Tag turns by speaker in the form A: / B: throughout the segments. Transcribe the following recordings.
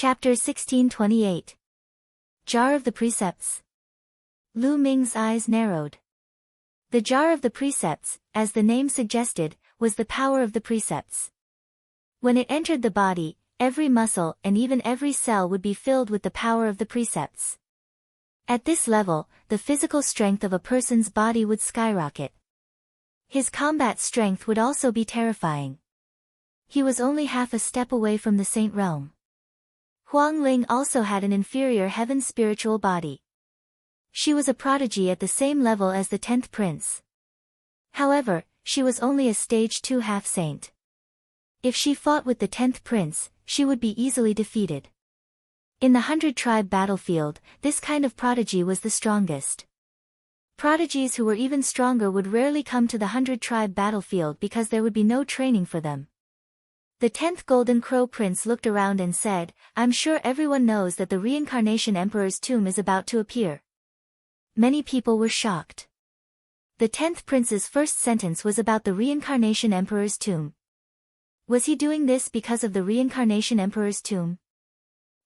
A: Chapter 1628. Jar of the Precepts. Lu Ming's eyes narrowed. The jar of the precepts, as the name suggested, was the power of the precepts. When it entered the body, every muscle and even every cell would be filled with the power of the precepts. At this level, the physical strength of a person's body would skyrocket. His combat strength would also be terrifying. He was only half a step away from the saint realm. Huang Ling also had an inferior heaven spiritual body. She was a prodigy at the same level as the 10th prince. However, she was only a stage 2 half-saint. If she fought with the 10th prince, she would be easily defeated. In the 100-tribe battlefield, this kind of prodigy was the strongest. Prodigies who were even stronger would rarely come to the 100-tribe battlefield because there would be no training for them. The 10th Golden Crow Prince looked around and said, "I'm sure everyone knows that the Reincarnation Emperor's tomb is about to appear." Many people were shocked. The 10th Prince's first sentence was about the Reincarnation Emperor's tomb. Was he doing this because of the Reincarnation Emperor's tomb?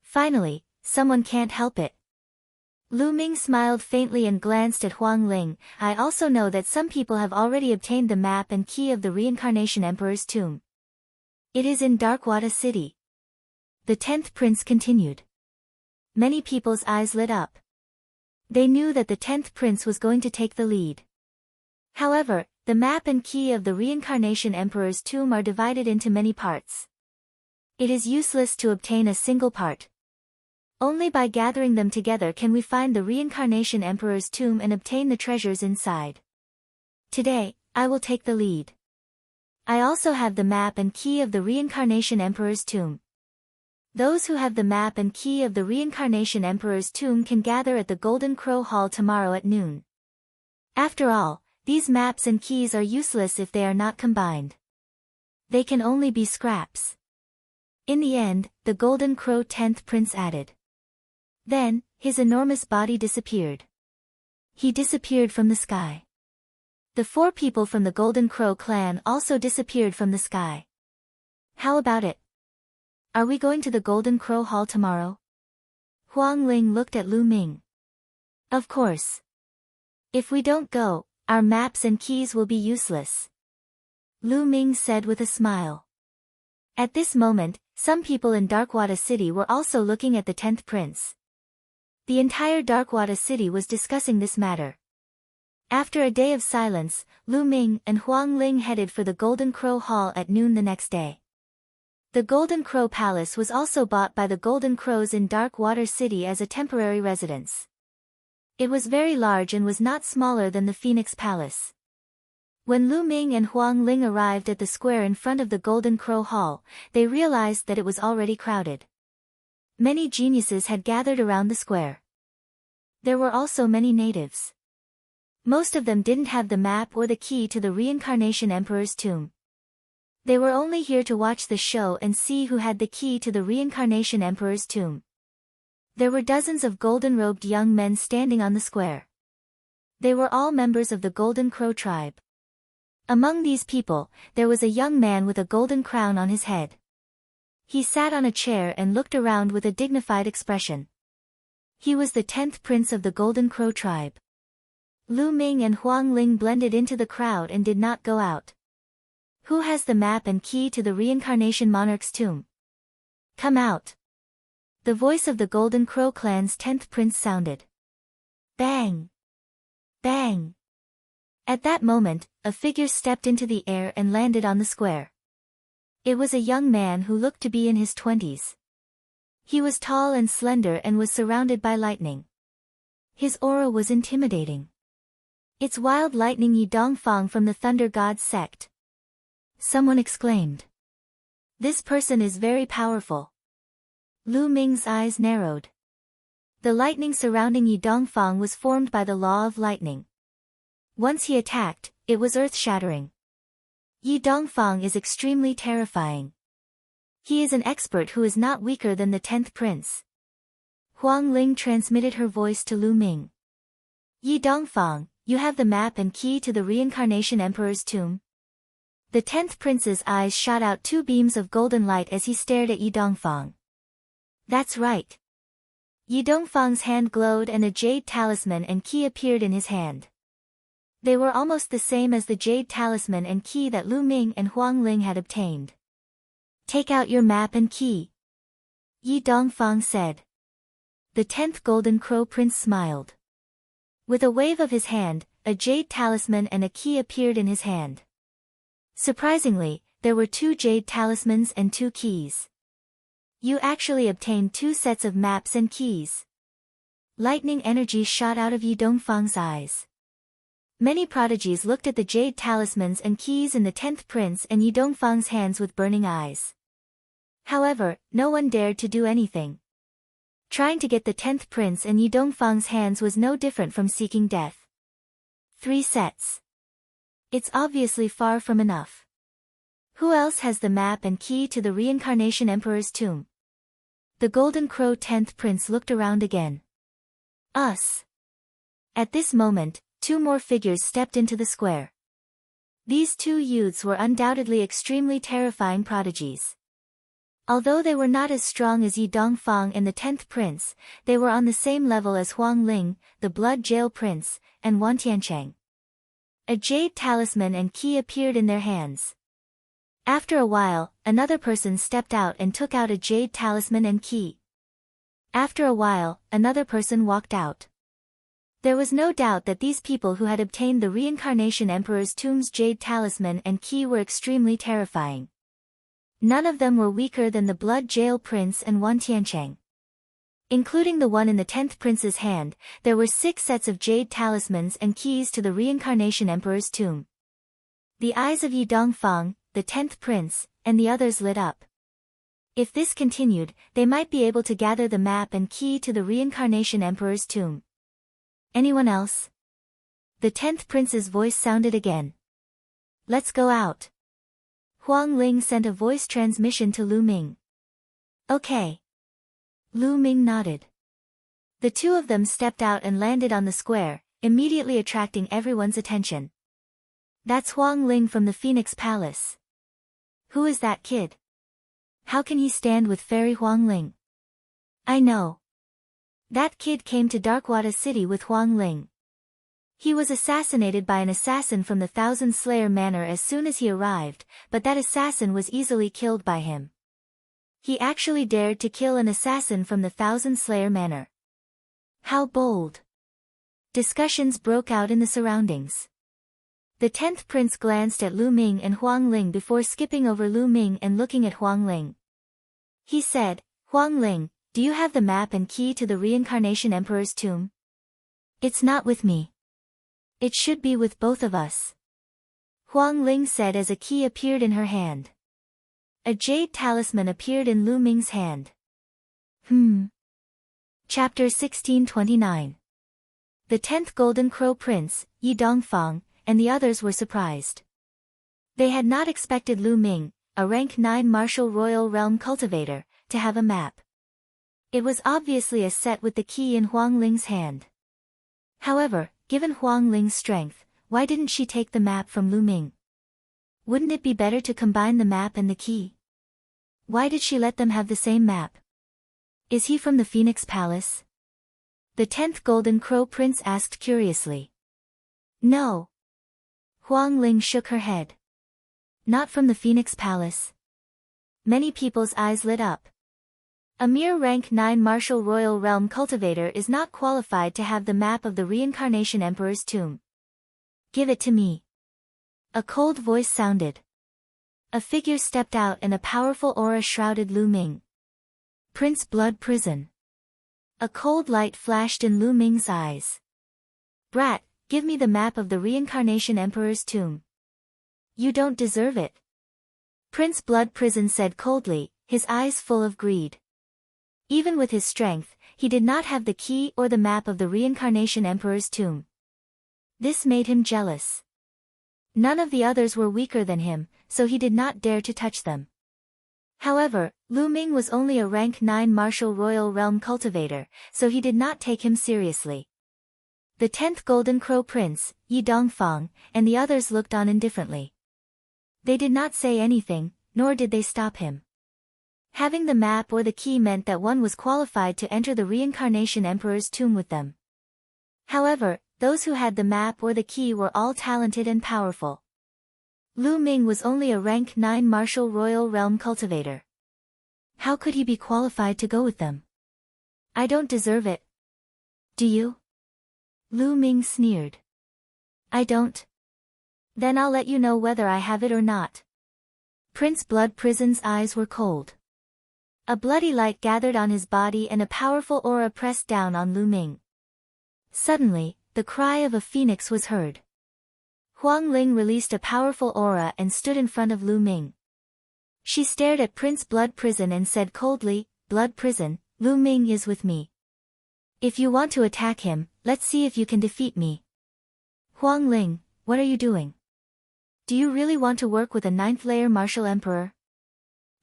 A: Finally, someone can't help it. Lu Ming smiled faintly and glanced at Huang Ling. "I also know that some people have already obtained the map and key of the Reincarnation Emperor's tomb. It is in Darkwada City." The 10th Prince continued. Many people's eyes lit up. They knew that the 10th Prince was going to take the lead. However, the map and key of the Reincarnation Emperor's tomb are divided into many parts. It is useless to obtain a single part. Only by gathering them together can we find the Reincarnation Emperor's tomb and obtain the treasures inside. Today, I will take the lead. I also have the map and key of the Reincarnation Emperor's tomb. Those who have the map and key of the Reincarnation Emperor's tomb can gather at the Golden Crow Hall tomorrow at noon. After all, these maps and keys are useless if they are not combined. They can only be scraps. In the end, the Golden Crow 10th Prince added. Then, his enormous body disappeared. He disappeared from the sky. The 4 people from the Golden Crow clan also disappeared from the sky. How about it? Are we going to the Golden Crow Hall tomorrow? Huang Ling looked at Lu Ming. Of course. If we don't go, our maps and keys will be useless. Lu Ming said with a smile. At this moment, some people in Darkwada City were also looking at the 10th Prince. The entire Darkwada City was discussing this matter. After a day of silence, Lu Ming and Huang Ling headed for the Golden Crow Hall at noon the next day. The Golden Crow Palace was also bought by the Golden Crows in Darkwater City as a temporary residence. It was very large and was not smaller than the Phoenix Palace. When Lu Ming and Huang Ling arrived at the square in front of the Golden Crow Hall, they realized that it was already crowded. Many geniuses had gathered around the square. There were also many natives. Most of them didn't have the map or the key to the Reincarnation Emperor's tomb. They were only here to watch the show and see who had the key to the Reincarnation Emperor's tomb. There were dozens of golden-robed young men standing on the square. They were all members of the Golden Crow tribe. Among these people, there was a young man with a golden crown on his head. He sat on a chair and looked around with a dignified expression. He was the 10th Prince of the Golden Crow tribe. Lu Ming and Huang Ling blended into the crowd and did not go out. Who has the map and key to the Reincarnation Monarch's tomb? Come out. The voice of the Golden Crow clan's 10th Prince sounded. Bang! Bang! At that moment, a figure stepped into the air and landed on the square. It was a young man who looked to be in his 20s. He was tall and slender and was surrounded by lightning. His aura was intimidating. It's wild lightning Yi Dongfang from the Thunder God's sect. Someone exclaimed. This person is very powerful. Lu Ming's eyes narrowed. The lightning surrounding Yi Dongfang was formed by the law of lightning. Once he attacked, it was earth-shattering. Yi Dongfang is extremely terrifying. He is an expert who is not weaker than the 10th Prince. Huang Ling transmitted her voice to Lu Ming. Yi Dongfang, you have the map and key to the Reincarnation Emperor's tomb? The 10th Prince's eyes shot out 2 beams of golden light as he stared at Yi Dongfang. That's right. Yi Dongfang's hand glowed and a jade talisman and key appeared in his hand. They were almost the same as the jade talisman and key that Lu Ming and Huang Ling had obtained. Take out your map and key, Yi Dongfang said. The 10th Golden Crow Prince smiled. With a wave of his hand, a jade talisman and a key appeared in his hand. Surprisingly, there were 2 jade talismans and 2 keys. You actually obtained 2 sets of maps and keys. Lightning energy shot out of Yi Dongfang's eyes. Many prodigies looked at the jade talismans and keys in the 10th prince and Yi Dongfang's hands with burning eyes. However, no one dared to do anything. Trying to get the 10th prince and Yi Dongfang's hands was no different from seeking death. 3 sets. It's obviously far from enough. Who else has the map and key to the Reincarnation Emperor's tomb? The Golden Crow 10th prince looked around again. Us. At this moment, 2 more figures stepped into the square. These 2 youths were undoubtedly extremely terrifying prodigies. Although they were not as strong as Yi Dongfang and the 10th prince, they were on the same level as Huang Ling, the Blood Jail Prince, and Wan Tiancheng. A jade talisman and key appeared in their hands. After a while, another person stepped out and took out a jade talisman and key. After a while, another person walked out. There was no doubt that these people who had obtained the Reincarnation Emperor's tomb's jade talisman and key were extremely terrifying. None of them were weaker than the Blood Jail Prince and Wan Tiancheng. Including the one in the 10th prince's hand, there were 6 sets of jade talismans and keys to the Reincarnation Emperor's tomb. The eyes of Yi Dongfang, the 10th prince, and the others lit up. If this continued, they might be able to gather the map and key to the Reincarnation Emperor's tomb. Anyone else? The 10th prince's voice sounded again. Let's go out. Huang Ling sent a voice transmission to Lu Ming. Okay. Lu Ming nodded. The 2 of them stepped out and landed on the square, immediately attracting everyone's attention. That's Huang Ling from the Phoenix Palace. Who is that kid? How can he stand with Fairy Huang Ling? I know. That kid came to Darkwada City with Huang Ling. He was assassinated by an assassin from the Thousand Slayer Manor as soon as he arrived, but that assassin was easily killed by him. He actually dared to kill an assassin from the Thousand Slayer Manor. How bold! Discussions broke out in the surroundings. The 10th prince glanced at Lu Ming and Huang Ling before skipping over Lu Ming and looking at Huang Ling. He said, Huang Ling, do you have the map and key to the Reincarnation Emperor's tomb? It's not with me. It should be with both of us. Huang Ling said as a key appeared in her hand. A jade talisman appeared in Lu Ming's hand. Chapter 1629. The 10th Golden Crow Prince, Yi Dongfang, and the others were surprised. They had not expected Lu Ming, a rank 9 martial royal realm cultivator, to have a map. It was obviously a set with the key in Huang Ling's hand. However, given Huang Ling's strength, why didn't she take the map from Lu Ming? Wouldn't it be better to combine the map and the key? Why did she let them have the same map? Is he from the Phoenix Palace? The 10th Golden Crow Prince asked curiously. No. Huang Ling shook her head. Not from the Phoenix Palace. Many people's eyes lit up. A mere rank 9 martial royal realm cultivator is not qualified to have the map of the Reincarnation Emperor's tomb. Give it to me. A cold voice sounded. A figure stepped out and a powerful aura shrouded Lu Ming. Prince Blood Prison. A cold light flashed in Lu Ming's eyes. Brat, give me the map of the Reincarnation Emperor's tomb. You don't deserve it. Prince Blood Prison said coldly, his eyes full of greed. Even with his strength, he did not have the key or the map of the Reincarnation Emperor's tomb. This made him jealous. None of the others were weaker than him, so he did not dare to touch them. However, Lu Ming was only a rank 9 martial royal realm cultivator, so he did not take him seriously. The 10th Golden Crow Prince, Yi Dongfang, and the others looked on indifferently. They did not say anything, nor did they stop him. Having the map or the key meant that one was qualified to enter the reincarnation emperor's tomb with them. However, those who had the map or the key were all talented and powerful. Lu Ming was only a rank 9 martial royal realm cultivator. How could he be qualified to go with them? I don't deserve it. Do you? Lu Ming sneered. I don't. Then I'll let you know whether I have it or not. Prince Blood Prison's eyes were cold. A bloody light gathered on his body and a powerful aura pressed down on Lu Ming. Suddenly, the cry of a phoenix was heard. Huang Ling released a powerful aura and stood in front of Lu Ming. She stared at Prince Blood Prison and said coldly, Blood Prison, Lu Ming is with me. If you want to attack him, let's see if you can defeat me. Huang Ling, what are you doing? Do you really want to work with a 9th-layer martial emperor?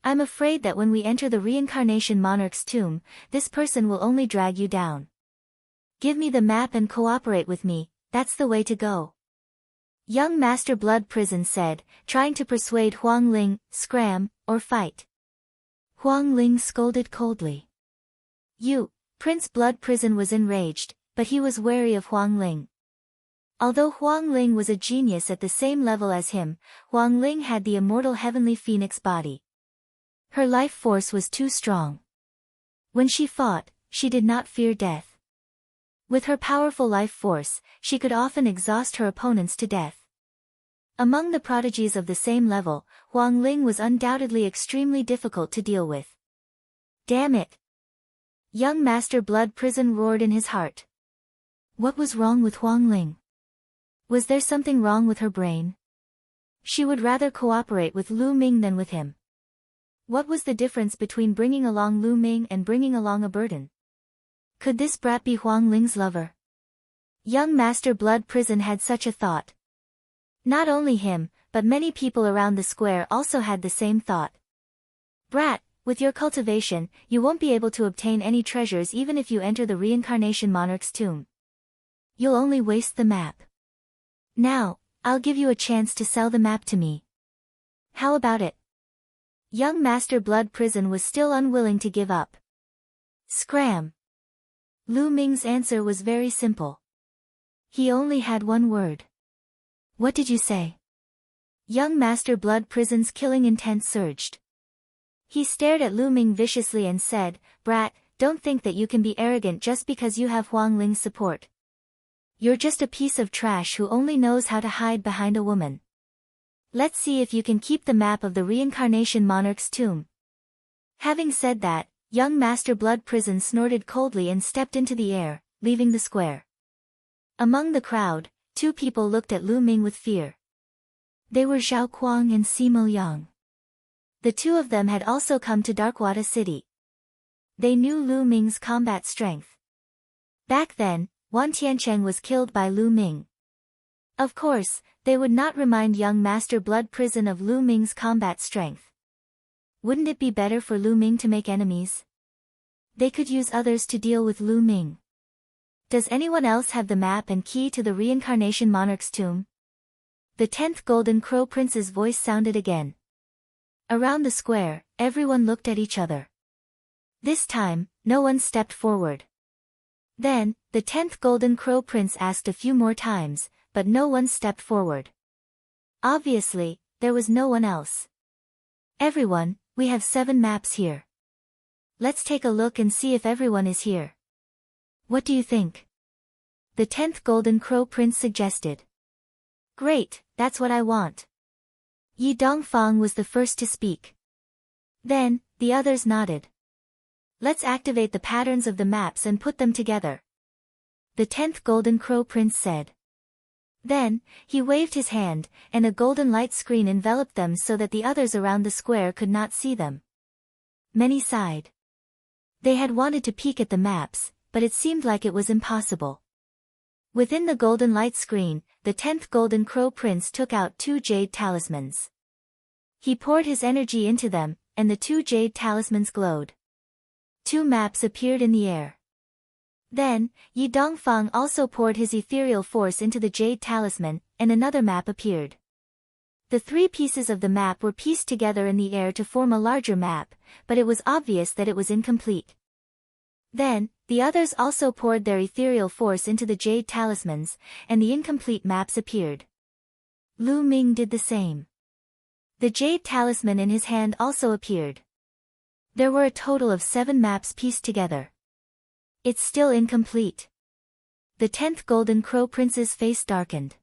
A: I'm afraid that when we enter the reincarnation monarch's tomb, this person will only drag you down. Give me the map and cooperate with me, that's the way to go. Young Master Blood Prison said, trying to persuade Huang Ling, scram, or fight. Huang Ling scolded coldly. You, Prince Blood Prison was enraged, but he was wary of Huang Ling. Although Huang Ling was a genius at the same level as him, Huang Ling had the immortal heavenly phoenix body. Her life force was too strong. When she fought, she did not fear death. With her powerful life force, she could often exhaust her opponents to death. Among the prodigies of the same level, Huang Ling was undoubtedly extremely difficult to deal with. Damn it! Young Master Blood Prison roared in his heart. What was wrong with Huang Ling? Was there something wrong with her brain? She would rather cooperate with Lu Ming than with him. What was the difference between bringing along Lu Ming and bringing along a burden? Could this brat be Huang Ling's lover? Young Master Blood Prison had such a thought. Not only him, but many people around the square also had the same thought. Brat, with your cultivation, you won't be able to obtain any treasures even if you enter the reincarnation monarch's tomb. You'll only waste the map. Now, I'll give you a chance to sell the map to me. How about it? Young Master Blood Prison was still unwilling to give up. Scram. Lu Ming's answer was very simple. He only had one word. What did you say? Young Master Blood Prison's killing intent surged. He stared at Lu Ming viciously and said, Brat, don't think that you can be arrogant just because you have Huang Ling's support. You're just a piece of trash who only knows how to hide behind a woman. Let's see if you can keep the map of the reincarnation monarch's tomb. Having said that, young Master Blood Prison snorted coldly and stepped into the air, leaving the square. Among the crowd, 2 people looked at Lu Ming with fear. They were Zhao Kuang and Simo Yang. The 2 of them had also come to Darkwater City. They knew Lu Ming's combat strength. Back then, Wan Tiancheng was killed by Lu Ming. Of course, they would not remind young Master Blood Prison of Lu Ming's combat strength. Wouldn't it be better for Lu Ming to make enemies? They could use others to deal with Lu Ming. Does anyone else have the map and key to the reincarnation monarch's tomb? The 10th Golden Crow Prince's voice sounded again. Around the square, everyone looked at each other. This time, no one stepped forward. Then, the 10th Golden Crow Prince asked a few more times, but no one stepped forward. Obviously, there was no one else. Everyone, we have 7 maps here. Let's take a look and see if everyone is here. What do you think? The 10th Golden Crow Prince suggested. Great, that's what I want. Yi Dongfang was the first to speak. Then, the others nodded. Let's activate the patterns of the maps and put them together. The 10th Golden Crow Prince said. Then, he waved his hand, and a golden light screen enveloped them so that the others around the square could not see them. Many sighed. They had wanted to peek at the maps, but it seemed like it was impossible. Within the golden light screen, the 10th Golden Crow Prince took out 2 jade talismans. He poured his energy into them, and the 2 jade talismans glowed. 2 maps appeared in the air. Then, Yi Dongfang also poured his ethereal force into the jade talisman, and another map appeared. The 3 pieces of the map were pieced together in the air to form a larger map, but it was obvious that it was incomplete. Then, the others also poured their ethereal force into the jade talismans, and the incomplete maps appeared. Lu Ming did the same. The jade talisman in his hand also appeared. There were a total of 7 maps pieced together. It's still incomplete. The 10th Golden Crow Prince's face darkened.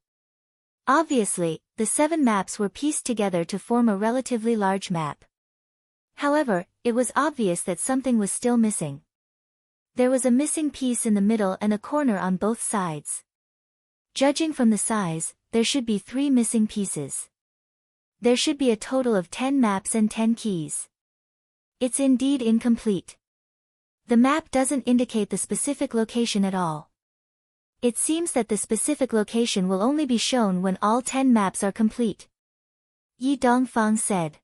A: Obviously, the 7 maps were pieced together to form a relatively large map. However, it was obvious that something was still missing. There was a missing piece in the middle and a corner on both sides. Judging from the size, there should be 3 missing pieces. There should be a total of 10 maps and 10 keys. It's indeed incomplete. The map doesn't indicate the specific location at all. It seems that the specific location will only be shown when all 10 maps are complete. Yi Dongfang said.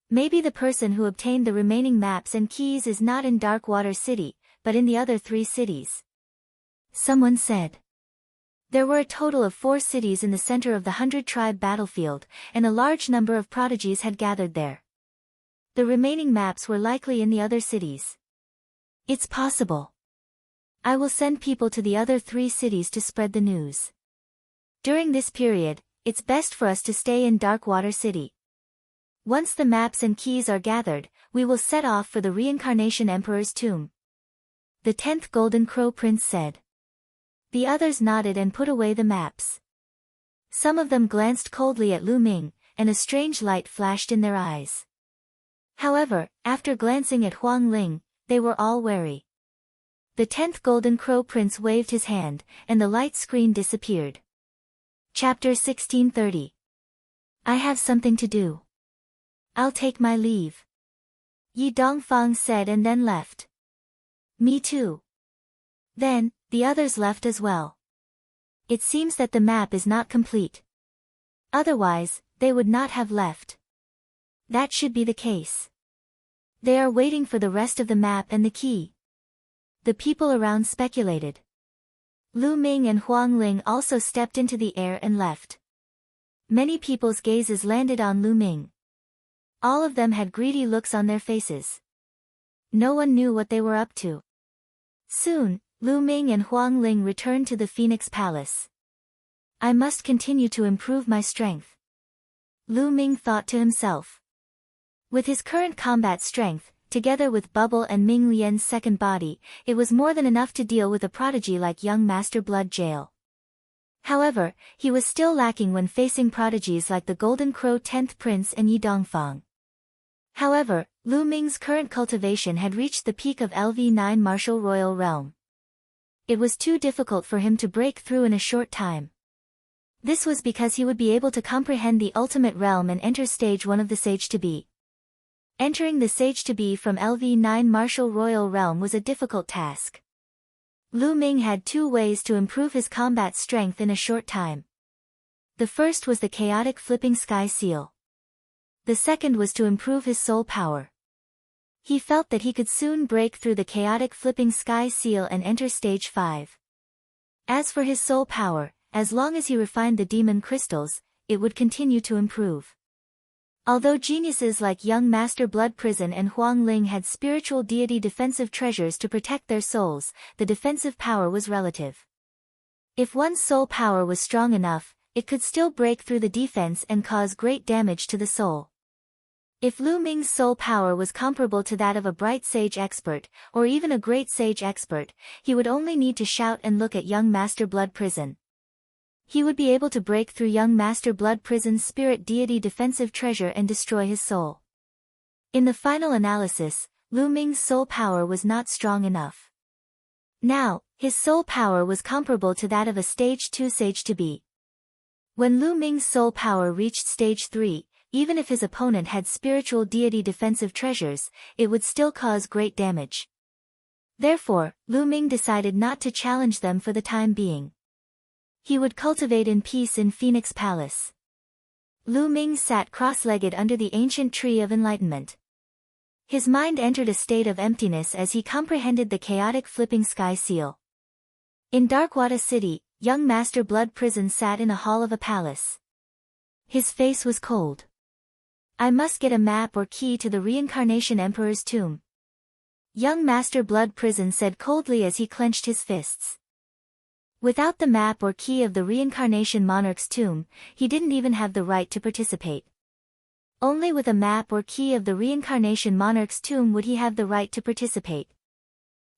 A: Maybe the person who obtained the remaining maps and keys is not in Darkwater City, but in the other 3 cities. Someone said. There were a total of 4 cities in the center of the 100-tribe battlefield, and a large number of prodigies had gathered there. The remaining maps were likely in the other cities. It's possible. I will send people to the other 3 cities to spread the news. During this period, it's best for us to stay in Darkwater City. Once the maps and keys are gathered, we will set off for the Reincarnation Emperor's tomb. The 10th Golden Crow Prince said. The others nodded and put away the maps. Some of them glanced coldly at Lu Ming, and a strange light flashed in their eyes. However, after glancing at Huang Ling, they were all wary. The 10th Golden Crow Prince waved his hand, and the light screen disappeared. Chapter 1630. I have something to do. I'll take my leave. Yi Dongfang said and then left. Me too. Then, the others left as well. It seems that the map is not complete. Otherwise, they would not have left. That should be the case. They are waiting for the rest of the map and the key. The people around speculated. Lu Ming and Huang Ling also stepped into the air and left. Many people's gazes landed on Lu Ming. All of them had greedy looks on their faces. No one knew what they were up to. Soon, Lu Ming and Huang Ling returned to the Phoenix Palace. I must continue to improve my strength. Lu Ming thought to himself. With his current combat strength, together with Bubble and Ming Lian's second body, it was more than enough to deal with a prodigy like young Master Blood Jail. However, he was still lacking when facing prodigies like the Golden Crow 10th Prince and Yi Dongfang. However, Lu Ming's current cultivation had reached the peak of LV9 Martial Royal Realm. It was too difficult for him to break through in a short time. This was because he would be able to comprehend the ultimate realm and enter stage 1 of the Sage to Be. Entering the Sage to Be from LV9 Martial Royal Realm was a difficult task. Lu Ming had 2 ways to improve his combat strength in a short time. The first was the chaotic flipping sky seal. The second was to improve his soul power. He felt that he could soon break through the chaotic flipping sky seal and enter stage 5. As for his soul power, as long as he refined the demon crystals, it would continue to improve. Although geniuses like young Master Blood Prison and Huang Ling had spiritual deity defensive treasures to protect their souls, the defensive power was relative. If one's soul power was strong enough, it could still break through the defense and cause great damage to the soul. If Lu Ming's soul power was comparable to that of a bright sage expert, or even a great sage expert, he would only need to shout and look at young Master Blood Prison. He would be able to break through young Master Blood Prison's spirit deity defensive treasure and destroy his soul. In the final analysis, Lu Ming's soul power was not strong enough. Now, his soul power was comparable to that of a stage 2 Sage to Be. When Lu Ming's soul power reached stage 3, even if his opponent had spiritual deity defensive treasures, it would still cause great damage. Therefore, Lu Ming decided not to challenge them for the time being. He would cultivate in peace in Phoenix Palace. Lu Ming sat cross-legged under the ancient tree of enlightenment. His mind entered a state of emptiness as he comprehended the chaotic flipping sky seal. In Darkwater City, young Master Blood Prison sat in a hall of a palace. His face was cold. I must get a map or key to the Reincarnation Emperor's tomb. Young Master Blood Prison said coldly as he clenched his fists. Without the map or key of the Reincarnation Monarch's tomb, he didn't even have the right to participate. Only with a map or key of the Reincarnation Monarch's tomb would he have the right to participate.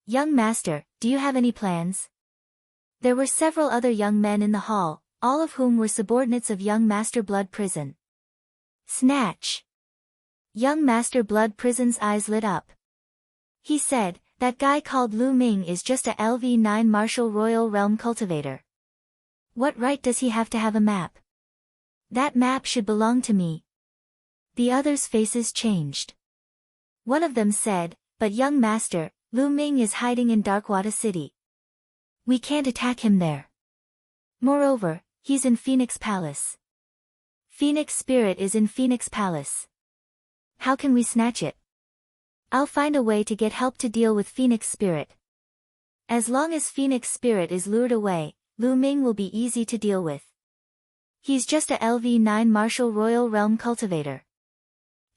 A: Young Master, do you have any plans? There were several other young men in the hall, all of whom were subordinates of Young Master Blood Prison. Snatch! Young Master Blood Prison's eyes lit up. He said, that guy called Lu Ming is just a LV9 Martial Royal Realm cultivator. What right does he have to have a map? That map should belong to me. The others' faces changed. One of them said, but young master, Lu Ming is hiding in Darkwater City. We can't attack him there. Moreover, he's in Phoenix Palace. Phoenix Spirit is in Phoenix Palace. How can we snatch it? I'll find a way to get help to deal with Phoenix Spirit. As long as Phoenix Spirit is lured away, Lu Ming will be easy to deal with. He's just a LV9 Martial Royal Realm cultivator.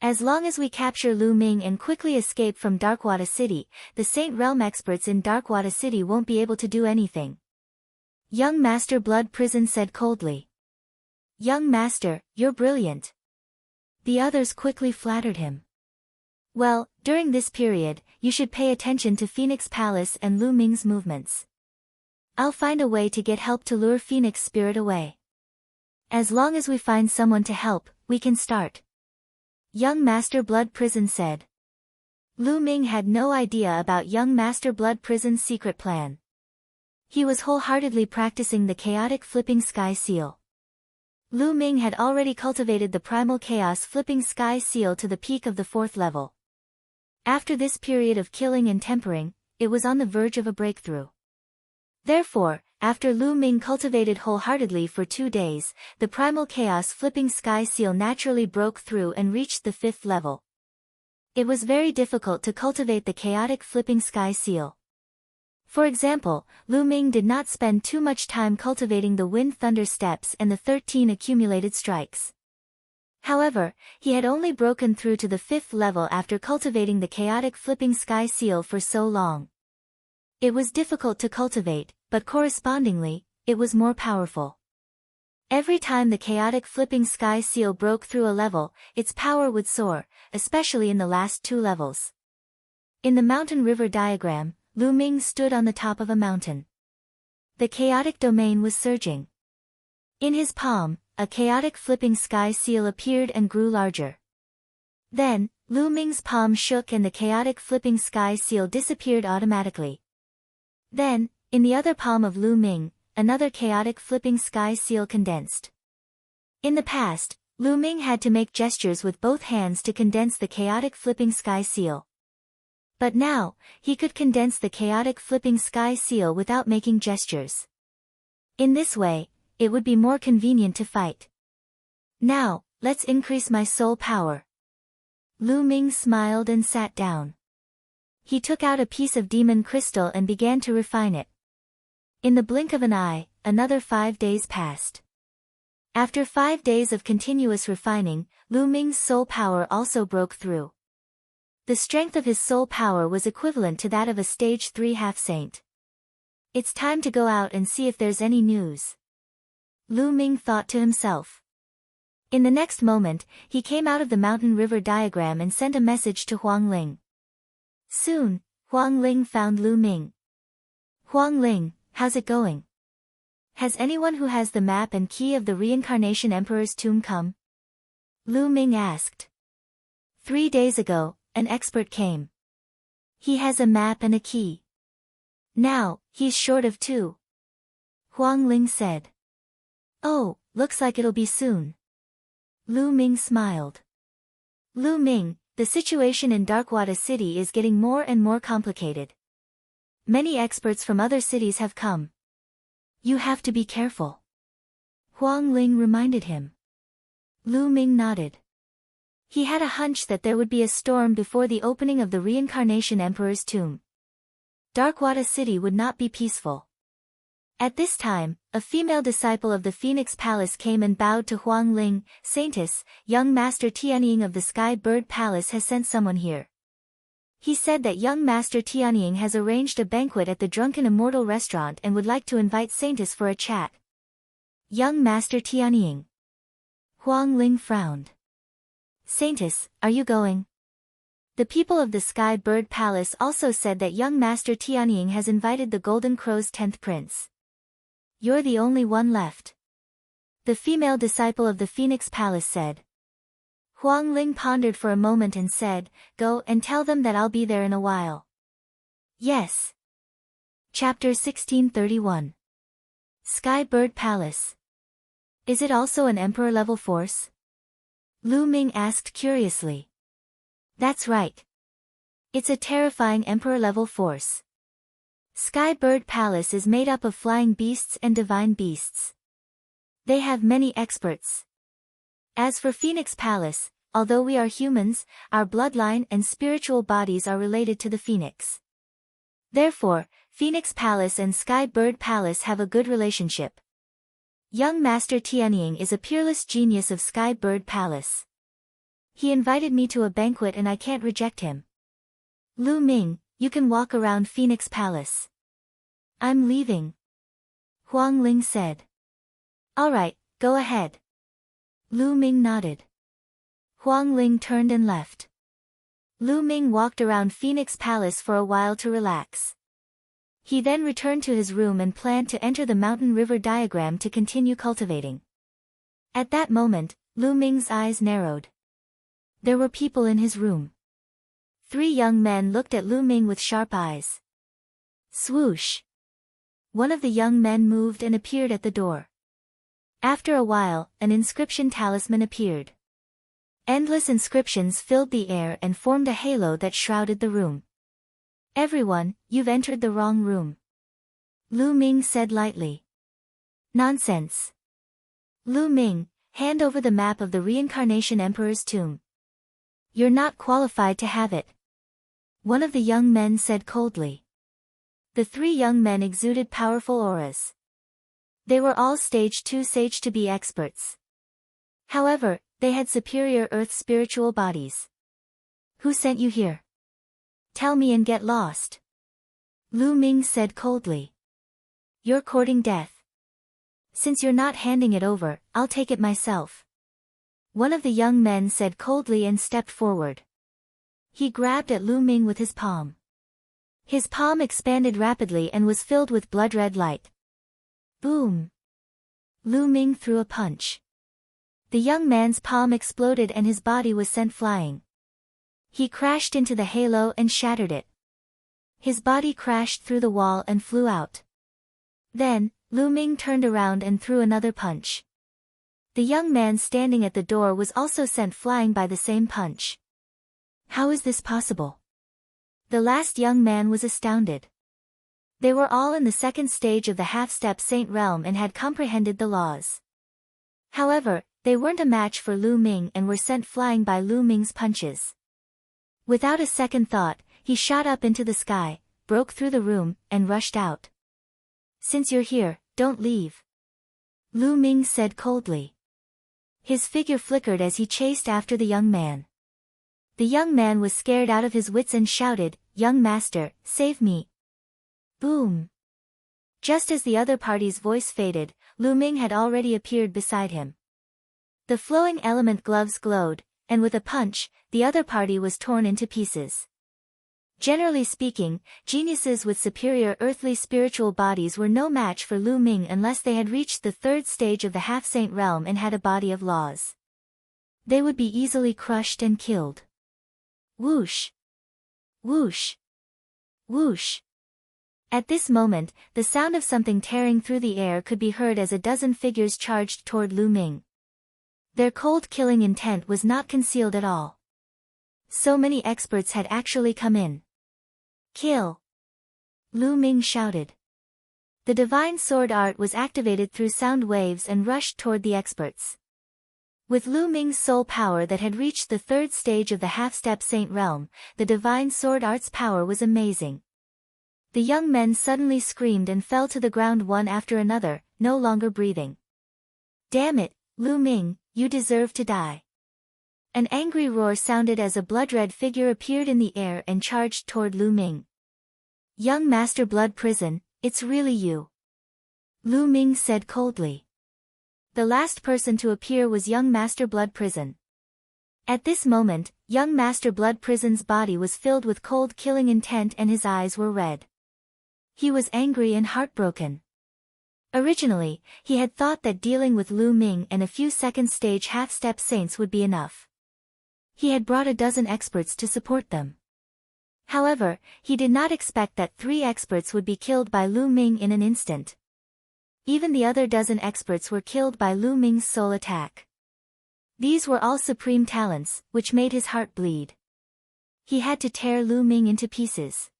A: As long as we capture Lu Ming and quickly escape from Darkwater City, the Saint Realm experts in Darkwater City won't be able to do anything. Young Master Blood Prison said coldly. Young Master, you're brilliant. The others quickly flattered him. Well, during this period, you should pay attention to Phoenix Palace and Lu Ming's movements. I'll find a way to get help to lure Phoenix Spirit away. As long as we find someone to help, we can start. Young Master Blood Prison said. Lu Ming had no idea about Young Master Blood Prison's secret plan. He was wholeheartedly practicing the chaotic flipping sky seal. Lu Ming had already cultivated the primal chaos flipping sky seal to the peak of the 4th level. After this period of killing and tempering, it was on the verge of a breakthrough. Therefore, after Lu Ming cultivated wholeheartedly for 2 days, the primal chaos flipping sky seal naturally broke through and reached the 5th level. It was very difficult to cultivate the chaotic flipping sky seal. For example, Lu Ming did not spend too much time cultivating the wind thunder steps and the 13 accumulated strikes. However, he had only broken through to the 5th level after cultivating the chaotic flipping sky seal for so long. It was difficult to cultivate, but correspondingly, it was more powerful. Every time the chaotic flipping sky seal broke through a level, its power would soar, especially in the last 2 levels. In the mountain river diagram, Lu Ming stood on the top of a mountain. The chaotic domain was surging. In his palm, a chaotic flipping sky seal appeared and grew larger. Then, Lu Ming's palm shook and the chaotic flipping sky seal disappeared automatically. Then, in the other palm of Lu Ming, another chaotic flipping sky seal condensed. In the past, Lu Ming had to make gestures with both hands to condense the chaotic flipping sky seal. But now, he could condense the chaotic flipping sky seal without making gestures. In this way, it would be more convenient to fight. Now, let's increase my soul power. Lu Ming smiled and sat down. He took out a piece of demon crystal and began to refine it. In the blink of an eye, another 5 days passed. After 5 days of continuous refining, Lu Ming's soul power also broke through. The strength of his soul power was equivalent to that of a stage 3 half-saint. It's time to go out and see if there's any news. Lu Ming thought to himself. In the next moment, he came out of the mountain river diagram and sent a message to Huang Ling. Soon, Huang Ling found Lu Ming. Huang Ling, how's it going? Has anyone who has the map and key of the Reincarnation Emperor's tomb come? Lu Ming asked. 3 days ago, an expert came. He has a map and a key. Now, he's short of 2. Huang Ling said. Oh, looks like it'll be soon. Lu Ming smiled. Lu Ming, the situation in Darkwater City is getting more and more complicated. Many experts from other cities have come. You have to be careful. Huang Ling reminded him. Lu Ming nodded. He had a hunch that there would be a storm before the opening of the Reincarnation Emperor's tomb. Darkwater City would not be peaceful. At this time, a female disciple of the Phoenix Palace came and bowed to Huang Ling. Saintess, young Master Tianying of the Sky Bird Palace has sent someone here. He said that young Master Tianying has arranged a banquet at the Drunken Immortal restaurant and would like to invite Saintess for a chat. Young Master Tianying. Huang Ling frowned. Saintess, are you going? The people of the Sky Bird Palace also said that young Master Tianying has invited the Golden Crow's 10th prince. You're the only one left. The female disciple of the Phoenix Palace said. Huang Ling pondered for a moment and said, Go and tell them that I'll be there in a while. Yes. Chapter 1631. Sky Bird Palace. Is it also an emperor-level force? Lu Ming asked curiously. That's right. It's a terrifying emperor-level force. Sky Bird Palace is made up of flying beasts and divine beasts. They have many experts. As for Phoenix Palace, although we are humans, our bloodline and spiritual bodies are related to the phoenix. Therefore, Phoenix Palace and Sky Bird Palace have a good relationship. Young Master Tianying is a peerless genius of Sky Bird Palace. He invited me to a banquet and I can't reject him. Lu Ming, you can walk around Phoenix Palace. I'm leaving. Huang Ling said. All right, go ahead. Lu Ming nodded. Huang Ling turned and left. Lu Ming walked around Phoenix Palace for a while to relax. He then returned to his room and planned to enter the mountain river diagram to continue cultivating. At that moment, Lu Ming's eyes narrowed. There were people in his room. 3 young men looked at Lu Ming with sharp eyes. Swoosh! One of the young men moved and appeared at the door. After a while, an inscription talisman appeared. Endless inscriptions filled the air and formed a halo that shrouded the room. Everyone, you've entered the wrong room. Lu Ming said lightly. Nonsense. Lu Ming, hand over the map of the Reincarnation Emperor's tomb. You're not qualified to have it. One of the young men said coldly. The 3 young men exuded powerful auras. They were all stage 2 sage to be experts. However, they had superior earth spiritual bodies. Who sent you here? Tell me and get lost. Lu Ming said coldly. You're courting death. Since you're not handing it over, I'll take it myself. One of the young men said coldly and stepped forward. He grabbed at Lu Ming with his palm. His palm expanded rapidly and was filled with blood-red light. Boom! Lu Ming threw a punch. The young man's palm exploded and his body was sent flying. He crashed into the halo and shattered it. His body crashed through the wall and flew out. Then, Lu Ming turned around and threw another punch. The young man standing at the door was also sent flying by the same punch. How is this possible? The last young man was astounded. They were all in the second stage of the half-step saint realm and had comprehended the laws. However, they weren't a match for Lu Ming and were sent flying by Lu Ming's punches. Without a second thought, he shot up into the sky, broke through the room, and rushed out. Since you're here, don't leave. Lu Ming said coldly. His figure flickered as he chased after the young man. The young man was scared out of his wits and shouted, Young master, save me. Boom! Just as the other party's voice faded, Lu Ming had already appeared beside him. The flowing element gloves glowed, and with a punch, the other party was torn into pieces. Generally speaking, geniuses with superior earthly spiritual bodies were no match for Lu Ming unless they had reached the 3rd stage of the half-saint realm and had a body of laws. They would be easily crushed and killed. Whoosh! Whoosh! Whoosh! At this moment, the sound of something tearing through the air could be heard as a dozen figures charged toward Lu Ming. Their cold killing intent was not concealed at all. So many experts had actually come in. Kill! Lu Ming shouted. The divine sword art was activated through sound waves and rushed toward the experts. With Lu Ming's soul power that had reached the 3rd stage of the half-step saint realm, the divine sword art's power was amazing. The young men suddenly screamed and fell to the ground one after another, no longer breathing. Damn it, Lu Ming, you deserve to die. An angry roar sounded as a blood-red figure appeared in the air and charged toward Lu Ming. Young Master Blood Prison, it's really you. Lu Ming said coldly. The last person to appear was Young Master Blood Prison. At this moment, Young Master Blood Prison's body was filled with cold killing intent and his eyes were red. He was angry and heartbroken. Originally, he had thought that dealing with Lu Ming and a few second-stage half-step saints would be enough. He had brought a dozen experts to support them. However, he did not expect that 3 experts would be killed by Lu Ming in an instant. Even the other dozen experts were killed by Lu Ming's sole attack. These were all supreme talents, which made his heart bleed. He had to tear Lu Ming into pieces.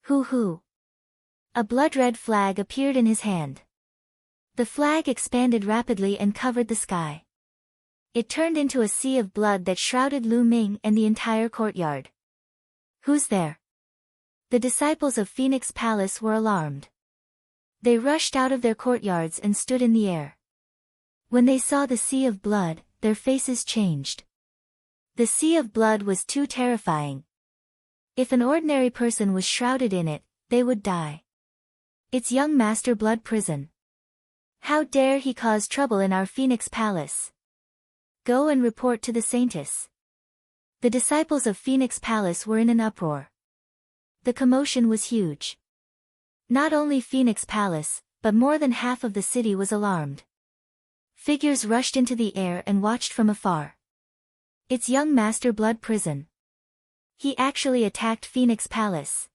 A: Hoo. A blood-red flag appeared in his hand. The flag expanded rapidly and covered the sky. It turned into a sea of blood that shrouded Lu Ming and the entire courtyard. Who's there? The disciples of Phoenix Palace were alarmed. They rushed out of their courtyards and stood in the air. When they saw the sea of blood, their faces changed. The sea of blood was too terrifying. If an ordinary person was shrouded in it, they would die. It's Young Master Blood Prison. How dare he cause trouble in our Phoenix Palace? Go and report to the Saintess. The disciples of Phoenix Palace were in an uproar. The commotion was huge. Not only Phoenix Palace, but more than half of the city was alarmed. Figures rushed into the air and watched from afar. It's Young Master Blood Prison. He actually attacked Phoenix Palace.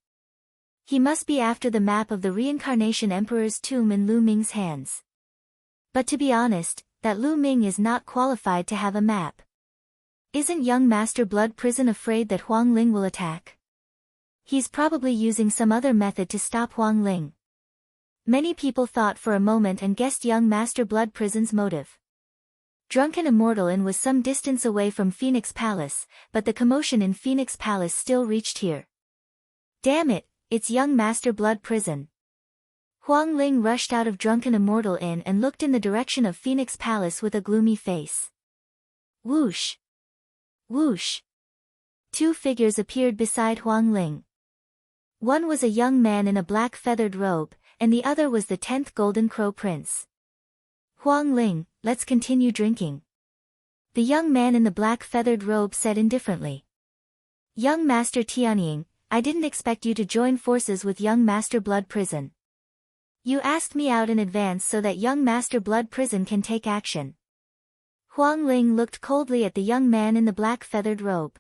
A: He must be after the map of the Reincarnation Emperor's tomb in Lu Ming's hands. But to be honest, that Lu Ming is not qualified to have a map. Isn't Young Master Blood Prison afraid that Huang Ling will attack? He's probably using some other method to stop Huang Ling. Many people thought for a moment and guessed Young Master Blood Prison's motive. Drunken Immortal Inn was some distance away from Phoenix Palace, but the commotion in Phoenix Palace still reached here. Damn it, it's Young Master Blood Prison. Huang Ling rushed out of Drunken Immortal Inn and looked in the direction of Phoenix Palace with a gloomy face. Whoosh! Whoosh! 2 figures appeared beside Huang Ling. One was a young man in a black feathered robe, and the other was the 10th Golden Crow Prince. Huang Ling, let's continue drinking. The young man in the black feathered robe said indifferently. Young Master Tianying, I didn't expect you to join forces with Young Master Blood Prison. You asked me out in advance so that Young Master Blood Prison can take action. Huang Ling looked coldly at the young man in the black feathered robe.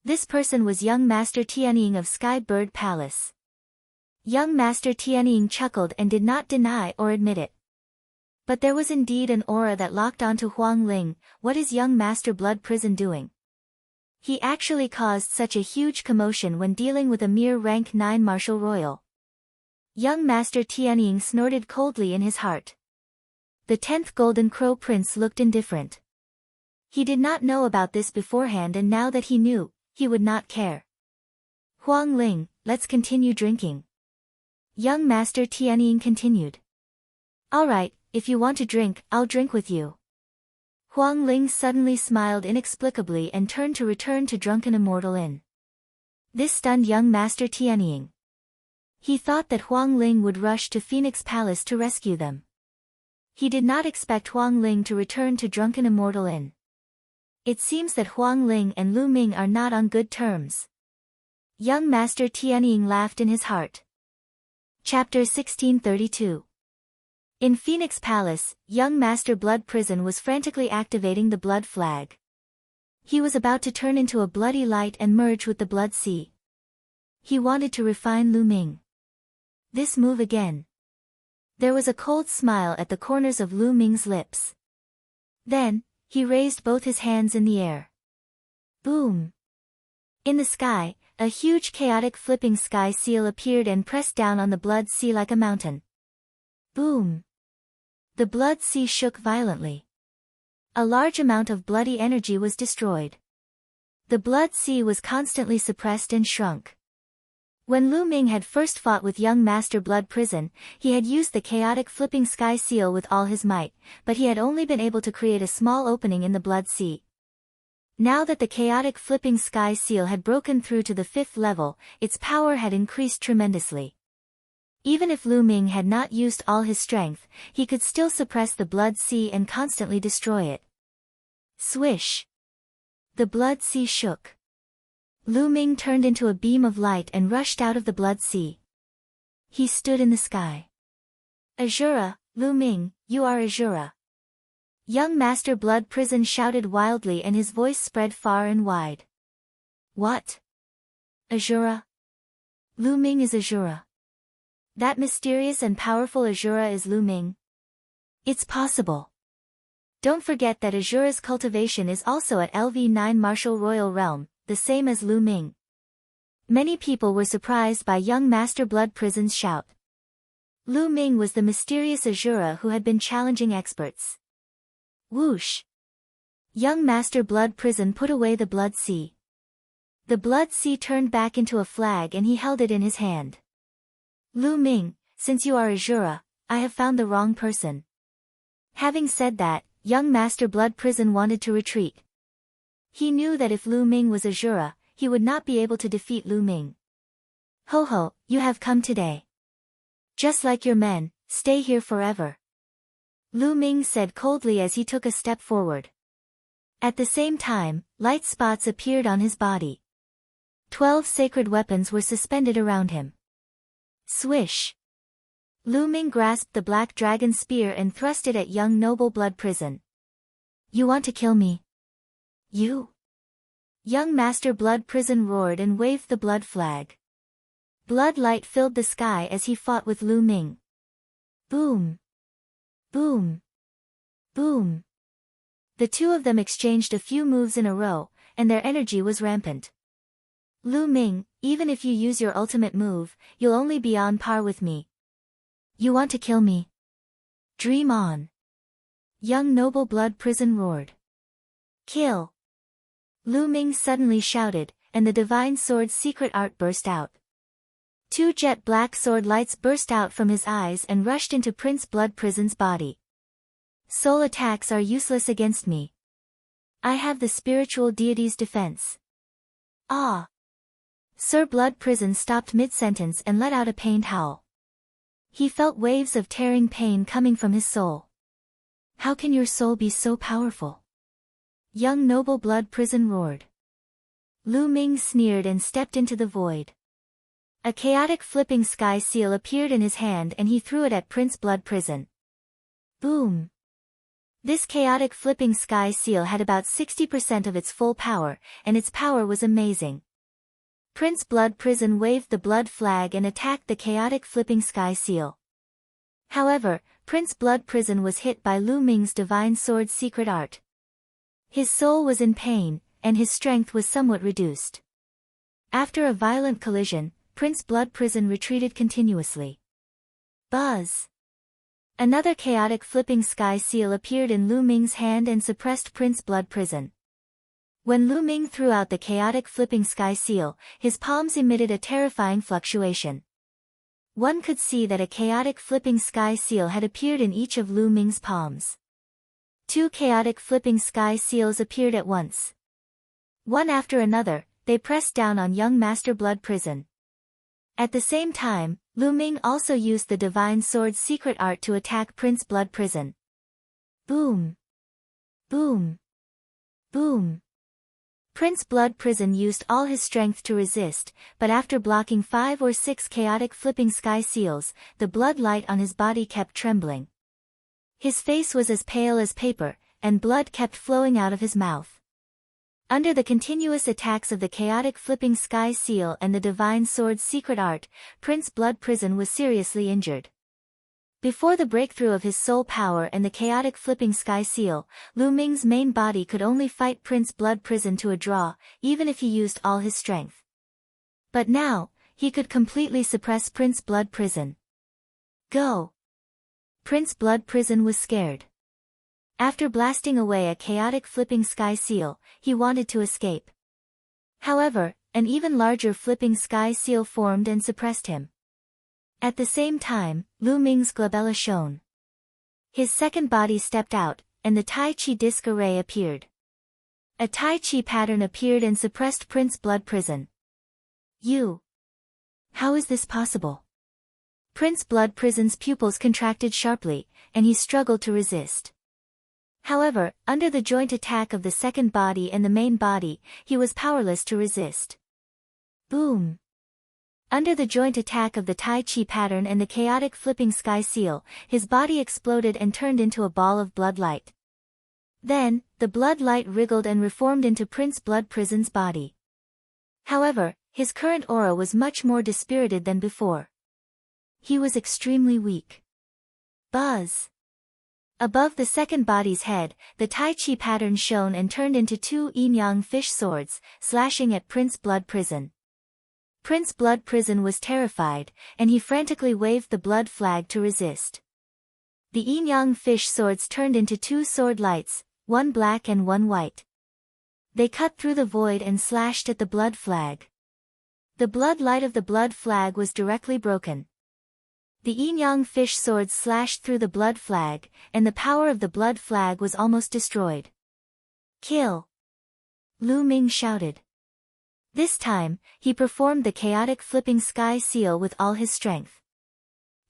A: This person was Young Master Tianying of Sky Bird Palace. Young Master Tianying chuckled and did not deny or admit it. But there was indeed an aura that locked onto Huang Ling. What is Young Master Blood Prison doing? He actually caused such a huge commotion when dealing with a mere rank 9 Martial Royal. Young Master Tianying snorted coldly in his heart. The 10th Golden Crow Prince looked indifferent. He did not know about this beforehand, and now that he knew, he would not care. Huang Ling, let's continue drinking. Young Master Tianying continued. Alright, if you want to drink, I'll drink with you. Huang Ling suddenly smiled inexplicably and turned to return to Drunken Immortal Inn. This stunned Young Master Tianying. He thought that Huang Ling would rush to Phoenix Palace to rescue them. He did not expect Huang Ling to return to Drunken Immortal Inn. It seems that Huang Ling and Lu Ming are not on good terms. Young Master Tianying laughed in his heart. Chapter 1632. In Phoenix Palace, Young Master Blood Prison was frantically activating the blood flag. He was about to turn into a bloody light and merge with the blood sea. He wanted to refine Lu Ming. This move again. There was a cold smile at the corners of Lu Ming's lips. Then, he raised both his hands in the air. Boom! In the sky, a huge chaotic flipping sky seal appeared and pressed down on the blood sea like a mountain. Boom! The blood sea shook violently. A large amount of bloody energy was destroyed. The blood sea was constantly suppressed and shrunk. When Lu Ming had first fought with young Master Blood Prison, he had used the chaotic flipping sky seal with all his might, but he had only been able to create a small opening in the blood sea. Now that the chaotic flipping sky seal had broken through to the 5th level, its power had increased tremendously. Even if Lu Ming had not used all his strength, he could still suppress the blood sea and constantly destroy it. Swish! The blood sea shook. Lu Ming turned into a beam of light and rushed out of the blood sea. He stood in the sky. Azura, Lu Ming, you are Azura. Young Master Blood Prison shouted wildly and his voice spread far and wide. What? Azura? Lu Ming is Azura. That mysterious and powerful Azura is Lu Ming. It's possible. Don't forget that Azura's cultivation is also at LV9 Martial Royal Realm, the same as Lu Ming. Many people were surprised by young Master Blood Prison's shout. Lu Ming was the mysterious Azura who had been challenging experts. Whoosh! Young Master Blood Prison put away the blood sea. The blood sea turned back into a flag and he held it in his hand. Lu Ming, since you are Azura, I have found the wrong person. Having said that, young Master Blood Prison wanted to retreat. He knew that if Lu Ming was Azura, he would not be able to defeat Lu Ming. Ho ho, you have come today. Just like your men, stay here forever. Lu Ming said coldly as he took a step forward. At the same time, light spots appeared on his body. 12 sacred weapons were suspended around him. Swish! Lu Ming grasped the black dragon spear and thrust it at young Noble Blood Prison. You want to kill me? You? Young Master Blood Prison roared and waved the blood flag. Blood light filled the sky as he fought with Lu Ming. Boom! Boom! Boom! The two of them exchanged a few moves in a row, and their energy was rampant. Lu Ming, even if you use your ultimate move, you'll only be on par with me. You want to kill me? Dream on! Young Noble Blood Prison roared. Kill! Lu Ming suddenly shouted, and the divine sword's secret art burst out. 2 jet black sword lights burst out from his eyes and rushed into Prince Blood Prison's body. Soul attacks are useless against me. I have the spiritual deity's defense. Ah! Sir Blood Prison stopped mid-sentence and let out a pained howl. He felt waves of tearing pain coming from his soul. How can your soul be so powerful? Young Noble Blood Prison roared. Lu Ming sneered and stepped into the void. A chaotic flipping sky seal appeared in his hand and he threw it at Prince Blood Prison. Boom! This chaotic flipping sky seal had about 60% of its full power, and its power was amazing. Prince Blood Prison waved the blood flag and attacked the chaotic flipping sky seal. However, Prince Blood Prison was hit by Lu Ming's divine sword's secret art. His soul was in pain, and his strength was somewhat reduced. After a violent collision, Prince Blood Prison retreated continuously. Buzz! Another chaotic flipping sky seal appeared in Lu Ming's hand and suppressed Prince Blood Prison. When Lu Ming threw out the chaotic flipping sky seal, his palms emitted a terrifying fluctuation. One could see that a chaotic flipping sky seal had appeared in each of Lu Ming's palms. 2 chaotic flipping sky seals appeared at once. One after another, they pressed down on young Master Blood Prison. At the same time, Lu Ming also used the divine sword's secret art to attack Prince Blood Prison. Boom! Boom! Boom! Prince Blood Prison used all his strength to resist, but after blocking 5 or 6 chaotic flipping sky seals, the blood light on his body kept trembling. His face was as pale as paper, and blood kept flowing out of his mouth. Under the continuous attacks of the chaotic flipping sky seal and the divine sword's secret art, Prince Blood Prison was seriously injured. Before the breakthrough of his soul power and the chaotic flipping sky seal, Lu Ming's main body could only fight Prince Blood Prison to a draw, even if he used all his strength. But now, he could completely suppress Prince Blood Prison. Go! Prince Blood Prison was scared. After blasting away a chaotic flipping sky seal, he wanted to escape. However, an even larger flipping sky seal formed and suppressed him. At the same time, Lu Ming's glabella shone. His second body stepped out, and the Tai Chi disc array appeared. A Tai Chi pattern appeared and suppressed Prince Blood Prison. How is this possible? Prince Blood Prison's pupils contracted sharply, and he struggled to resist. However, under the joint attack of the second body and the main body, he was powerless to resist. Boom! Under the joint attack of the Tai Chi pattern and the chaotic flipping sky seal, his body exploded and turned into a ball of blood light. Then, the blood light wriggled and reformed into Prince Blood Prison's body. However, his current aura was much more dispirited than before. He was extremely weak. Buzz! Above the second body's head, the Tai Chi pattern shone and turned into two yin-yang fish swords, slashing at Prince Blood Prison. Prince Blood Prison was terrified, and he frantically waved the blood flag to resist. The yin-yang fish swords turned into two sword lights, one black and one white. They cut through the void and slashed at the blood flag. The blood light of the blood flag was directly broken. The yin-yang fish swords slashed through the blood flag, and the power of the blood flag was almost destroyed. Kill! Lu Ming shouted. This time, he performed the chaotic flipping sky seal with all his strength.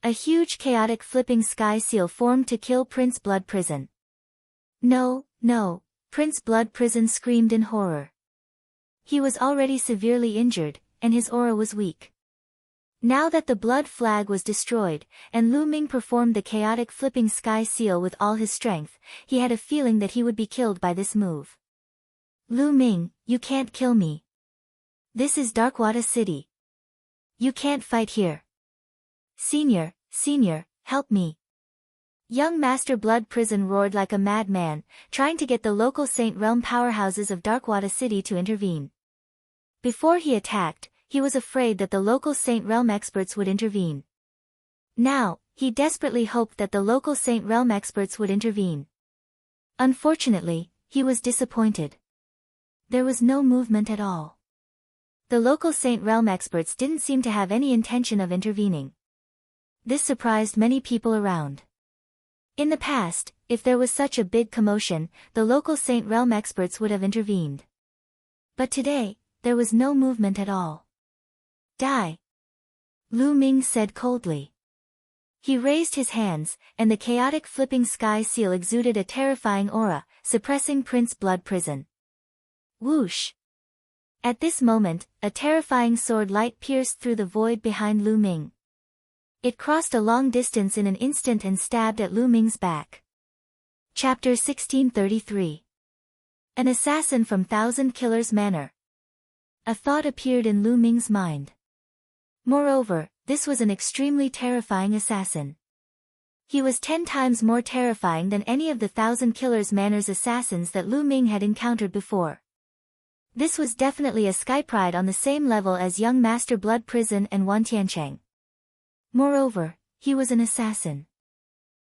A: A huge chaotic flipping sky seal formed to kill Prince Blood Prison. No, Prince Blood Prison screamed in horror. He was already severely injured, and his aura was weak. Now that the blood flag was destroyed, and Lu Ming performed the chaotic flipping sky seal with all his strength, he had a feeling that he would be killed by this move. Lu Ming, you can't kill me. This is Darkwater City. You can't fight here. Senior, help me. Young Master Blood Prison roared like a madman, trying to get the local Saint Realm powerhouses of Darkwater City to intervene. Before he attacked, he was afraid that the local Saint Realm experts would intervene. Now, he desperately hoped that the local Saint Realm experts would intervene. Unfortunately, he was disappointed. There was no movement at all. The local Saint Realm experts didn't seem to have any intention of intervening. This surprised many people around. In the past, if there was such a big commotion, the local Saint Realm experts would have intervened. But today, there was no movement at all. Die! Lu Ming said coldly. He raised his hands, and the chaotic flipping sky seal exuded a terrifying aura, suppressing Prince Blood Prison. Whoosh! At this moment, a terrifying sword light pierced through the void behind Lu Ming. It crossed a long distance in an instant and stabbed at Lu Ming's back. Chapter 1633. An assassin from Thousand Killers Manor. A thought appeared in Lu Ming's mind. Moreover, this was an extremely terrifying assassin. He was 10 times more terrifying than any of the Thousand Killers Manor's assassins that Lu Ming had encountered before. This was definitely a skypride on the same level as young Master Blood Prison and Wan Tiancheng. Moreover, he was an assassin.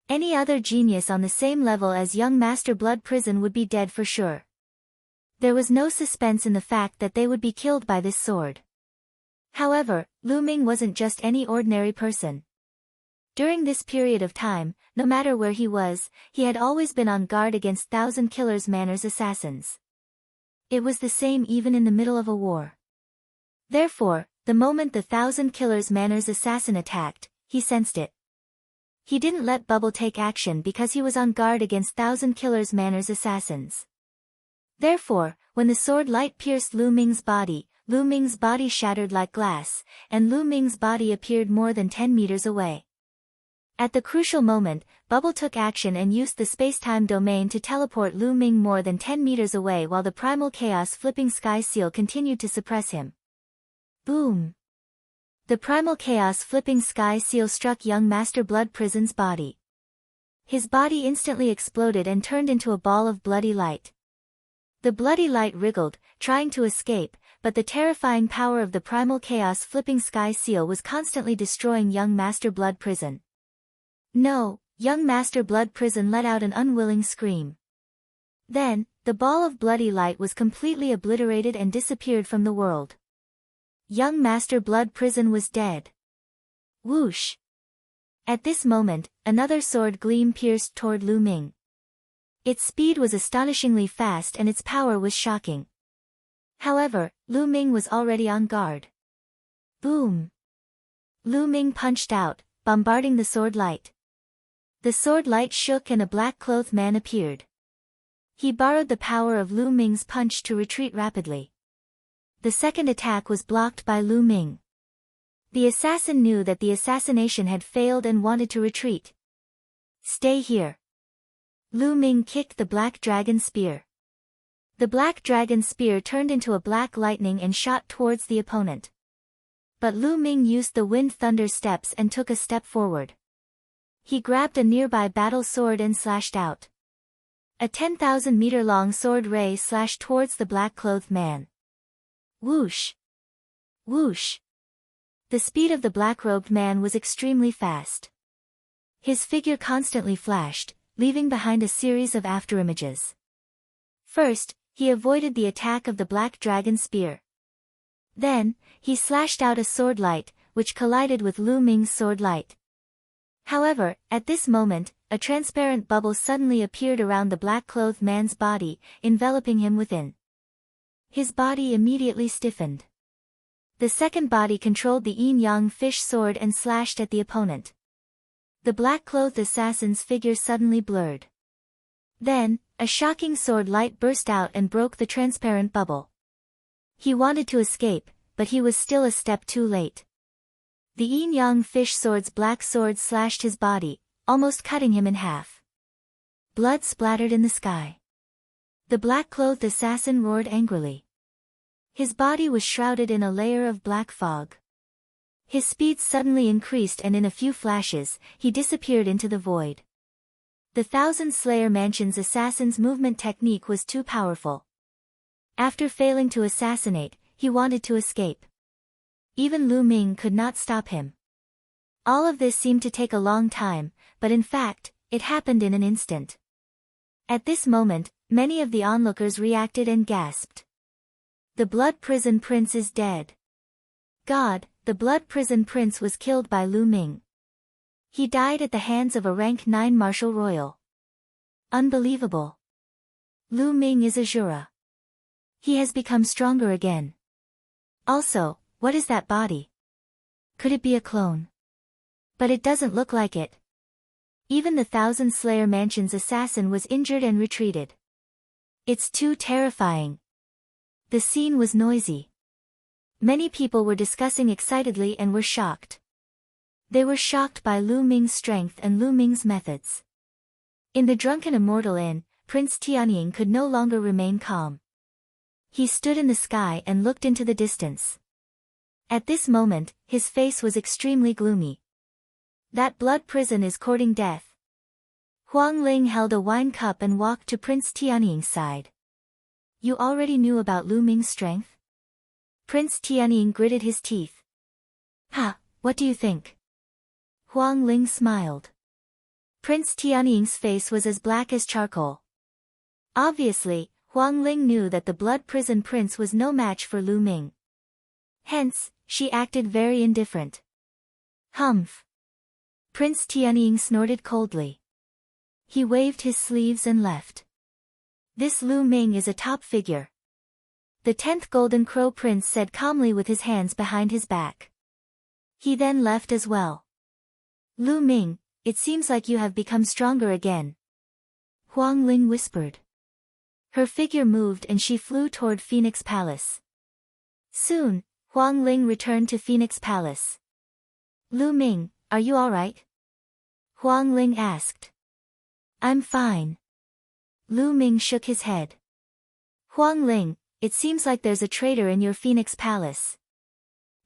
A: Any other genius on the same level as young Master Blood Prison would be dead for sure. There was no suspense in the fact that they would be killed by this sword. However, Lu Ming wasn't just any ordinary person. During this period of time, no matter where he was, he had always been on guard against Thousand Killers Manor's assassins. It was the same even in the middle of a war. Therefore, the moment the Thousand Killers Manor's assassin attacked, he sensed it. He didn't let Bubble take action because he was on guard against Thousand Killers Manor's assassins. Therefore, when the sword light pierced Lu Ming's body shattered like glass, and Lu Ming's body appeared more than 10 meters away. At the crucial moment, Bubble took action and used the space-time domain to teleport Lu Ming more than 10 meters away while the primal chaos flipping sky seal continued to suppress him. Boom! The primal chaos flipping sky seal struck young Master Blood Prison's body. His body instantly exploded and turned into a ball of bloody light. The bloody light wriggled, trying to escape, but the terrifying power of the primal chaos flipping sky seal was constantly destroying young Master Blood Prison. No, young Master Blood Prison let out an unwilling scream. Then, the ball of bloody light was completely obliterated and disappeared from the world. Young Master Blood Prison was dead. Whoosh! At this moment, another sword gleam pierced toward Lu Ming. Its speed was astonishingly fast and its power was shocking. However, Lu Ming was already on guard. Boom! Lu Ming punched out, bombarding the sword light. The sword light shook and a black-clothed man appeared. He borrowed the power of Lu Ming's punch to retreat rapidly. The second attack was blocked by Lu Ming. The assassin knew that the assassination had failed and wanted to retreat. Stay here. Lu Ming kicked the black dragon spear. The black dragon spear turned into a black lightning and shot towards the opponent. But Lu Ming used the wind thunder steps and took a step forward. He grabbed a nearby battle sword and slashed out. A 10,000-meter-long sword ray slashed towards the black-clothed man. Whoosh! Whoosh! The speed of the black-robed man was extremely fast. His figure constantly flashed, leaving behind a series of afterimages. First, he avoided the attack of the black dragon spear. Then, he slashed out a sword light, which collided with Lu Ming's sword light. However, at this moment, a transparent bubble suddenly appeared around the black-clothed man's body, enveloping him within. His body immediately stiffened. The second body controlled the yin-yang fish sword and slashed at the opponent. The black-clothed assassin's figure suddenly blurred. Then, a shocking sword light burst out and broke the transparent bubble. He wanted to escape, but he was still a step too late. The yin-yang fish sword's black sword slashed his body, almost cutting him in half. Blood splattered in the sky. The black-clothed assassin roared angrily. His body was shrouded in a layer of black fog. His speed suddenly increased and in a few flashes, he disappeared into the void. The Thousand Slayer Mansion's assassin's movement technique was too powerful. After failing to assassinate, he wanted to escape. Even Lu Ming could not stop him. All of this seemed to take a long time, but in fact, it happened in an instant. At this moment, many of the onlookers reacted and gasped. The Blood Prison Prince is dead. God, the Blood Prison Prince was killed by Lu Ming. He died at the hands of a rank 9 Marshal Royal. Unbelievable. Lu Ming is a Jura. He has become stronger again. Also, what is that body? Could it be a clone? But it doesn't look like it. Even the Thousand Slayer Mansion's assassin was injured and retreated. It's too terrifying. The scene was noisy. Many people were discussing excitedly and were shocked. They were shocked by Lu Ming's strength and Lu Ming's methods. In the Drunken Immortal Inn, Prince Tianying could no longer remain calm. He stood in the sky and looked into the distance. At this moment, his face was extremely gloomy. That blood prison is courting death. Huang Ling held a wine cup and walked to Prince Tianying's side. You already knew about Lu Ming's strength? Prince Tianying gritted his teeth. Ha, what do you think? Huang Ling smiled. Prince Tianying's face was as black as charcoal. Obviously, Huang Ling knew that the Blood Prison Prince was no match for Lu Ming. Hence, she acted very indifferent. Humph. Prince Tianying snorted coldly. He waved his sleeves and left. This Lu Ming is a top figure. The 10th Golden Crow Prince said calmly with his hands behind his back. He then left as well. Lu Ming, it seems like you have become stronger again. Huang Ling whispered. Her figure moved and she flew toward Phoenix Palace. Soon, Huang Ling returned to Phoenix Palace. Lu Ming, are you alright? Huang Ling asked. I'm fine. Lu Ming shook his head. Huang Ling, it seems like there's a traitor in your Phoenix Palace.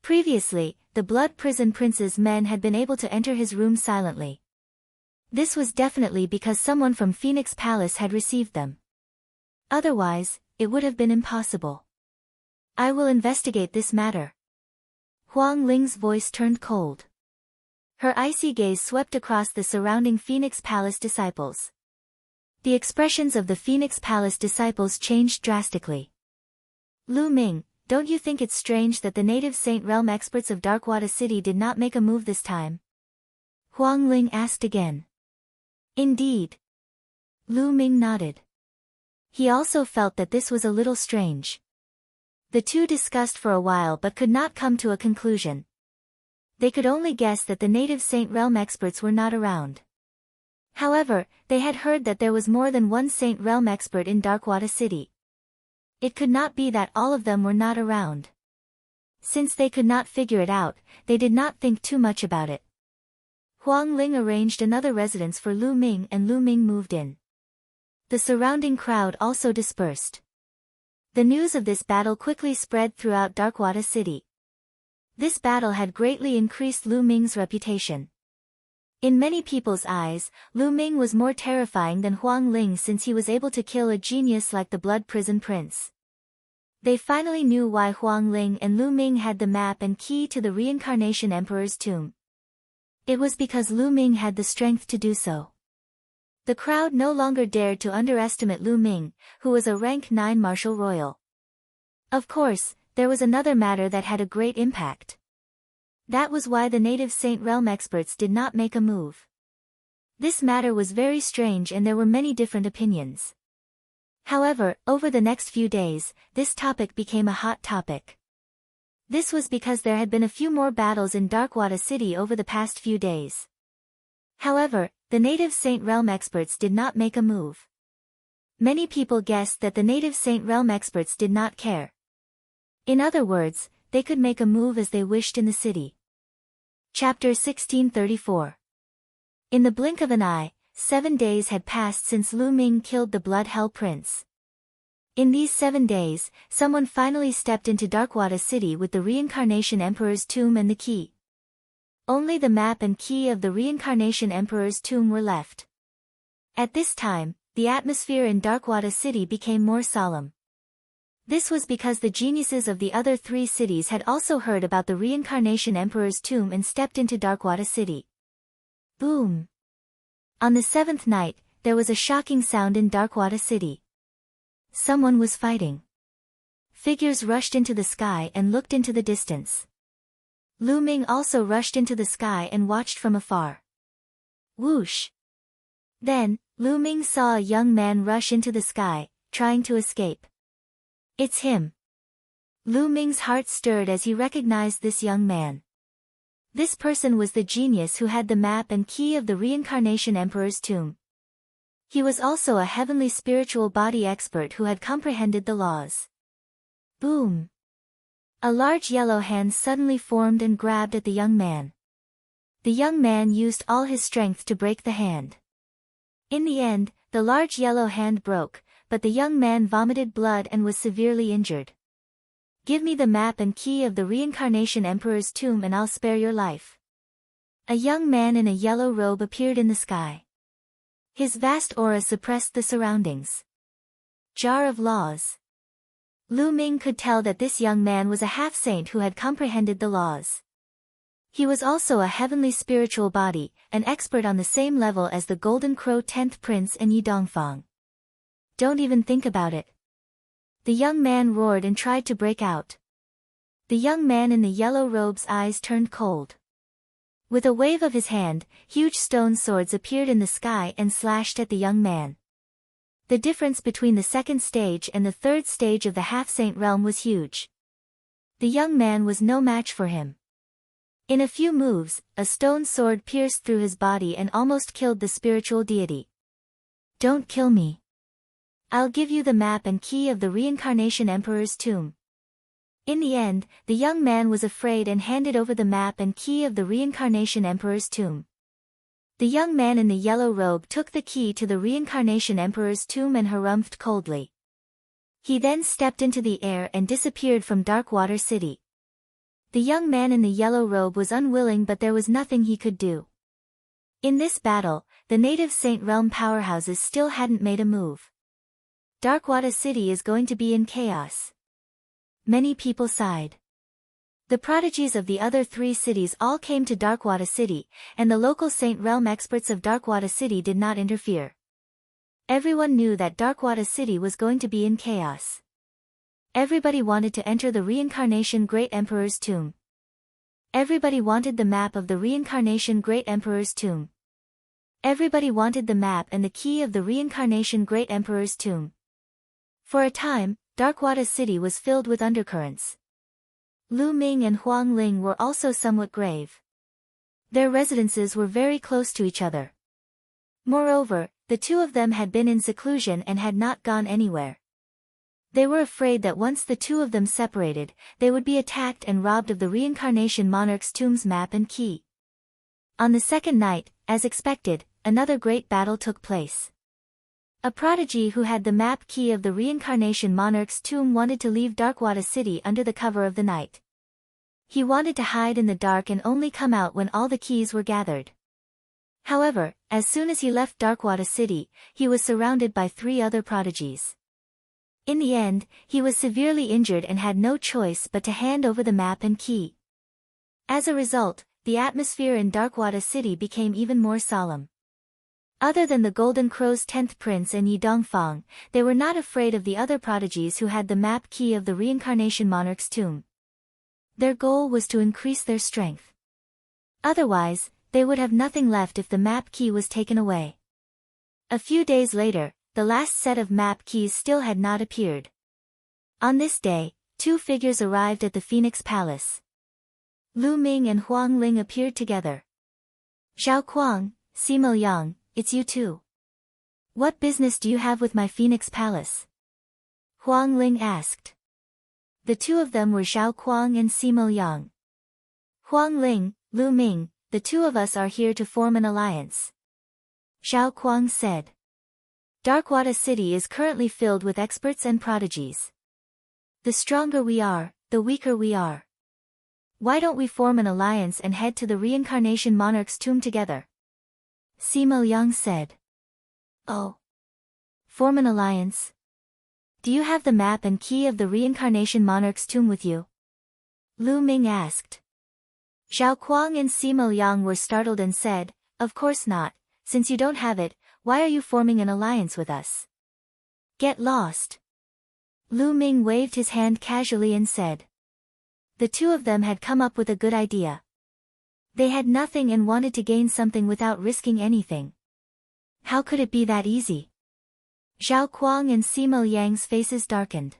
A: Previously, the Blood Prison Prince's men had been able to enter his room silently. This was definitely because someone from Phoenix Palace had received them. Otherwise, it would have been impossible. I will investigate this matter. Huang Ling's voice turned cold. Her icy gaze swept across the surrounding Phoenix Palace disciples. The expressions of the Phoenix Palace disciples changed drastically. Lu Ming, don't you think it's strange that the native Saint Realm experts of Darkwater City did not make a move this time? Huang Ling asked again. Indeed. Lu Ming nodded. He also felt that this was a little strange. The two discussed for a while but could not come to a conclusion. They could only guess that the native Saint Realm experts were not around. However, they had heard that there was more than one Saint Realm expert in Darkwater City. It could not be that all of them were not around. Since they could not figure it out, they did not think too much about it. Huang Ling arranged another residence for Lu Ming and Lu Ming moved in. The surrounding crowd also dispersed. The news of this battle quickly spread throughout Darkwater City. This battle had greatly increased Lu Ming's reputation. In many people's eyes, Lu Ming was more terrifying than Huang Ling since he was able to kill a genius like the Blood Prison Prince. They finally knew why Huang Ling and Lu Ming had the map and key to the Reincarnation Emperor's tomb. It was because Lu Ming had the strength to do so. The crowd no longer dared to underestimate Lu Ming, who was a rank 9 Martial Royal. Of course, there was another matter that had a great impact. That was why the native Saint Realm experts did not make a move. This matter was very strange and there were many different opinions. However, over the next few days, this topic became a hot topic. This was because there had been a few more battles in Darkwater City over the past few days. However, the native Saint Realm experts did not make a move. Many people guessed that the native Saint Realm experts did not care. In other words, they could make a move as they wished in the city. Chapter 1634. In the blink of an eye, 7 days had passed since Lu Ming killed the Blood Hell Prince. In these 7 days, someone finally stepped into Darkwater City with the Reincarnation Emperor's tomb and the key. Only the map and key of the Reincarnation Emperor's tomb were left. At this time, the atmosphere in Darkwater City became more solemn. This was because the geniuses of the other 3 cities had also heard about the Reincarnation Emperor's tomb and stepped into Darkwater City. Boom! On the 7th night, there was a shocking sound in Darkwater City. Someone was fighting. Figures rushed into the sky and looked into the distance. Lu Ming also rushed into the sky and watched from afar. Whoosh! Then, Lu Ming saw a young man rush into the sky, trying to escape. It's him. Lu Ming's heart stirred as he recognized this young man. This person was the genius who had the map and key of the Reincarnation Emperor's tomb. He was also a heavenly spiritual body expert who had comprehended the laws. Boom! A large yellow hand suddenly formed and grabbed at the young man. The young man used all his strength to break the hand. In the end, the large yellow hand broke, but the young man vomited blood and was severely injured. Give me the map and key of the Reincarnation Emperor's tomb and I'll spare your life. A young man in a yellow robe appeared in the sky. His vast aura suppressed the surroundings. Jar of Laws. Lu Ming could tell that this young man was a half-saint who had comprehended the laws. He was also a heavenly spiritual body, an expert on the same level as the Golden Crow 10th Prince and Yi Dongfang. Don't even think about it. The young man roared and tried to break out. The young man in the yellow robe's eyes turned cold. With a wave of his hand, huge stone swords appeared in the sky and slashed at the young man. The difference between the 2nd stage and the 3rd stage of the half-saint realm was huge. The young man was no match for him. In a few moves, a stone sword pierced through his body and almost killed the spiritual deity. Don't kill me. I'll give you the map and key of the Reincarnation Emperor's tomb. In the end, the young man was afraid and handed over the map and key of the Reincarnation Emperor's tomb. The young man in the yellow robe took the key to the Reincarnation Emperor's tomb and harumphed coldly. He then stepped into the air and disappeared from Darkwater City. The young man in the yellow robe was unwilling but there was nothing he could do. In this battle, the native Saint Realm powerhouses still hadn't made a move. Darkwater City is going to be in chaos. Many people sighed. The prodigies of the other 3 cities all came to Darkwater City, and the local Saint Realm experts of Darkwater City did not interfere. Everyone knew that Darkwater City was going to be in chaos. Everybody wanted to enter the reincarnation Great Emperor's tomb. Everybody wanted the map of the reincarnation Great Emperor's tomb. Everybody wanted the map and the key of the reincarnation Great Emperor's tomb. For a time, Darkwater City was filled with undercurrents. Lu Ming and Huang Ling were also somewhat grave. Their residences were very close to each other. Moreover, the two of them had been in seclusion and had not gone anywhere. They were afraid that once the two of them separated, they would be attacked and robbed of the reincarnation monarch's tomb's map and key. On the second night, as expected, another great battle took place. A prodigy who had the map key of the reincarnation monarch's tomb wanted to leave Darkwater City under the cover of the night. He wanted to hide in the dark and only come out when all the keys were gathered. However, as soon as he left Darkwater City, he was surrounded by 3 other prodigies. In the end, he was severely injured and had no choice but to hand over the map and key. As a result, the atmosphere in Darkwater City became even more solemn. Other than the Golden Crow's 10th prince and Yi Dongfang, they were not afraid of the other prodigies who had the map key of the reincarnation monarch's tomb. Their goal was to increase their strength. Otherwise, they would have nothing left if the map key was taken away. A few days later, the last set of map keys still had not appeared. On this day, 2 figures arrived at the Phoenix Palace. Lu Ming and Huang Ling appeared together. Zhao Kuang, Sima Yang, it's you two. What business do you have with my Phoenix Palace? Huang Ling asked. The two of them were Zhao Kuang and Sima Yang. Huang Ling, Lu Ming, the two of us are here to form an alliance. Zhao Kuang said. Darkwater City is currently filled with experts and prodigies. The stronger we are, the weaker we are. Why don't we form an alliance and head to the reincarnation monarch's tomb together? Sima Yang said. Oh. Form an alliance? Do you have the map and key of the reincarnation monarch's tomb with you? Lu Ming asked. Zhao Kuang and Sima Yang were startled and said, of course not, since you don't have it, why are you forming an alliance with us? Get lost. Lu Ming waved his hand casually and said. The two of them had come up with a good idea. They had nothing and wanted to gain something without risking anything. How could it be that easy? Zhao Kuang and Sima Yang's faces darkened.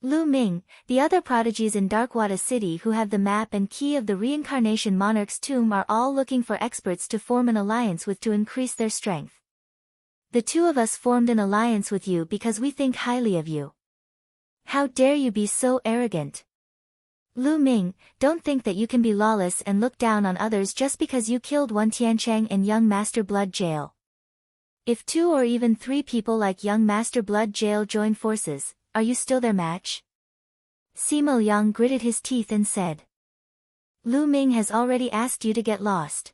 A: Lu Ming, the other prodigies in Darkwater City who have the map and key of the reincarnation monarch's tomb are all looking for experts to form an alliance with to increase their strength. The two of us formed an alliance with you because we think highly of you. How dare you be so arrogant? Lu Ming, don't think that you can be lawless and look down on others just because you killed one Tiancheng in young Master Blood Jail. If 2 or even 3 people like young Master Blood Jail join forces, are you still their match? Sima Yang gritted his teeth and said. Lu Ming has already asked you to get lost.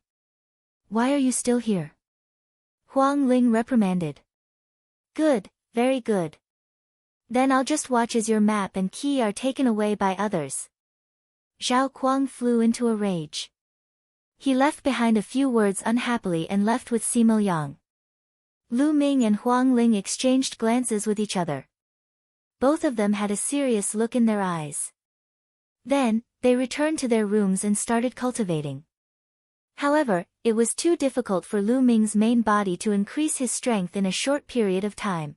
A: Why are you still here? Huang Ling reprimanded. Good, very good. Then I'll just watch as your map and key are taken away by others. Zhao Kuang flew into a rage. He left behind a few words unhappily and left with Sima Yang. Lu Ming and Huang Ling exchanged glances with each other. Both of them had a serious look in their eyes. Then, they returned to their rooms and started cultivating. However, it was too difficult for Lu Ming's main body to increase his strength in a short period of time.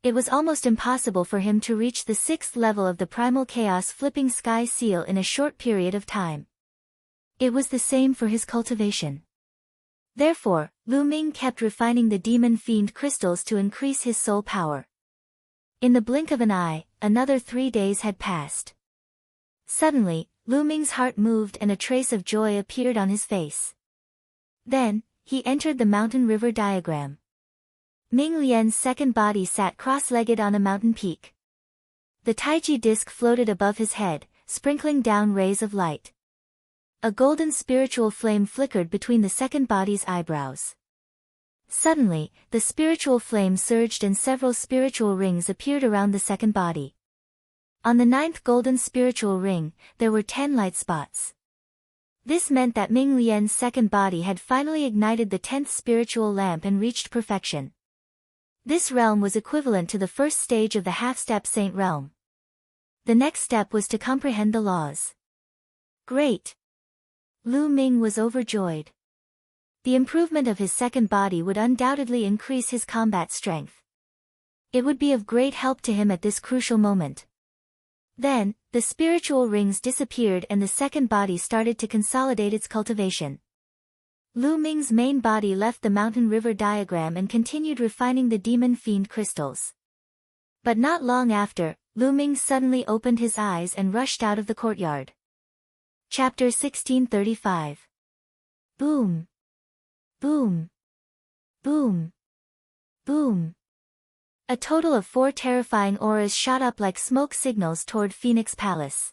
A: It was almost impossible for him to reach the 6th level of the Primal Chaos Flipping Sky Seal in a short period of time. It was the same for his cultivation. Therefore, Lu Ming kept refining the Demon Fiend crystals to increase his soul power. In the blink of an eye, another 3 days had passed. Suddenly, Lu Ming's heart moved and a trace of joy appeared on his face. Then, he entered the mountain river diagram. Ming Lian's second body sat cross-legged on a mountain peak. The Taiji disc floated above his head, sprinkling down rays of light. A golden spiritual flame flickered between the second body's eyebrows. Suddenly, the spiritual flame surged and several spiritual rings appeared around the second body. On the 9th golden spiritual ring, there were 10 light spots. This meant that Ming Lian's second body had finally ignited the 10th spiritual lamp and reached perfection. This realm was equivalent to the first stage of the half-step saint realm. The next step was to comprehend the laws. Great! Lu Ming was overjoyed. The improvement of his second body would undoubtedly increase his combat strength. It would be of great help to him at this crucial moment. Then, the spiritual rings disappeared and the second body started to consolidate its cultivation. Lu Ming's main body left the mountain river diagram and continued refining the demon fiend crystals. But not long after, Lu Ming suddenly opened his eyes and rushed out of the courtyard. Chapter 1635. Boom! Boom! Boom! Boom! A total of 4 terrifying auras shot up like smoke signals toward Phoenix Palace.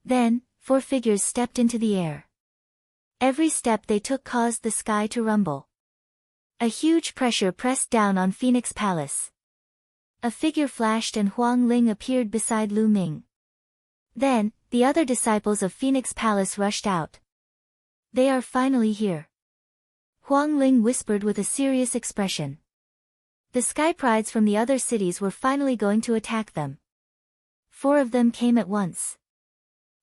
A: Then, 4 figures stepped into the air. Every step they took caused the sky to rumble. A huge pressure pressed down on Phoenix Palace. A figure flashed and Huang Ling appeared beside Lu Ming. Then, the other disciples of Phoenix Palace rushed out. They are finally here. Huang Ling whispered with a serious expression. The sky prides from the other cities were finally going to attack them. 4 of them came at once.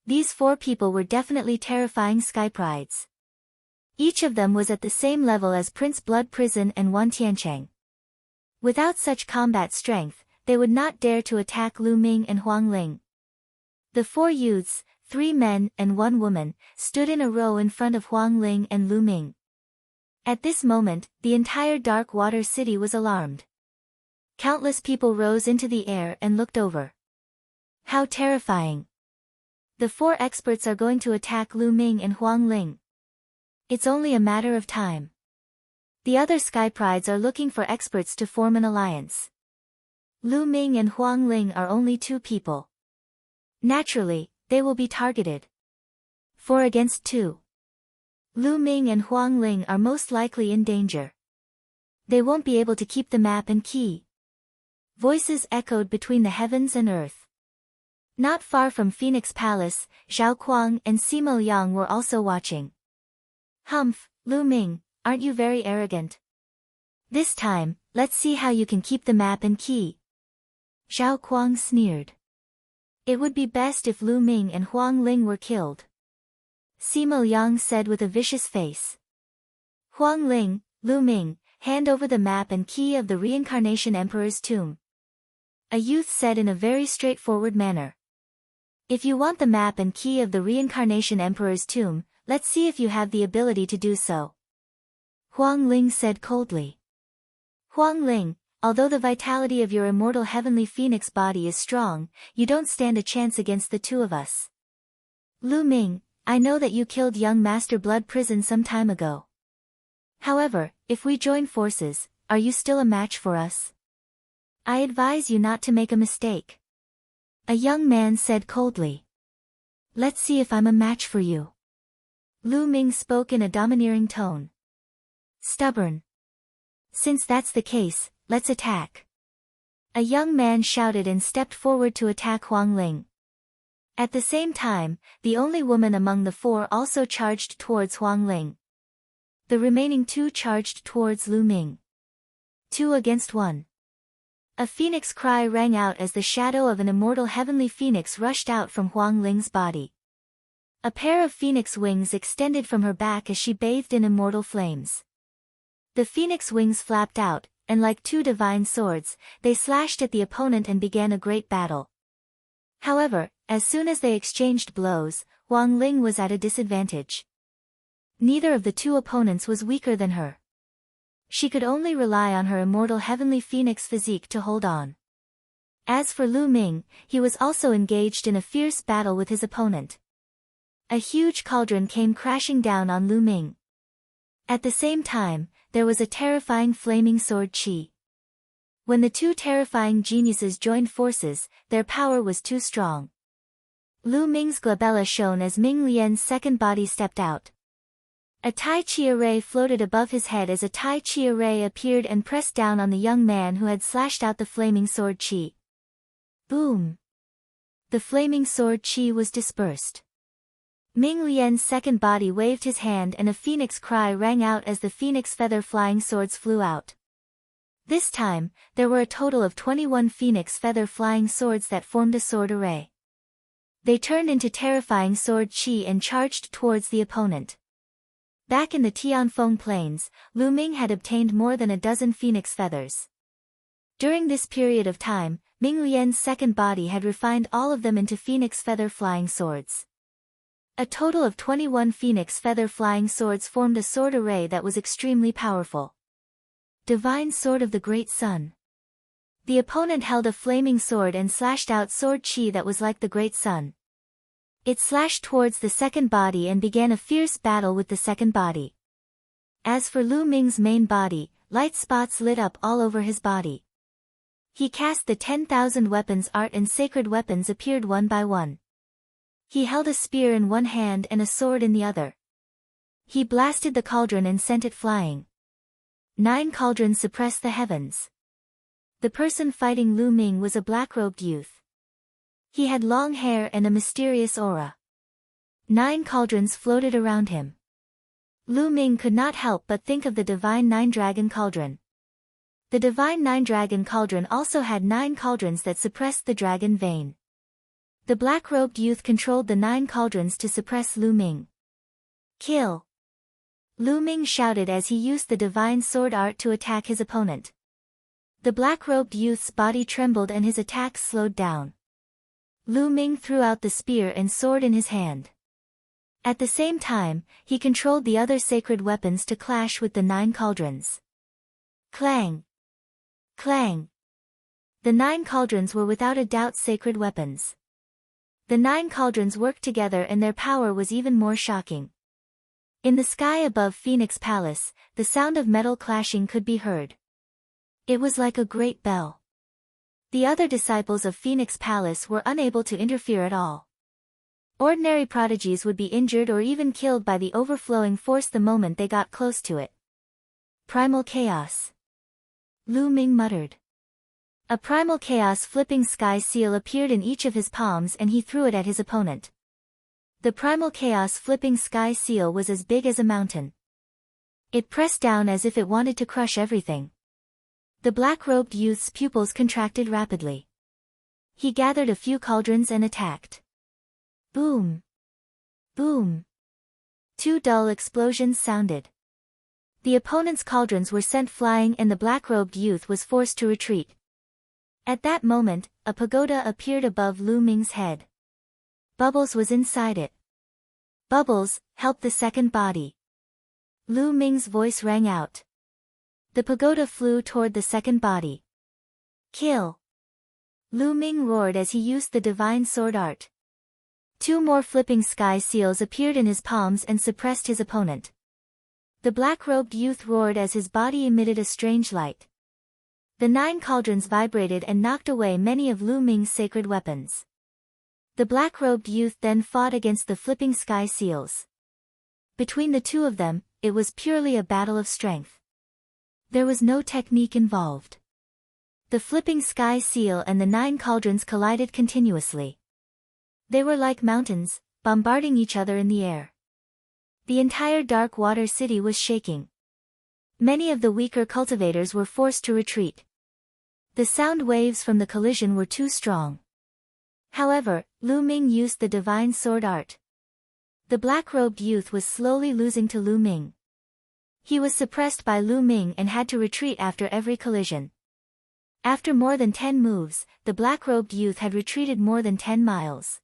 A: These 4 people were definitely terrifying sky prides. Each of them was at the same level as Prince Blood Prison and Wan Tiancheng. Without such combat strength, they would not dare to attack Lu Ming and Huang Ling. The 4 youths, 3 men and 1 woman, stood in a row in front of Huang Ling and Lu Ming. At this moment, the entire Dark Water City was alarmed. Countless people rose into the air and looked over. How terrifying! The 4 experts are going to attack Lu Ming and Huang Ling. It's only a matter of time. The other sky prides are looking for experts to form an alliance. Lu Ming and Huang Ling are only 2 people. Naturally, they will be targeted. 4 against 2. Lu Ming and Huang Ling are most likely in danger. They won't be able to keep the map and key. Voices echoed between the heavens and earth. Not far from Phoenix Palace, Zhao Kuang and Simo Yang were also watching. Humph, Lu Ming, aren't you very arrogant? This time, let's see how you can keep the map and key. Zhao Kuang sneered. It would be best if Lu Ming and Huang Ling were killed. Simo Yang said with a vicious face. Huang Ling, Lu Ming, hand over the map and key of the Reincarnation Emperor's tomb. A youth said in a very straightforward manner. If you want the map and key of the Reincarnation Emperor's tomb, let's see if you have the ability to do so. Huang Ling said coldly. Huang Ling, although the vitality of your immortal heavenly phoenix body is strong, you don't stand a chance against the 2 of us. Lu Ming, I know that you killed young Master Blood Prison some time ago. However, if we join forces, are you still a match for us? I advise you not to make a mistake. A young man said coldly. Let's see if I'm a match for you. Lu Ming spoke in a domineering tone. Stubborn. Since that's the case, let's attack. A young man shouted and stepped forward to attack Huang Ling. At the same time, the only woman among the 4 also charged towards Huang Ling. The remaining 2 charged towards Lu Ming. 2 against 1. A phoenix cry rang out as the shadow of an immortal heavenly phoenix rushed out from Huang Ling's body. A pair of phoenix wings extended from her back as she bathed in immortal flames. The phoenix wings flapped out, and like 2 divine swords, they slashed at the opponent and began a great battle. However, as soon as they exchanged blows, Huang Ling was at a disadvantage. Neither of the 2 opponents was weaker than her. She could only rely on her immortal heavenly phoenix physique to hold on. As for Lu Ming, he was also engaged in a fierce battle with his opponent. A huge cauldron came crashing down on Lu Ming. At the same time, there was a terrifying flaming sword chi. When the 2 terrifying geniuses joined forces, their power was too strong. Lu Ming's glabella shone as Ming Lian's second body stepped out. A Tai Chi array floated above his head as a Tai Chi array appeared and pressed down on the young man who had slashed out the flaming sword chi. Boom! The flaming sword chi was dispersed. Ming Lian's second body waved his hand and a phoenix cry rang out as the phoenix feather flying swords flew out. This time, there were a total of 21 phoenix feather flying swords that formed a sword array. They turned into terrifying sword chi and charged towards the opponent. Back in the Tianfeng Plains, Lu Ming had obtained more than a dozen phoenix feathers. During this period of time, Ming Lian's second body had refined all of them into phoenix feather flying swords. A total of 21 phoenix feather flying swords formed a sword array that was extremely powerful. Divine Sword of the Great Sun. The opponent held a flaming sword and slashed out sword chi that was like the great sun. It slashed towards the second body and began a fierce battle with the second body. As for Lu Ming's main body, light spots lit up all over his body. He cast the 10,000 weapons art and sacred weapons appeared one by one. He held a spear in one hand and a sword in the other. He blasted the cauldron and sent it flying. 9 cauldrons suppressed the heavens. The person fighting Lu Ming was a black-robed youth. He had long hair and a mysterious aura. 9 cauldrons floated around him. Lu Ming could not help but think of the Divine 9-Dragon Cauldron. The Divine 9-Dragon Cauldron also had 9 cauldrons that suppressed the dragon vein. The black-robed youth controlled the 9 cauldrons to suppress Lu Ming. Kill! Lu Ming shouted as he used the divine sword art to attack his opponent. The black-robed youth's body trembled and his attacks slowed down. Lu Ming threw out the spear and sword in his hand. At the same time, he controlled the other sacred weapons to clash with the 9 cauldrons. Clang! Clang! The 9 cauldrons were without a doubt sacred weapons. The 9 cauldrons worked together and their power was even more shocking. In the sky above Phoenix Palace, the sound of metal clashing could be heard. It was like a great bell. The other disciples of Phoenix Palace were unable to interfere at all. Ordinary prodigies would be injured or even killed by the overflowing force the moment they got close to it. Primal Chaos. Lu Ming muttered. A primal chaos flipping sky seal appeared in each of his palms and he threw it at his opponent. The primal chaos flipping sky seal was as big as a mountain. It pressed down as if it wanted to crush everything. The black-robed youth's pupils contracted rapidly. He gathered a few cauldrons and attacked. Boom! Boom! 2 dull explosions sounded. The opponent's cauldrons were sent flying and the black-robed youth was forced to retreat. At that moment, a pagoda appeared above Lu Ming's head. Bubbles was inside it. Bubbles, help the second body. Lu Ming's voice rang out. The pagoda flew toward the second body. Kill! Lu Ming roared as he used the divine sword art. 2 more flipping sky seals appeared in his palms and suppressed his opponent. The black-robed youth roared as his body emitted a strange light. The 9 cauldrons vibrated and knocked away many of Lu Ming's sacred weapons. The black-robed youth then fought against the flipping sky seals. Between the two of them, it was purely a battle of strength. There was no technique involved. The flipping sky seal and the 9 cauldrons collided continuously. They were like mountains, bombarding each other in the air. The entire dark water city was shaking. Many of the weaker cultivators were forced to retreat. The sound waves from the collision were too strong. However, Lu Ming used the divine sword art. The black-robed youth was slowly losing to Lu Ming. He was suppressed by Lu Ming and had to retreat after every collision. After more than 10 moves, the black-robed youth had retreated more than 10 miles.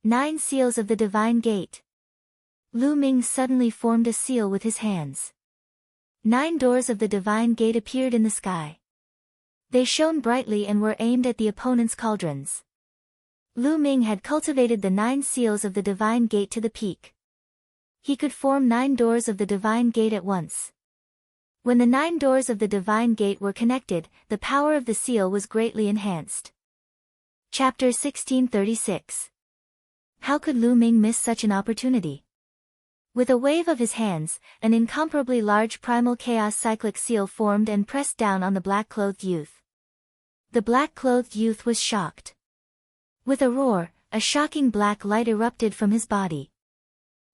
A: 9 seals of the divine gate. Lu Ming suddenly formed a seal with his hands. 9 doors of the divine gate appeared in the sky. They shone brightly and were aimed at the opponent's cauldrons. Lu Ming had cultivated the 9 seals of the divine gate to the peak. He could form 9 doors of the divine gate at once. When the 9 doors of the divine gate were connected, the power of the seal was greatly enhanced. Chapter 1636. How could Lu Ming miss such an opportunity? With a wave of his hands, an incomparably large primal chaos cyclic seal formed and pressed down on the black-clothed youth. The black-clothed youth was shocked. With a roar, a shocking black light erupted from his body.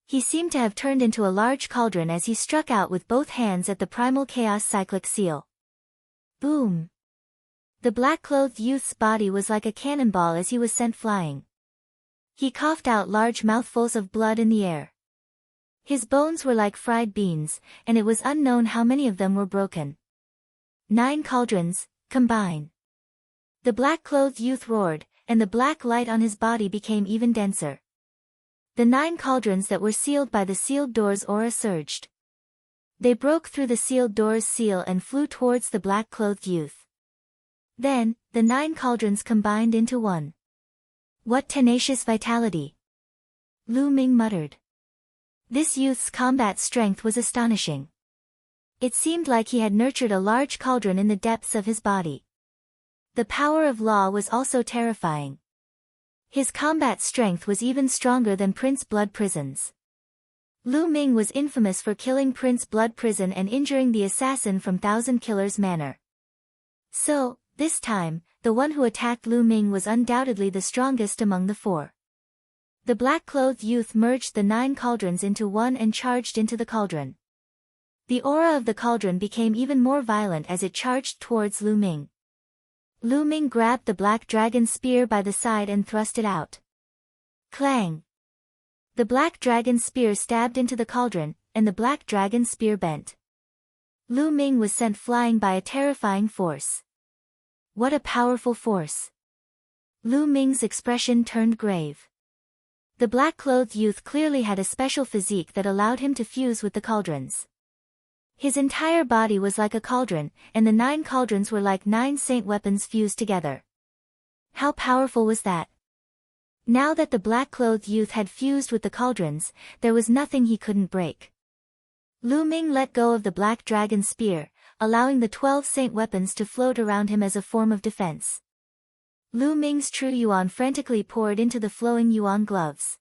A: He seemed to have turned into a large cauldron as he struck out with both hands at the primal chaos cyclic seal. Boom! The black-clothed youth's body was like a cannonball as he was sent flying. He coughed out large mouthfuls of blood in the air. His bones were like fried beans, and it was unknown how many of them were broken. 9 cauldrons, combine. The black-clothed youth roared, and the black light on his body became even denser. The 9 cauldrons that were sealed by the sealed door's aura surged. They broke through the sealed door's seal and flew towards the black-clothed youth. Then, the 9 cauldrons combined into one. What tenacious vitality! Lu Ming muttered. This youth's combat strength was astonishing. It seemed like he had nurtured a large cauldron in the depths of his body. The power of law was also terrifying. His combat strength was even stronger than Prince Blood Prison's. Lu Ming was infamous for killing Prince Blood Prison and injuring the assassin from Thousand Killers Manor. So, this time, the one who attacked Lu Ming was undoubtedly the strongest among the 4. The black-clothed youth merged the 9 cauldrons into one and charged into the cauldron. The aura of the cauldron became even more violent as it charged towards Lu Ming. Lu Ming grabbed the black dragon spear by the side and thrust it out. Clang! The black dragon spear stabbed into the cauldron, and the black dragon spear bent. Lu Ming was sent flying by a terrifying force. What a powerful force! Lu Ming's expression turned grave. The black-clothed youth clearly had a special physique that allowed him to fuse with the cauldrons. His entire body was like a cauldron, and the 9 cauldrons were like 9 saint weapons fused together. How powerful was that? Now that the black-clothed youth had fused with the cauldrons, there was nothing he couldn't break. Lu Ming let go of the black dragon spear, allowing the 12 saint weapons to float around him as a form of defense. Lu Ming's true yuan frantically poured into the flowing yuan gloves.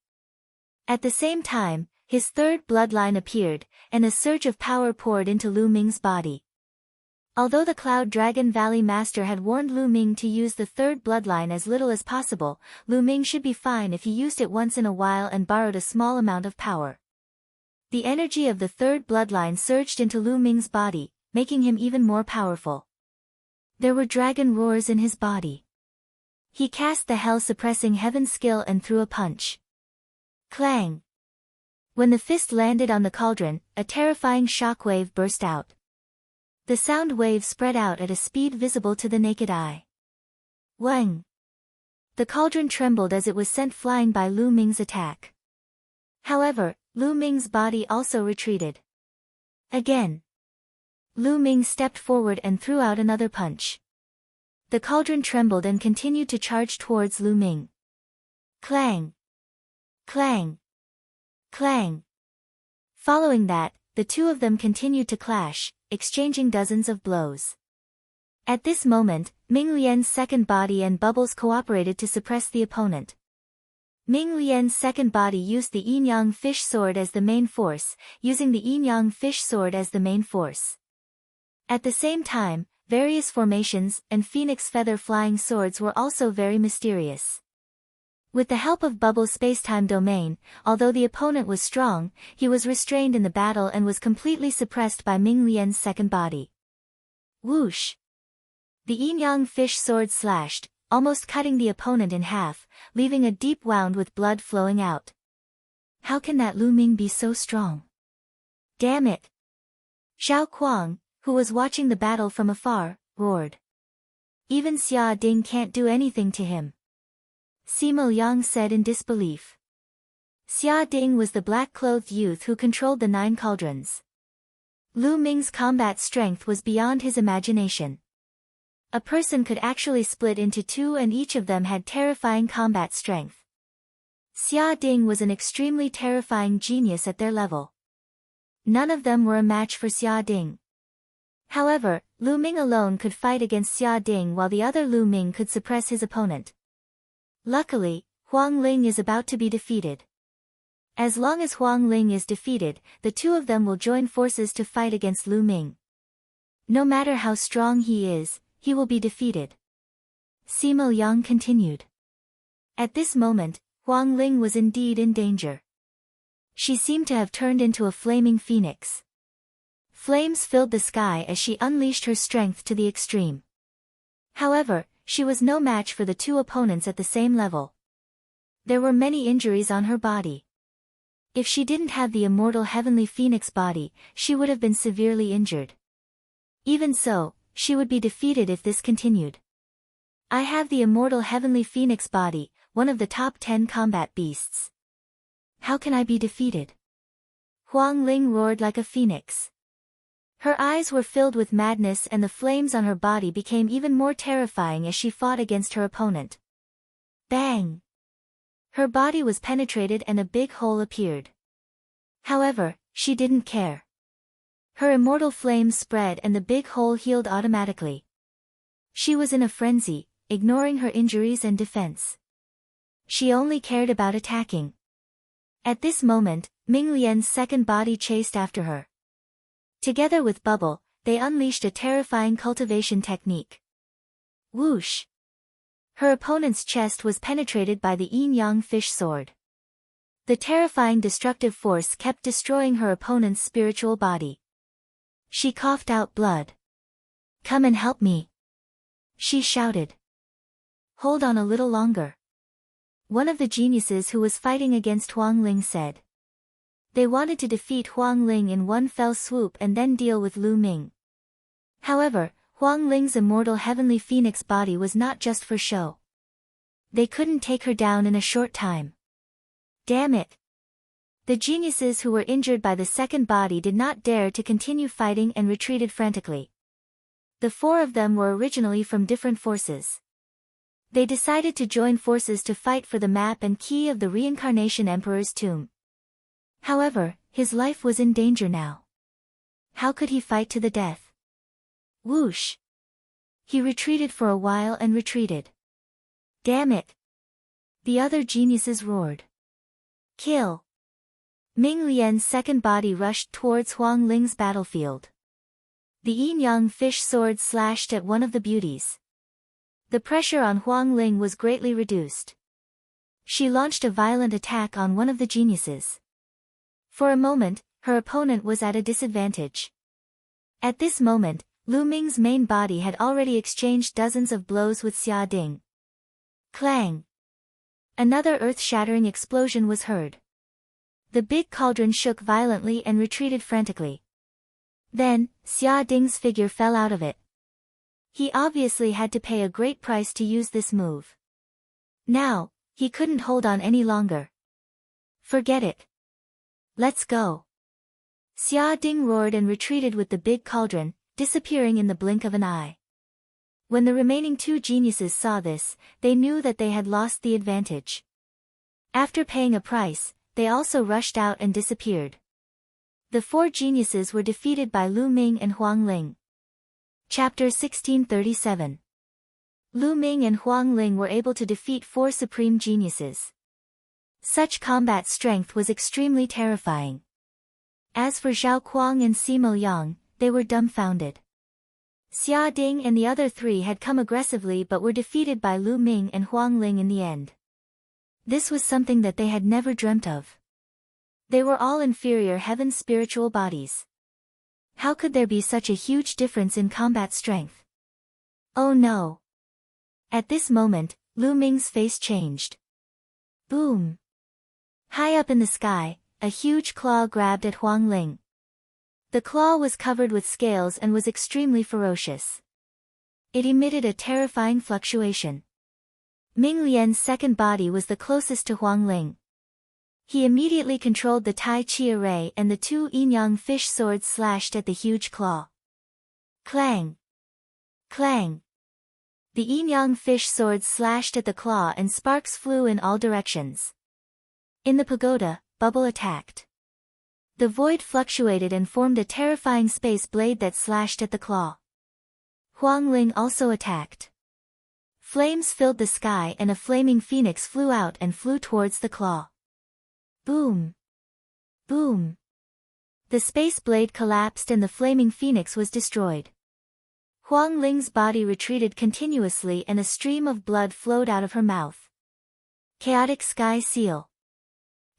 A: At the same time, his 3rd bloodline appeared, and a surge of power poured into Lu Ming's body. Although the Cloud Dragon Valley Master had warned Lu Ming to use the 3rd bloodline as little as possible, Lu Ming should be fine if he used it once in a while and borrowed a small amount of power. The energy of the 3rd bloodline surged into Lu Ming's body, making him even more powerful. There were dragon roars in his body. He cast the hell-suppressing heaven skill and threw a punch. Clang! When the fist landed on the cauldron, a terrifying shockwave burst out. The sound wave spread out at a speed visible to the naked eye. Wang! The cauldron trembled as it was sent flying by Lu Ming's attack. However, Lu Ming's body also retreated. Again. Lu Ming stepped forward and threw out another punch. The cauldron trembled and continued to charge towards Lu Ming. Clang! Clang! Clang! Following that, the 2 of them continued to clash, exchanging dozens of blows. At this moment, Ming Lian's 2nd body and Bubbles cooperated to suppress the opponent. Ming Lian's 2nd body used the yin-yang fish sword as the main force, using the yin-yang fish sword as the main force. At the same time, various formations and phoenix feather flying swords were also very mysterious. With the help of Bubble's spacetime domain, although the opponent was strong, he was restrained in the battle and was completely suppressed by Ming Lian's 2nd body. Whoosh! The yin-yang fish sword slashed, almost cutting the opponent in half, leaving a deep wound with blood flowing out. How can that Lu Ming be so strong? Damn it! Xiao Kuang, who was watching the battle from afar, roared. Even Xia Ding can't do anything to him. Sima Yang said in disbelief. Xia Ding was the black-clothed youth who controlled the 9 cauldrons. Lu Ming's combat strength was beyond his imagination. A person could actually split into 2 and each of them had terrifying combat strength. Xia Ding was an extremely terrifying genius at their level. None of them were a match for Xia Ding. However, Lu Ming alone could fight against Xia Ding while the other Lu Ming could suppress his opponent. Luckily, Huang Ling is about to be defeated. As long as Huang Ling is defeated, the 2 of them will join forces to fight against Lu Ming. No matter how strong he is, he will be defeated. Sima Yang continued. At this moment, Huang Ling was indeed in danger. She seemed to have turned into a flaming phoenix. Flames filled the sky as she unleashed her strength to the extreme. However, she was no match for the two opponents at the same level. There were many injuries on her body. If she didn't have the immortal heavenly phoenix body, she would have been severely injured. Even so, she would be defeated if this continued. I have the immortal heavenly phoenix body, one of the top 10 combat beasts. How can I be defeated? Huang Ling roared like a phoenix. Her eyes were filled with madness and the flames on her body became even more terrifying as she fought against her opponent. Bang! Her body was penetrated and a big hole appeared. However, she didn't care. Her immortal flames spread and the big hole healed automatically. She was in a frenzy, ignoring her injuries and defense. She only cared about attacking. At this moment, Ming Lian's second body chased after her. Together with Bubble, they unleashed a terrifying cultivation technique. Whoosh! Her opponent's chest was penetrated by the yin-yang fish sword. The terrifying destructive force kept destroying her opponent's spiritual body. She coughed out blood. Come and help me! She shouted. Hold on a little longer. One of the geniuses who was fighting against Huang Ling said. They wanted to defeat Huang Ling in one fell swoop and then deal with Lu Ming. However, Huang Ling's immortal heavenly phoenix body was not just for show. They couldn't take her down in a short time. Damn it! The geniuses who were injured by the second body did not dare to continue fighting and retreated frantically. The four of them were originally from different forces. They decided to join forces to fight for the map and key of the Reincarnation Emperor's tomb. However, his life was in danger now. How could he fight to the death? Whoosh! He retreated for a while and retreated. Damn it! The other geniuses roared. Kill! Ming Lian's second body rushed towards Huang Ling's battlefield. The yin-yang fish sword slashed at one of the beauties. The pressure on Huang Ling was greatly reduced. She launched a violent attack on one of the geniuses. For a moment, her opponent was at a disadvantage. At this moment, Lu Ming's main body had already exchanged dozens of blows with Xia Ding. Clang! Another earth-shattering explosion was heard. The big cauldron shook violently and retreated frantically. Then, Xia Ding's figure fell out of it. He obviously had to pay a great price to use this move. Now, he couldn't hold on any longer. Forget it. Let's go. Xia Ding roared and retreated with the big cauldron, disappearing in the blink of an eye. When the remaining two geniuses saw this, they knew that they had lost the advantage. After paying a price, they also rushed out and disappeared. The four geniuses were defeated by Lu Ming and Huang Ling. Chapter 1637. Lu Ming and Huang Ling were able to defeat four supreme geniuses. Such combat strength was extremely terrifying. As for Zhao Kuang and Simo Yang, they were dumbfounded. Xia Ding and the other three had come aggressively but were defeated by Lu Ming and Huang Ling in the end. This was something that they had never dreamt of. They were all inferior heaven's spiritual bodies. How could there be such a huge difference in combat strength? Oh no! At this moment, Lu Ming's face changed. Boom! High up in the sky, a huge claw grabbed at Huang Ling. The claw was covered with scales and was extremely ferocious. It emitted a terrifying fluctuation. Ming Lian's second body was the closest to Huang Ling. He immediately controlled the Tai Chi array and the two yin-yang fish swords slashed at the huge claw. Clang! Clang! The yin-yang fish swords slashed at the claw and sparks flew in all directions. In the pagoda, Bubble attacked. The void fluctuated and formed a terrifying space blade that slashed at the claw. Huang Ling also attacked. Flames filled the sky and a flaming phoenix flew out and flew towards the claw. Boom! Boom! The space blade collapsed and the flaming phoenix was destroyed. Huang Ling's body retreated continuously and a stream of blood flowed out of her mouth. Chaotic Sky Seal.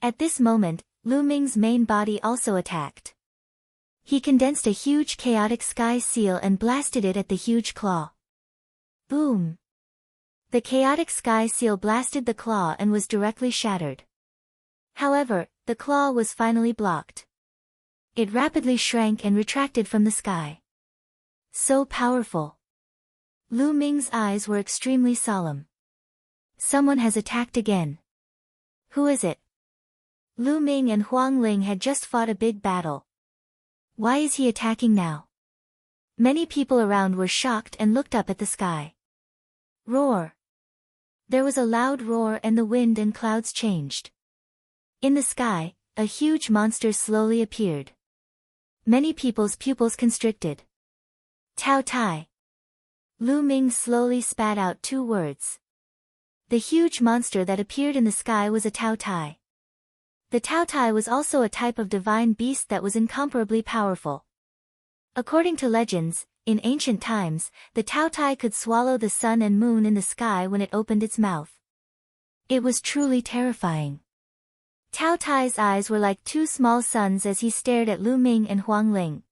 A: At this moment, Lu Ming's main body also attacked. He condensed a huge chaotic sky seal and blasted it at the huge claw. Boom! The chaotic sky seal blasted the claw and was directly shattered. However, the claw was finally blocked. It rapidly shrank and retracted from the sky. So powerful. Lu Ming's eyes were extremely solemn. Someone has attacked again. Who is it? Lu Ming and Huang Ling had just fought a big battle. Why is he attacking now? Many people around were shocked and looked up at the sky. Roar! There was a loud roar and the wind and clouds changed. In the sky, a huge monster slowly appeared. Many people's pupils constricted. Tao Tai. Lu Ming slowly spat out 2 words. The huge monster that appeared in the sky was a Tao Tai. The Tao Tai was also a type of divine beast that was incomparably powerful. According to legends, in ancient times, the Tao Tai could swallow the sun and moon in the sky when it opened its mouth. It was truly terrifying. Tao Tai's eyes were like 2 small suns as he stared at Lu Ming and Huang Ling.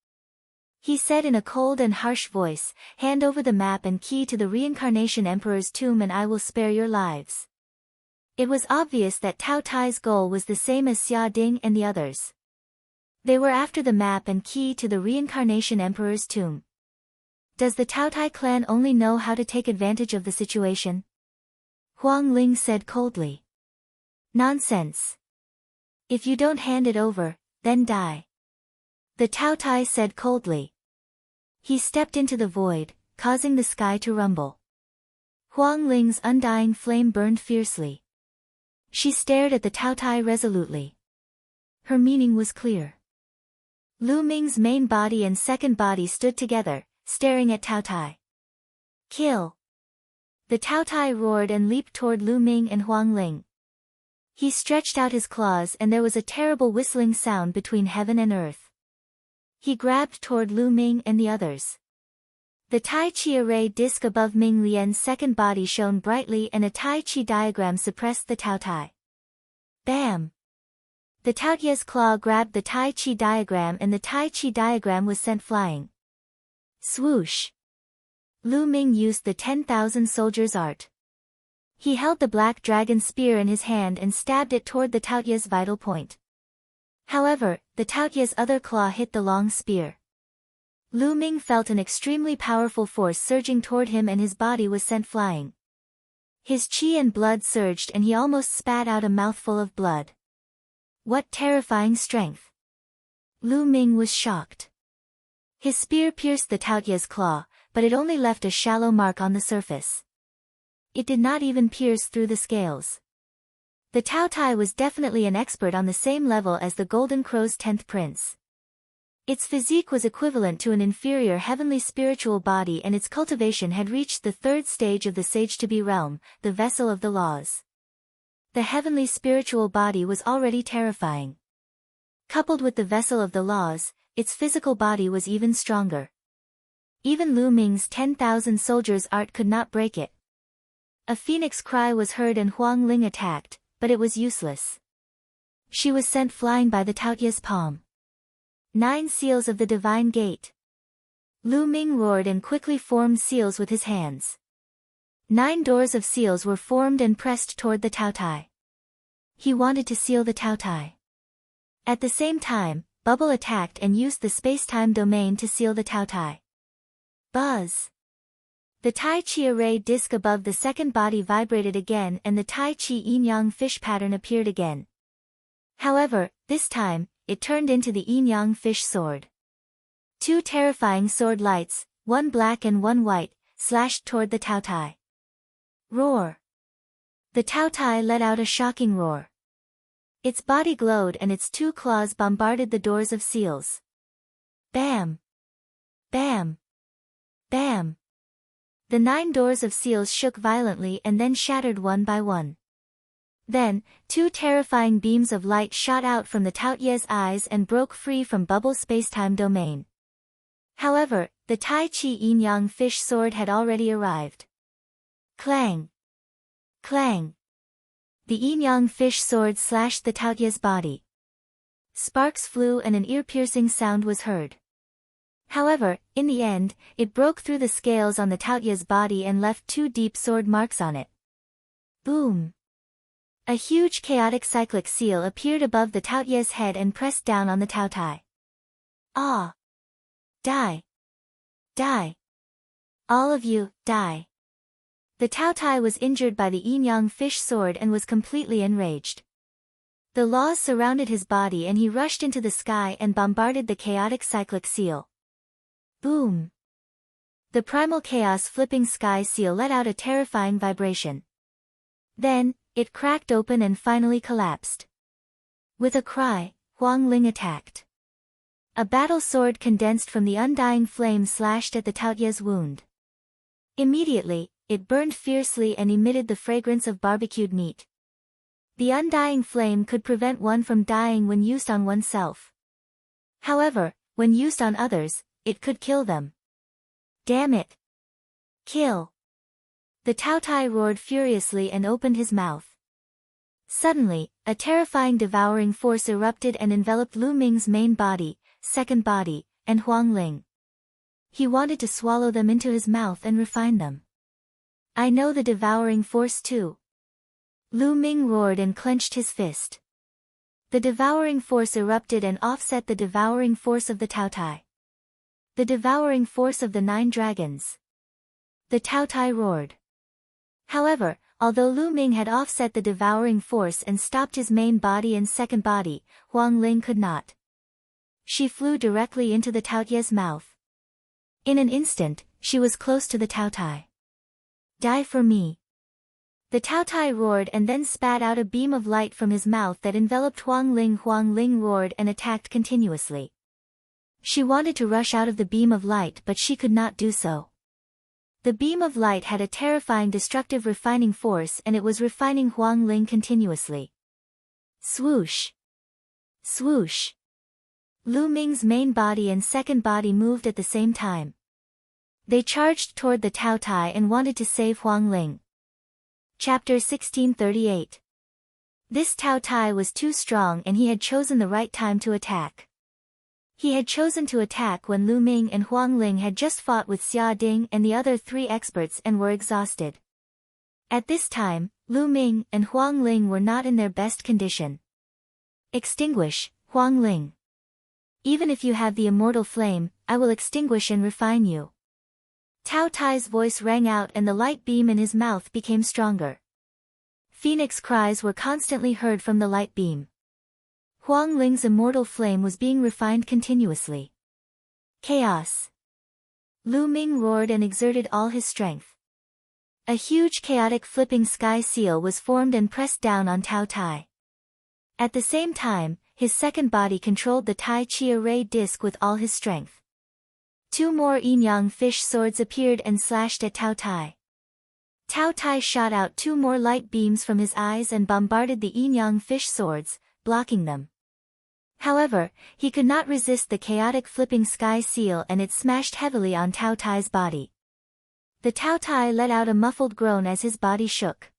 A: He said in a cold and harsh voice, "Hand over the map and key to the reincarnation emperor's tomb and I will spare your lives." It was obvious that Tao Tai's goal was the same as Xia Ding and the others. They were after the map and key to the reincarnation emperor's tomb. Does the Tao Tai clan only know how to take advantage of the situation? Huang Ling said coldly. Nonsense. If you don't hand it over, then die. The Tao Tai said coldly. He stepped into the void, causing the sky to rumble. Huang Ling's undying flame burned fiercely. She stared at the Tao Tai resolutely. Her meaning was clear. Lu Ming's main body and second body stood together, staring at Tao Tai. Kill! The Tao Tai roared and leaped toward Lu Ming and Huang Ling. He stretched out his claws and there was a terrible whistling sound between heaven and earth. He grabbed toward Lu Ming and the others. The Tai Chi array disc above Ming Lian's second body shone brightly and a Tai Chi diagram suppressed the Tao Tai. Bam! The Tao Tai's claw grabbed the Tai Chi diagram and the Tai Chi diagram was sent flying. Swoosh! Lu Ming used the 10,000 soldiers art. He held the black dragon spear in his hand and stabbed it toward the Tao Tai's vital point. However, the Tao Tai's other claw hit the long spear. Lu Ming felt an extremely powerful force surging toward him and his body was sent flying. His chi and blood surged and he almost spat out a mouthful of blood. What terrifying strength! Lu Ming was shocked. His spear pierced the Tao Tai's claw, but it only left a shallow mark on the surface. It did not even pierce through the scales. The Tao Tai was definitely an expert on the same level as the Golden Crow's 10th prince. Its physique was equivalent to an inferior heavenly spiritual body and its cultivation had reached the 3rd stage of the Sage-to-be realm, the vessel of the laws. The heavenly spiritual body was already terrifying. Coupled with the vessel of the laws, its physical body was even stronger. Even Lu Ming's 10,000 soldiers' art could not break it. A phoenix cry was heard and Huang Ling attacked, but it was useless. She was sent flying by the Tao Tai's palm. 9 seals of the divine gate. Lu Ming roared and quickly formed seals with his hands. 9 doors of seals were formed and pressed toward the Tao Tai. He wanted to seal the Tao Tai. At the same time, Bubble attacked and used the space-time domain to seal the Tao Tai. Buzz! The Tai Chi array disc above the second body vibrated again and the Tai Chi yin-yang fish pattern appeared again. However, this time, it turned into the yin-yang fish sword. 2 terrifying sword lights, one black and one white, slashed toward the Tao Tai. Roar! The Tao Tai let out a shocking roar. Its body glowed and its 2 claws bombarded the doors of seals. Bam! Bam! Bam! The 9 doors of seals shook violently and then shattered one by one. Then, 2 terrifying beams of light shot out from the Tao Tai's eyes and broke free from Bubble's spacetime domain. However, the Tai Chi yin-yang fish sword had already arrived. Clang! Clang! The yin-yang fish sword slashed the Tao Tai's body. Sparks flew and an ear-piercing sound was heard. However, in the end, it broke through the scales on the Taotia's body and left 2 deep sword marks on it. Boom! A huge chaotic cyclic seal appeared above the Taotia's head and pressed down on the Taotai. Ah! Die! Die! All of you, die! The Taotai was injured by the yin-yang fish sword and was completely enraged. The laws surrounded his body and he rushed into the sky and bombarded the chaotic cyclic seal. Boom! The primal chaos flipping sky seal let out a terrifying vibration. Then, it cracked open and finally collapsed. With a cry, Huang Ling attacked. A battle sword condensed from the undying flame slashed at the Taotia's wound. Immediately, it burned fiercely and emitted the fragrance of barbecued meat. The undying flame could prevent one from dying when used on oneself. However, when used on others, it could kill them. Damn it! Kill! The Taotai roared furiously and opened his mouth. Suddenly, a terrifying devouring force erupted and enveloped Lu Ming's main body, second body, and Huang Ling. He wanted to swallow them into his mouth and refine them. I know the devouring force too. Lu Ming roared and clenched his fist. The devouring force erupted and offset the devouring force of the Taotai. The devouring force of the 9 dragons. The Taotai roared. However, although Lu Ming had offset the devouring force and stopped his main body and second body, Huang Ling could not. She flew directly into the Taotia's mouth. In an instant, she was close to the Taotai. Die for me. The Taotai roared and then spat out a beam of light from his mouth that enveloped Huang Ling. Huang Ling roared and attacked continuously. She wanted to rush out of the beam of light but she could not do so. The beam of light had a terrifying destructive refining force and it was refining Huang Ling continuously. Swoosh! Swoosh! Lu Ming's main body and second body moved at the same time. They charged toward the Taotai and wanted to save Huang Ling. Chapter 1638. This Taotai was too strong and he had chosen the right time to attack. He had chosen to attack when Lu Ming and Huang Ling had just fought with Xia Ding and the other 3 experts and were exhausted. At this time, Lu Ming and Huang Ling were not in their best condition. Extinguish, Huang Ling. Even if you have the immortal flame, I will extinguish and refine you. Taotai's voice rang out and the light beam in his mouth became stronger. Phoenix cries were constantly heard from the light beam. Huang Ling's immortal flame was being refined continuously. Chaos. Lu Ming roared and exerted all his strength. A huge chaotic flipping sky seal was formed and pressed down on Taotai. At the same time, his second body controlled the Tai Chi array disc with all his strength. 2 more yin-yang fish swords appeared and slashed at Taotai. Taotai shot out 2 more light beams from his eyes and bombarded the yin-yang fish swords, blocking them. However, he could not resist the chaotic flipping sky seal and it smashed heavily on Taotai's body. The Taotai let out a muffled groan as his body shook.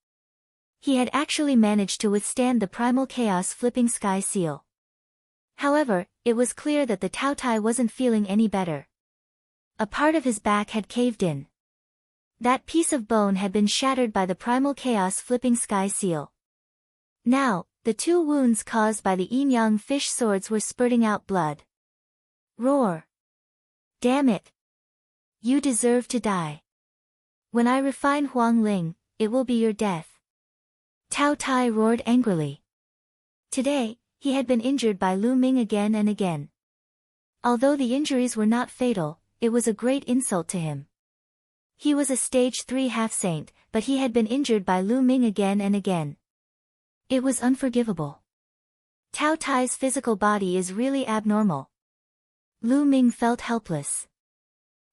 A: He had actually managed to withstand the primal chaos flipping sky seal. However, it was clear that the Taotai wasn't feeling any better. A part of his back had caved in. That piece of bone had been shattered by the primal chaos flipping sky seal. Now, the 2 wounds caused by the yin-yang fish swords were spurting out blood. Roar! Damn it! You deserve to die. When I refine Huang Ling, it will be your death. Taotai roared angrily. Today, he had been injured by Lu Ming again and again. Although the injuries were not fatal, it was a great insult to him. He was a stage 3 half-saint, but he had been injured by Lu Ming again and again. It was unforgivable. Taotai's physical body is really abnormal. Lu Ming felt helpless.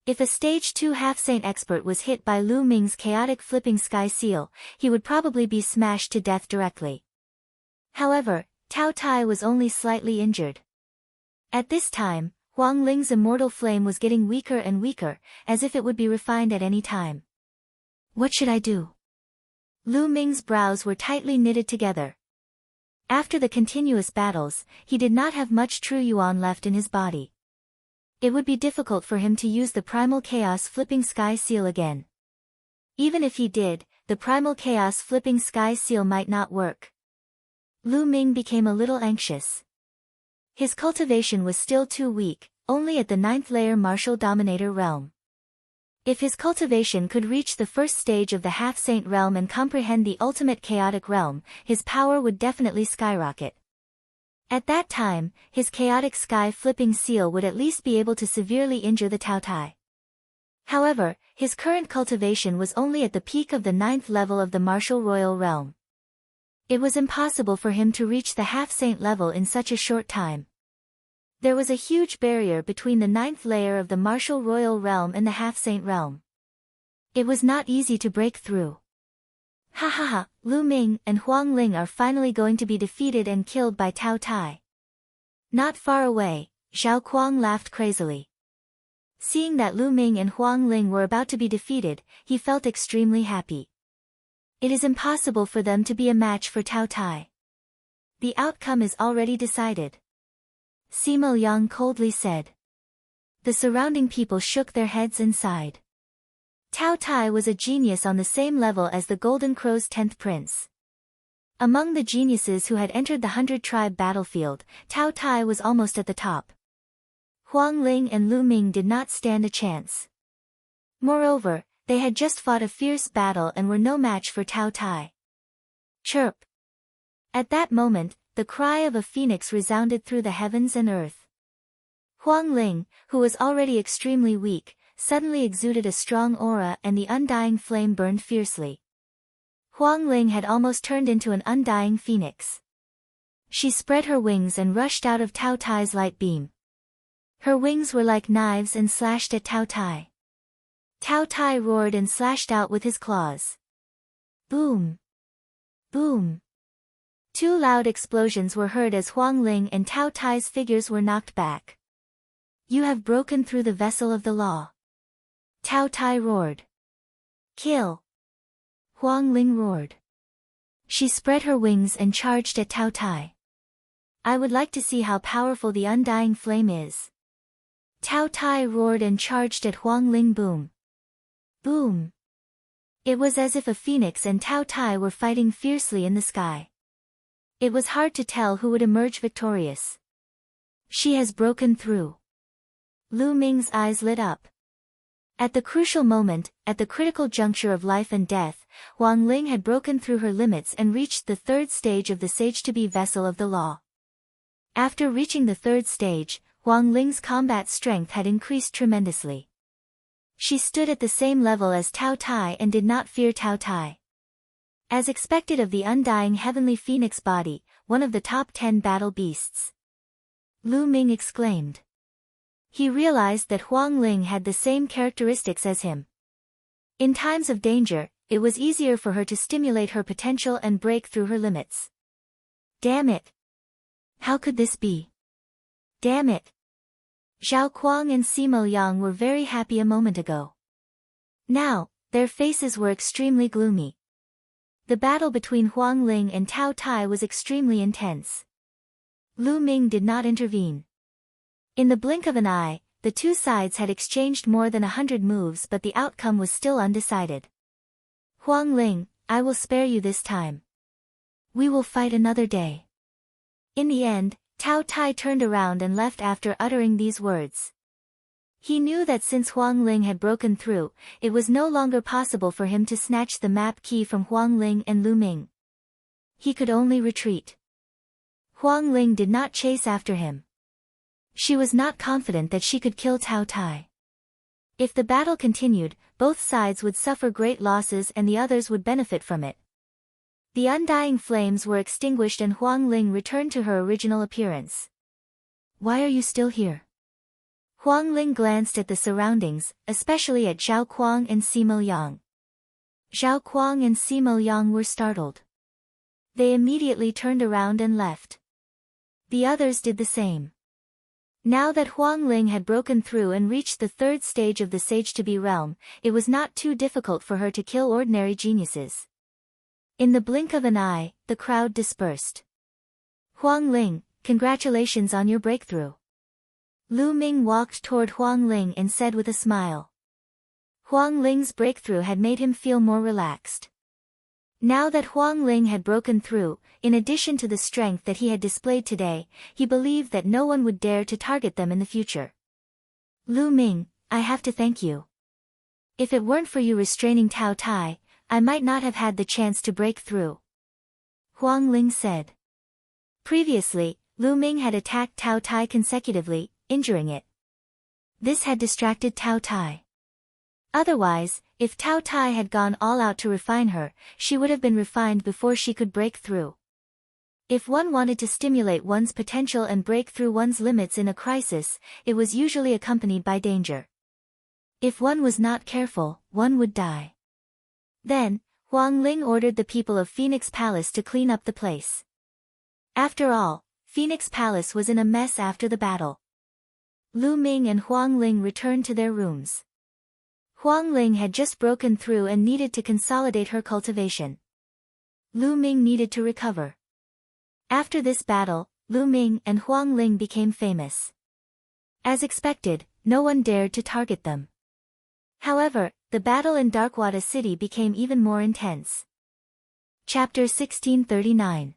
A: If a stage 2 half-saint expert was hit by Lu Ming's chaotic flipping sky seal, he would probably be smashed to death directly. However, Taotai was only slightly injured. At this time, Huang Ling's immortal flame was getting weaker and weaker, as if it would be refined at any time. What should I do? Lu Ming's brows were tightly knitted together. After the continuous battles, he did not have much true yuan left in his body. It would be difficult for him to use the primal chaos flipping sky seal again. Even if he did, the primal chaos flipping sky seal might not work. Lu Ming became a little anxious. His cultivation was still too weak, only at the 9th layer martial dominator realm. If his cultivation could reach the first stage of the half-saint realm and comprehend the ultimate chaotic realm, his power would definitely skyrocket. At that time, his chaotic sky-flipping seal would at least be able to severely injure the Taotai. However, his current cultivation was only at the peak of the 9th level of the martial royal realm. It was impossible for him to reach the half-saint level in such a short time. There was a huge barrier between the 9th layer of the martial royal realm and the half-saint realm. It was not easy to break through. Ha ha ha, Lu Ming and Huang Ling are finally going to be defeated and killed by Tao Tai. Not far away, Zhao Kuang laughed crazily. Seeing that Lu Ming and Huang Ling were about to be defeated, he felt extremely happy. It is impossible for them to be a match for Tao Tai. The outcome is already decided. Simo Yang coldly said. The surrounding people shook their heads and sighed. Tao Tai was a genius on the same level as the Golden Crow's 10th prince. Among the geniuses who had entered the 100-tribe battlefield, Tao Tai was almost at the top. Huang Ling and Lu Ming did not stand a chance. Moreover, they had just fought a fierce battle and were no match for Tao Tai. Chirp! At that moment, the cry of a phoenix resounded through the heavens and earth. Huang Ling, who was already extremely weak, suddenly exuded a strong aura and the undying flame burned fiercely. Huang Ling had almost turned into an undying phoenix. She spread her wings and rushed out of Tao Tai's light beam. Her wings were like knives and slashed at Tao Tai. Tao Tai roared and slashed out with his claws. Boom! Boom! Two loud explosions were heard as Huang Ling and Tao Tai's figures were knocked back. You have broken through the vessel of the law. Tao Tai roared. Kill! Huang Ling roared. She spread her wings and charged at Tao Tai. I would like to see how powerful the undying flame is. Tao Tai roared and charged at Huang Ling. Boom! Boom! It was as if a phoenix and Tao Tai were fighting fiercely in the sky. It was hard to tell who would emerge victorious. She has broken through. Lu Ming's eyes lit up. At the crucial moment, at the critical juncture of life and death, Huang Ling had broken through her limits and reached the 3rd stage of the sage-to-be vessel of the law. After reaching the 3rd stage, Huang Ling's combat strength had increased tremendously. She stood at the same level as Tao Tai and did not fear Tao Tai. As expected of the undying heavenly phoenix body, one of the top 10 battle beasts. Lu Ming exclaimed. He realized that Huang Ling had the same characteristics as him. In times of danger, it was easier for her to stimulate her potential and break through her limits. Damn it! How could this be? Damn it! Zhao Kuang and Simo Yang were very happy a moment ago. Now, their faces were extremely gloomy. The battle between Huang Ling and Tao Tai was extremely intense. Lu Ming did not intervene. In the blink of an eye, the two sides had exchanged more than 100 moves, but the outcome was still undecided. Huang Ling, I will spare you this time. We will fight another day. In the end, Tao Tai turned around and left after uttering these words. He knew that since Huang Ling had broken through, it was no longer possible for him to snatch the map key from Huang Ling and Lu Ming. He could only retreat. Huang Ling did not chase after him. She was not confident that she could kill Tao Tai. If the battle continued, both sides would suffer great losses and the others would benefit from it. The undying flames were extinguished and Huang Ling returned to her original appearance. Why are you still here? Huang Ling glanced at the surroundings, especially at Zhao Kuang and Simo Yang. Zhao Kuang and Simo Yang were startled. They immediately turned around and left. The others did the same. Now that Huang Ling had broken through and reached the 3rd stage of the sage-to-be realm, it was not too difficult for her to kill ordinary geniuses. In the blink of an eye, the crowd dispersed. Huang Ling, congratulations on your breakthrough. Lu Ming walked toward Huang Ling and said with a smile. Huang Ling's breakthrough had made him feel more relaxed. Now that Huang Ling had broken through, in addition to the strength that he had displayed today, he believed that no one would dare to target them in the future. Lu Ming, I have to thank you. If it weren't for you restraining Tao Tai, I might not have had the chance to break through. Huang Ling said. Previously, Lu Ming had attacked Tao Tai consecutively, injuring it. This had distracted Tao Tai. Otherwise, if Tao Tai had gone all out to refine her, she would have been refined before she could break through. If one wanted to stimulate one's potential and break through one's limits in a crisis, it was usually accompanied by danger. If one was not careful, one would die. Then, Huang Ling ordered the people of Phoenix Palace to clean up the place. After all, Phoenix Palace was in a mess after the battle. Lu Ming and Huang Ling returned to their rooms. Huang Ling had just broken through and needed to consolidate her cultivation. Lu Ming needed to recover. After this battle, Lu Ming and Huang Ling became famous. As expected, no one dared to target them. However, the battle in Darkwater City became even more intense. Chapter 1639.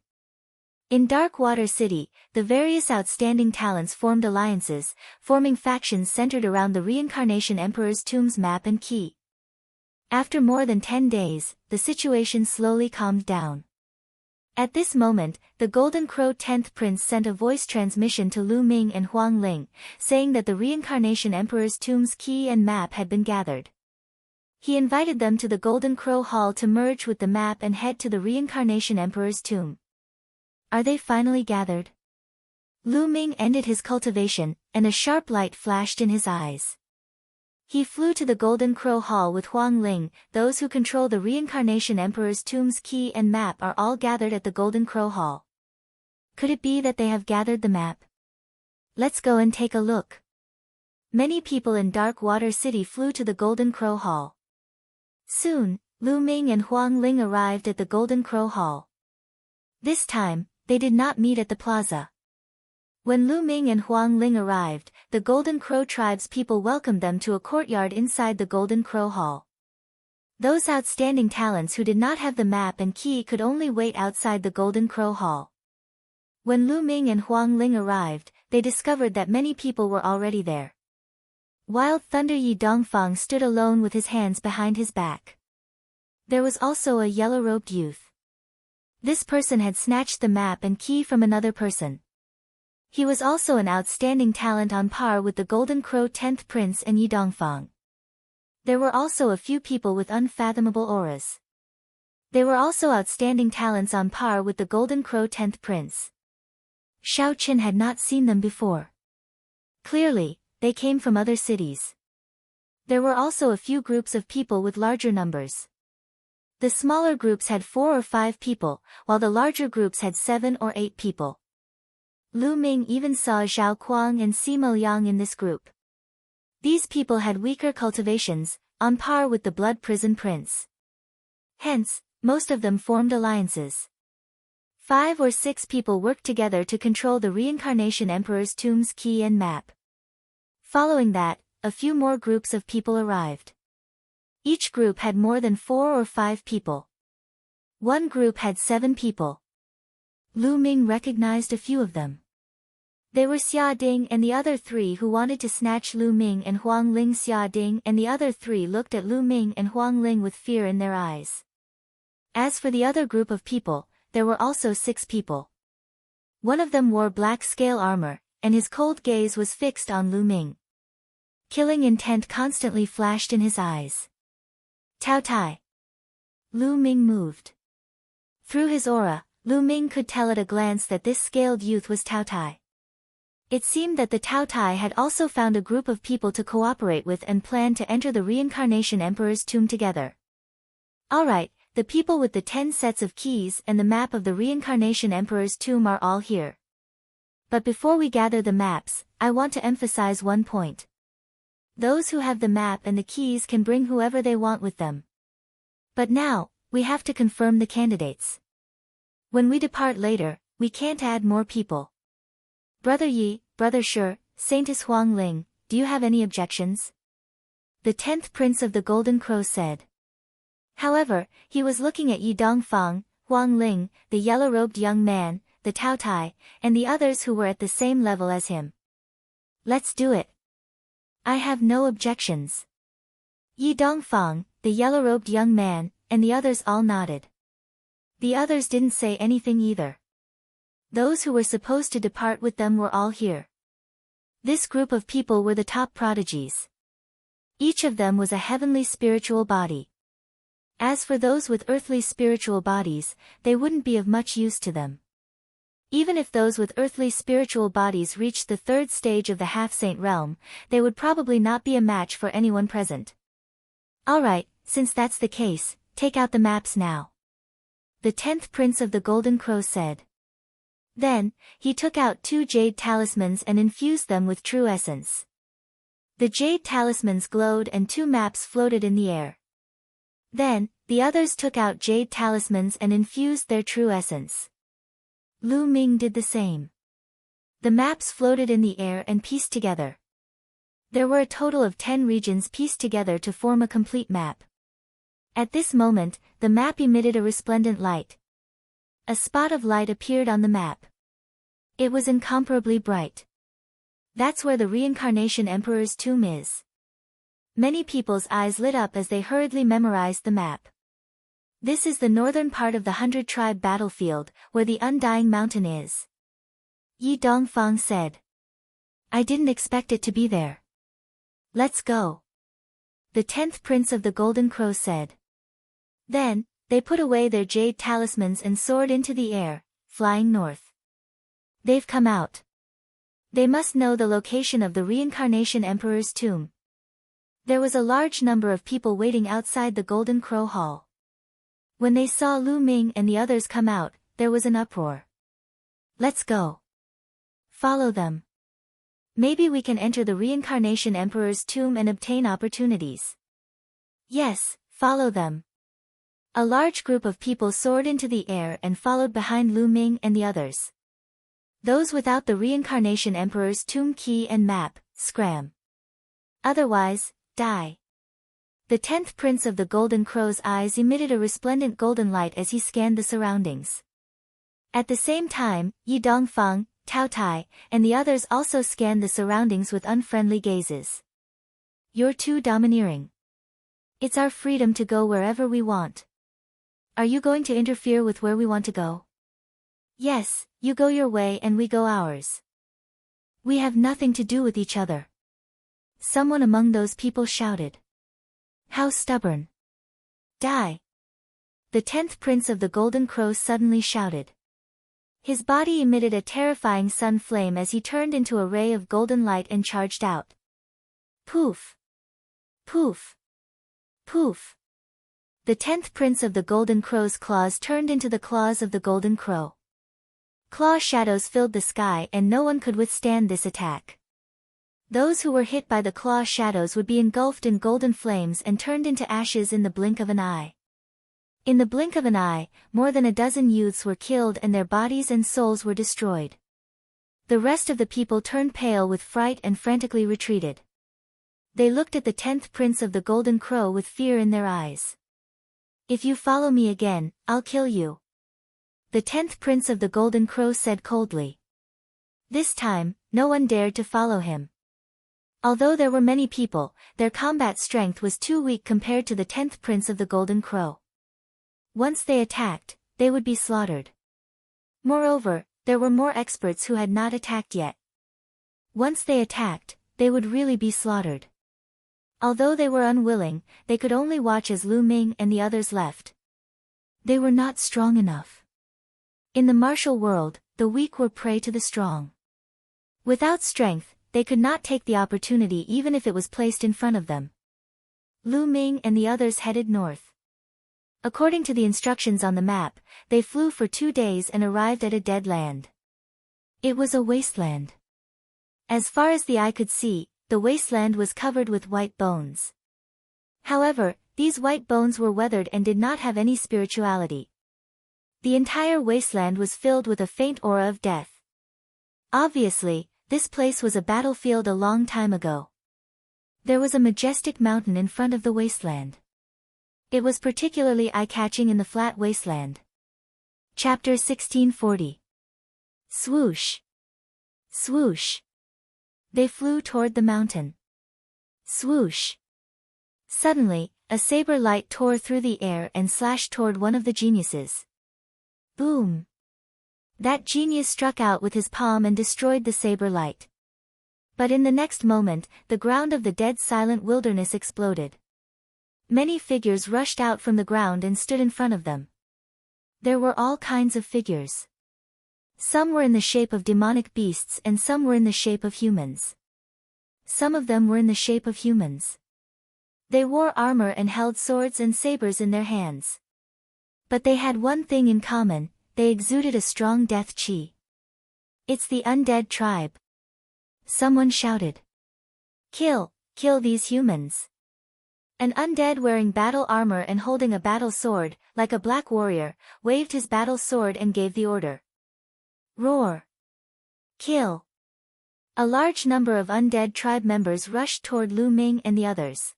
A: In Darkwater City, the various outstanding talents formed alliances, forming factions centered around the Reincarnation Emperor's tomb's map and key. After more than 10 days, the situation slowly calmed down. At this moment, the Golden Crow 10th Prince sent a voice transmission to Lu Ming and Huang Ling, saying that the Reincarnation Emperor's tomb's key and map had been gathered. He invited them to the Golden Crow Hall to merge with the map and head to the Reincarnation Emperor's tomb. Are they finally gathered? Lu Ming ended his cultivation, and a sharp light flashed in his eyes. He flew to the Golden Crow Hall with Huang Ling. Those who control the Reincarnation Emperor's tomb's key and map are all gathered at the Golden Crow Hall. Could it be that they have gathered the map? Let's go and take a look. Many people in Darkwater City flew to the Golden Crow Hall. Soon, Lu Ming and Huang Ling arrived at the Golden Crow Hall. This time, they did not meet at the plaza. When Lu Ming and Huang Ling arrived, the Golden Crow tribe's people welcomed them to a courtyard inside the Golden Crow Hall. Those outstanding talents who did not have the map and key could only wait outside the Golden Crow Hall. When Lu Ming and Huang Ling arrived, they discovered that many people were already there. Wild Thunder Yi Dongfang stood alone with his hands behind his back. There was also a yellow-robed youth. This person had snatched the map and key from another person. He was also an outstanding talent on par with the Golden Crow 10th Prince and Yi Dongfang. There were also a few people with unfathomable auras. They were also outstanding talents on par with the Golden Crow 10th Prince. Xiao Qin had not seen them before. Clearly, they came from other cities. There were also a few groups of people with larger numbers. The smaller groups had 4 or 5 people, while the larger groups had 7 or 8 people. Lu Ming even saw Zhao Kuang and Simo Yang in this group. These people had weaker cultivations, on par with the Blood Prison Prince. Hence, most of them formed alliances. 5 or 6 people worked together to control the Reincarnation Emperor's tomb's key and map. Following that, a few more groups of people arrived. Each group had more than 4 or 5 people. One group had 7 people. Lu Ming recognized a few of them. They were Xia Ding and the other 3 who wanted to snatch Lu Ming and Huang Ling. Xia Ding and the other 3 looked at Lu Ming and Huang Ling with fear in their eyes. As for the other group of people, there were also 6 people. One of them wore black scale armor, and his cold gaze was fixed on Lu Ming. Killing intent constantly flashed in his eyes. Tao Tai. Lu Ming moved. Through his aura, Lu Ming could tell at a glance that this scaled youth was Tao Tai. It seemed that the Tao Tai had also found a group of people to cooperate with and planned to enter the Reincarnation Emperor's tomb together. Alright, the people with the 10 sets of keys and the map of the Reincarnation Emperor's tomb are all here. But before we gather the maps, I want to emphasize one point. Those who have the map and the keys can bring whoever they want with them. But now, we have to confirm the candidates. When we depart later, we can't add more people. Brother Yi, Brother Shi, Saintess Huang Ling, do you have any objections? The 10th Prince of the Golden Crow said. However, he was looking at Yi Dongfang, Huang Ling, the yellow-robed young man, the Tao Tai, and the others who were at the same level as him. Let's do it. I have no objections. Yi Dongfang, the yellow-robed young man, and the others all nodded. The others didn't say anything either. Those who were supposed to depart with them were all here. This group of people were the top prodigies. Each of them was a heavenly spiritual body. As for those with earthly spiritual bodies, they wouldn't be of much use to them. Even if those with earthly spiritual bodies reached the 3rd stage of the half-saint realm, they would probably not be a match for anyone present. Alright, since that's the case, take out the maps now. The 10th Prince of the Golden Crow said. Then, he took out 2 jade talismans and infused them with true essence. The jade talismans glowed and 2 maps floated in the air. Then, the others took out jade talismans and infused their true essence. Lu Ming did the same. The maps floated in the air and pieced together. There were a total of 10 regions pieced together to form a complete map. At this moment, the map emitted a resplendent light. A spot of light appeared on the map. It was incomparably bright. That's where the Reincarnation Emperor's tomb is. Many people's eyes lit up as they hurriedly memorized the map. This is the northern part of the 100-tribe battlefield, where the Undying Mountain is. Yi Dongfang said. I didn't expect it to be there. Let's go. The 10th Prince of the Golden Crow said. Then, they put away their jade talismans and soared into the air, flying north. They've come out. They must know the location of the Reincarnation Emperor's tomb. There was a large number of people waiting outside the Golden Crow Hall. When they saw Lu Ming and the others come out, there was an uproar. Let's go. Follow them. Maybe we can enter the Reincarnation Emperor's tomb and obtain opportunities. Yes, follow them. A large group of people soared into the air and followed behind Lu Ming and the others. Those without the Reincarnation Emperor's tomb key and map, scram. Otherwise, die. The 10th Prince of the Golden Crow's eyes emitted a resplendent golden light as he scanned the surroundings. At the same time, Yi Dongfang, Tao Tai, and the others also scanned the surroundings with unfriendly gazes. You're too domineering. It's our freedom to go wherever we want. Are you going to interfere with where we want to go? Yes, you go your way and we go ours. We have nothing to do with each other. Someone among those people shouted. How stubborn. Die. The 10th Prince of the Golden Crow suddenly shouted. His body emitted a terrifying sun flame as he turned into a ray of golden light and charged out. Poof. Poof. Poof. The 10th Prince of the Golden Crow's claws turned into the claws of the Golden Crow. Claw shadows filled the sky and no one could withstand this attack. Those who were hit by the claw shadows would be engulfed in golden flames and turned into ashes in the blink of an eye. In the blink of an eye, more than a dozen youths were killed and their bodies and souls were destroyed. The rest of the people turned pale with fright and frantically retreated. They looked at the 10th Prince of the Golden Crow with fear in their eyes. If you follow me again, I'll kill you. The 10th Prince of the Golden Crow said coldly. This time, no one dared to follow him. Although there were many people, their combat strength was too weak compared to the 10th Prince of the Golden Crow. Once they attacked, they would be slaughtered. Moreover, there were more experts who had not attacked yet. Once they attacked, they would really be slaughtered. Although they were unwilling, they could only watch as Lu Ming and the others left. They were not strong enough. In the martial world, the weak were prey to the strong. Without strength, they could not take the opportunity even if it was placed in front of them. Lu Ming and the others headed north. According to the instructions on the map, they flew for 2 days and arrived at a dead land. It was a wasteland. As far as the eye could see, the wasteland was covered with white bones. However, these white bones were weathered and did not have any spirituality. The entire wasteland was filled with a faint aura of death. Obviously, This place was a battlefield a long time ago. There was a majestic mountain in front of the wasteland. It was particularly eye-catching in the flat wasteland. Chapter 1640. Swoosh! Swoosh! They flew toward the mountain. Swoosh! Suddenly, a saber light tore through the air and slashed toward one of the geniuses. Boom! That genius struck out with his palm and destroyed the saber light. But in the next moment, the ground of the dead silent wilderness exploded. Many figures rushed out from the ground and stood in front of them. There were all kinds of figures. Some were in the shape of demonic beasts and some were in the shape of humans. Some of them were in the shape of humans. They wore armor and held swords and sabers in their hands. But they had one thing in common, they exuded a strong death chi. It's the undead tribe. Someone shouted. Kill these humans. An undead wearing battle armor and holding a battle sword, like a black warrior, waved his battle sword and gave the order. Roar! Kill! A large number of undead tribe members rushed toward Lu Ming and the others.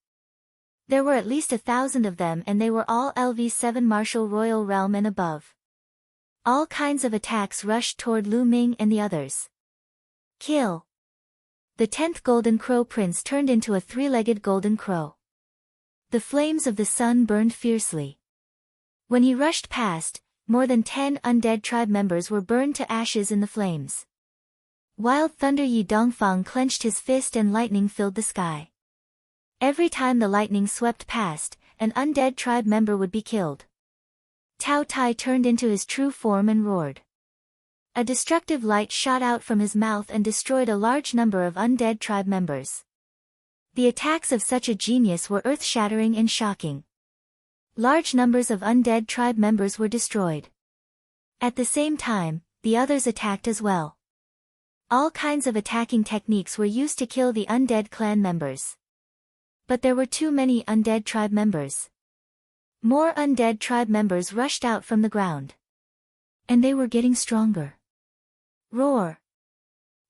A: There were at least 1,000 of them and they were all LV7 Martial Royal Realm and above. All kinds of attacks rushed toward Lu Ming and the others. Kill! The 10th Golden Crow Prince turned into a three-legged golden crow. The flames of the sun burned fiercely. When he rushed past, more than 10 undead tribe members were burned to ashes in the flames. Wild Thunder Yi Dongfang clenched his fist and lightning filled the sky. Every time the lightning swept past, an undead tribe member would be killed. Tao Tai turned into his true form and roared. A destructive light shot out from his mouth and destroyed a large number of undead tribe members. The attacks of such a genius were earth-shattering and shocking. Large numbers of undead tribe members were destroyed. At the same time, the others attacked as well. All kinds of attacking techniques were used to kill the undead clan members. But there were too many undead tribe members. More undead tribe members rushed out from the ground. And they were getting stronger. Roar!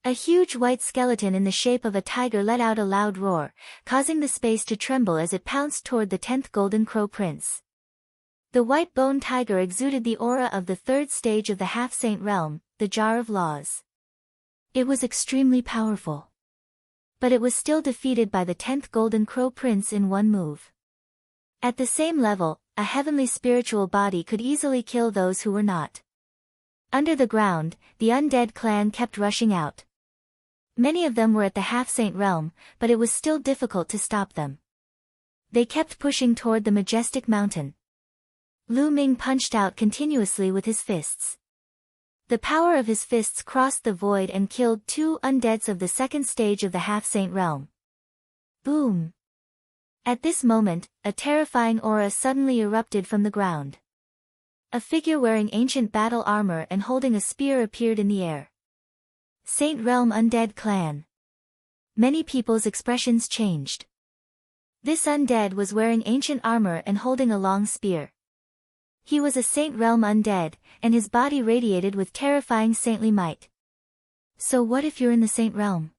A: A huge white skeleton in the shape of a tiger let out a loud roar, causing the space to tremble as it pounced toward the 10th Golden Crow Prince. The white-boned tiger exuded the aura of the 3rd stage of the half-saint realm, the Jar of Laws. It was extremely powerful. But it was still defeated by the 10th Golden Crow Prince in one move. At the same level, a heavenly spiritual body could easily kill those who were not. Under the ground, the undead clan kept rushing out. Many of them were at the half-saint realm, but it was still difficult to stop them. They kept pushing toward the majestic mountain. Lu Ming punched out continuously with his fists. The power of his fists crossed the void and killed 2 undeads of the 2nd stage of the half-saint realm. Boom! At this moment, a terrifying aura suddenly erupted from the ground. A figure wearing ancient battle armor and holding a spear appeared in the air. Saint Realm Undead Clan. Many people's expressions changed. This undead was wearing ancient armor and holding a long spear. He was a Saint Realm undead, and his body radiated with terrifying saintly might. So what if you're in the Saint Realm?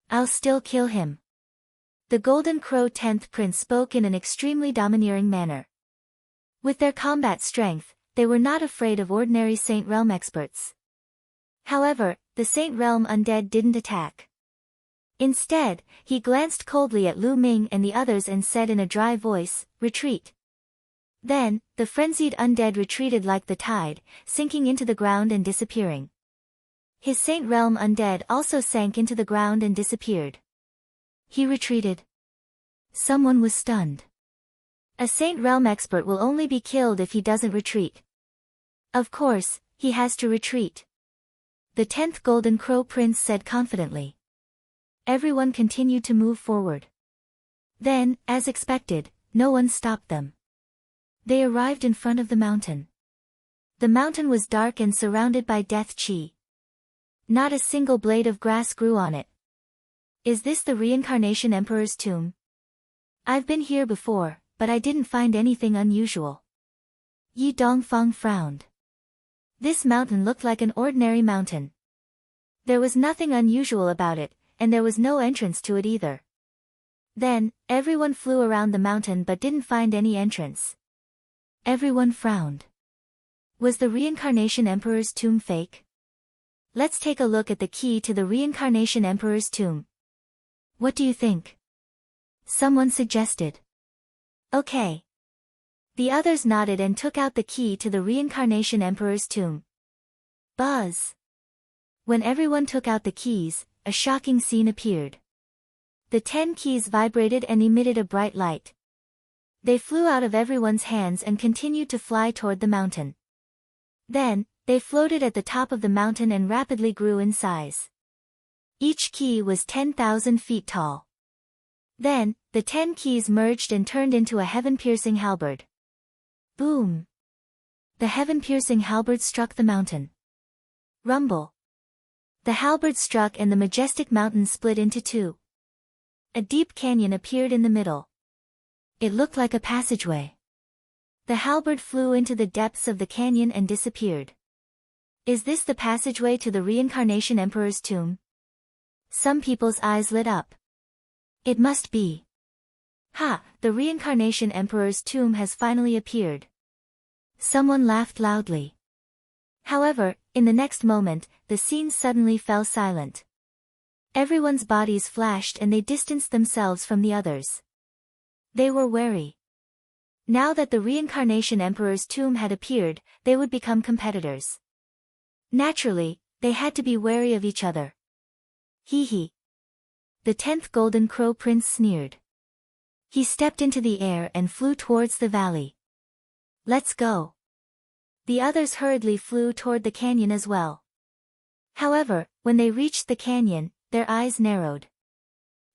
A: I'll still kill him. The Golden Crow 10th Prince spoke in an extremely domineering manner. With their combat strength, they were not afraid of ordinary Saint Realm experts. However, the Saint Realm undead didn't attack. Instead, he glanced coldly at Lu Ming and the others and said in a dry voice, "Retreat." Then, the frenzied undead retreated like the tide, sinking into the ground and disappearing. His Saint Realm undead also sank into the ground and disappeared. He retreated. Someone was stunned. A Saint Realm expert will only be killed if he doesn't retreat. Of course, he has to retreat. The 10th Golden Crow Prince said confidently. Everyone continued to move forward. Then, as expected, no one stopped them. They arrived in front of the mountain. The mountain was dark and surrounded by death chi. Not a single blade of grass grew on it. Is this the Reincarnation Emperor's tomb? I've been here before, but I didn't find anything unusual. Yi Dongfang frowned. This mountain looked like an ordinary mountain. There was nothing unusual about it, and there was no entrance to it either. Then, everyone flew around the mountain but didn't find any entrance. Everyone frowned. Was the Reincarnation Emperor's tomb fake? Let's take a look at the key to the Reincarnation Emperor's tomb. What do you think? Someone suggested. Okay. The others nodded and took out the key to the Reincarnation Emperor's tomb. Buzz! When everyone took out the keys, a shocking scene appeared. The 10 keys vibrated and emitted a bright light. They flew out of everyone's hands and continued to fly toward the mountain. Then, they floated at the top of the mountain and rapidly grew in size. Each key was 10,000 feet tall. Then, the 10 keys merged and turned into a heaven-piercing halberd. Boom! The heaven-piercing halberd struck the mountain. Rumble! The halberd struck and the majestic mountain split into two. A deep canyon appeared in the middle. It looked like a passageway. The halberd flew into the depths of the canyon and disappeared. Is this the passageway to the Reincarnation Emperor's tomb? Some people's eyes lit up. It must be. Ha! The Reincarnation Emperor's tomb has finally appeared. Someone laughed loudly. However, in the next moment, the scene suddenly fell silent. Everyone's bodies flashed and they distanced themselves from the others. They were wary. Now that the Reincarnation Emperor's tomb had appeared, they would become competitors. Naturally, they had to be wary of each other. Hee hee. The 10th Golden Crow Prince sneered. He stepped into the air and flew towards the valley. Let's go. The others hurriedly flew toward the canyon as well. However, when they reached the canyon, their eyes narrowed.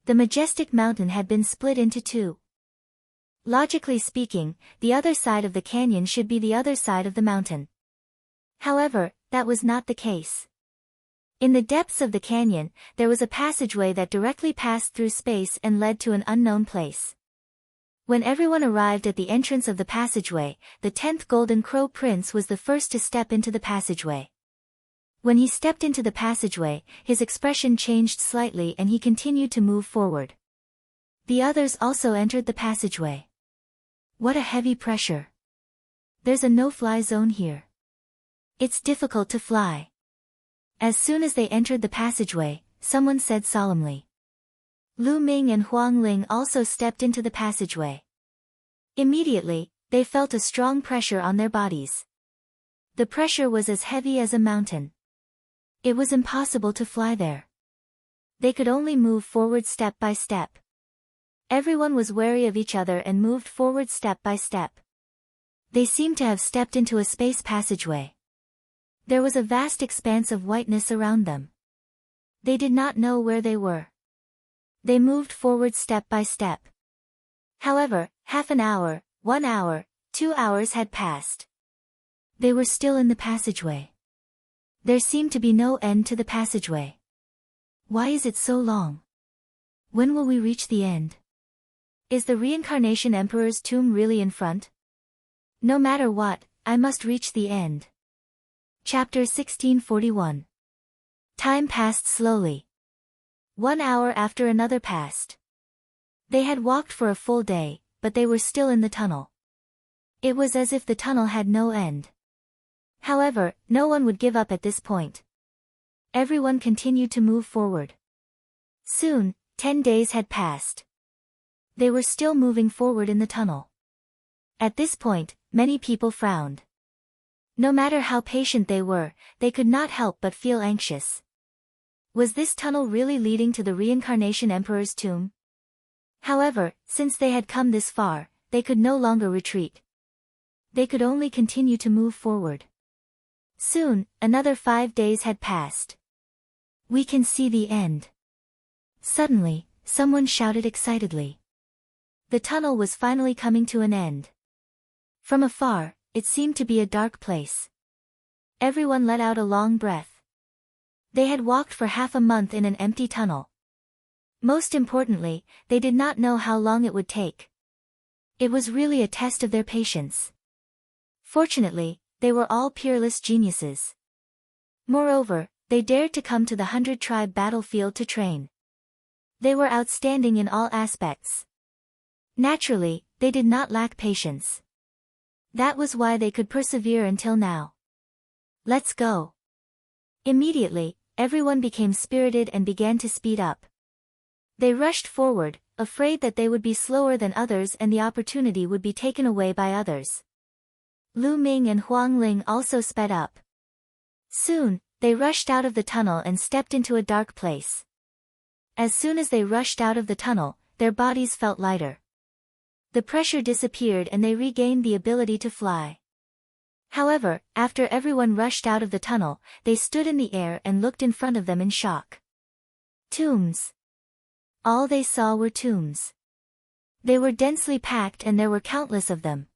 A: The majestic mountain had been split into two. Logically speaking, the other side of the canyon should be the other side of the mountain. However, that was not the case. In the depths of the canyon, there was a passageway that directly passed through space and led to an unknown place. When everyone arrived at the entrance of the passageway, the 10th Golden Crow Prince was the first to step into the passageway. When he stepped into the passageway, his expression changed slightly and he continued to move forward. The others also entered the passageway. What a heavy pressure. There's a no-fly zone here. It's difficult to fly. As soon as they entered the passageway, someone said solemnly. Lu Ming and Huang Ling also stepped into the passageway. Immediately, they felt a strong pressure on their bodies. The pressure was as heavy as a mountain. It was impossible to fly there. They could only move forward step by step. Everyone was wary of each other and moved forward step by step. They seemed to have stepped into a space passageway. There was a vast expanse of whiteness around them. They did not know where they were. They moved forward step by step. However, half an hour, 1 hour, 2 hours had passed. They were still in the passageway. There seemed to be no end to the passageway. Why is it so long? When will we reach the end? Is the Reincarnation Emperor's tomb really in front? No matter what, I must reach the end. Chapter 1641. Time passed slowly. 1 hour after another passed. They had walked for a full day, but they were still in the tunnel. It was as if the tunnel had no end. However, no one would give up at this point. Everyone continued to move forward. Soon, 10 days had passed. They were still moving forward in the tunnel. At this point, many people frowned. No matter how patient they were, they could not help but feel anxious. Was this tunnel really leading to the Reincarnation Emperor's tomb? However, since they had come this far, they could no longer retreat. They could only continue to move forward. Soon, another 5 days had passed. We can see the end. Suddenly, someone shouted excitedly. The tunnel was finally coming to an end. From afar, it seemed to be a dark place. Everyone let out a long breath. They had walked for half a month in an empty tunnel. Most importantly, they did not know how long it would take. It was really a test of their patience. Fortunately, they were all peerless geniuses. Moreover, they dared to come to the 100-tribe battlefield to train. They were outstanding in all aspects. Naturally, they did not lack patience. That was why they could persevere until now. Let's go. Immediately, everyone became spirited and began to speed up. They rushed forward, afraid that they would be slower than others and the opportunity would be taken away by others. Lu Ming and Huang Ling also sped up. Soon, they rushed out of the tunnel and stepped into a dark place. As soon as they rushed out of the tunnel, their bodies felt lighter. The pressure disappeared and they regained the ability to fly. However, after everyone rushed out of the tunnel, they stood in the air and looked in front of them in shock. Tombs. All they saw were tombs. They were densely packed and there were countless of them.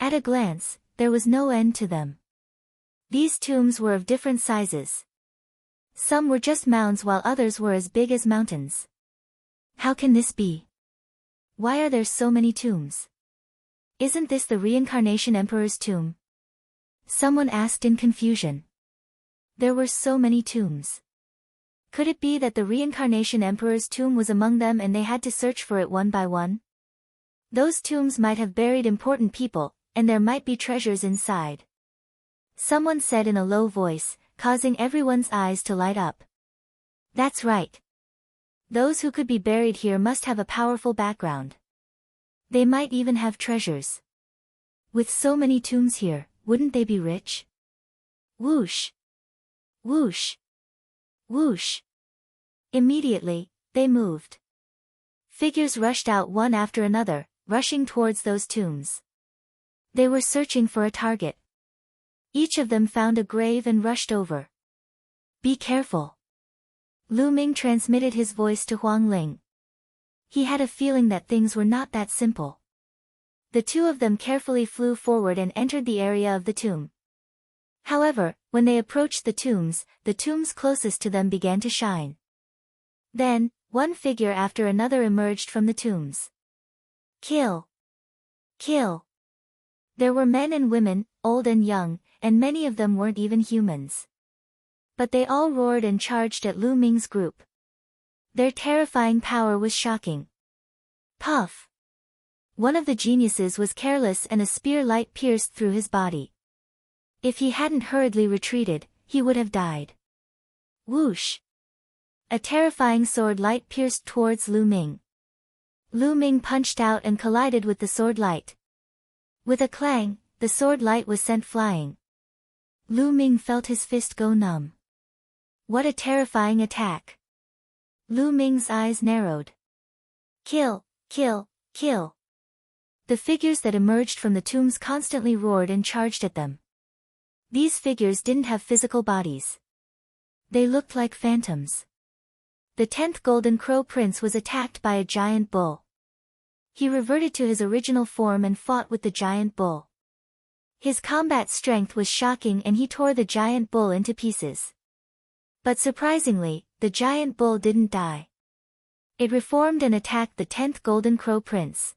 A: At a glance, there was no end to them. These tombs were of different sizes. Some were just mounds while others were as big as mountains. How can this be? Why are there so many tombs? Isn't this the Reincarnation Emperor's tomb? Someone asked in confusion. There were so many tombs. Could it be that the Reincarnation Emperor's tomb was among them and they had to search for it one by one? Those tombs might have buried important people, and there might be treasures inside. Someone said in a low voice, causing everyone's eyes to light up. That's right. Those who could be buried here must have a powerful background. They might even have treasures. With so many tombs here, wouldn't they be rich? Whoosh! Whoosh! Whoosh! Immediately, they moved. Figures rushed out one after another, rushing towards those tombs. They were searching for a target. Each of them found a grave and rushed over. Be careful. Lu Ming transmitted his voice to Huang Ling. He had a feeling that things were not that simple. The two of them carefully flew forward and entered the area of the tomb. However, when they approached the tombs closest to them began to shine. Then, one figure after another emerged from the tombs. Kill! Kill! There were men and women, old and young, and many of them weren't even humans. But they all roared and charged at Lu Ming's group. Their terrifying power was shocking. Puff! One of the geniuses was careless and a spear light pierced through his body. If he hadn't hurriedly retreated, he would have died. Whoosh! A terrifying sword light pierced towards Lu Ming. Lu Ming punched out and collided with the sword light. With a clang, the sword light was sent flying. Lu Ming felt his fist go numb. What a terrifying attack! Lu Ming's eyes narrowed. Kill! Kill! Kill! The figures that emerged from the tombs constantly roared and charged at them. These figures didn't have physical bodies. They looked like phantoms. The 10th Golden Crow Prince was attacked by a giant bull. He reverted to his original form and fought with the giant bull. His combat strength was shocking and he tore the giant bull into pieces. But surprisingly, the giant bull didn't die. It reformed and attacked the 10th Golden Crow Prince.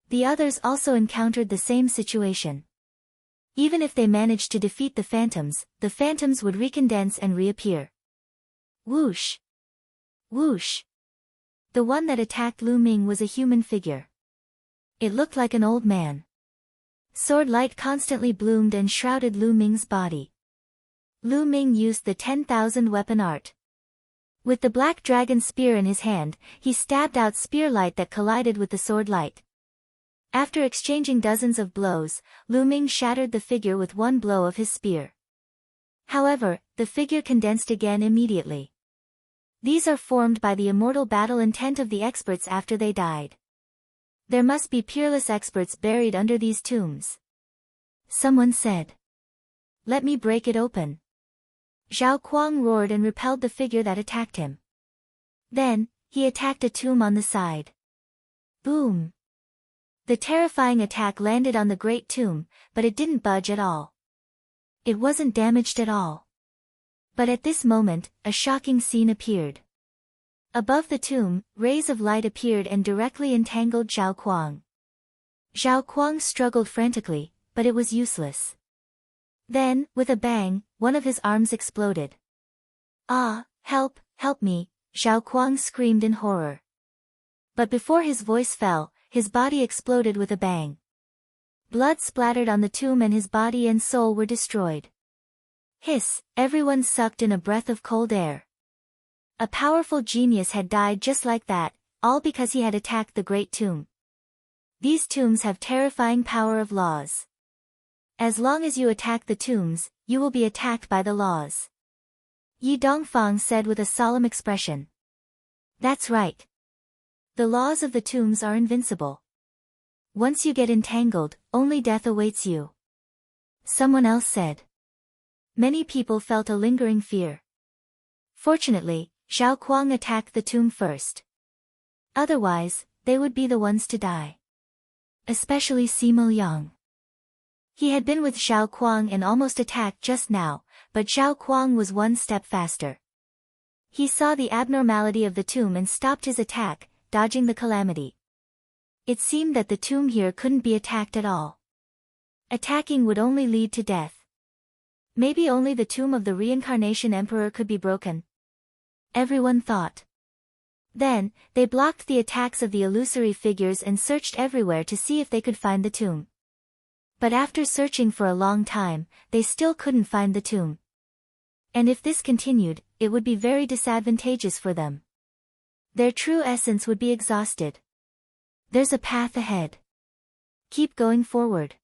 A: The others also encountered the same situation. Even if they managed to defeat the phantoms would recondense and reappear. Whoosh! Whoosh! The one that attacked Lu Ming was a human figure. It looked like an old man. Sword light constantly bloomed and shrouded Lu Ming's body. Lu Ming used the 10,000 weapon art. With the black dragon spear in his hand, he stabbed out spear light that collided with the sword light. After exchanging dozens of blows, Lu Ming shattered the figure with one blow of his spear. However, the figure condensed again immediately. These are formed by the immortal battle intent of the experts after they died. There must be peerless experts buried under these tombs. Someone said. Let me break it open. Zhao Kuang roared and repelled the figure that attacked him. Then, he attacked a tomb on the side. Boom! The terrifying attack landed on the great tomb, but it didn't budge at all. It wasn't damaged at all. But at this moment, a shocking scene appeared. Above the tomb, rays of light appeared and directly entangled Zhao Kuang. Zhao Kuang struggled frantically, but it was useless. Then, with a bang, one of his arms exploded. Ah, help, help me, Xiao Kuang screamed in horror. But before his voice fell, his body exploded with a bang. Blood splattered on the tomb and his body and soul were destroyed. Hiss, everyone sucked in a breath of cold air. A powerful genius had died just like that, all because he had attacked the great tomb. These tombs have terrifying power of laws. As long as you attack the tombs, you will be attacked by the laws. Yi Dongfang said with a solemn expression. That's right. The laws of the tombs are invincible. Once you get entangled, only death awaits you. Someone else said. Many people felt a lingering fear. Fortunately, Xiao Kuang attacked the tomb first. Otherwise, they would be the ones to die. Especially Simo Yang. He had been with Xiao Kuang and almost attacked just now, but Xiao Kuang was one step faster. He saw the abnormality of the tomb and stopped his attack, dodging the calamity. It seemed that the tomb here couldn't be attacked at all. Attacking would only lead to death. Maybe only the tomb of the reincarnation emperor could be broken. Everyone thought. Then, they blocked the attacks of the illusory figures and searched everywhere to see if they could find the tomb. But after searching for a long time, they still couldn't find the tomb. And if this continued, it would be very disadvantageous for them. Their true essence would be exhausted. There's a path ahead. Keep going forward.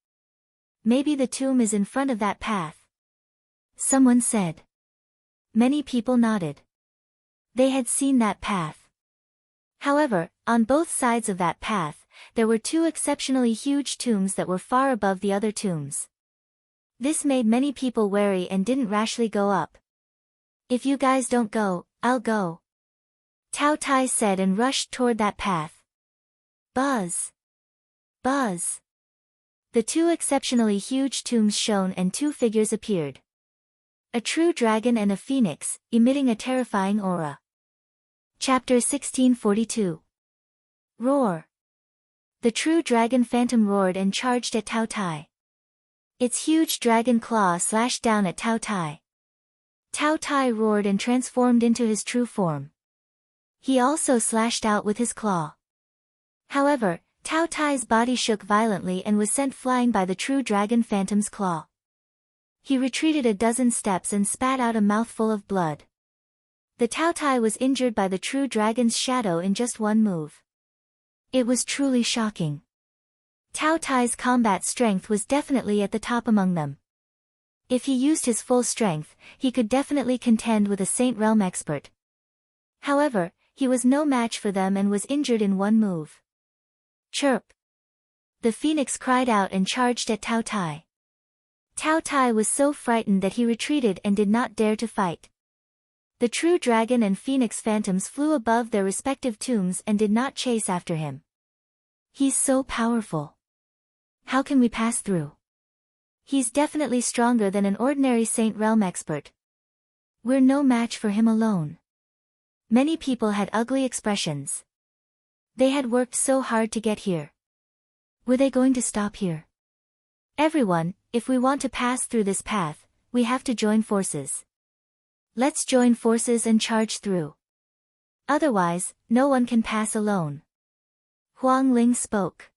A: Maybe the tomb is in front of that path. Someone said. Many people nodded. They had seen that path. However, on both sides of that path, there were two exceptionally huge tombs that were far above the other tombs. This made many people wary and didn't rashly go up. If you guys don't go, I'll go. Tao Tai said and rushed toward that path. Buzz! Buzz! The two exceptionally huge tombs shone and two figures appeared. A true dragon and a phoenix, emitting a terrifying aura. Chapter 1642. Roar! The true dragon phantom roared and charged at Tao Tai. Its huge dragon claw slashed down at Tao Tai. Tao Tai roared and transformed into his true form. He also slashed out with his claw. However, Tao Tai's body shook violently and was sent flying by the true dragon phantom's claw. He retreated a dozen steps and spat out a mouthful of blood. The Tao Tai was injured by the true dragon's shadow in just one move. It was truly shocking. Tao Tai's combat strength was definitely at the top among them. If he used his full strength, he could definitely contend with a Saint Realm expert. However, he was no match for them and was injured in one move. Chirp! The phoenix cried out and charged at Tao Tai. Tao Tai was so frightened that he retreated and did not dare to fight. The true dragon and phoenix phantoms flew above their respective tombs and did not chase after him. He's so powerful. How can we pass through? He's definitely stronger than an ordinary Saint Realm expert. We're no match for him alone. Many people had ugly expressions. They had worked so hard to get here. Were they going to stop here? Everyone, if we want to pass through this path, we have to join forces. Let's join forces and charge through. Otherwise, no one can pass alone. Huang Ling spoke.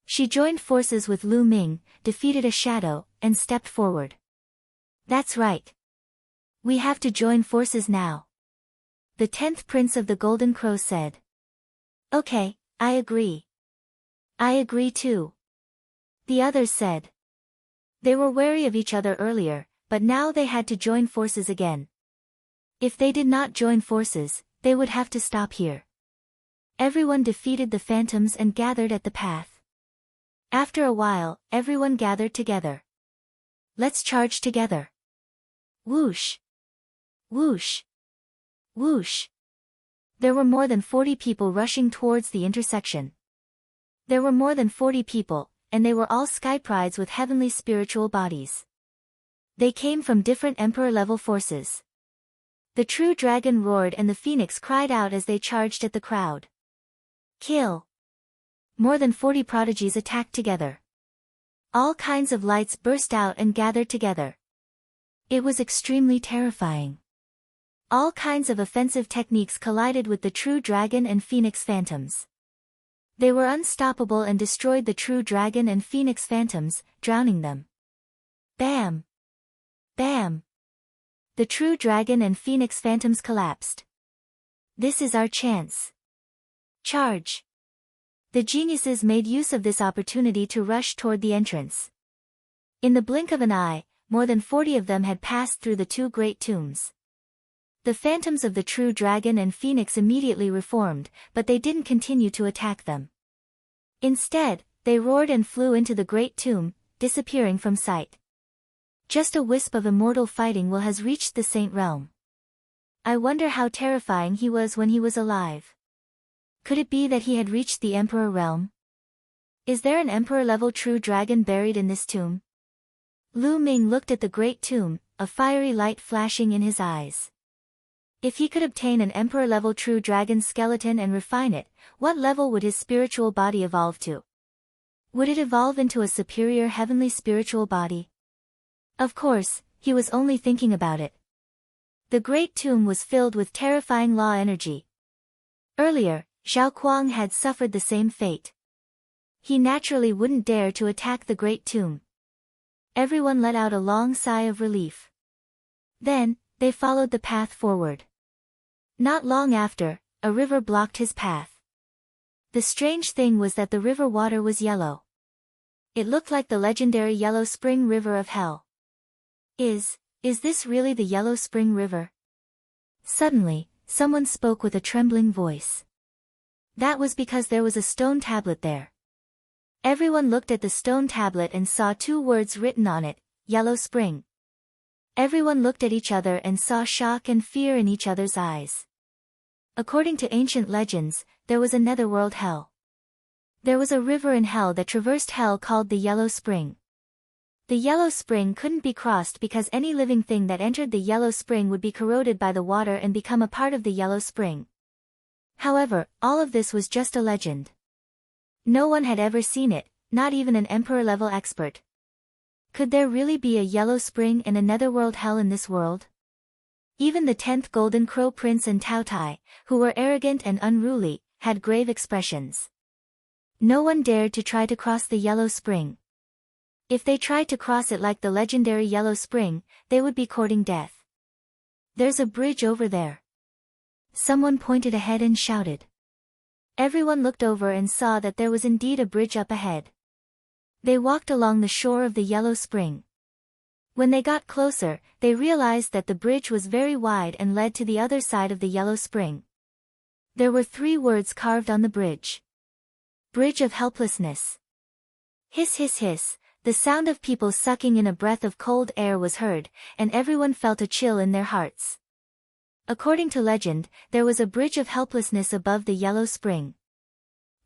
A: She joined forces with Lu Ming, defeated a shadow, and stepped forward. That's right. We have to join forces now. The 10th Prince of the Golden Crow said. Okay, I agree. I agree too. The others said. They were wary of each other earlier, but now they had to join forces again. If they did not join forces, they would have to stop here. Everyone defeated the phantoms and gathered at the path. After a while, everyone gathered together. Let's charge together. Whoosh! Whoosh! Whoosh! There were more than 40 people rushing towards the intersection. There were more than 40 people, and they were all sky prides with heavenly spiritual bodies. They came from different emperor-level forces. The true dragon roared and the phoenix cried out as they charged at the crowd. Kill! More than 40 prodigies attacked together. All kinds of lights burst out and gathered together. It was extremely terrifying. All kinds of offensive techniques collided with the true dragon and phoenix phantoms. They were unstoppable and destroyed the true dragon and phoenix phantoms, drowning them. Bam! Bam! The true dragon and phoenix phantoms collapsed. This is our chance. Charge! The geniuses made use of this opportunity to rush toward the entrance. In the blink of an eye, more than 40 of them had passed through the two great tombs. The phantoms of the true dragon and phoenix immediately reformed, but they didn't continue to attack them. Instead, they roared and flew into the great tomb, disappearing from sight. Just a wisp of immortal fighting will has reached the saint realm. I wonder how terrifying he was when he was alive. Could it be that he had reached the emperor realm? Is there an emperor-level true dragon buried in this tomb? Lu Ming looked at the great tomb, a fiery light flashing in his eyes. If he could obtain an emperor-level true dragon skeleton and refine it, what level would his spiritual body evolve to? Would it evolve into a superior heavenly spiritual body? Of course, he was only thinking about it. The great tomb was filled with terrifying law energy. Earlier, Zhao Kuang had suffered the same fate. He naturally wouldn't dare to attack the great tomb. Everyone let out a long sigh of relief. Then, they followed the path forward. Not long after, a river blocked his path. The strange thing was that the river water was yellow. It looked like the legendary Yellow Spring River of Hell. Is this really the Yellow Spring River? Suddenly, someone spoke with a trembling voice. That was because there was a stone tablet there. Everyone looked at the stone tablet and saw two words written on it, Yellow Spring. Everyone looked at each other and saw shock and fear in each other's eyes. According to ancient legends, there was a netherworld hell. There was a river in hell that traversed hell called the Yellow Spring. The Yellow Spring couldn't be crossed because any living thing that entered the Yellow Spring would be corroded by the water and become a part of the Yellow Spring. However, all of this was just a legend. No one had ever seen it, not even an emperor-level expert. Could there really be a Yellow Spring and a netherworld hell in this world? Even the 10th Golden Crow Prince and Tao Tai, who were arrogant and unruly, had grave expressions. No one dared to try to cross the Yellow Spring. If they tried to cross it like the legendary Yellow Spring, they would be courting death. There's a bridge over there. Someone pointed ahead and shouted. Everyone looked over and saw that there was indeed a bridge up ahead. They walked along the shore of the Yellow Spring. When they got closer, they realized that the bridge was very wide and led to the other side of the Yellow Spring. There were 3 words carved on the bridge. Bridge of Helplessness. Hiss hiss hiss, the sound of people sucking in a breath of cold air was heard, and everyone felt a chill in their hearts. According to legend, there was a bridge of helplessness above the Yellow Spring.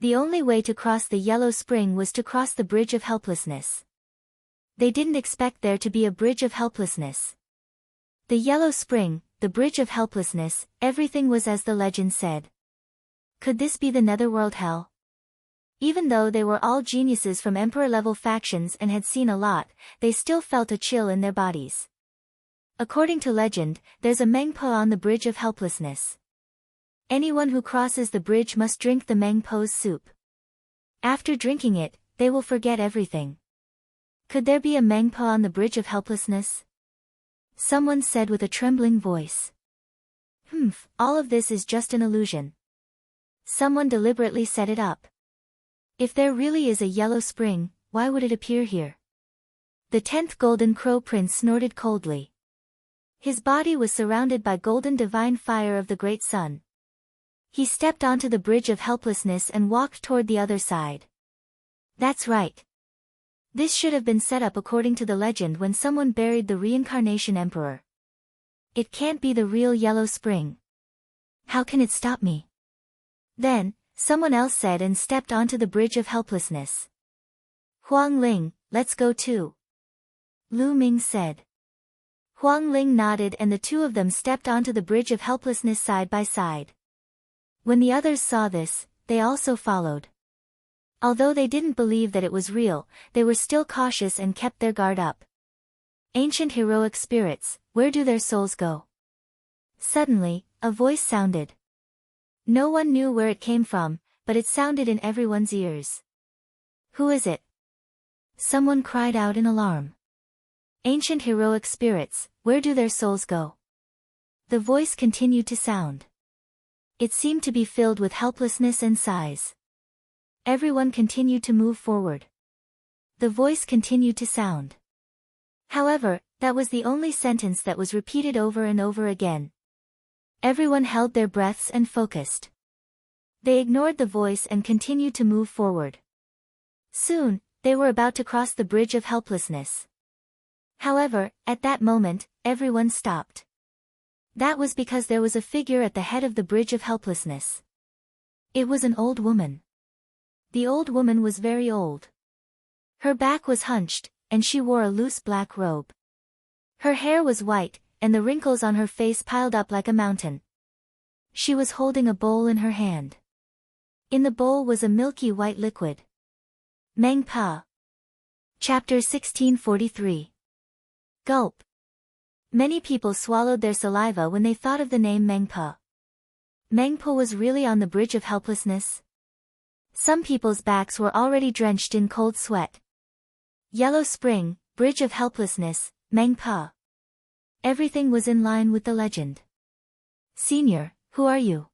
A: The only way to cross the Yellow Spring was to cross the bridge of helplessness. They didn't expect there to be a bridge of helplessness. The Yellow Spring, the bridge of helplessness, everything was as the legend said. Could this be the netherworld hell? Even though they were all geniuses from emperor-level factions and had seen a lot, they still felt a chill in their bodies. According to legend, there's a Mengpo on the bridge of helplessness. Anyone who crosses the bridge must drink the Mengpo's soup. After drinking it, they will forget everything. Could there be a Mengpo on the bridge of helplessness? Someone said with a trembling voice. All of this is just an illusion. Someone deliberately set it up. If there really is a Yellow Spring, why would it appear here? The 10th Golden Crow Prince snorted coldly. His body was surrounded by golden divine fire of the great sun. He stepped onto the bridge of helplessness and walked toward the other side. That's right. This should have been set up according to the legend when someone buried the reincarnation emperor. It can't be the real Yellow Spring. How can it stop me? Then, someone else said and stepped onto the bridge of helplessness. Huang Ling, let's go too. Lu Ming said. Huang Ling nodded and the two of them stepped onto the bridge of helplessness side by side. When the others saw this, they also followed. Although they didn't believe that it was real, they were still cautious and kept their guard up. Ancient heroic spirits, where do their souls go? Suddenly, a voice sounded. No one knew where it came from, but it sounded in everyone's ears. Who is it? Someone cried out in alarm. Ancient heroic spirits, where do their souls go? The voice continued to sound. It seemed to be filled with helplessness and sighs. Everyone continued to move forward. The voice continued to sound. However, that was the only sentence that was repeated over and over again. Everyone held their breaths and focused. They ignored the voice and continued to move forward. Soon, they were about to cross the bridge of helplessness. However, at that moment, everyone stopped. That was because there was a figure at the head of the bridge of helplessness. It was an old woman. The old woman was very old. Her back was hunched, and she wore a loose black robe. Her hair was white, and the wrinkles on her face piled up like a mountain. She was holding a bowl in her hand. In the bowl was a milky white liquid. Mengpa. Chapter 1643. Gulp. Many people swallowed their saliva when they thought of the name Mengpa. Mengpa was really on the bridge of helplessness? Some people's backs were already drenched in cold sweat. Yellow Spring, Bridge of Helplessness, Mengpa. Everything was in line with the legend. Senior, who are you?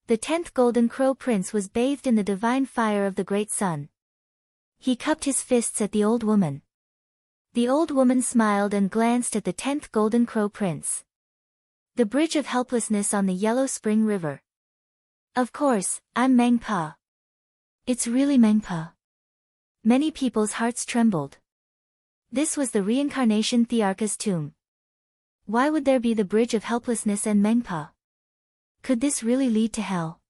A: The 10th Golden Crow Prince was bathed in the divine fire of the great sun. He cupped his fists at the old woman. The old woman smiled and glanced at the 10th Golden Crow Prince. The Bridge of Helplessness on the Yellow Spring River. Of course, I'm Mengpa. It's really Mengpa. Many people's hearts trembled. This was the reincarnation Thearka's tomb. Why would there be the Bridge of Helplessness and Mengpa? Could this really lead to hell?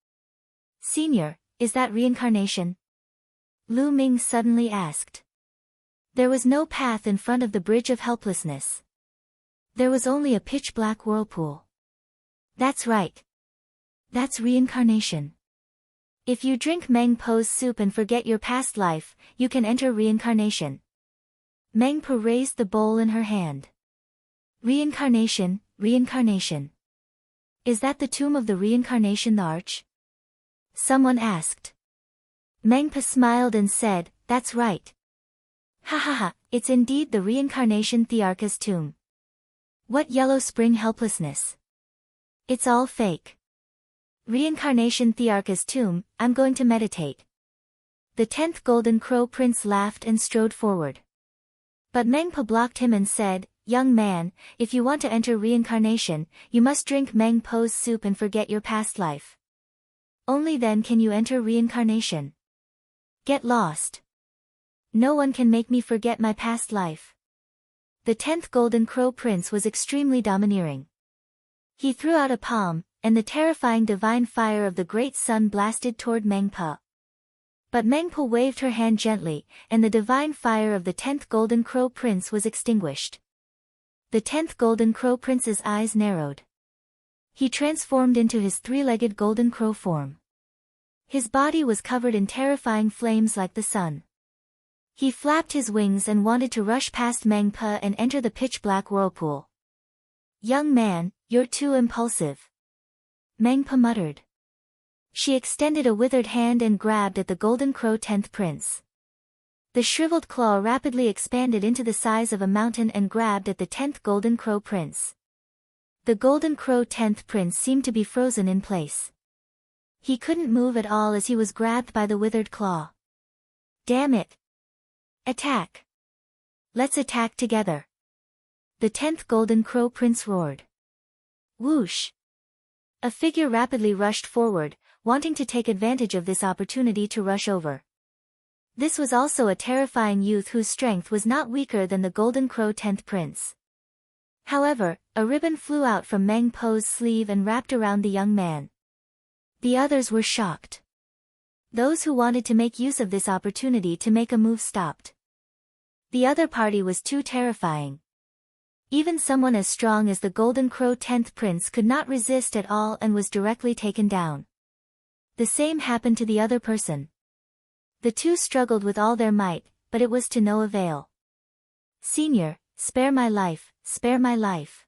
A: Senior, is that reincarnation? Lu Ming suddenly asked. There was no path in front of the Bridge of Helplessness. There was only a pitch-black whirlpool. That's right. That's reincarnation. If you drink Mengpo's soup and forget your past life, you can enter reincarnation. Mengpo raised the bowl in her hand. Reincarnation, reincarnation. Is that the tomb of the reincarnation, the arch? Someone asked. Mengpa smiled and said, that's right. Ha ha ha, it's indeed the reincarnation Thearka's tomb. What Yellow Spring helplessness? It's all fake. Reincarnation Thearka's tomb, I'm going to meditate. The 10th Golden Crow Prince laughed and strode forward. But Mengpa blocked him and said, young man, if you want to enter reincarnation, you must drink Mengpo's soup and forget your past life. Only then can you enter reincarnation. Get lost. No one can make me forget my past life. The 10th Golden Crow Prince was extremely domineering. He threw out a palm, and the terrifying divine fire of the great sun blasted toward Mengpa. But Mengpa waved her hand gently, and the divine fire of the 10th Golden Crow Prince was extinguished. The 10th Golden Crow Prince's eyes narrowed. He transformed into his three-legged golden crow form. His body was covered in terrifying flames like the sun. He flapped his wings and wanted to rush past Mengpa and enter the pitch-black whirlpool. Young man, you're too impulsive. Mengpa muttered. She extended a withered hand and grabbed at the Golden Crow 10th Prince. The shriveled claw rapidly expanded into the size of a mountain and grabbed at the 10th Golden Crow Prince. The Golden Crow 10th Prince seemed to be frozen in place. He couldn't move at all as he was grabbed by the withered claw. Damn it! Attack! Let's attack together! The 10th Golden Crow Prince roared. Whoosh! A figure rapidly rushed forward, wanting to take advantage of this opportunity to rush over. This was also a terrifying youth whose strength was not weaker than the Golden Crow 10th Prince. However, a ribbon flew out from Mengpo's sleeve and wrapped around the young man. The others were shocked. Those who wanted to make use of this opportunity to make a move stopped. The other party was too terrifying. Even someone as strong as the Golden Crow 10th Prince could not resist at all and was directly taken down. The same happened to the other person. The two struggled with all their might, but it was to no avail. Senior, spare my life, spare my life.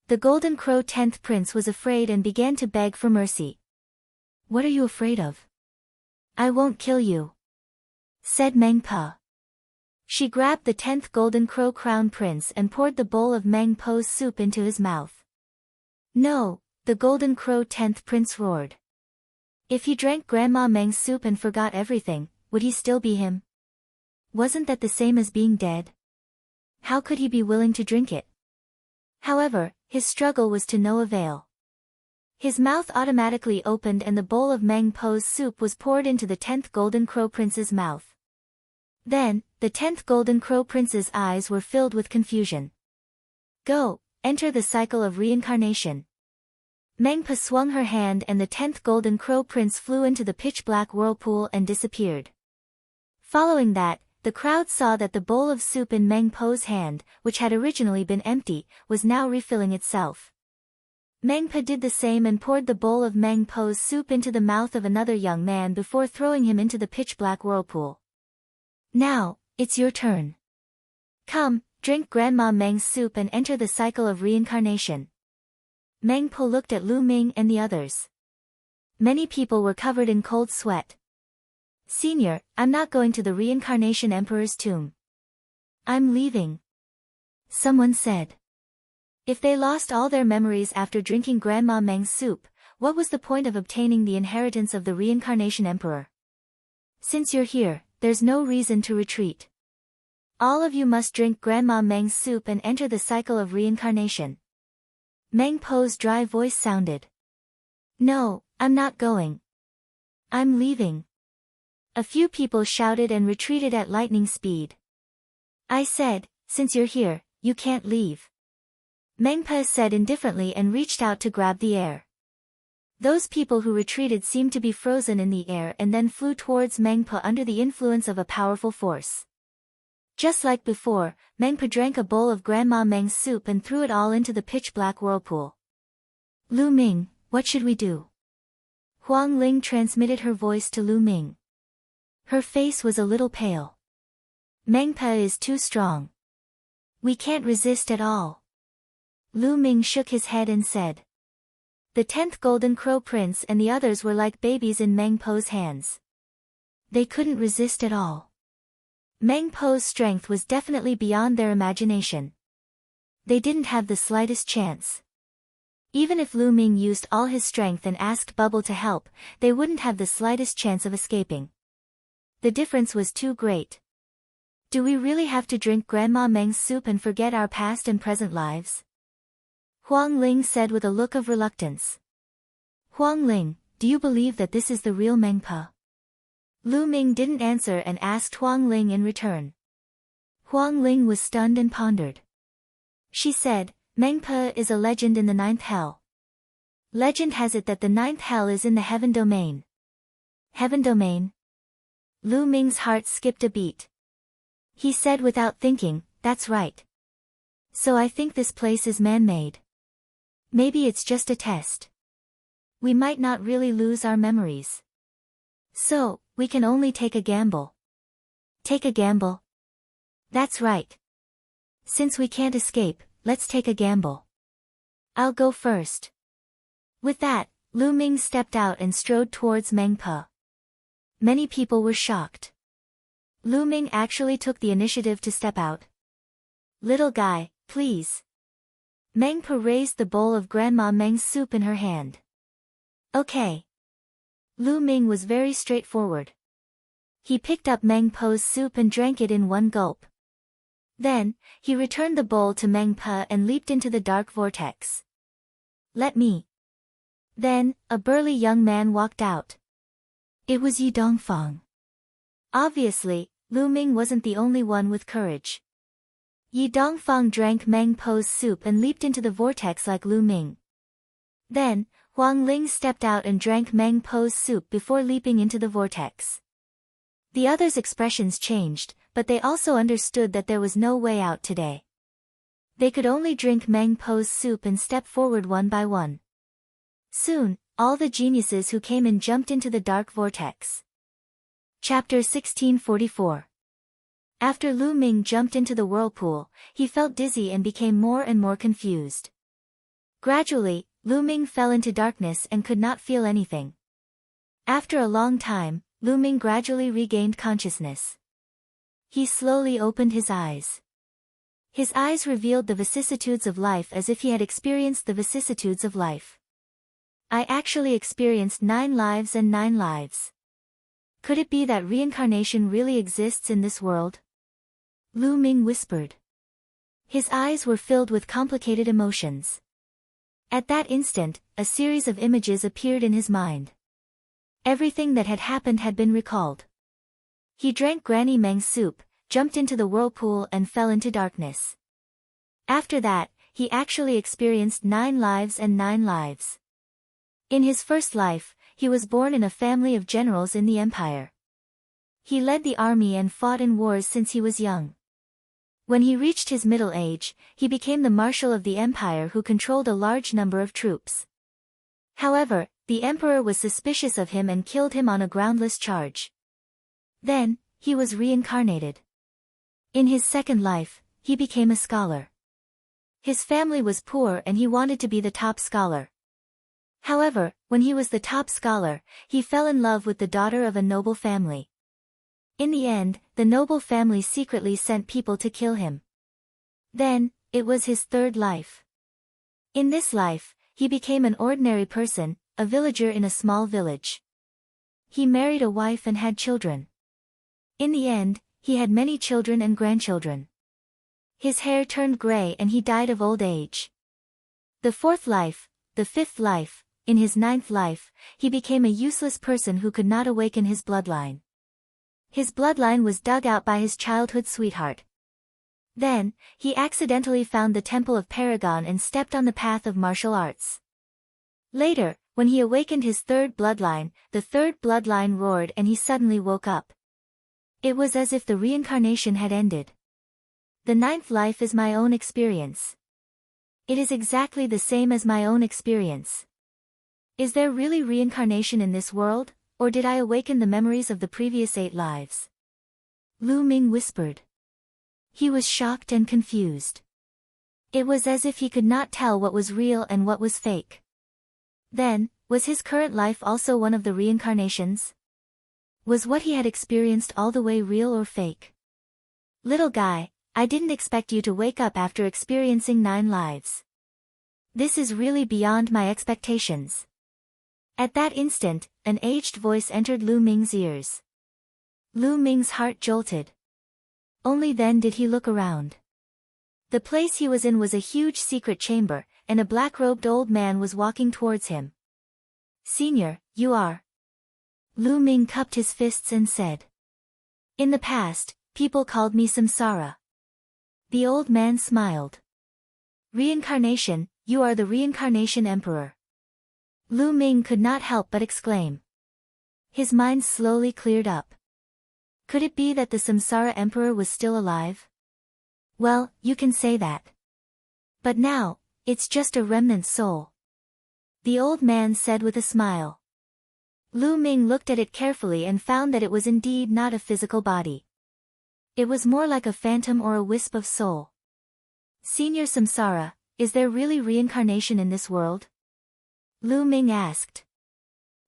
A: The Golden Crow 10th prince was afraid and began to beg for mercy. "What are you afraid of?" "I won't kill you," said Meng-Pa. She grabbed the 10th Golden Crow Crown Prince and poured the bowl of Meng-Po's soup into his mouth. "No," the Golden Crow 10th prince roared. If he drank Grandma Meng's soup and forgot everything, would he still be him? Wasn't that the same as being dead? How could he be willing to drink it? However, his struggle was to no avail. His mouth automatically opened and the bowl of Meng-Po's soup was poured into the 10th Golden Crow Prince's mouth. Then, the 10th Golden Crow Prince's eyes were filled with confusion. "Go, enter the cycle of reincarnation." Meng-Pa swung her hand and the 10th Golden Crow Prince flew into the pitch-black whirlpool and disappeared. Following that, the crowd saw that the bowl of soup in Meng-Po's hand, which had originally been empty, was now refilling itself. Meng-Pa did the same and poured the bowl of Meng-Po's soup into the mouth of another young man before throwing him into the pitch-black whirlpool. "Now, it's your turn. Come, drink Grandma Meng's soup and enter the cycle of reincarnation." Meng-Po looked at Lu Ming and the others. Many people were covered in cold sweat. "Senior, I'm not going to the Reincarnation Emperor's tomb. I'm leaving," someone said. If they lost all their memories after drinking Grandma Meng's soup, what was the point of obtaining the inheritance of the Reincarnation Emperor? "Since you're here, there's no reason to retreat. All of you must drink Grandma Meng's soup and enter the cycle of reincarnation." Meng-Po's dry voice sounded. "No, I'm not going. I'm leaving." A few people shouted and retreated at lightning speed. "I said, since you're here, you can't leave," Meng-Pa said indifferently and reached out to grab the air. Those people who retreated seemed to be frozen in the air and then flew towards Meng-Pa under the influence of a powerful force. Just like before, Meng-Pa drank a bowl of Grandma Meng's soup and threw it all into the pitch-black whirlpool. "Lu Ming, what should we do?" Huang Ling transmitted her voice to Lu Ming. Her face was a little pale. "Meng-Pa is too strong. We can't resist at all." Lu Ming shook his head and said. The 10th Golden Crow Prince and the others were like babies in Meng-Po's hands. They couldn't resist at all. Meng-Po's strength was definitely beyond their imagination. They didn't have the slightest chance. Even if Lu Ming used all his strength and asked Bubble to help, they wouldn't have the slightest chance of escaping. The difference was too great. "Do we really have to drink Grandma Meng's soup and forget our past and present lives?" Huang Ling said with a look of reluctance. "Huang Ling, do you believe that this is the real Meng-Pa?" Lu Ming didn't answer and asked Huang Ling in return. Huang Ling was stunned and pondered. She said, "Meng-Pa is a legend in the 9th hell. Legend has it that the 9th hell is in the heaven domain." "Heaven domain?" Lu Ming's heart skipped a beat. He said without thinking, "That's right. So I think this place is man-made. Maybe it's just a test. We might not really lose our memories. So, we can only take a gamble." "Take a gamble?" "That's right. Since we can't escape, let's take a gamble. I'll go first." With that, Lu Ming stepped out and strode towards Meng-Pa. Many people were shocked. Lu Ming actually took the initiative to step out. "Little guy, please." Meng-Pa raised the bowl of Grandma Meng's soup in her hand. "Okay." Lu Ming was very straightforward. He picked up Meng-Po's soup and drank it in one gulp. Then, he returned the bowl to Meng-Pa and leaped into the dark vortex. "Let me." Then, a burly young man walked out. It was Yi Dongfang. Obviously, Lu Ming wasn't the only one with courage. Yi Dongfang drank Meng-Po's soup and leaped into the vortex like Lu Ming. Then, Huang Ling stepped out and drank Meng-Po's soup before leaping into the vortex. The others' expressions changed, but they also understood that there was no way out today. They could only drink Meng-Po's soup and step forward one by one. Soon, all the geniuses who came in jumped into the dark vortex. Chapter 1644. After Lu Ming jumped into the whirlpool, he felt dizzy and became more and more confused. Gradually, Lu Ming fell into darkness and could not feel anything. After a long time, Lu Ming gradually regained consciousness. He slowly opened his eyes. His eyes revealed the vicissitudes of life as if he had experienced the vicissitudes of life. I actually experienced 9 lives and 9 lives. Could it be that reincarnation really exists in this world? Lu Ming whispered. His eyes were filled with complicated emotions. At that instant, a series of images appeared in his mind. Everything that had happened had been recalled. He drank Granny Meng's soup, jumped into the whirlpool and fell into darkness. After that, he actually experienced 9 lives and 9 lives. In his first life, he was born in a family of generals in the empire. He led the army and fought in wars since he was young. When he reached his middle age, he became the marshal of the empire who controlled a large number of troops. However, the emperor was suspicious of him and killed him on a groundless charge. Then, he was reincarnated. In his second life, he became a scholar. His family was poor and he wanted to be the top scholar. However, when he was the top scholar, he fell in love with the daughter of a noble family. In the end, the noble family secretly sent people to kill him. Then, it was his third life. In this life, he became an ordinary person, a villager in a small village. He married a wife and had children. In the end, he had many children and grandchildren. His hair turned gray and he died of old age. The fourth life, the fifth life, in his 9th life, he became a useless person who could not awaken his bloodline. His bloodline was dug out by his childhood sweetheart. Then, he accidentally found the Temple of Paragon and stepped on the path of martial arts. Later, when he awakened his third bloodline, the third bloodline roared and he suddenly woke up. It was as if the reincarnation had ended. The 9th life is my own experience. It is exactly the same as my own experience. Is there really reincarnation in this world, or did I awaken the memories of the previous 8 lives? Lu Ming whispered. He was shocked and confused. It was as if he could not tell what was real and what was fake. Then, was his current life also one of the reincarnations? Was what he had experienced all the way real or fake? Little guy, I didn't expect you to wake up after experiencing 9 lives. This is really beyond my expectations. At that instant, an aged voice entered Lu Ming's ears. Lu Ming's heart jolted. Only then did he look around. The place he was in was a huge secret chamber, and a black-robed old man was walking towards him. Senior, you are. Lu Ming cupped his fists and said. In the past, people called me Samsara. The old man smiled. Reincarnation, you are the reincarnation emperor. Lu Ming could not help but exclaim. His mind slowly cleared up. Could it be that the Samsara emperor was still alive? Well, you can say that. But now, it's just a remnant soul. The old man said with a smile. Lu Ming looked at it carefully and found that it was indeed not a physical body. It was more like a phantom or a wisp of soul. Senior Samsara, is there really reincarnation in this world? Lu Ming asked.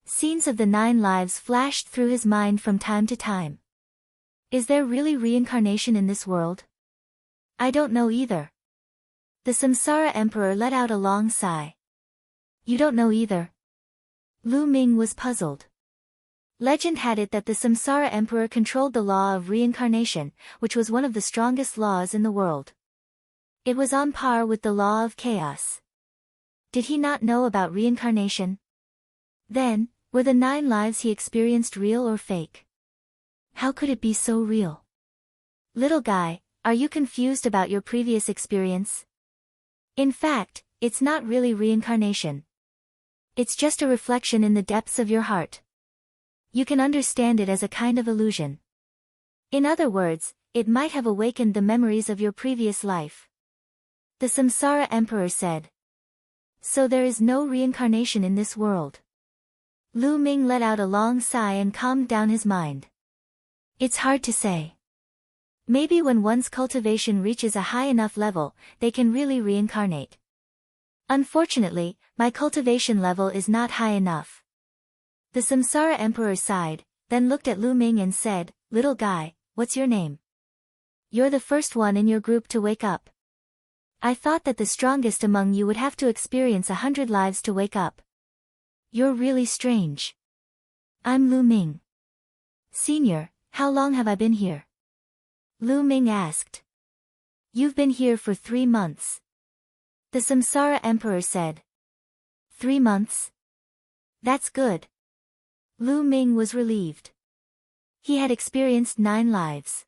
A: Scenes of the 9 lives flashed through his mind from time to time. Is there really reincarnation in this world? I don't know either. The Samsara emperor let out a long sigh. You don't know either? Lu Ming was puzzled. Legend had it that the Samsara emperor controlled the law of reincarnation, which was one of the strongest laws in the world. It was on par with the law of chaos. Did he not know about reincarnation? Then, were the 9 lives he experienced real or fake? How could it be so real? Little guy, are you confused about your previous experience? In fact, it's not really reincarnation. It's just a reflection in the depths of your heart. You can understand it as a kind of illusion. In other words, it might have awakened the memories of your previous life. The Samsara emperor said. So there is no reincarnation in this world. Lu Ming let out a long sigh and calmed down his mind. It's hard to say. Maybe when one's cultivation reaches a high enough level, they can really reincarnate. Unfortunately, my cultivation level is not high enough. The Samsara Emperor sighed, then looked at Lu Ming and said, "Little guy, what's your name? You're the first one in your group to wake up. I thought that the strongest among you would have to experience 100 lives to wake up. You're really strange." "I'm Lu Ming. Senior, how long have I been here?" Lu Ming asked. "You've been here for 3 months." The Samsara Emperor said. 3 months? That's good. Lu Ming was relieved. He had experienced 9 lives.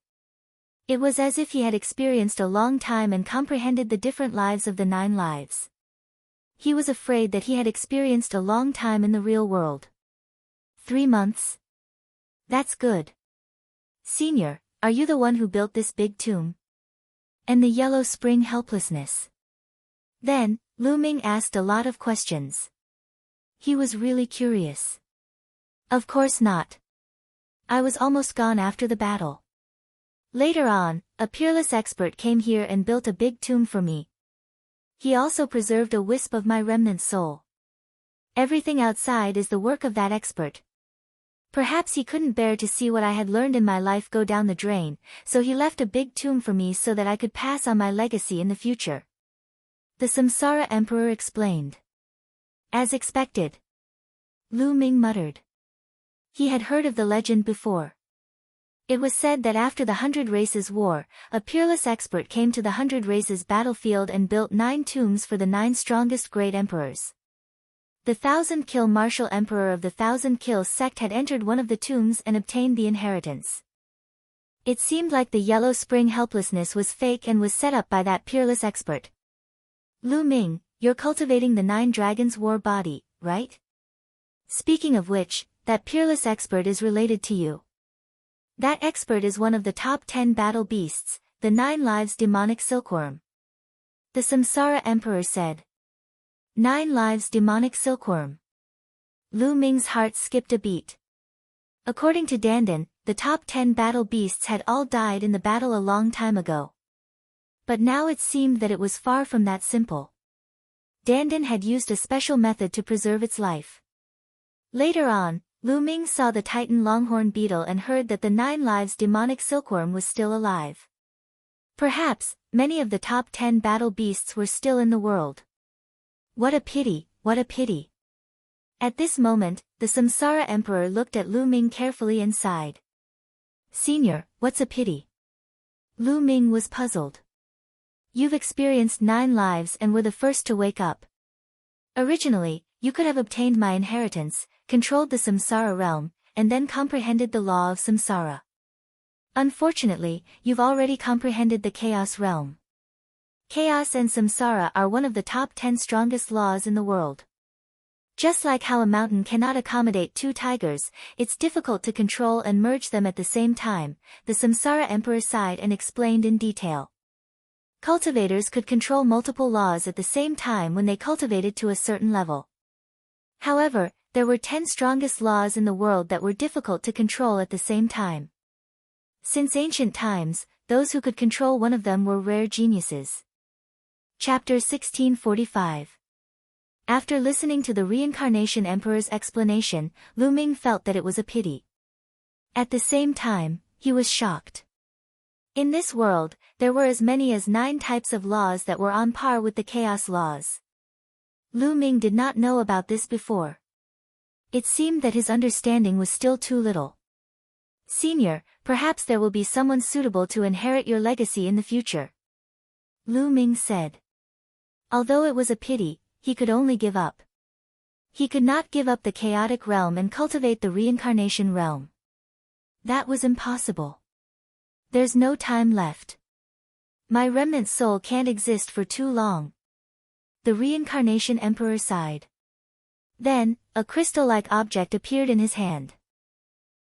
A: It was as if he had experienced a long time and comprehended the different lives of the 9 lives. He was afraid that he had experienced a long time in the real world. 3 months? That's good. Senior, are you the one who built this big tomb? And the yellow spring helplessness? Then, Lu Ming asked a lot of questions. He was really curious. Of course not. I was almost gone after the battle. Later on, a peerless expert came here and built a big tomb for me. He also preserved a wisp of my remnant soul. Everything outside is the work of that expert. Perhaps he couldn't bear to see what I had learned in my life go down the drain, so he left a big tomb for me so that I could pass on my legacy in the future. The Samsara Emperor explained. As expected. Lu Ming muttered. He had heard of the legend before. It was said that after the 100 Races War, a peerless expert came to the 100 Races battlefield and built 9 tombs for the 9 strongest great emperors. The 1,000-kill martial emperor of the 1,000-kill sect had entered one of the tombs and obtained the inheritance. It seemed like the yellow spring helplessness was fake and was set up by that peerless expert. Lu Ming, you're cultivating the 9 Dragons War body, right? Speaking of which, that peerless expert is related to you. That expert is one of the top 10 battle beasts, the 9 lives demonic silkworm. The Samsara Emperor said. 9 lives demonic silkworm. Lu Ming's heart skipped a beat. According to Dandan, the top 10 battle beasts had all died in the battle a long time ago. But now it seemed that it was far from that simple. Dandan had used a special method to preserve its life. Later on, Lu Ming saw the Titan longhorn beetle and heard that the 9 lives demonic silkworm was still alive. Perhaps, many of the top 10 battle beasts were still in the world. What a pity, what a pity. At this moment, the Samsara Emperor looked at Lu Ming carefully and sighed. Senior, what's a pity? Lu Ming was puzzled. You've experienced 9 lives and were the first to wake up. Originally, you could have obtained my inheritance, controlled the samsara realm, and then comprehended the law of samsara. Unfortunately, you've already comprehended the chaos realm. Chaos and samsara are one of the top 10 strongest laws in the world. Just like how a mountain cannot accommodate 2 tigers, it's difficult to control and merge them at the same time, the Samsara Emperor sighed and explained in detail. Cultivators could control multiple laws at the same time when they cultivated to a certain level. However, there were 10 strongest laws in the world that were difficult to control at the same time. Since ancient times, those who could control one of them were rare geniuses. Chapter 1645. After listening to the Reincarnation Emperor's explanation, Lu Ming felt that it was a pity. At the same time, he was shocked. In this world, there were as many as 9 types of laws that were on par with the chaos laws. Lu Ming did not know about this before. It seemed that his understanding was still too little. Senior, perhaps there will be someone suitable to inherit your legacy in the future. Lu Ming said. Although it was a pity, he could only give up. He could not give up the chaotic realm and cultivate the reincarnation realm. That was impossible. There's no time left. My remnant soul can't exist for too long. The Reincarnation Emperor sighed. Then, a crystal-like object appeared in his hand.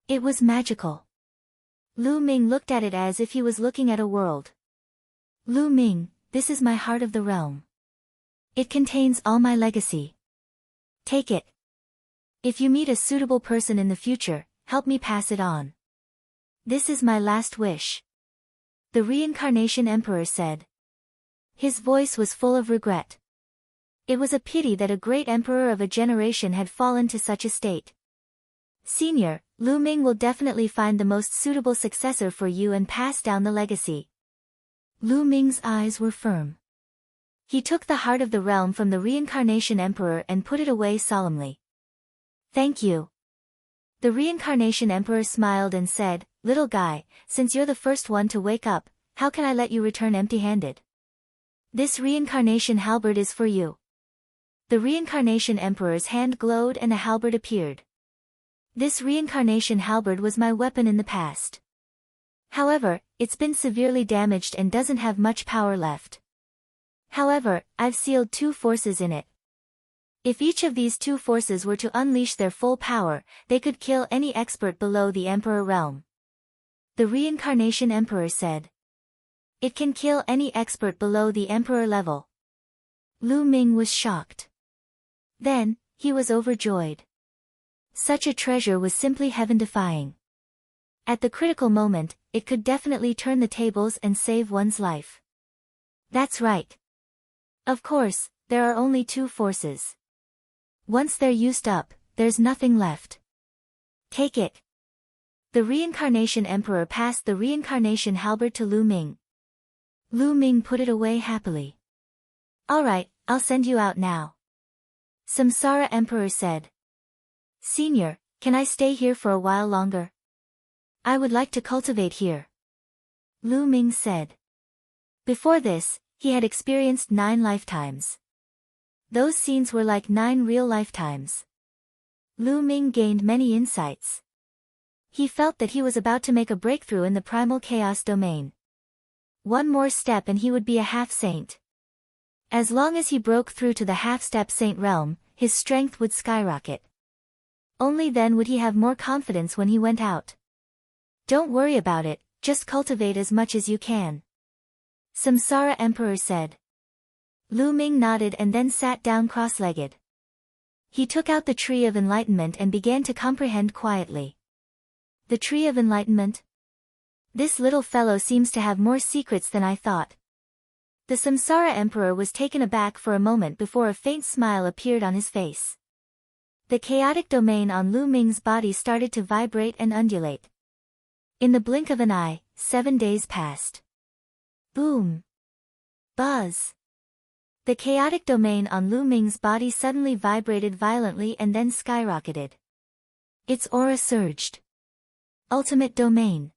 A: It was magical. Lu Ming looked at it as if he was looking at a world. Lu Ming, this is my heart of the realm. It contains all my legacy. Take it. If you meet a suitable person in the future, help me pass it on. This is my last wish. The Reincarnation Emperor said. His voice was full of regret. It was a pity that a great emperor of a generation had fallen to such a state. Senior, Lu Ming will definitely find the most suitable successor for you and pass down the legacy. Lu Ming's eyes were firm. He took the heart of the realm from the reincarnation emperor and put it away solemnly. Thank you. The reincarnation emperor smiled and said, little guy, since you're the first one to wake up, how can I let you return empty-handed? This reincarnation halberd is for you. The reincarnation emperor's hand glowed and a halberd appeared. This reincarnation halberd was my weapon in the past. However, it's been severely damaged and doesn't have much power left. However, I've sealed 2 forces in it. If each of these 2 forces were to unleash their full power, they could kill any expert below the Emperor realm. The Reincarnation Emperor said. It can kill any expert below the Emperor level. Lu Ming was shocked. Then, he was overjoyed. Such a treasure was simply heaven-defying. At the critical moment, it could definitely turn the tables and save one's life. That's right. Of course, there are only 2 forces. Once they're used up, there's nothing left. Take it. The Reincarnation Emperor passed the Reincarnation Halberd to Lu Ming. Lu Ming put it away happily. Alright, I'll send you out now. Samsara Emperor said. Senior, can I stay here for a while longer? I would like to cultivate here. Lu Ming said. Before this, he had experienced 9 lifetimes. Those scenes were like 9 real lifetimes. Lu Ming gained many insights. He felt that he was about to make a breakthrough in the primal chaos domain. One more step and he would be a half-saint. As long as he broke through to the half-step saint realm, his strength would skyrocket. Only then would he have more confidence when he went out. Don't worry about it, just cultivate as much as you can. Samsara Emperor said. Lu Ming nodded and then sat down cross-legged. He took out the Tree of Enlightenment and began to comprehend quietly. The Tree of Enlightenment? This little fellow seems to have more secrets than I thought. The Samsara Emperor was taken aback for a moment before a faint smile appeared on his face. The chaotic domain on Lu Ming's body started to vibrate and undulate. In the blink of an eye, 7 days passed. Boom! Buzz! The chaotic domain on Lu Ming's body suddenly vibrated violently and then skyrocketed. Its aura surged. Ultimate domain.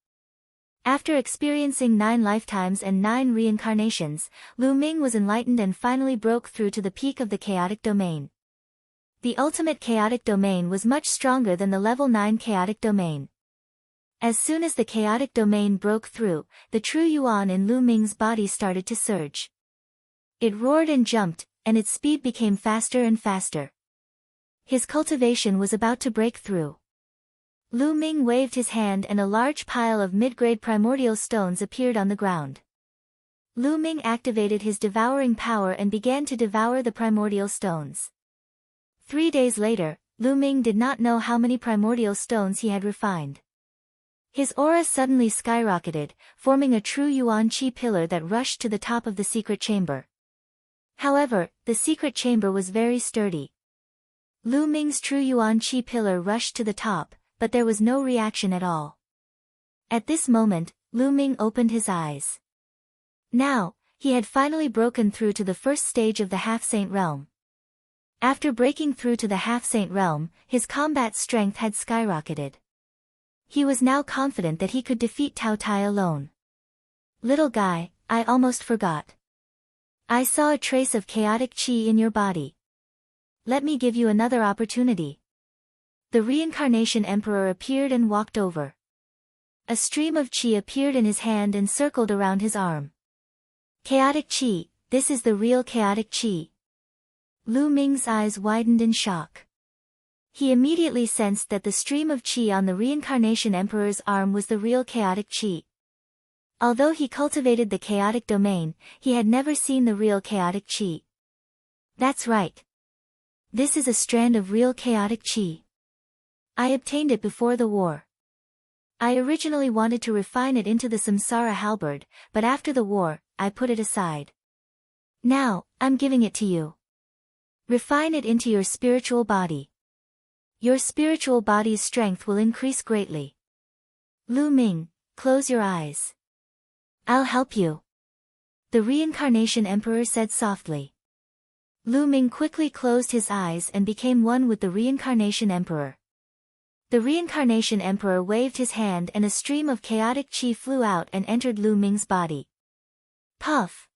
A: After experiencing 9 lifetimes and 9 reincarnations, Lu Ming was enlightened and finally broke through to the peak of the chaotic domain. The ultimate chaotic domain was much stronger than the level 9 chaotic domain. As soon as the chaotic domain broke through, the true yuan in Lu Ming's body started to surge. It roared and jumped, and its speed became faster and faster. His cultivation was about to break through. Lu Ming waved his hand and a large pile of mid-grade primordial stones appeared on the ground. Lu Ming activated his devouring power and began to devour the primordial stones. 3 days later, Lu Ming did not know how many primordial stones he had refined. His aura suddenly skyrocketed, forming a true yuan qi pillar that rushed to the top of the secret chamber. However, the secret chamber was very sturdy. Lu Ming's true yuan qi pillar rushed to the top, but there was no reaction at all. At this moment, Lu Ming opened his eyes. Now, he had finally broken through to the first stage of the half-saint realm. After breaking through to the half-saint realm, his combat strength had skyrocketed. He was now confident that he could defeat Tao Tai alone. Little guy, I almost forgot. I saw a trace of chaotic qi in your body. Let me give you another opportunity. The Reincarnation Emperor appeared and walked over. A stream of qi appeared in his hand and circled around his arm. Chaotic qi, this is the real chaotic qi. Lu Ming's eyes widened in shock. He immediately sensed that the stream of qi on the Reincarnation Emperor's arm was the real chaotic qi. Although he cultivated the chaotic domain, he had never seen the real chaotic qi. That's right. This is a strand of real chaotic qi. I obtained it before the war. I originally wanted to refine it into the Samsara halberd, but after the war, I put it aside. Now, I'm giving it to you. Refine it into your spiritual body. Your spiritual body's strength will increase greatly. Lu Ming, close your eyes. I'll help you. The Reincarnation Emperor said softly. Lu Ming quickly closed his eyes and became one with the Reincarnation Emperor. The Reincarnation Emperor waved his hand and a stream of chaotic qi flew out and entered Lu Ming's body. Puff!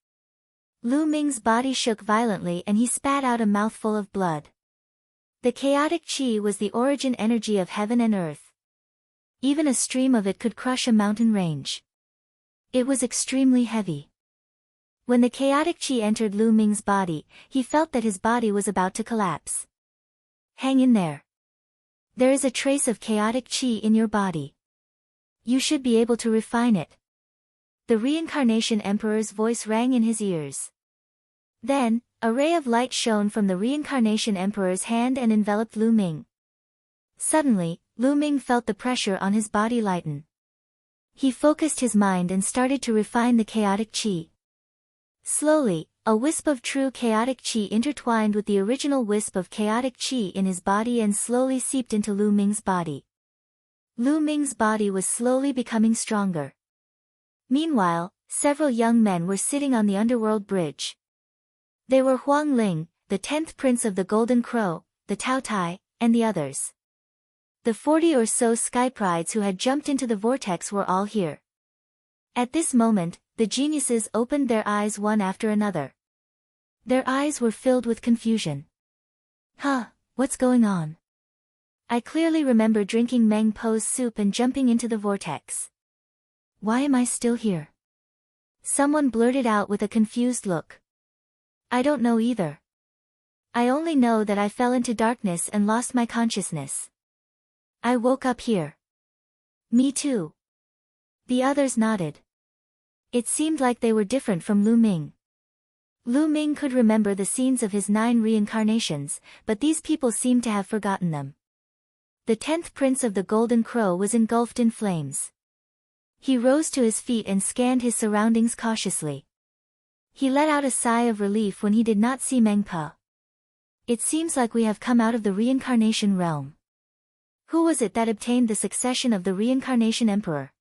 A: Lu Ming's body shook violently and he spat out a mouthful of blood. The chaotic qi was the origin energy of heaven and earth. Even a stream of it could crush a mountain range. It was extremely heavy. When the chaotic qi entered Lu Ming's body, he felt that his body was about to collapse. Hang in there. There is a trace of chaotic qi in your body. You should be able to refine it. The Reincarnation Emperor's voice rang in his ears. Then, a ray of light shone from the Reincarnation Emperor's hand and enveloped Lu Ming. Suddenly, Lu Ming felt the pressure on his body lighten. He focused his mind and started to refine the chaotic qi. Slowly, a wisp of true chaotic qi intertwined with the original wisp of chaotic qi in his body and slowly seeped into Lu Ming's body. Lu Ming's body was slowly becoming stronger. Meanwhile, several young men were sitting on the underworld bridge. They were Huang Ling, the 10th prince of the Golden Crow, the Tao Tai, and the others. The 40 or so sky prides who had jumped into the vortex were all here. At this moment, the geniuses opened their eyes one after another. Their eyes were filled with confusion. Huh, what's going on? I clearly remember drinking Meng Po's soup and jumping into the vortex. Why am I still here? Someone blurted out with a confused look. I don't know either. I only know that I fell into darkness and lost my consciousness. I woke up here. Me too. The others nodded. It seemed like they were different from Lu Ming. Lu Ming could remember the scenes of his 9 reincarnations, but these people seemed to have forgotten them. The 10th prince of the Golden Crow was engulfed in flames. He rose to his feet and scanned his surroundings cautiously. He let out a sigh of relief when he did not see Meng Po. It seems like we have come out of the reincarnation realm. Who was it that obtained the succession of the Reincarnation Emperor?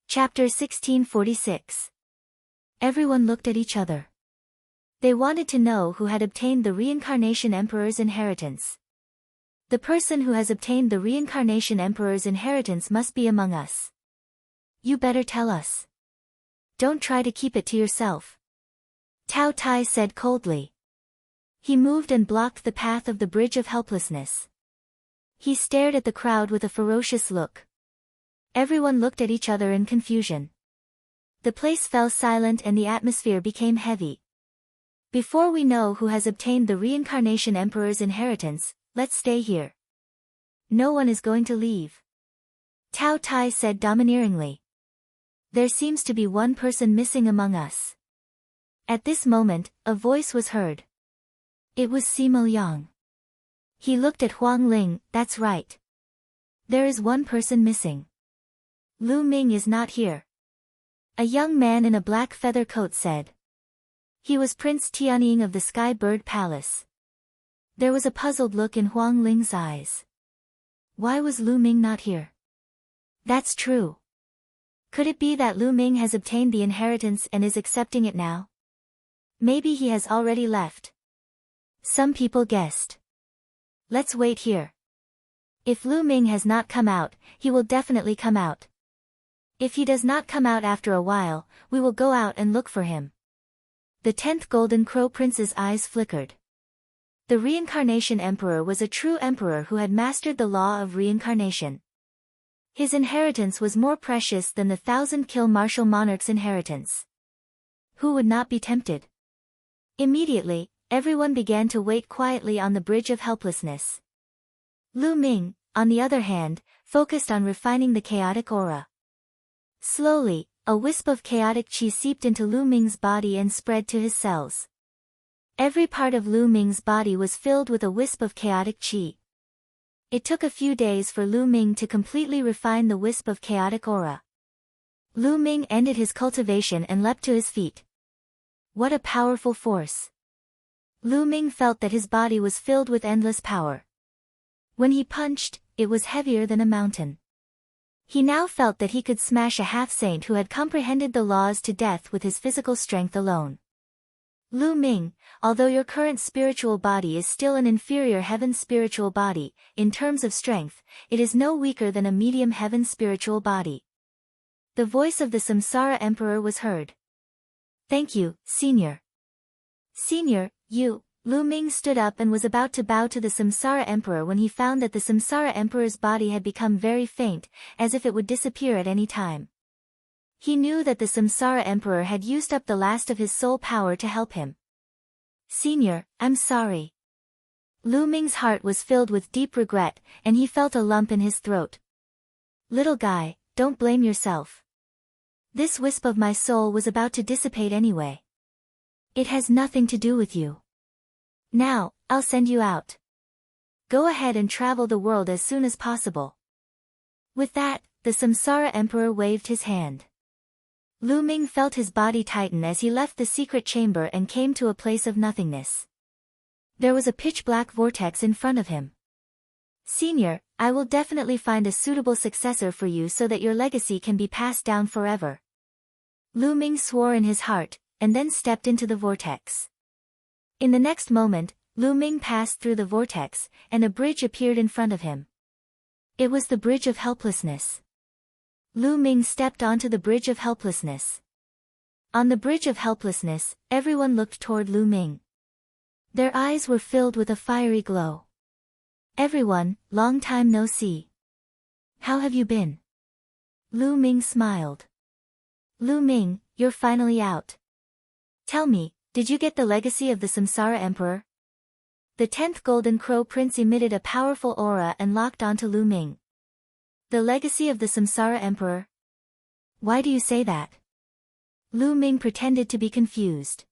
A: Chapter 1646. Everyone looked at each other. They wanted to know who had obtained the Reincarnation Emperor's inheritance. The person who has obtained the Reincarnation Emperor's inheritance must be among us. You better tell us. Don't try to keep it to yourself. Tao Tai said coldly. He moved and blocked the path of the Bridge of Helplessness. He stared at the crowd with a ferocious look. Everyone looked at each other in confusion. The place fell silent and the atmosphere became heavy. Before we know who has obtained the Reincarnation Emperor's inheritance, let's stay here. No one is going to leave. Tao Tai said domineeringly. There seems to be one person missing among us. At this moment, a voice was heard. It was Simo Yang. He looked at Huang Ling. That's right. There is one person missing. Lu Ming is not here. A young man in a black feather coat said. He was Prince Tianying of the Sky Bird Palace. There was a puzzled look in Huang Ling's eyes. Why was Lu Ming not here? That's true. Could it be that Lu Ming has obtained the inheritance and is accepting it now? Maybe he has already left. Some people guessed. Let's wait here. If Lu Ming has not come out, he will definitely come out. If he does not come out after a while, we will go out and look for him. The 10th Golden Crow Prince's eyes flickered. The Reincarnation Emperor was a true emperor who had mastered the law of reincarnation. His inheritance was more precious than the 1,000 martial monarch's inheritance. Who would not be tempted? Immediately, everyone began to wait quietly on the Bridge of Helplessness. Lu Ming, on the other hand, focused on refining the chaotic aura. Slowly, a wisp of chaotic qi seeped into Lu Ming's body and spread to his cells. Every part of Lu Ming's body was filled with a wisp of chaotic qi. It took a few days for Lu Ming to completely refine the wisp of chaotic aura. Lu Ming ended his cultivation and leapt to his feet. What a powerful force! Lu Ming felt that his body was filled with endless power. When he punched, it was heavier than a mountain. He now felt that he could smash a half-saint who had comprehended the laws to death with his physical strength alone. Lu Ming, although your current spiritual body is still an inferior heaven spiritual body, in terms of strength, it is no weaker than a medium heaven spiritual body. The voice of the Samsara Emperor was heard. Thank you, Senior. Senior, you. Lu Ming stood up and was about to bow to the Samsara Emperor when he found that the Samsara Emperor's body had become very faint, as if it would disappear at any time. He knew that the Samsara Emperor had used up the last of his soul power to help him. Senior, I'm sorry. Lu Ming's heart was filled with deep regret, and he felt a lump in his throat. Little guy, don't blame yourself. This wisp of my soul was about to dissipate anyway. It has nothing to do with you. Now, I'll send you out. Go ahead and travel the world as soon as possible. With that, the Samsara Emperor waved his hand. Lu Ming felt his body tighten as he left the secret chamber and came to a place of nothingness. There was a pitch-black vortex in front of him. Senior, I will definitely find a suitable successor for you so that your legacy can be passed down forever. Lu Ming swore in his heart, and then stepped into the vortex. In the next moment, Lu Ming passed through the vortex, and a bridge appeared in front of him. It was the Bridge of Helplessness. Lu Ming stepped onto the Bridge of Helplessness. On the Bridge of Helplessness, everyone looked toward Lu Ming. Their eyes were filled with a fiery glow. Everyone, long time no see. How have you been? Lu Ming smiled. Lu Ming, you're finally out. Tell me, did you get the legacy of the Samsara Emperor? The 10th Golden Crow Prince emitted a powerful aura and locked onto Lu Ming. The legacy of the Samsara Emperor? Why do you say that? Lu Ming pretended to be confused.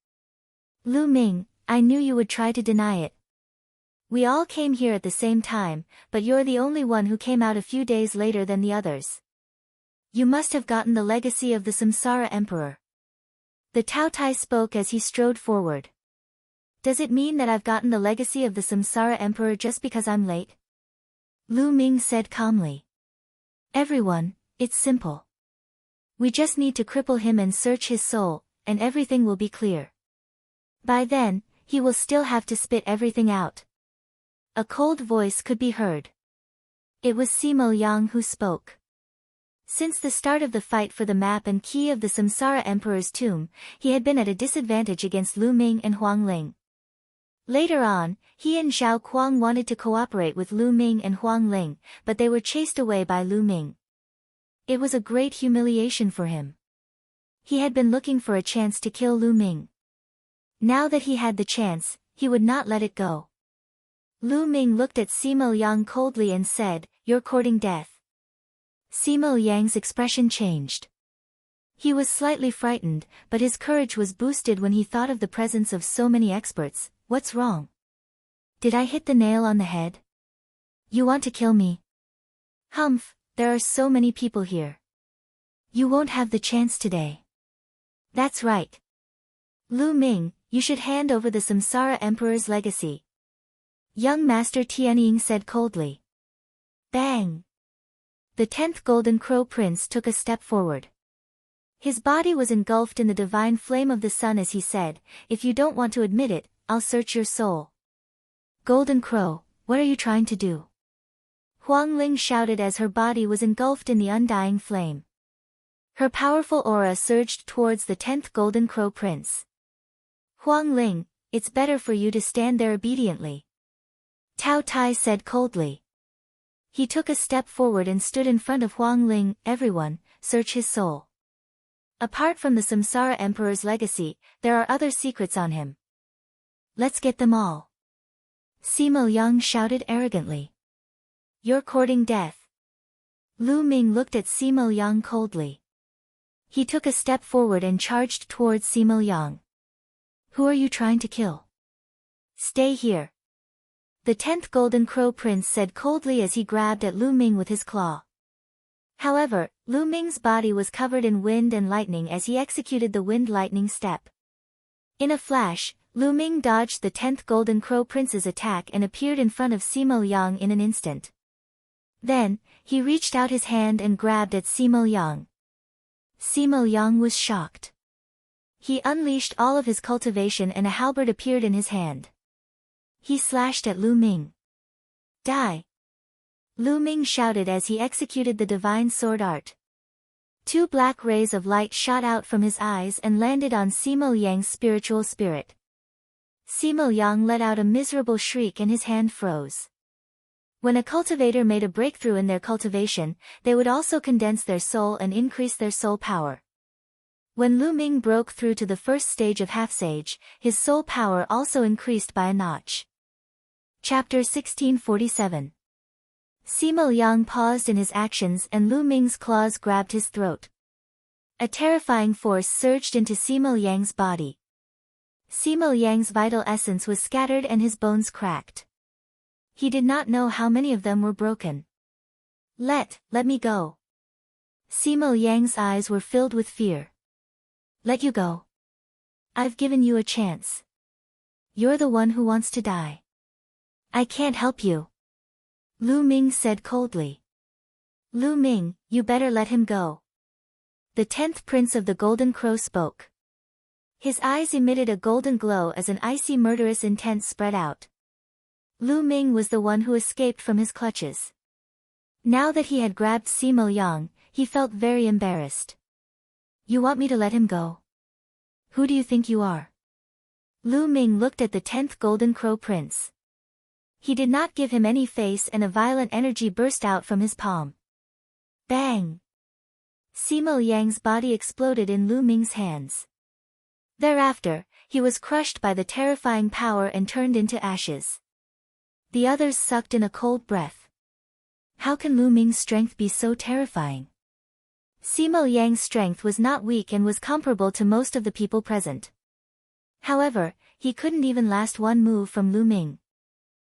A: Lu Ming, I knew you would try to deny it. We all came here at the same time, but you're the only one who came out a few days later than the others. You must have gotten the legacy of the Samsara Emperor. The Taotai spoke as he strode forward. Does it mean that I've gotten the legacy of the Samsara Emperor just because I'm late? Lu Ming said calmly. Everyone, it's simple. We just need to cripple him and search his soul, and everything will be clear. By then, he will still have to spit everything out. A cold voice could be heard. It was Simo Yang who spoke. Since the start of the fight for the map and key of the Samsara Emperor's tomb, he had been at a disadvantage against Lu Ming and Huang Ling. Later on, he and Zhao Kuang wanted to cooperate with Lu Ming and Huang Ling, but they were chased away by Lu Ming. It was a great humiliation for him. He had been looking for a chance to kill Lu Ming. Now that he had the chance, he would not let it go. Lu Ming looked at Simo Yang coldly and said, "You're courting death." Simo Yang's expression changed. He was slightly frightened, but his courage was boosted when he thought of the presence of so many experts. What's wrong? Did I hit the nail on the head? You want to kill me? Humph, there are so many people here. You won't have the chance today. That's right. Lu Ming, you should hand over the Samsara Emperor's legacy. Young Master Tianying said coldly. Bang! The 10th Golden Crow Prince took a step forward. His body was engulfed in the divine flame of the sun as he said, "If you don't want to admit it, I'll search your soul." Golden Crow, what are you trying to do? Huang Ling shouted as her body was engulfed in the undying flame. Her powerful aura surged towards the 10th Golden Crow Prince. Huang Ling, it's better for you to stand there obediently. Tao Tai said coldly. He took a step forward and stood in front of Huang Ling. Everyone, search his soul. Apart from the Samsara Emperor's legacy, there are other secrets on him. Let's get them all. Simo Yang shouted arrogantly. You're courting death. Lu Ming looked at Simo Yang coldly. He took a step forward and charged towards Simo Yang. Who are you trying to kill? Stay here. The 10th Golden Crow Prince said coldly as he grabbed at Lu Ming with his claw. However, Lu Ming's body was covered in wind and lightning as he executed the wind-lightning step. In a flash, Lu Ming dodged the 10th Golden Crow Prince's attack and appeared in front of Simo Yang in an instant. Then, he reached out his hand and grabbed at Simo Yang. Simo Yang was shocked. He unleashed all of his cultivation and a halberd appeared in his hand. He slashed at Lu Ming. Die! Lu Ming shouted as he executed the divine sword art. 2 black rays of light shot out from his eyes and landed on Simo Yang's spiritual spirit. Simo Yang let out a miserable shriek and his hand froze. When a cultivator made a breakthrough in their cultivation, they would also condense their soul and increase their soul power. When Lu Ming broke through to the first stage of half-sage, his soul power also increased by a notch. Chapter 1647. Simo Yang paused in his actions and Lu Ming's claws grabbed his throat. A terrifying force surged into Simo Yang's body. Simo Yang's vital essence was scattered and his bones cracked. He did not know how many of them were broken. Let me go. Simo Yang's eyes were filled with fear. Let you go. I've given you a chance. You're the one who wants to die. I can't help you. Lu Ming said coldly. Lu Ming, you better let him go. The 10th Prince of the Golden Crow spoke. His eyes emitted a golden glow as an icy murderous intent spread out. Lu Ming was the one who escaped from his clutches. Now that he had grabbed Simo Yang, he felt very embarrassed. You want me to let him go? Who do you think you are? Lu Ming looked at the 10th Golden Crow Prince. He did not give him any face and a violent energy burst out from his palm. Bang! Simo Yang's body exploded in Lu Ming's hands. Thereafter, he was crushed by the terrifying power and turned into ashes. The others sucked in a cold breath. How can Lu Ming's strength be so terrifying? Simo Yang's strength was not weak and was comparable to most of the people present. However, he couldn't even last one move from Lu Ming.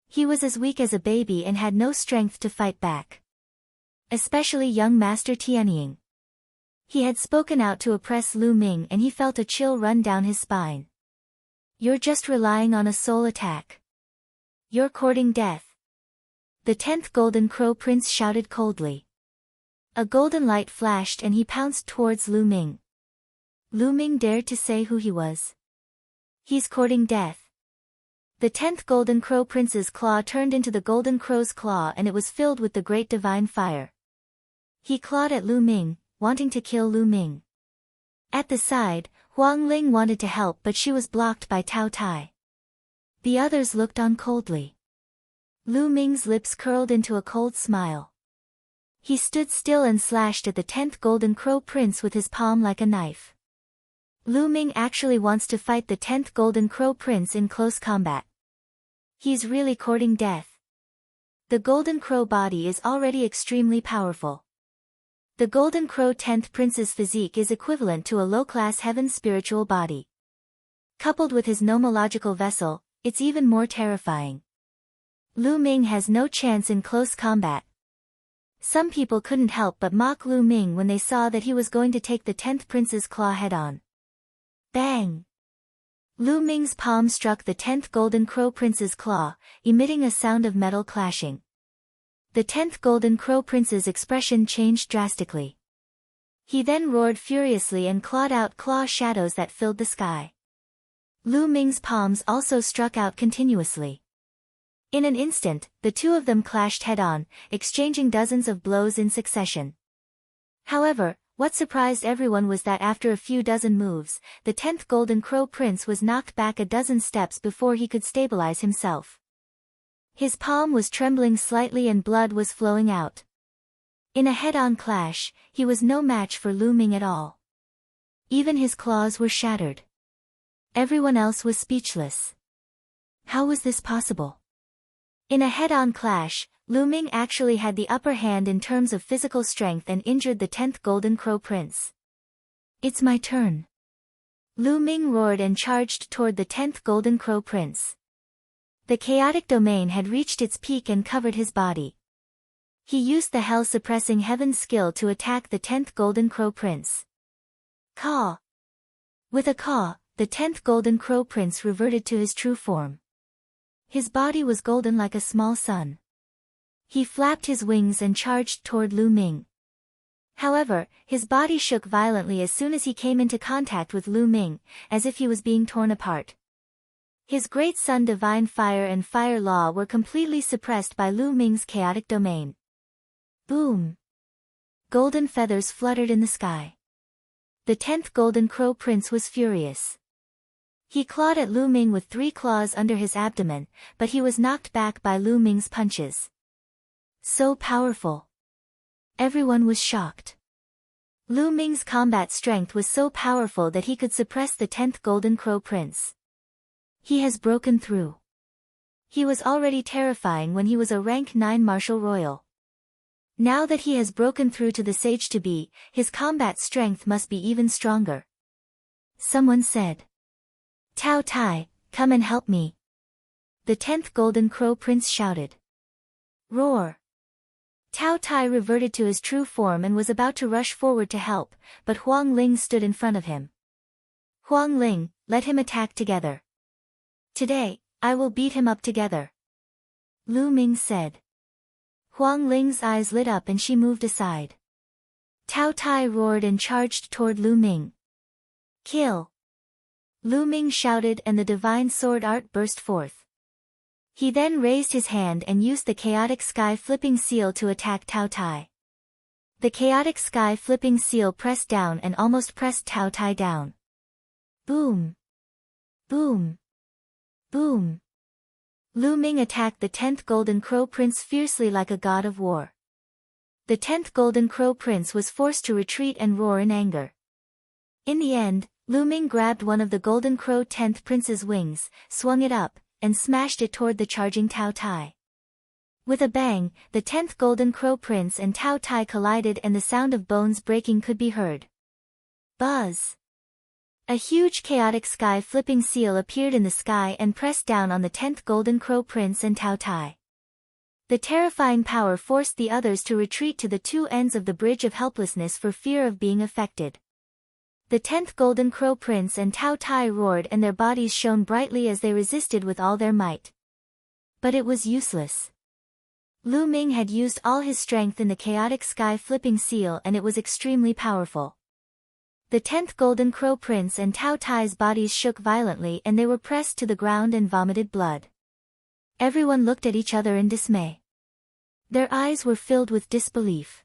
A: He was as weak as a baby and had no strength to fight back. Especially young Master Tianying. He had spoken out to oppress Lu Ming and he felt a chill run down his spine. You're just relying on a soul attack. You're courting death. The 10th Golden Crow Prince shouted coldly. A golden light flashed and he pounced towards Lu Ming. Lu Ming dared to say who he was. He's courting death. The 10th Golden Crow Prince's claw turned into the Golden Crow's claw and it was filled with the great divine fire. He clawed at Lu Ming, wanting to kill Lu Ming. At the side, Huang Ling wanted to help but she was blocked by Tao Tai. The others looked on coldly. Lu Ming's lips curled into a cold smile. He stood still and slashed at the 10th Golden Crow Prince with his palm like a knife. Lu Ming actually wants to fight the 10th Golden Crow Prince in close combat. He's really courting death. The Golden Crow body is already extremely powerful. The Golden Crow 10th Prince's physique is equivalent to a low-class heaven spiritual body. Coupled with his nomological vessel, it's even more terrifying. Lu Ming has no chance in close combat. Some people couldn't help but mock Lu Ming when they saw that he was going to take the 10th Prince's claw head-on. Bang! Lu Ming's palm struck the 10th Golden Crow Prince's claw, emitting a sound of metal clashing. The 10th Golden Crow Prince's expression changed drastically. He then roared furiously and clawed out claw shadows that filled the sky. Lu Ming's palms also struck out continuously. In an instant, the two of them clashed head-on, exchanging dozens of blows in succession. However, what surprised everyone was that after a few dozen moves, the 10th Golden Crow Prince was knocked back a dozen steps before he could stabilize himself. His palm was trembling slightly and blood was flowing out. In a head-on clash, he was no match for Lu Ming at all. Even his claws were shattered. Everyone else was speechless. How was this possible? In a head-on clash, Lu Ming actually had the upper hand in terms of physical strength and injured the 10th Golden Crow Prince. It's my turn. Lu Ming roared and charged toward the 10th Golden Crow Prince. The chaotic domain had reached its peak and covered his body. He used the hell-suppressing heaven skill to attack the 10th Golden Crow Prince. Caw! With a caw, the 10th Golden Crow Prince reverted to his true form. His body was golden like a small sun. He flapped his wings and charged toward Lu Ming. However, his body shook violently as soon as he came into contact with Lu Ming, as if he was being torn apart. His great sun divine fire and fire law were completely suppressed by Lu Ming's chaotic domain. Boom! Golden feathers fluttered in the sky. The 10th Golden Crow Prince was furious. He clawed at Lu Ming with 3 claws under his abdomen, but he was knocked back by Lu Ming's punches. So powerful. Everyone was shocked. Lu Ming's combat strength was so powerful that he could suppress the 10th Golden Crow Prince. He has broken through. He was already terrifying when he was a rank 9 martial royal. Now that he has broken through to the sage-to-be, his combat strength must be even stronger. Someone said. Tao Tai, come and help me. The 10th Golden Crow Prince shouted. Roar! Tao Tai reverted to his true form and was about to rush forward to help, but Huang Ling stood in front of him. Huang Ling, let him attack together. Today, I will beat him up together. Lu Ming said. Huang Ling's eyes lit up and she moved aside. Tao Tai roared and charged toward Lu Ming. Kill! Lu Ming shouted and the divine sword art burst forth. He then raised his hand and used the chaotic sky flipping seal to attack Tao Tai. The chaotic sky flipping seal pressed down and almost pressed Tao Tai down. Boom! Boom! Boom! Lu Ming attacked the 10th Golden Crow Prince fiercely like a god of war. The 10th Golden Crow Prince was forced to retreat and roar in anger. In the end, Lu Ming grabbed one of the Golden Crow 10th Prince's wings, swung it up, and smashed it toward the charging Tao Tai. With a bang, the 10th Golden Crow Prince and Tao Tai collided and the sound of bones breaking could be heard. Buzz! A huge chaotic sky flipping seal appeared in the sky and pressed down on the 10th Golden Crow Prince and Tao Tai. The terrifying power forced the others to retreat to the 2 ends of the bridge of helplessness for fear of being affected. The 10th Golden Crow Prince and Tao Tai roared and their bodies shone brightly as they resisted with all their might. But it was useless. Lu Ming had used all his strength in the chaotic sky flipping seal and it was extremely powerful. The 10th Golden Crow Prince and Tao Tai's bodies shook violently and they were pressed to the ground and vomited blood. Everyone looked at each other in dismay. Their eyes were filled with disbelief.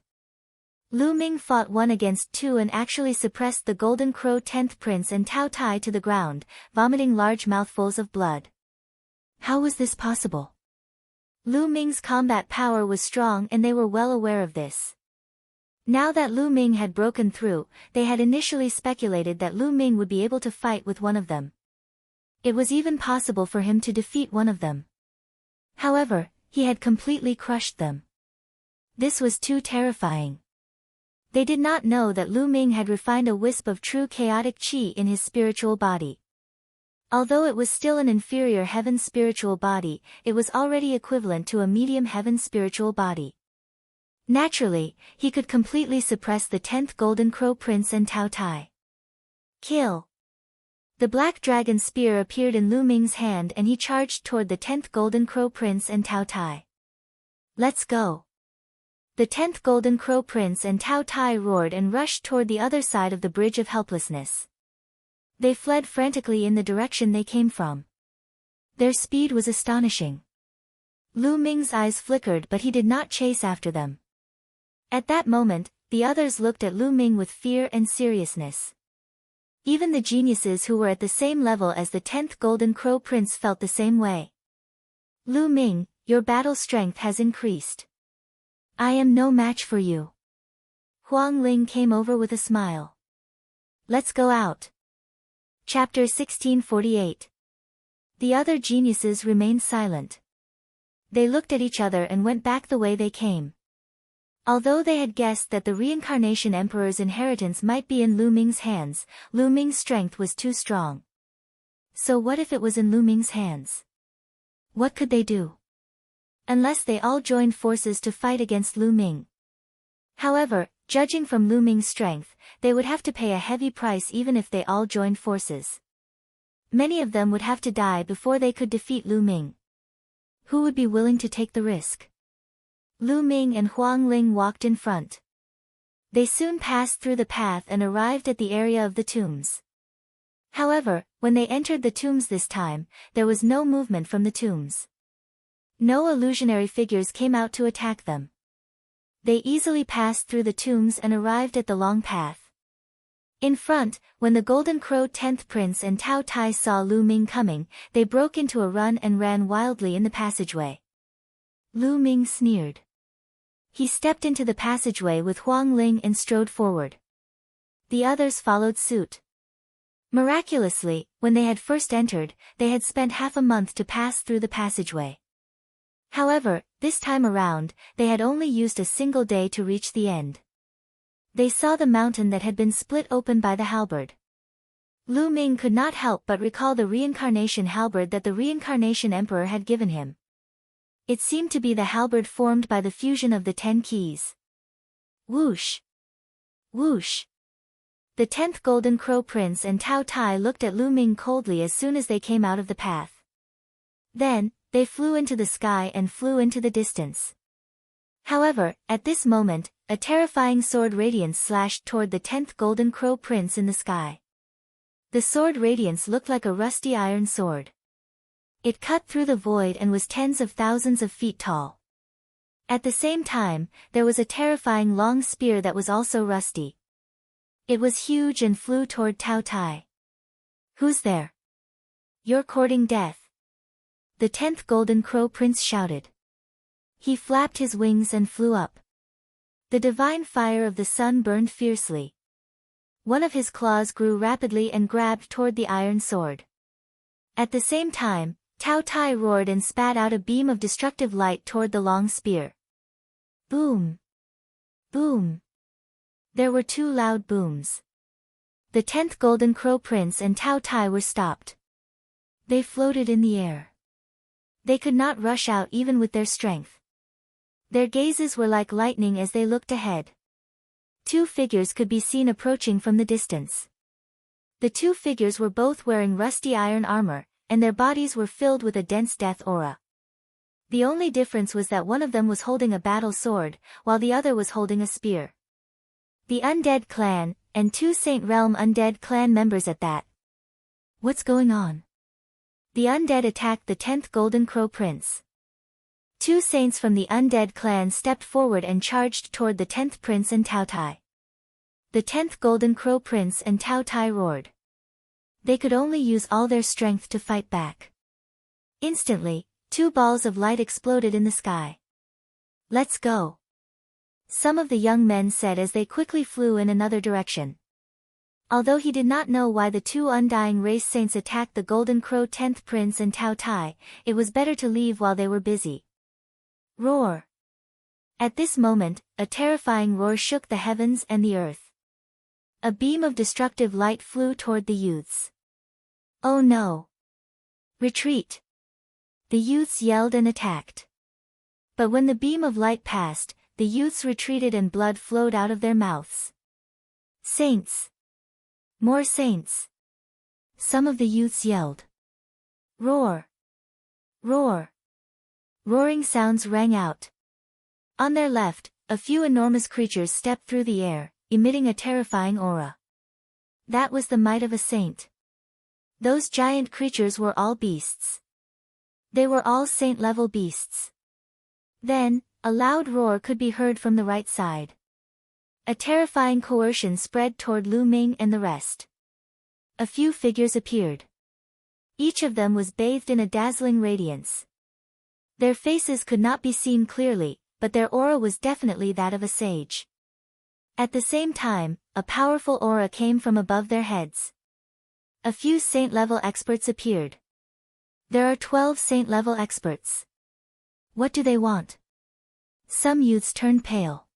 A: Lu Ming fought 1 against 2 and actually suppressed the Golden Crow 10th Prince and Tao Tai to the ground, vomiting large mouthfuls of blood. How was this possible? Lu Ming's combat power was strong and they were well aware of this. Now that Lu Ming had broken through, they had initially speculated that Lu Ming would be able to fight with one of them. It was even possible for him to defeat one of them. However, he had completely crushed them. This was too terrifying. They did not know that Lu Ming had refined a wisp of true chaotic chi in his spiritual body. Although it was still an inferior heaven spiritual body, it was already equivalent to a medium heaven spiritual body. Naturally, he could completely suppress the 10th Golden Crow Prince and Tao Tai. Kill! The black dragon spear appeared in Lu Ming's hand and he charged toward the 10th Golden Crow Prince and Tao Tai. Let's go! The 10th Golden Crow Prince and Tao Tai roared and rushed toward the other side of the bridge of helplessness. They fled frantically in the direction they came from. Their speed was astonishing. Lu Ming's eyes flickered but he did not chase after them. At that moment, the others looked at Lu Ming with fear and seriousness. Even the geniuses who were at the same level as the 10th Golden Crow Prince felt the same way. Lu Ming, your battle strength has increased. I am no match for you. Huang Ling came over with a smile. Let's go out. Chapter 1648. The other geniuses remained silent. They looked at each other and went back the way they came. Although they had guessed that the reincarnation emperor's inheritance might be in Lu Ming's hands, Lu Ming's strength was too strong. So what if it was in Lu Ming's hands? What could they do? Unless they all joined forces to fight against Lu Ming. However, judging from Lu Ming's strength, they would have to pay a heavy price even if they all joined forces. Many of them would have to die before they could defeat Lu Ming. Who would be willing to take the risk? Lu Ming and Huang Ling walked in front. They soon passed through the path and arrived at the area of the tombs. However, when they entered the tombs this time, there was no movement from the tombs. No illusionary figures came out to attack them. They easily passed through the tombs and arrived at the long path. In front, when the Golden Crow 10th Prince and Tao Tai saw Lu Ming coming, they broke into a run and ran wildly in the passageway. Lu Ming sneered. He stepped into the passageway with Huang Ling and strode forward. The others followed suit. Miraculously, when they had first entered, they had spent half a month to pass through the passageway. However, this time around, they had only used a single day to reach the end. They saw the mountain that had been split open by the halberd. Lu Ming could not help but recall the reincarnation halberd that the reincarnation emperor had given him. It seemed to be the halberd formed by the fusion of the 10 keys. Whoosh! Whoosh! The 10th Golden Crow Prince and Tao Tai looked at Lu Ming coldly as soon as they came out of the path. Then, they flew into the sky and flew into the distance. However, at this moment, a terrifying sword radiance slashed toward the 10th Golden Crow Prince in the sky. The sword radiance looked like a rusty iron sword. It cut through the void and was tens of thousands of feet tall. At the same time, there was a terrifying long spear that was also rusty. It was huge and flew toward Tao Tai. Who's there? You're courting death. The 10th Golden Crow Prince shouted. He flapped his wings and flew up. The divine fire of the sun burned fiercely. One of his claws grew rapidly and grabbed toward the iron sword. At the same time, Tao Tai roared and spat out a beam of destructive light toward the long spear. Boom! Boom! There were 2 loud booms. The 10th Golden Crow Prince and Tao Tai were stopped. They floated in the air. They could not rush out even with their strength. Their gazes were like lightning as they looked ahead. 2 figures could be seen approaching from the distance. The 2 figures were both wearing rusty iron armor, and their bodies were filled with a dense death aura. The only difference was that one of them was holding a battle sword, while the other was holding a spear. The Undead Clan, and 2 Saint Realm Undead Clan members at that. What's going on? The undead attacked the 10th Golden Crow Prince. 2 saints from the Undead Clan stepped forward and charged toward the 10th Prince and Tao Tai. The 10th Golden Crow Prince and Tao Tai roared. They could only use all their strength to fight back. Instantly, 2 balls of light exploded in the sky. Let's go! Some of the young men said as they quickly flew in another direction. Although he did not know why the 2 Undying Race Saints attacked the Golden Crow 10th Prince and Tao Tai, it was better to leave while they were busy. Roar! At this moment, a terrifying roar shook the heavens and the earth. A beam of destructive light flew toward the youths. Oh no! Retreat! The youths yelled and attacked. But when the beam of light passed, the youths retreated and blood flowed out of their mouths. Saints! More saints! Some of the youths yelled. Roar! Roar! Roaring sounds rang out. On their left, a few enormous creatures stepped through the air, emitting a terrifying aura. That was the might of a saint. Those giant creatures were all beasts. They were all saint-level beasts. Then, a loud roar could be heard from the right side. A terrifying coercion spread toward Lu Ming and the rest. A few figures appeared. Each of them was bathed in a dazzling radiance. Their faces could not be seen clearly, but their aura was definitely that of a sage. At the same time, a powerful aura came from above their heads. A few saint-level experts appeared. There are 12 saint-level experts. What do they want? Some youths turned pale.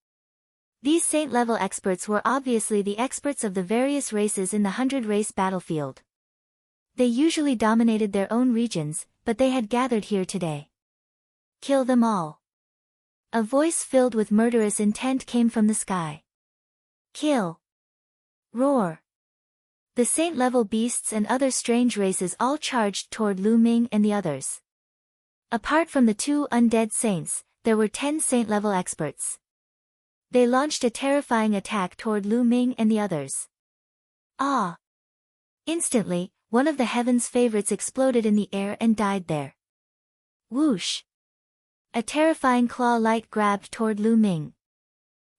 A: These saint-level experts were obviously the experts of the various races in the 100-race battlefield. They usually dominated their own regions, but they had gathered here today. Kill them all. A voice filled with murderous intent came from the sky. Kill. Roar. The saint-level beasts and other strange races all charged toward Lu Ming and the others. Apart from the 2 undead saints, there were 10 saint-level experts. They launched a terrifying attack toward Lu Ming and the others. Ah! Instantly, one of the heaven's favorites exploded in the air and died there. Whoosh! A terrifying claw light grabbed toward Lu Ming.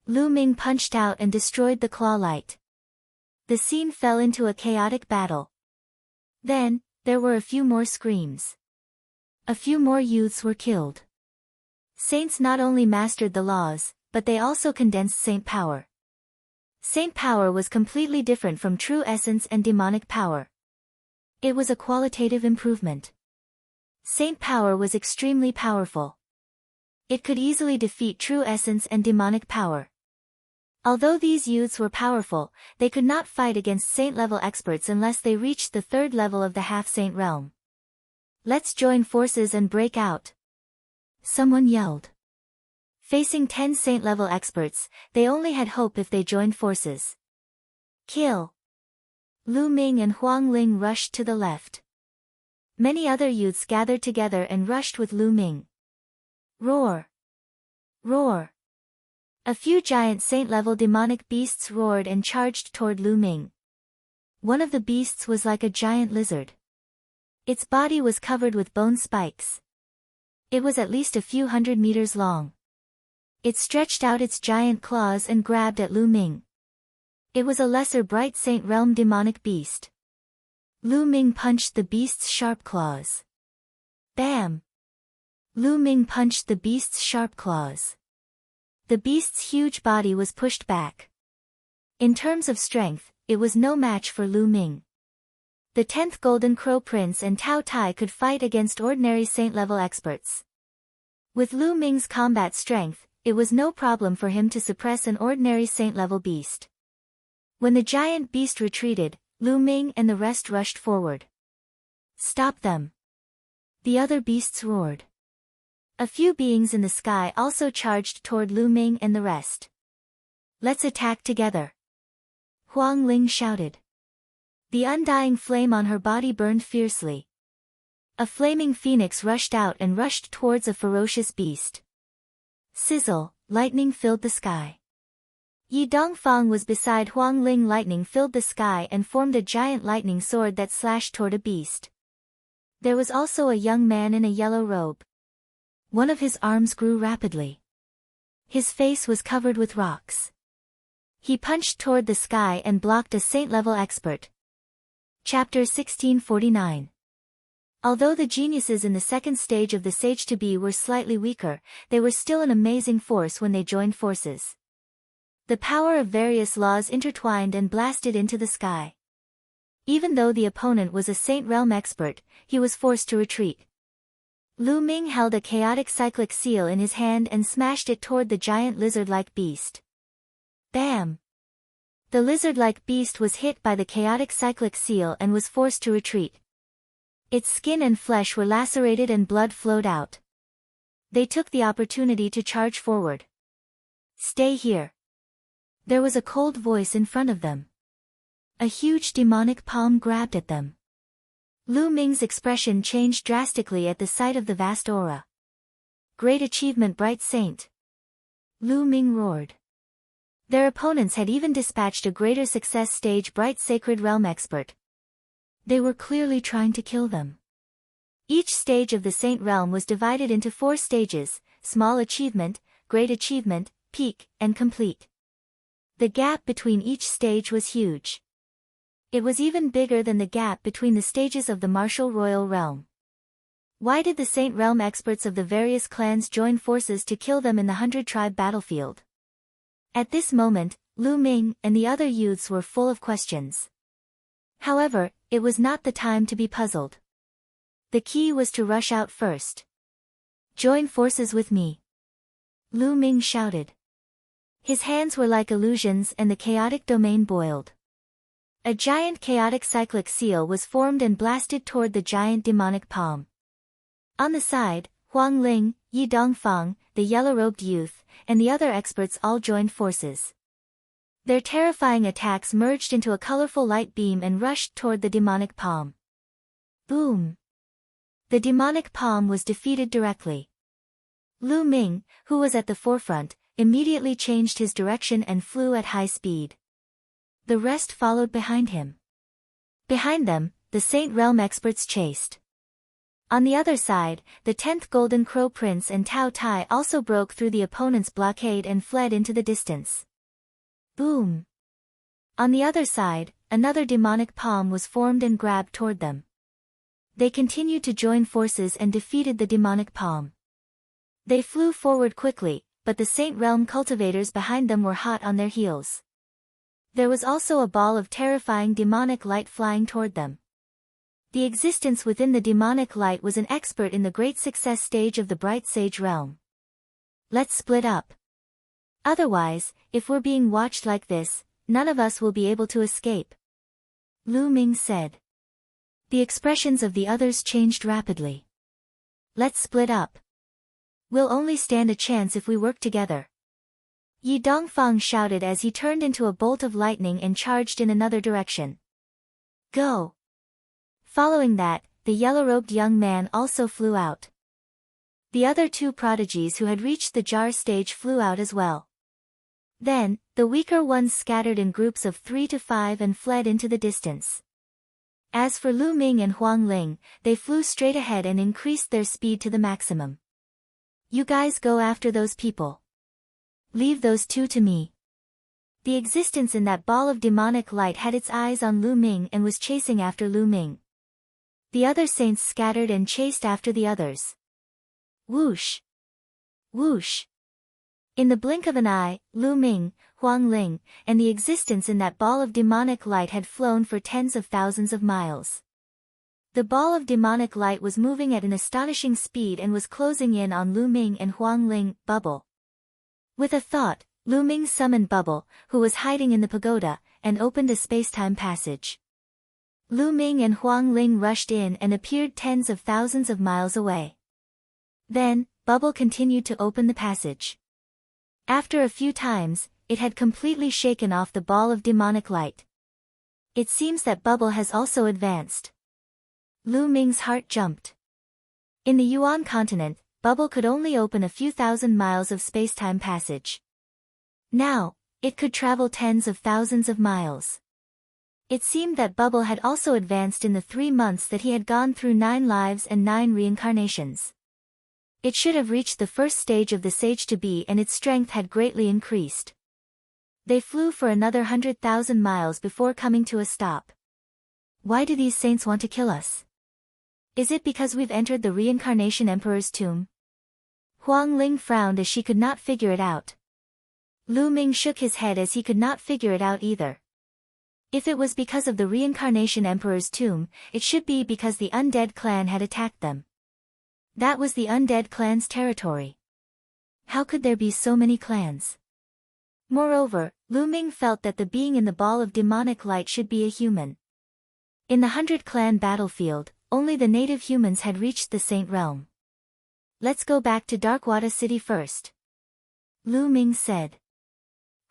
A: Lu Ming punched out and destroyed the claw light. The scene fell into a chaotic battle. Then, there were a few more screams. A few more youths were killed. Saints not only mastered the laws, but they also condensed saint power. Saint power was completely different from true essence and demonic power. It was a qualitative improvement. Saint power was extremely powerful. It could easily defeat true essence and demonic power. Although these youths were powerful, they could not fight against saint-level experts unless they reached the 3rd level of the half-saint realm. Let's join forces and break out. Someone yelled. Facing 10 saint-level experts, they only had hope if they joined forces. Kill! Lu Ming and Huang Ling rushed to the left. Many other youths gathered together and rushed with Lu Ming. Roar! Roar! A few giant saint-level demonic beasts roared and charged toward Lu Ming. One of the beasts was like a giant lizard. Its body was covered with bone spikes. It was at least a few hundred meters long. It stretched out its giant claws and grabbed at Lu Ming. It was a lesser bright saint realm demonic beast. Lu Ming punched the beast's sharp claws. Bam! Lu Ming punched the beast's sharp claws. The beast's huge body was pushed back. In terms of strength, it was no match for Lu Ming. The 10th Golden Crow Prince and Tao Tai could fight against ordinary saint-level experts. With Lu Ming's combat strength, it was no problem for him to suppress an ordinary saint-level beast. When the giant beast retreated, Lu Ming and the rest rushed forward. Stop them! The other beasts roared. A few beings in the sky also charged toward Lu Ming and the rest. Let's attack together! Huang Ling shouted. The undying flame on her body burned fiercely. A flaming phoenix rushed out and rushed towards a ferocious beast. Sizzle, lightning filled the sky. Yi Dongfang was beside Huang Ling. Lightning filled the sky and formed a giant lightning sword that slashed toward a beast. There was also a young man in a yellow robe. One of his arms grew rapidly. His face was covered with rocks. He punched toward the sky and blocked a saint-level expert. Chapter 1649. Although the geniuses in the 2nd stage of the Sage-to-Be were slightly weaker, they were still an amazing force when they joined forces. The power of various laws intertwined and blasted into the sky. Even though the opponent was a Saint Realm expert, he was forced to retreat. Lu Ming held a chaotic cyclic seal in his hand and smashed it toward the giant lizard-like beast. Bam! The lizard-like beast was hit by the chaotic cyclic seal and was forced to retreat. Its skin and flesh were lacerated and blood flowed out. They took the opportunity to charge forward. Stay here. There was a cold voice in front of them. A huge demonic palm grabbed at them. Lu Ming's expression changed drastically at the sight of the vast aura. Great achievement, Bright Saint! Lu Ming roared. Their opponents had even dispatched a greater success stage Bright Sacred Realm expert. They were clearly trying to kill them. Each stage of the Saint Realm was divided into 4 stages: Small Achievement, Great Achievement, Peak, and Complete. The gap between each stage was huge. It was even bigger than the gap between the stages of the Martial Royal Realm. Why did the Saint Realm experts of the various clans join forces to kill them in the 100-tribe battlefield? At this moment, Lu Ming and the other youths were full of questions. However, it was not the time to be puzzled. The key was to rush out first. Join forces with me! Lu Ming shouted. His hands were like illusions and the chaotic domain boiled. A giant chaotic cyclic seal was formed and blasted toward the giant demonic palm. On the side, Huang Ling, Yi Dongfang, the yellow-robed youth, and the other experts all joined forces. Their terrifying attacks merged into a colorful light beam and rushed toward the demonic palm. Boom! The demonic palm was defeated directly. Lu Ming, who was at the forefront, immediately changed his direction and flew at high speed. The rest followed behind him. Behind them, the Saint Realm experts chased. On the other side, the 10th Golden Crow Prince and Tao Tai also broke through the opponent's blockade and fled into the distance. Boom! On the other side, another demonic palm was formed and grabbed toward them. They continued to join forces and defeated the demonic palm. They flew forward quickly, but the Saint Realm cultivators behind them were hot on their heels. There was also a ball of terrifying demonic light flying toward them. The existence within the demonic light was an expert in the great success stage of the Bright Sage realm. Let's split up. Otherwise, if we're being watched like this, none of us will be able to escape. Lu Ming said. The expressions of the others changed rapidly. Let's split up. We'll only stand a chance if we work together. Yi Dongfang shouted as he turned into a bolt of lightning and charged in another direction. Go! Following that, the yellow-robed young man also flew out. The other two prodigies who had reached the jar stage flew out as well. Then, the weaker ones scattered in groups of 3 to 5 and fled into the distance. As for Lu Ming and Huang Ling, they flew straight ahead and increased their speed to the maximum. You guys go after those people. Leave those two to me. The existence in that ball of demonic light had its eyes on Lu Ming and was chasing after Lu Ming. The other saints scattered and chased after the others. Whoosh! Whoosh! In the blink of an eye, Lu Ming, Huang Ling, and the existence in that ball of demonic light had flown for tens of thousands of miles. The ball of demonic light was moving at an astonishing speed and was closing in on Lu Ming and Huang Ling. Bubble. With a thought, Lu Ming summoned Bubble, who was hiding in the pagoda, and opened a space-time passage. Lu Ming and Huang Ling rushed in and appeared tens of thousands of miles away. Then, Bubble continued to open the passage. After a few times, it had completely shaken off the ball of demonic light. It seems that Bubble has also advanced. Lu Ming's heart jumped. In the Yuan continent, Bubble could only open a few thousand miles of space-time passage. Now, it could travel tens of thousands of miles. It seemed that Bubble had also advanced in the 3 months that he had gone through 9 lives and 9 reincarnations. It should have reached the first stage of the Sage-to-Be and its strength had greatly increased. They flew for another 100,000 miles before coming to a stop. Why do these saints want to kill us? Is it because we've entered the Reincarnation Emperor's tomb? Huang Ling frowned as she could not figure it out. Lu Ming shook his head as he could not figure it out either. If it was because of the Reincarnation Emperor's tomb, it should be because the undead clan had attacked them. That was the undead clan's territory. How could there be so many clans? Moreover, Lu Ming felt that the being in the ball of demonic light should be a human. In the 100-clan battlefield, only the native humans had reached the Saint Realm. Let's go back to Darkwada City first. Lu Ming said.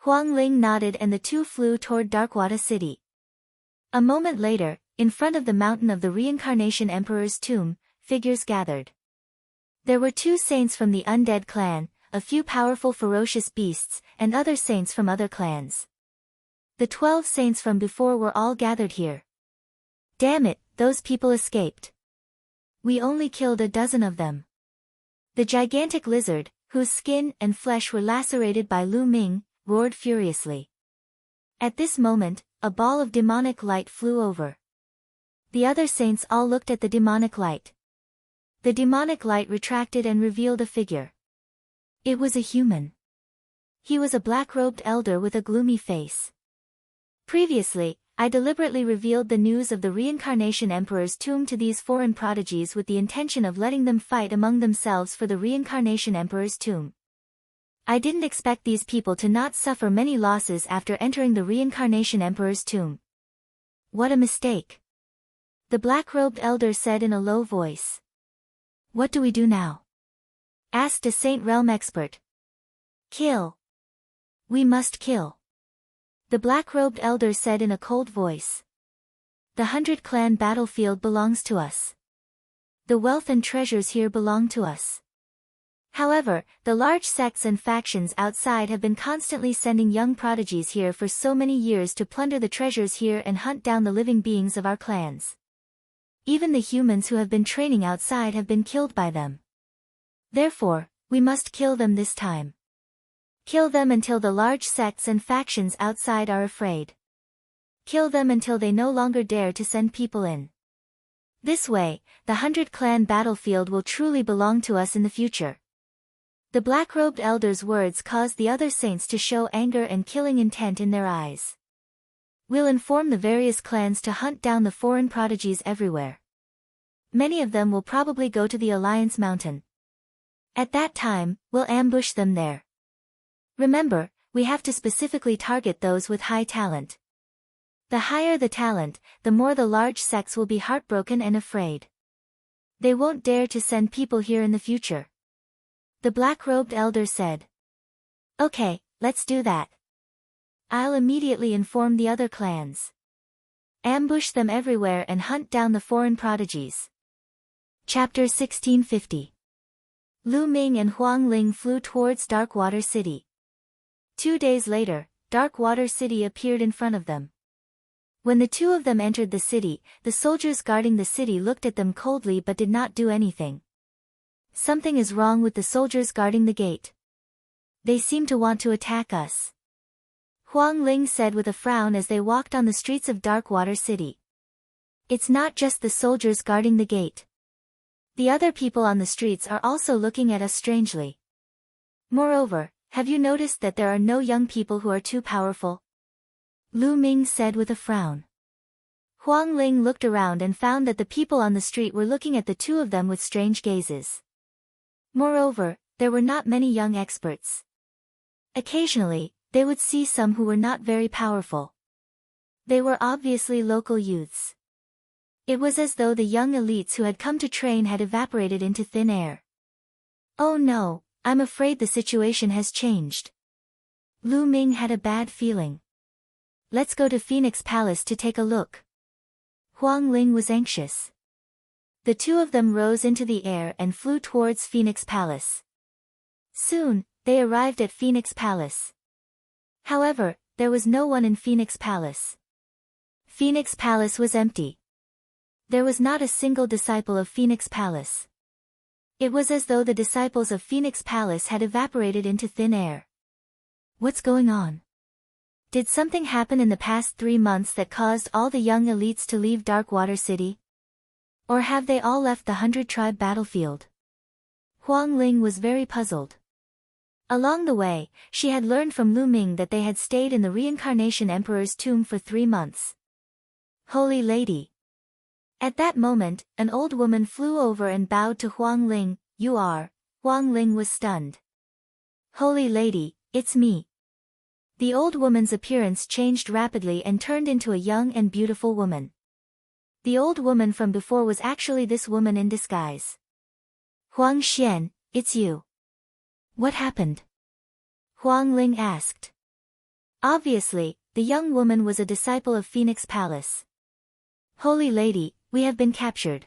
A: Huang Ling nodded and the two flew toward Darkwada City. A moment later, in front of the mountain of the Reincarnation Emperor's tomb, figures gathered. There were 2 saints from the undead clan, a few powerful ferocious beasts, and other saints from other clans. The 12 saints from before were all gathered here. Damn it, those people escaped. We only killed a dozen of them. The gigantic lizard, whose skin and flesh were lacerated by Lu Ming, roared furiously. At this moment, a ball of demonic light flew over. The other saints all looked at the demonic light. The demonic light retracted and revealed a figure. It was a human. He was a black-robed elder with a gloomy face. Previously, I deliberately revealed the news of the Reincarnation Emperor's tomb to these foreign prodigies with the intention of letting them fight among themselves for the Reincarnation Emperor's tomb. I didn't expect these people to not suffer many losses after entering the Reincarnation Emperor's tomb. What a mistake! The black-robed elder said in a low voice. What do we do now? Asked a Saint Realm expert. Kill. We must kill. The black-robed elder said in a cold voice. The 100-clan battlefield belongs to us. The wealth and treasures here belong to us. However, the large sects and factions outside have been constantly sending young prodigies here for so many years to plunder the treasures here and hunt down the living beings of our clans. Even the humans who have been training outside have been killed by them. Therefore, we must kill them this time. Kill them until the large sects and factions outside are afraid. Kill them until they no longer dare to send people in. This way, the 100-clan battlefield will truly belong to us in the future. The black-robed elder's words caused the other saints to show anger and killing intent in their eyes. We'll inform the various clans to hunt down the foreign prodigies everywhere. Many of them will probably go to the Alliance Mountain. At that time, we'll ambush them there. Remember, we have to specifically target those with high talent. The higher the talent, the more the large sects will be heartbroken and afraid. They won't dare to send people here in the future. The black-robed elder said. Okay, let's do that. I'll immediately inform the other clans. Ambush them everywhere and hunt down the foreign prodigies. Chapter 1650. Lu Ming and Huang Ling flew towards Darkwater City. 2 days later, Darkwater City appeared in front of them. When the two of them entered the city, the soldiers guarding the city looked at them coldly but did not do anything. Something is wrong with the soldiers guarding the gate. They seem to want to attack us. Huang Ling said with a frown as they walked on the streets of Darkwater City. It's not just the soldiers guarding the gate. The other people on the streets are also looking at us strangely. Moreover, have you noticed that there are no young people who are too powerful? Lu Ming said with a frown. Huang Ling looked around and found that the people on the street were looking at the two of them with strange gazes. Moreover, there were not many young experts. Occasionally, they would see some who were not very powerful. They were obviously local youths. It was as though the young elites who had come to train had evaporated into thin air. Oh no, I'm afraid the situation has changed. Lu Ming had a bad feeling. Let's go to Phoenix Palace to take a look. Huang Ling was anxious. The two of them rose into the air and flew towards Phoenix Palace. Soon, they arrived at Phoenix Palace. However, there was no one in Phoenix Palace. Phoenix Palace was empty. There was not a single disciple of Phoenix Palace. It was as though the disciples of Phoenix Palace had evaporated into thin air. What's going on? Did something happen in the past 3 months that caused all the young elites to leave Darkwater City? Or have they all left the 100-tribe battlefield? Huang Ling was very puzzled. Along the way, she had learned from Lu Ming that they had stayed in the Reincarnation Emperor's tomb for 3 months. Holy Lady. At that moment, an old woman flew over and bowed to Huang Ling. You are. Huang Ling was stunned. Holy Lady, it's me. The old woman's appearance changed rapidly and turned into a young and beautiful woman. The old woman from before was actually this woman in disguise. Huang Xian, it's you. What happened? Huang Ling asked. Obviously, the young woman was a disciple of Phoenix Palace. Holy Lady, we have been captured.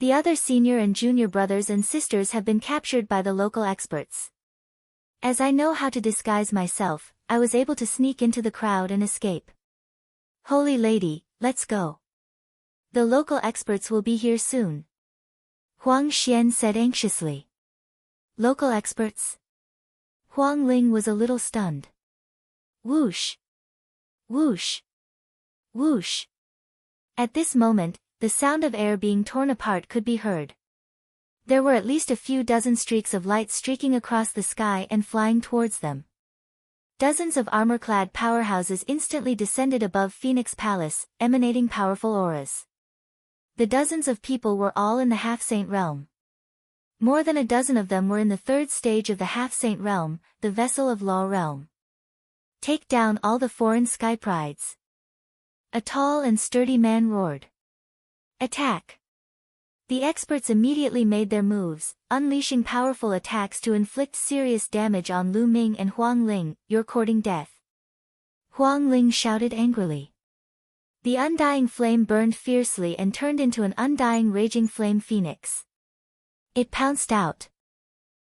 A: The other senior and junior brothers and sisters have been captured by the local experts. As I know how to disguise myself, I was able to sneak into the crowd and escape. Holy Lady, let's go. The local experts will be here soon. Huang Xian said anxiously. Local experts? Huang Ling was a little stunned. Whoosh! Whoosh! Whoosh! At this moment, the sound of air being torn apart could be heard. There were at least a few dozen streaks of light streaking across the sky and flying towards them. Dozens of armor-clad powerhouses instantly descended above Phoenix Palace, emanating powerful auras. The dozens of people were all in the half-saint realm. More than a dozen of them were in the 3rd stage of the half-saint realm, the vessel of law realm. Take down all the foreign sky prides. A tall and sturdy man roared. Attack! The experts immediately made their moves, unleashing powerful attacks to inflict serious damage on Lu Ming and Huang Ling. You're courting death. Huang Ling shouted angrily. The undying flame burned fiercely and turned into an undying raging flame phoenix. It pounced out.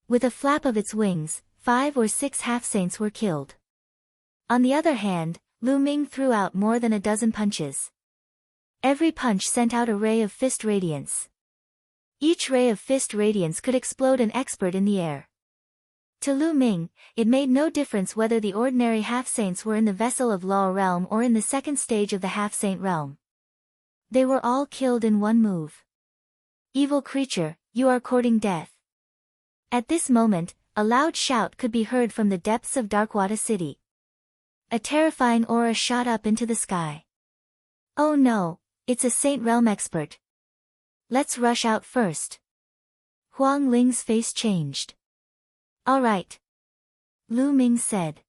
A: With a flap of its wings, 5 or 6 half-saints were killed. On the other hand, Lu Ming threw out more than a dozen punches. Every punch sent out a ray of fist radiance. Each ray of fist radiance could explode an expert in the air. To Lu Ming, it made no difference whether the ordinary half-saints were in the vessel of Law realm or in the second stage of the half-saint realm. They were all killed in one move. Evil creature, you are courting death. At this moment, a loud shout could be heard from the depths of Darkwater City. A terrifying aura shot up into the sky. Oh no, it's a Saint Realm expert. Let's rush out first. Huang Ling's face changed. All right. Lu Ming said.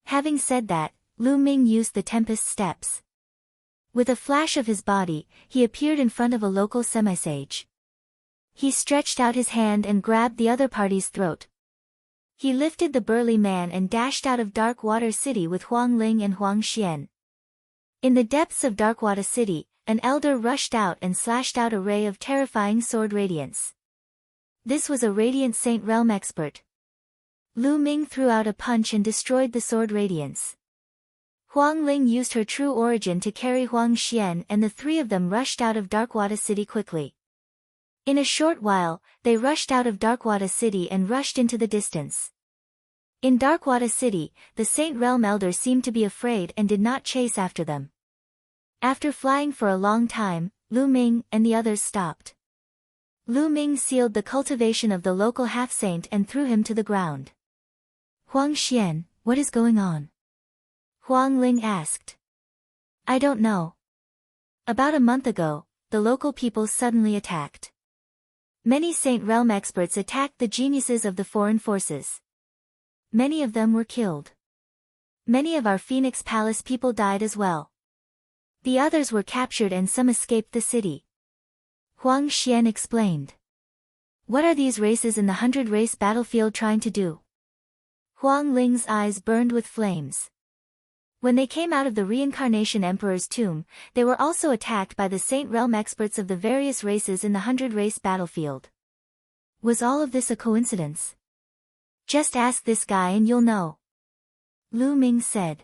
A: Having said that, Lu Ming used the Tempest Steps. With a flash of his body, he appeared in front of a local semisage. He stretched out his hand and grabbed the other party's throat. He lifted the burly man and dashed out of Darkwater City with Huang Ling and Huang Xian. In the depths of Darkwater City, an elder rushed out and slashed out a ray of terrifying sword radiance. This was a radiant Saint Realm expert. Lu Ming threw out a punch and destroyed the sword radiance. Huang Ling used her true origin to carry Huang Xian, and the three of them rushed out of Darkwater City quickly. In a short while, they rushed out of Darkwater City and rushed into the distance. In Darkwater City, the Saint Realm Elder seemed to be afraid and did not chase after them. After flying for a long time, Lu Ming and the others stopped. Lu Ming sealed the cultivation of the local half-saint and threw him to the ground. Huang Xian, what is going on? Huang Ling asked. I don't know. About a month ago, the local people suddenly attacked. Many Saint Realm experts attacked the geniuses of the foreign forces. Many of them were killed. Many of our Phoenix Palace people died as well. The others were captured and some escaped the city. Huang Xian explained. What are these races in the 100-race battlefield trying to do? Huang Ling's eyes burned with flames. When they came out of the Reincarnation Emperor's tomb, they were also attacked by the Saint Realm experts of the various races in the 100-race battlefield. Was all of this a coincidence? Just ask this guy and you'll know. Lu Ming said.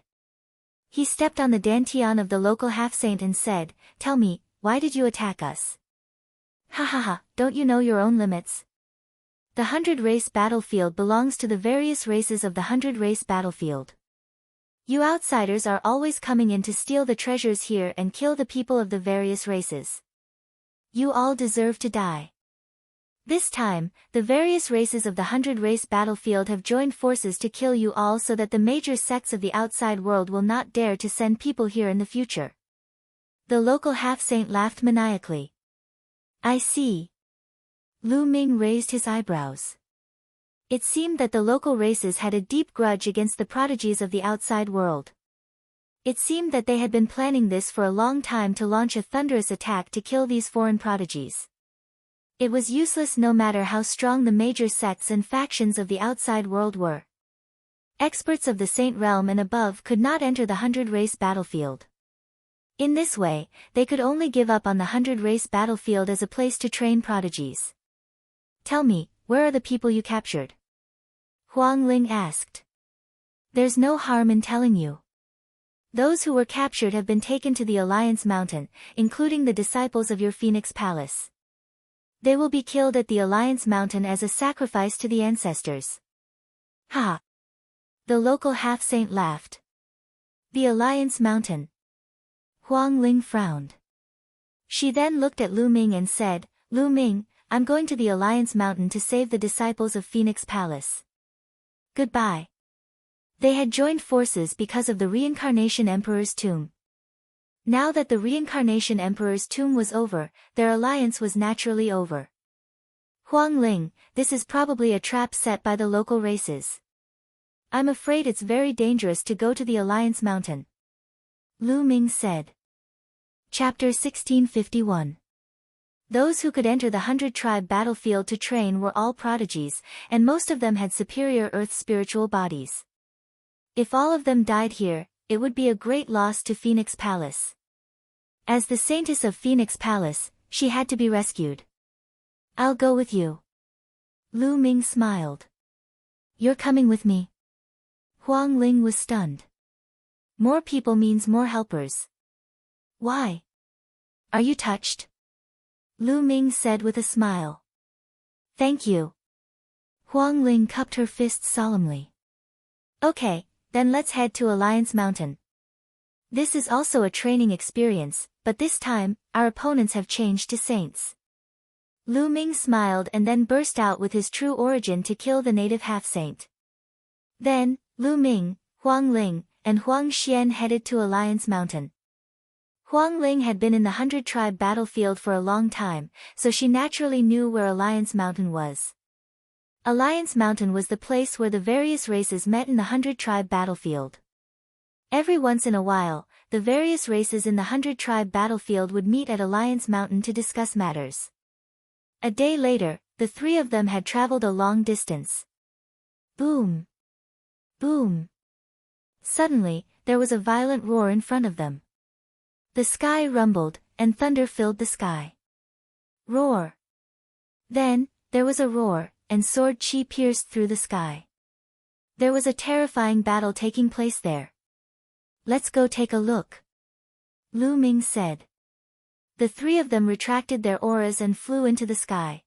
A: He stepped on the dantian of the local half-saint and said, Tell me, why did you attack us? Ha ha ha, don't you know your own limits? The 100-race battlefield belongs to the various races of the 100-race battlefield. You outsiders are always coming in to steal the treasures here and kill the people of the various races. You all deserve to die. This time, the various races of the 100-race battlefield have joined forces to kill you all so that the major sects of the outside world will not dare to send people here in the future. The local half-saint laughed maniacally. I see. Lu Ming raised his eyebrows. It seemed that the local races had a deep grudge against the prodigies of the outside world. It seemed that they had been planning this for a long time to launch a thunderous attack to kill these foreign prodigies. It was useless no matter how strong the major sects and factions of the outside world were. Experts of the Saint Realm and above could not enter the 100-race battlefield. In this way, they could only give up on the 100-race battlefield as a place to train prodigies. Tell me, where are the people you captured? Huang Ling asked. There's no harm in telling you. Those who were captured have been taken to the Alliance Mountain, including the disciples of your Phoenix Palace. They will be killed at the Alliance Mountain as a sacrifice to the ancestors. Ha! The local half-saint laughed. The Alliance Mountain. Huang Ling frowned. She then looked at Lu Ming and said, Lu Ming, I'm going to the Alliance Mountain to save the disciples of Phoenix Palace. Goodbye. They had joined forces because of the Reincarnation Emperor's tomb. Now that the Reincarnation Emperor's tomb was over, their alliance was naturally over. Huang Ling, this is probably a trap set by the local races. I'm afraid it's very dangerous to go to the Alliance Mountain. Lu Ming said. Chapter 1651. Those who could enter the 100-tribe battlefield to train were all prodigies, and most of them had superior earth spiritual bodies. If all of them died here, it would be a great loss to Phoenix Palace. As the saintess of Phoenix Palace, she had to be rescued. I'll go with you. Lu Ming smiled. You're coming with me? Huang Ling was stunned. More people means more helpers. Why? Are you touched? Lu Ming said with a smile. Thank you. Huang Ling cupped her fists solemnly. Okay, then let's head to Alliance Mountain. This is also a training experience, but this time, our opponents have changed to saints. Lu Ming smiled and then burst out with his true origin to kill the native half-saint. Then, Lu Ming, Huang Ling, and Huang Xian headed to Alliance Mountain. Huang Ling had been in the 100-tribe battlefield for a long time, so she naturally knew where Alliance Mountain was. Alliance Mountain was the place where the various races met in the 100-tribe battlefield. Every once in a while, the various races in the 100-tribe battlefield would meet at Alliance Mountain to discuss matters. A day later, the three of them had traveled a long distance. Boom! Boom! Suddenly, there was a violent roar in front of them. The sky rumbled, and thunder filled the sky. Roar! Then, there was a roar, and sword chi pierced through the sky. There was a terrifying battle taking place there. Let's go take a look. Lu Ming said. The three of them retracted their auras and flew into the sky.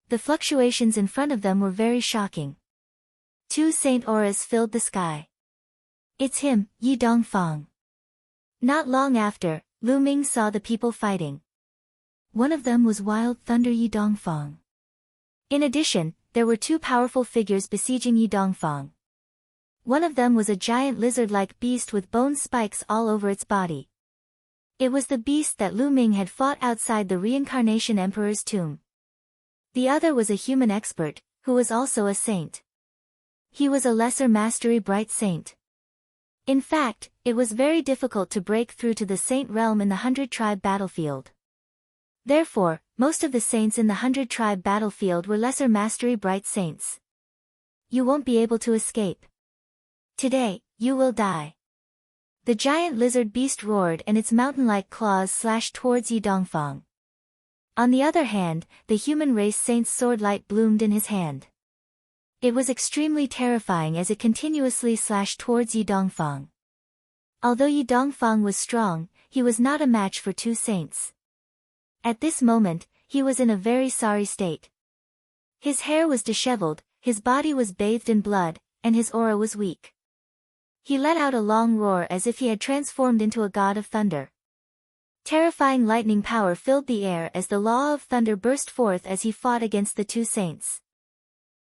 A: The fluctuations in front of them were very shocking. 2 saint auras filled the sky. It's him, Yi Dongfang. Not long after, Lu Ming saw the people fighting. One of them was Wild Thunder Yi Dongfang. In addition, there were 2 powerful figures besieging Yi Dongfang. One of them was a giant lizard-like beast with bone spikes all over its body. It was the beast that Lu Ming had fought outside the Reincarnation Emperor's tomb. The other was a human expert, who was also a saint. He was a lesser mastery bright saint. In fact, it was very difficult to break through to the saint realm in the 100-tribe battlefield. Therefore, most of the saints in the 100-tribe battlefield were lesser mastery bright saints. You won't be able to escape. Today, you will die. The giant lizard beast roared and its mountain-like claws slashed towards Yi Dongfang. On the other hand, the human race saint's sword light bloomed in his hand. It was extremely terrifying as it continuously slashed towards Yi Dongfang. Although Yi Dongfang was strong, he was not a match for 2 saints. At this moment, he was in a very sorry state. His hair was disheveled, his body was bathed in blood, and his aura was weak. He let out a long roar as if he had transformed into a god of thunder. Terrifying lightning power filled the air as the law of thunder burst forth as he fought against the 2 saints.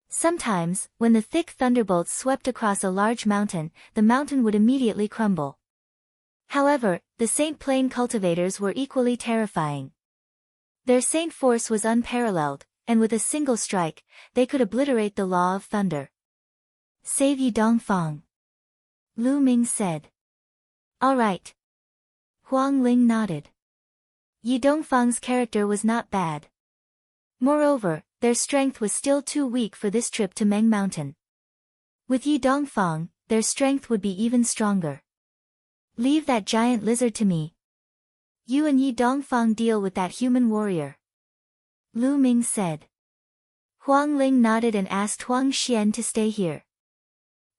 A: Sometimes, when the thick thunderbolts swept across a large mountain, the mountain would immediately crumble. However, the Saint Plain cultivators were equally terrifying. Their saint force was unparalleled, and with a single strike, they could obliterate the law of thunder. Save Yi Dongfang. Lu Ming said. All right. Huang Ling nodded. Yi Dongfang's character was not bad. Moreover, their strength was still too weak for this trip to Meng Mountain. With Yi Dongfang, their strength would be even stronger. Leave that giant lizard to me. You and Yi Dongfang deal with that human warrior. Lu Ming said. Huang Ling nodded and asked Huang Xian to stay here.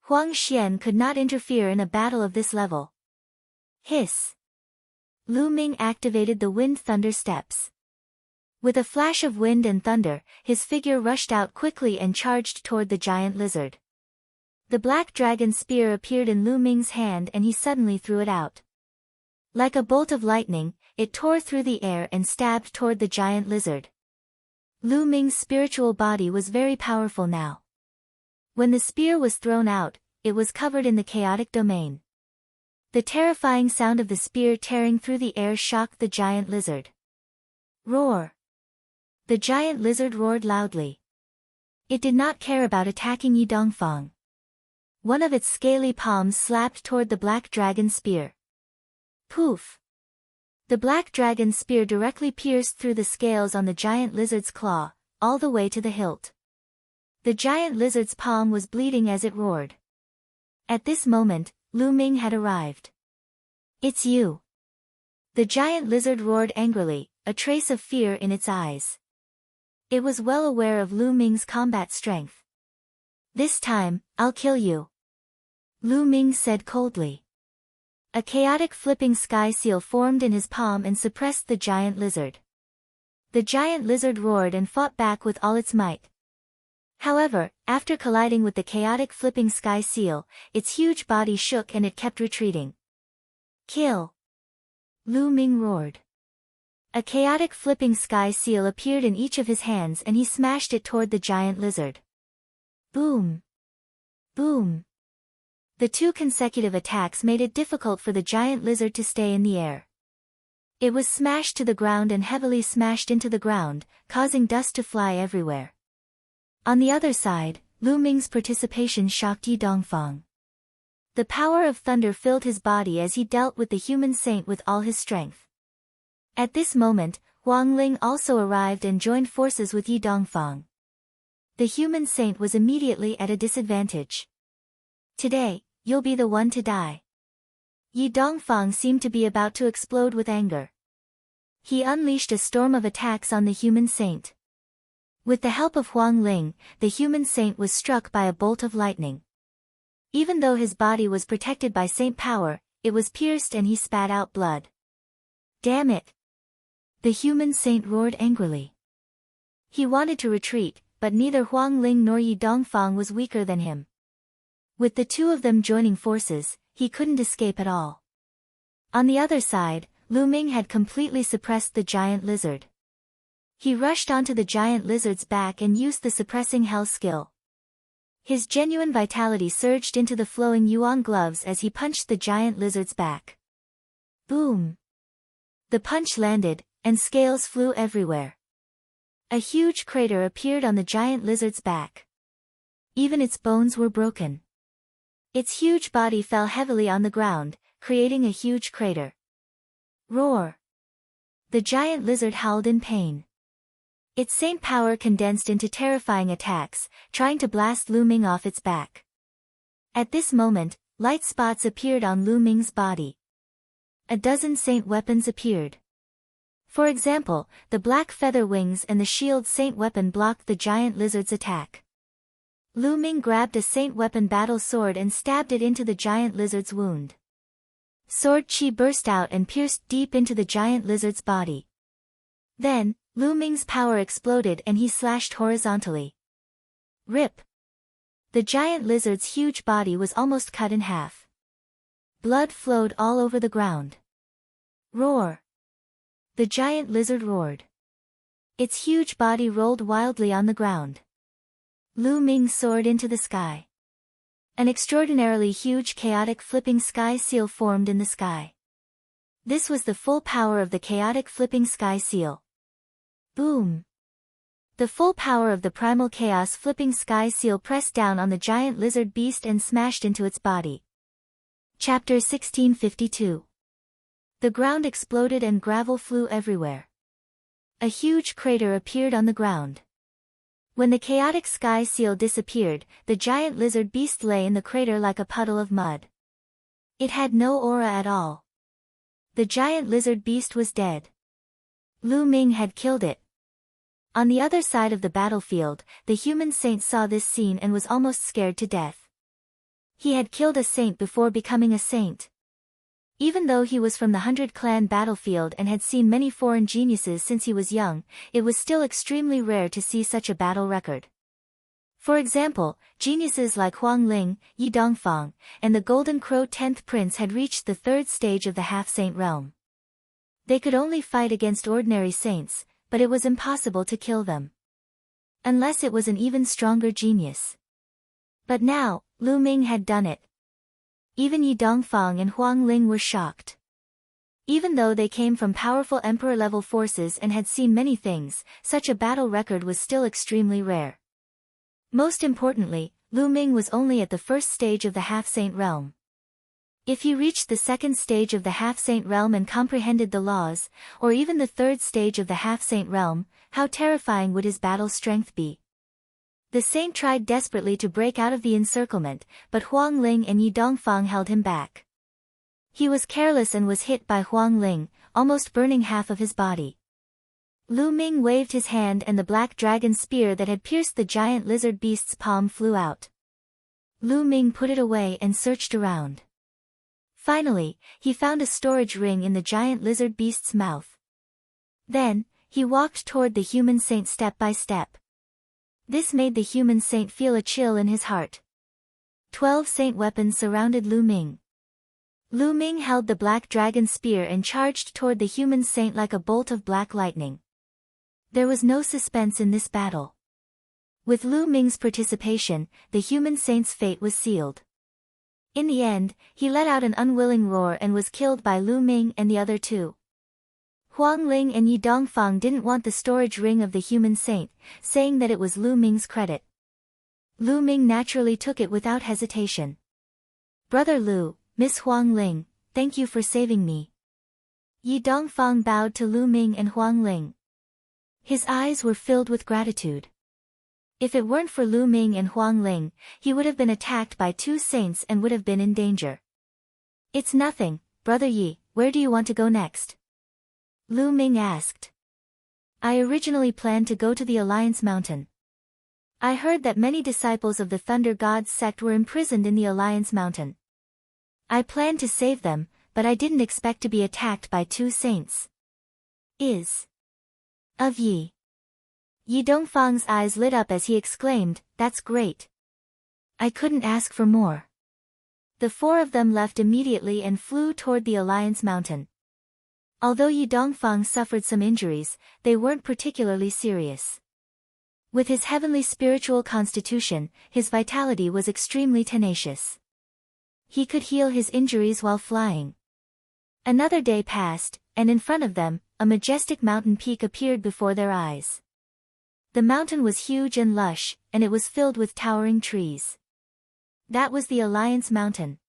A: Huang Xian could not interfere in a battle of this level. Hiss. Lu Ming activated the wind thunder steps. With a flash of wind and thunder, his figure rushed out quickly and charged toward the giant lizard. The black dragon spear appeared in Lu Ming's hand and he suddenly threw it out. Like a bolt of lightning, it tore through the air and stabbed toward the giant lizard. Lu Ming's spiritual body was very powerful now. When the spear was thrown out, it was covered in the chaotic domain. The terrifying sound of the spear tearing through the air shocked the giant lizard. Roar! The giant lizard roared loudly. It did not care about attacking Yi Dongfang. One of its scaly palms slapped toward the black dragon spear. Poof! The black dragon spear directly pierced through the scales on the giant lizard's claw, all the way to the hilt. The giant lizard's palm was bleeding as it roared. At this moment, Lu Ming had arrived. "It's you." The giant lizard roared angrily, a trace of fear in its eyes. It was well aware of Lu Ming's combat strength. "This time, I'll kill you," Lu Ming said coldly. A chaotic flipping sky seal formed in his palm and suppressed the giant lizard. The giant lizard roared and fought back with all its might. However, after colliding with the chaotic flipping sky seal, its huge body shook and it kept retreating. "Kill!" Lu Ming roared. A chaotic flipping sky seal appeared in each of his hands and he smashed it toward the giant lizard. Boom! Boom! The two consecutive attacks made it difficult for the giant lizard to stay in the air. It was smashed to the ground and heavily smashed into the ground, causing dust to fly everywhere. On the other side, Lu Ming's participation shocked Yi Dongfang. The power of thunder filled his body as he dealt with the human saint with all his strength. At this moment, Huang Ling also arrived and joined forces with Yi Dongfang. The human saint was immediately at a disadvantage. "Today, you'll be the one to die." Yi Dongfang seemed to be about to explode with anger. He unleashed a storm of attacks on the human saint. With the help of Huang Ling, the human saint was struck by a bolt of lightning. Even though his body was protected by saint power, it was pierced and he spat out blood. "Damn it!" The human saint roared angrily. He wanted to retreat, but neither Huang Ling nor Yi Dongfang was weaker than him. With the two of them joining forces, he couldn't escape at all. On the other side, Lu Ming had completely suppressed the giant lizard. He rushed onto the giant lizard's back and used the suppressing hell skill. His genuine vitality surged into the flowing yuan gloves as he punched the giant lizard's back. Boom! The punch landed, and scales flew everywhere. A huge crater appeared on the giant lizard's back. Even its bones were broken. Its huge body fell heavily on the ground, creating a huge crater. Roar! The giant lizard howled in pain. Its saint power condensed into terrifying attacks, trying to blast Lu Ming off its back. At this moment, light spots appeared on Lu Ming's body. A dozen saint weapons appeared. For example, the black feather wings and the shield saint weapon blocked the giant lizard's attack. Lu Ming grabbed a saint weapon battle sword and stabbed it into the giant lizard's wound. Sword chi burst out and pierced deep into the giant lizard's body. Then, Lu Ming's power exploded and he slashed horizontally. Rip! The giant lizard's huge body was almost cut in half. Blood flowed all over the ground. Roar! The giant lizard roared. Its huge body rolled wildly on the ground. Lu Ming soared into the sky. An extraordinarily huge chaotic flipping sky seal formed in the sky. This was the full power of the chaotic flipping sky seal. Boom! The full power of the primal chaos flipping sky seal pressed down on the giant lizard beast and smashed into its body. Chapter 1652. The ground exploded and gravel flew everywhere. A huge crater appeared on the ground. When the chaotic sky seal disappeared, the giant lizard beast lay in the crater like a puddle of mud. It had no aura at all. The giant lizard beast was dead. Lu Ming had killed it. On the other side of the battlefield, the human saint saw this scene and was almost scared to death. He had killed a saint before becoming a saint. Even though he was from the 100 Clan battlefield and had seen many foreign geniuses since he was young, it was still extremely rare to see such a battle record. For example, geniuses like Huang Ling, Yi Dongfang, and the Golden Crow 10th Prince had reached the 3rd stage of the half-saint realm. They could only fight against ordinary saints, but it was impossible to kill them. Unless it was an even stronger genius. But now, Lu Ming had done it. Even Yi Dongfang and Huang Ling were shocked. Even though they came from powerful emperor-level forces and had seen many things, such a battle record was still extremely rare. Most importantly, Lu Ming was only at the 1st stage of the half-saint realm. If he reached the 2nd stage of the half-saint realm and comprehended the laws, or even the 3rd stage of the half-saint realm, how terrifying would his battle strength be? The saint tried desperately to break out of the encirclement, but Huang Ling and Yi Dongfang held him back. He was careless and was hit by Huang Ling, almost burning half of his body. Lu Ming waved his hand and the black dragon spear that had pierced the giant lizard beast's palm flew out. Lu Ming put it away and searched around. Finally, he found a storage ring in the giant lizard beast's mouth. Then, he walked toward the human saint step by step. This made the human saint feel a chill in his heart. 12 saint weapons surrounded Lu Ming. Lu Ming held the black dragon spear and charged toward the human saint like a bolt of black lightning. There was no suspense in this battle. With Lu Ming's participation, the human saint's fate was sealed. In the end, he let out an unwilling roar and was killed by Lu Ming and the other two. Huang Ling and Yi Dongfang didn't want the storage ring of the human saint, saying that it was Lu Ming's credit. Lu Ming naturally took it without hesitation. "Brother Lu, Miss Huang Ling, thank you for saving me." Yi Dongfang bowed to Lu Ming and Huang Ling. His eyes were filled with gratitude. If it weren't for Lu Ming and Huang Ling, he would have been attacked by 2 saints and would have been in danger. "It's nothing, Brother Yi, where do you want to go next?" Lu Ming asked. "I originally planned to go to the Alliance Mountain. I heard that many disciples of the Thunder God's sect were imprisoned in the Alliance Mountain. I planned to save them, but I didn't expect to be attacked by 2 saints. Of Yi." Yi Dongfang's eyes lit up as he exclaimed, "That's great. I couldn't ask for more." The 4 of them left immediately and flew toward the Alliance Mountain. Although Yi Dongfang suffered some injuries, they weren't particularly serious. With his heavenly spiritual constitution, his vitality was extremely tenacious. He could heal his injuries while flying. Another day passed, and in front of them, a majestic mountain peak appeared before their eyes. The mountain was huge and lush, and it was filled with towering trees. That was the Alliance Mountain.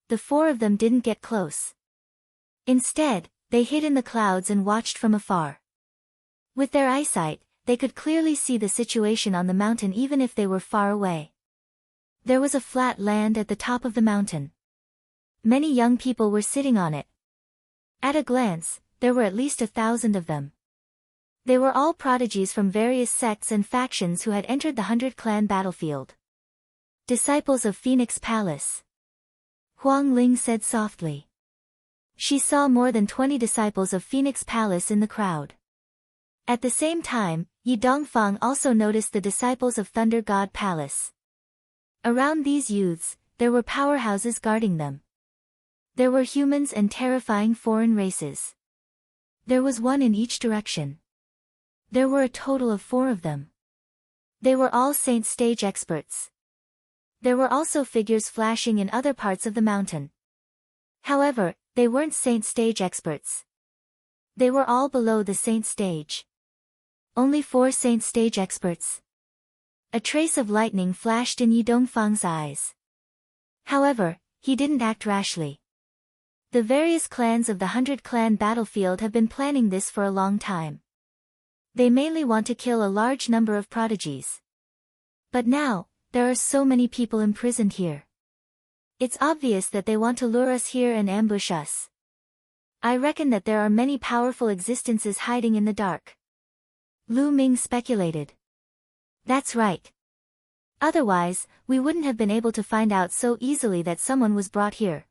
A: The 4 of them didn't get close. Instead, they hid in the clouds and watched from afar. With their eyesight, they could clearly see the situation on the mountain even if they were far away. There was a flat land at the top of the mountain. Many young people were sitting on it. At a glance, there were at least 1,000 of them. They were all prodigies from various sects and factions who had entered the 100-clan battlefield. "Disciples of Phoenix Palace," Huang Ling said softly. She saw more than 20 disciples of Phoenix Palace in the crowd. At the same time, Yi Dongfang also noticed the disciples of Thunder God Palace. Around these youths, there were powerhouses guarding them. There were humans and terrifying foreign races. There was one in each direction. There were a total of 4 of them. They were all saint stage experts. There were also figures flashing in other parts of the mountain. However, they weren't saint stage experts. They were all below the saint stage. Only 4 saint stage experts. A trace of lightning flashed in Yi Dongfang's eyes. However, he didn't act rashly. The various clans of the 100-clan battlefield have been planning this for a long time. They mainly want to kill a large number of prodigies. But now, there are so many people imprisoned here. It's obvious that they want to lure us here and ambush us. I reckon that there are many powerful existences hiding in the dark. Lu Ming speculated. That's right. Otherwise, we wouldn't have been able to find out so easily that someone was brought here.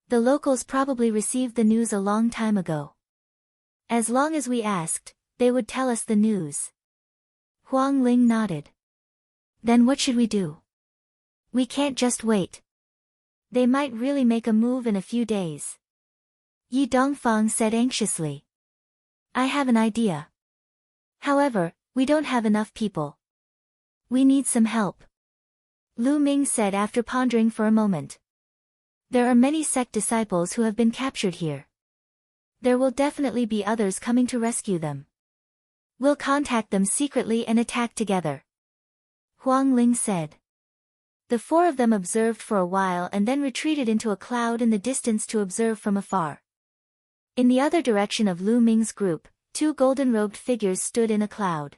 A: The locals probably received the news a long time ago. As long as we asked, they would tell us the news. Huang Ling nodded. Then what should we do? We can't just wait. They might really make a move in a few days. Yi Dongfang said anxiously. I have an idea. However, we don't have enough people. We need some help. Lu Ming said after pondering for a moment. There are many sect disciples who have been captured here. There will definitely be others coming to rescue them. We'll contact them secretly and attack together. Huang Ling said. The 4 of them observed for a while and then retreated into a cloud in the distance to observe from afar. In the other direction of Lu Ming's group, 2 golden-robed figures stood in a cloud.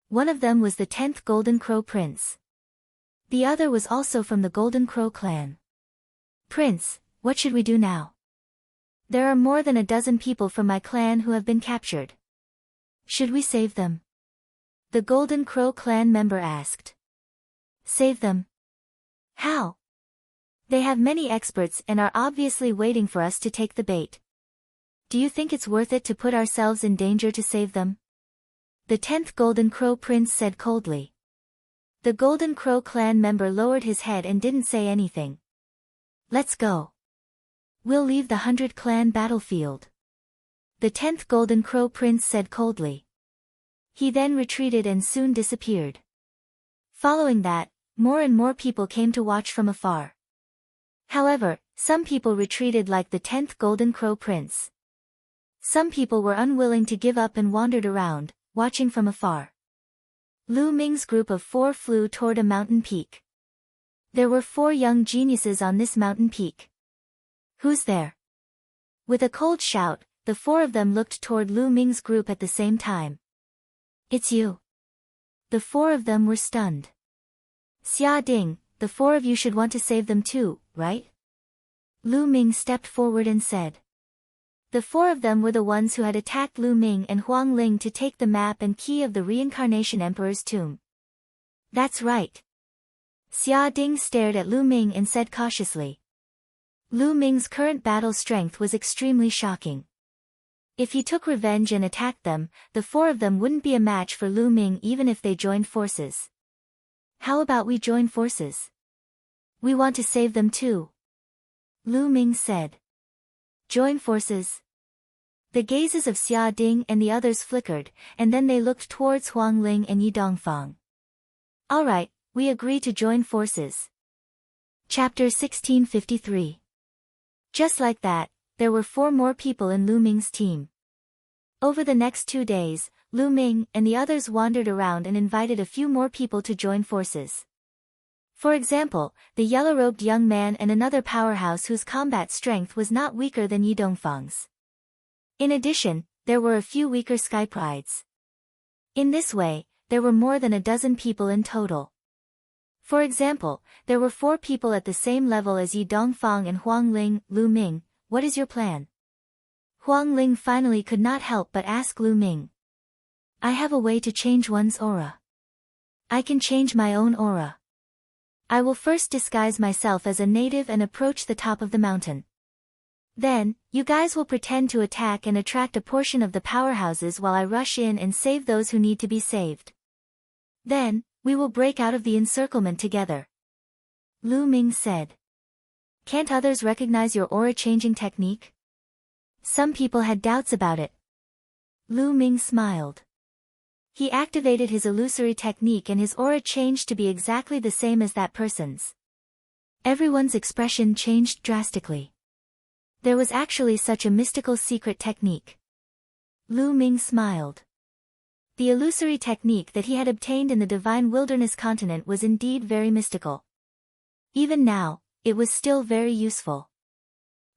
A: One of them was the 10th Golden Crow Prince. The other was also from the Golden Crow clan. Prince, what should we do now? There are more than a dozen people from my clan who have been captured. Should we save them? The Golden Crow clan member asked. Save them? How? They have many experts and are obviously waiting for us to take the bait. Do you think it's worth it to put ourselves in danger to save them? The 10th Golden Crow Prince said coldly. The Golden Crow clan member lowered his head and didn't say anything. Let's go. We'll leave the 100 clan battlefield. The 10th Golden Crow Prince said coldly. He then retreated and soon disappeared. Following that, more and more people came to watch from afar. However, some people retreated like the 10th Golden Crow Prince. Some people were unwilling to give up and wandered around, watching from afar. Lu Ming's group of 4 flew toward a mountain peak. There were 4 young geniuses on this mountain peak. Who's there? With a cold shout, the 4 of them looked toward Lu Ming's group at the same time. It's you. The 4 of them were stunned. Xia Ding, the 4 of you should want to save them too, right? Lu Ming stepped forward and said. The 4 of them were the ones who had attacked Lu Ming and Huang Ling to take the map and key of the Reincarnation Emperor's tomb. That's right. Xia Ding stared at Lu Ming and said cautiously. Lu Ming's current battle strength was extremely shocking. If he took revenge and attacked them, the 4 of them wouldn't be a match for Lu Ming even if they joined forces. How about we join forces? We want to save them too. Lu Ming said. Join forces? The gazes of Xia Ding and the others flickered, and then they looked towards Huang Ling and Yi Dongfang. Alright, we agree to join forces. Chapter 1653. Just like that, there were 4 more people in Lu Ming's team. Over the next 2 days, Lu Ming and the others wandered around and invited a few more people to join forces. For example, the yellow-robed young man and another powerhouse whose combat strength was not weaker than Yi Dongfang's. In addition, there were a few weaker sky prides. In this way, there were more than a dozen people in total. For example, there were 4 people at the same level as Yi Dongfang and Huang Ling. Lu Ming, what is your plan? Huang Ling finally could not help but ask Lu Ming. I have a way to change one's aura. I can change my own aura. I will first disguise myself as a native and approach the top of the mountain. Then, you guys will pretend to attack and attract a portion of the powerhouses while I rush in and save those who need to be saved. Then, we will break out of the encirclement together. Lu Ming said. Can't others recognize your aura-changing technique? Some people had doubts about it. Lu Ming smiled. He activated his illusory technique and his aura changed to be exactly the same as that person's. Everyone's expression changed drastically. There was actually such a mystical secret technique. Lu Ming smiled. The illusory technique that he had obtained in the Divine Wilderness continent was indeed very mystical. Even now, it was still very useful.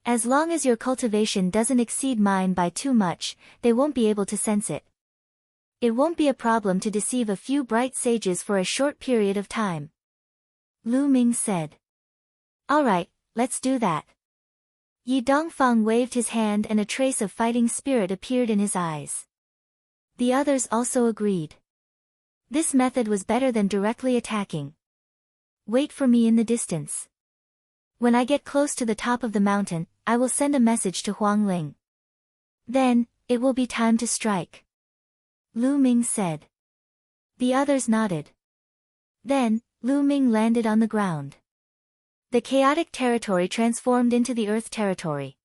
A: As long as your cultivation doesn't exceed mine by too much, they won't be able to sense it. It won't be a problem to deceive a few bright sages for a short period of time. Lu Ming said. Alright, let's do that. Yi Dongfang waved his hand and a trace of fighting spirit appeared in his eyes. The others also agreed. This method was better than directly attacking. Wait for me in the distance. When I get close to the top of the mountain, I will send a message to Huang Ling. Then, it will be time to strike. Lu Ming said. The others nodded. Then, Lu Ming landed on the ground. The chaotic territory transformed into the earth territory.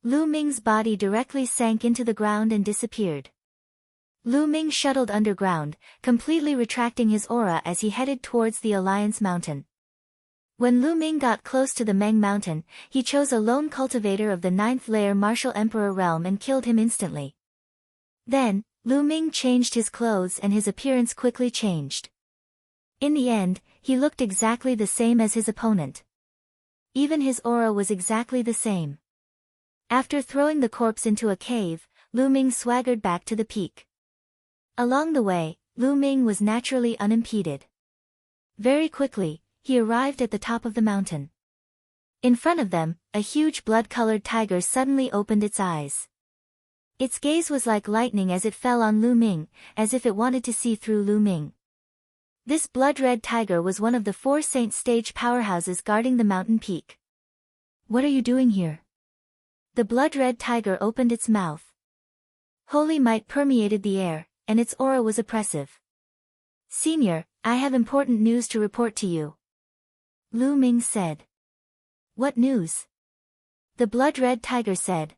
A: Lu Ming's body directly sank into the ground and disappeared. Lu Ming shuttled underground, completely retracting his aura as he headed towards the Alliance Mountain. When Lu Ming got close to the Meng Mountain, he chose a lone cultivator of the 9th layer Martial Emperor realm and killed him instantly. Then, Lu Ming changed his clothes and his appearance quickly changed. In the end, he looked exactly the same as his opponent. Even his aura was exactly the same. After throwing the corpse into a cave, Lu Ming swaggered back to the peak. Along the way, Lu Ming was naturally unimpeded. Very quickly, he arrived at the top of the mountain. In front of them, a huge blood-colored tiger suddenly opened its eyes. Its gaze was like lightning as it fell on Lu Ming, as if it wanted to see through Lu Ming. This blood-red tiger was one of the 4 Saint stage powerhouses guarding the mountain peak. "What are you doing here?" The blood-red tiger opened its mouth. Holy might permeated the air, and its aura was oppressive. "Senior, I have important news to report to you," Lu Ming said. "What news?" the blood-red tiger said.